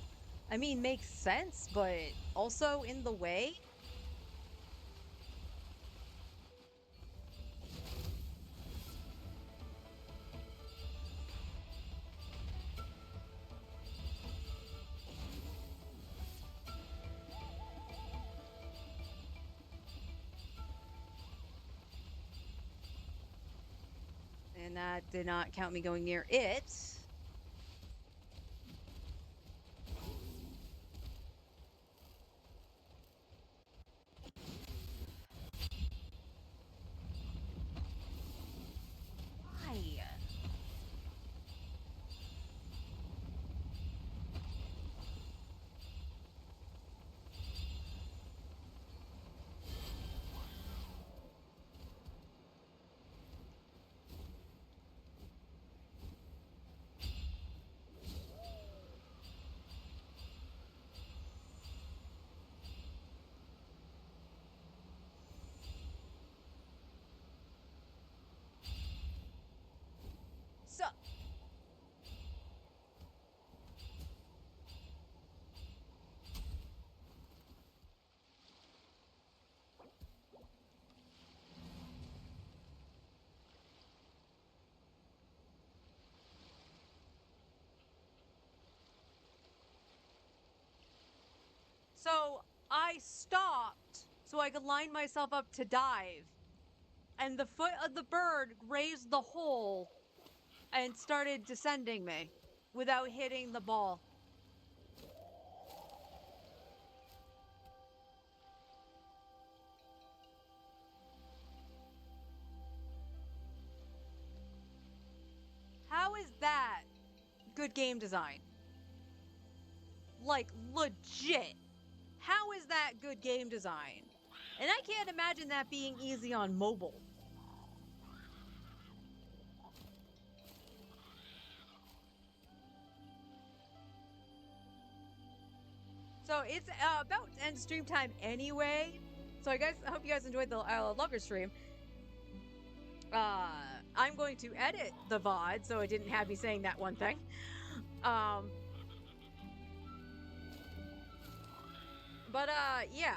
I mean, makes sense, but also in the way? And that did not count me going near it. So I stopped so I could line myself up to dive. And the foot of the bird grazed the hole and started descending me without hitting the ball. How is that good game design? Like, legit. How is that good game design? And I can't imagine that being easy on mobile. So it's about to end stream time anyway. So I hope you guys enjoyed the longer stream. I'm going to edit the VOD so it didn't have me saying that one thing. But yeah,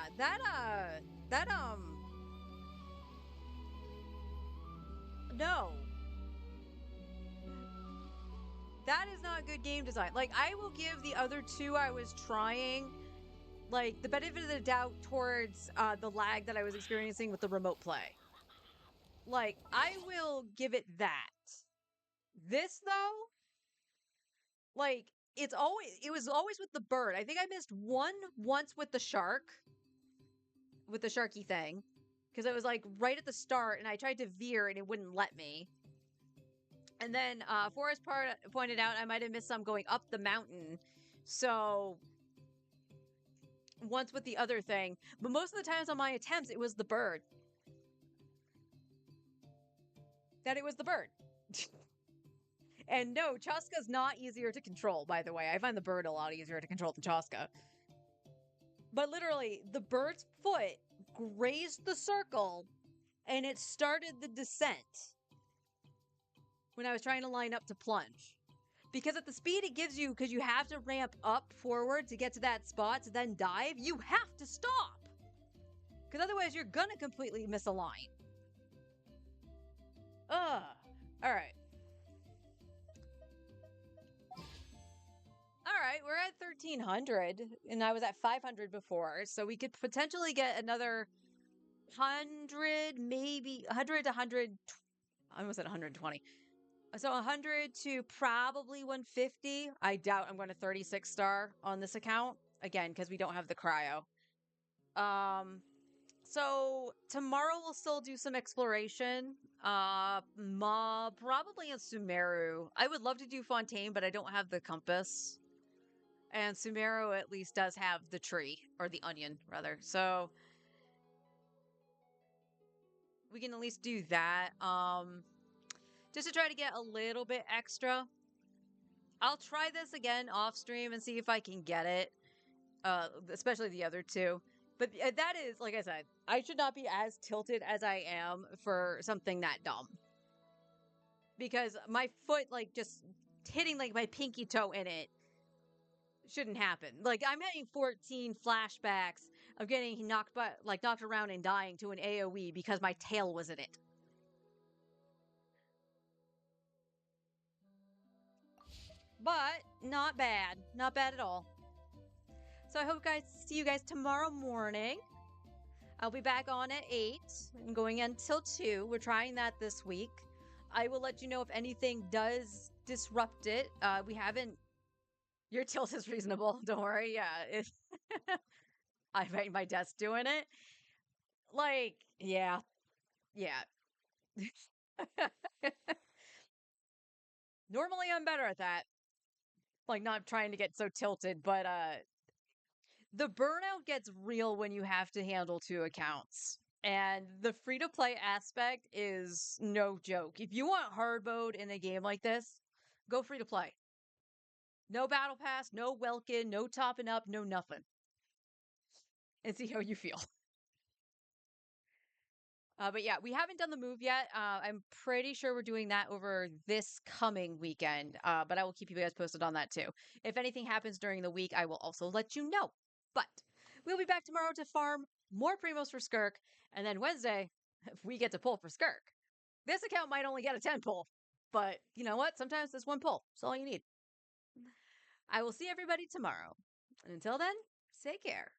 no. That is not good game design. Like, I will give the other two I was trying, like, the benefit of the doubt towards the lag that I was experiencing with the remote play. Like, I will give it that. This, though, like, it was always with the bird. I think I missed once with the shark, with the sharky thing, because it was, like, right at the start, and I tried to veer, and it wouldn't let me. And then Forrest pointed out I might have missed some going up the mountain. So once with the other thing. But most of the times on my attempts, it was the bird. That it was the bird. And no, Chaska's not easier to control, by the way. I find the bird a lot easier to control than Chaska. But literally, the bird's foot grazed the circle, and it started the descent when I was trying to line up to plunge. Because at the speed it gives you, because you have to ramp up forward to get to that spot to then dive, you have to stop. Because otherwise you're gonna completely misalign. Ugh. Alright. Alright, we're at 1300, and I was at 500 before, so we could potentially get another 100, maybe 100 to 100. I almost said 120. So 100 to probably 150. I doubt I'm going to 36 star on this account. Again, because we don't have the cryo. So tomorrow we'll still do some exploration. Probably in Sumeru. I would love to do Fontaine, but I don't have the compass. And Sumeru at least does have the tree, or the onion, rather. So we can at least do that. Just to try to get a little bit extra. I'll try this again off stream and see if I can get it. Especially the other two. But that is, like I said, I should not be as tilted as I am for something that dumb. Because my foot, like, just hitting, like, my pinky toe in it shouldn't happen. Like, I'm having 14 flashbacks of getting knocked around and dying to an AoE because my tail was in it. But not bad. Not bad at all. So I hope see you guys tomorrow morning. I'll be back on at 8 and going until 2. We're trying that this week. I will let you know if anything does disrupt it. We haven't... Your tilt is reasonable. Don't worry. Yeah. I'm at my desk doing it. Like, yeah. Yeah. Normally I'm better at that. Like, not trying to get so tilted, but the burnout gets real when you have to handle 2 accounts. And the free-to-play aspect is no joke. If you want hard mode in a game like this, go free-to-play. No battle pass, no Welkin, no topping up, no nothing. And see how you feel. But yeah, we haven't done the move yet. I'm pretty sure we're doing that over this coming weekend. But I will keep you guys posted on that too. If anything happens during the week, I will also let you know. But we'll be back tomorrow to farm more Primos for Skirk. And then Wednesday, if we get to pull for Skirk. This account might only get a 10 pull. But you know what? Sometimes there's 1 pull. That's all you need. I will see everybody tomorrow. And until then, take care.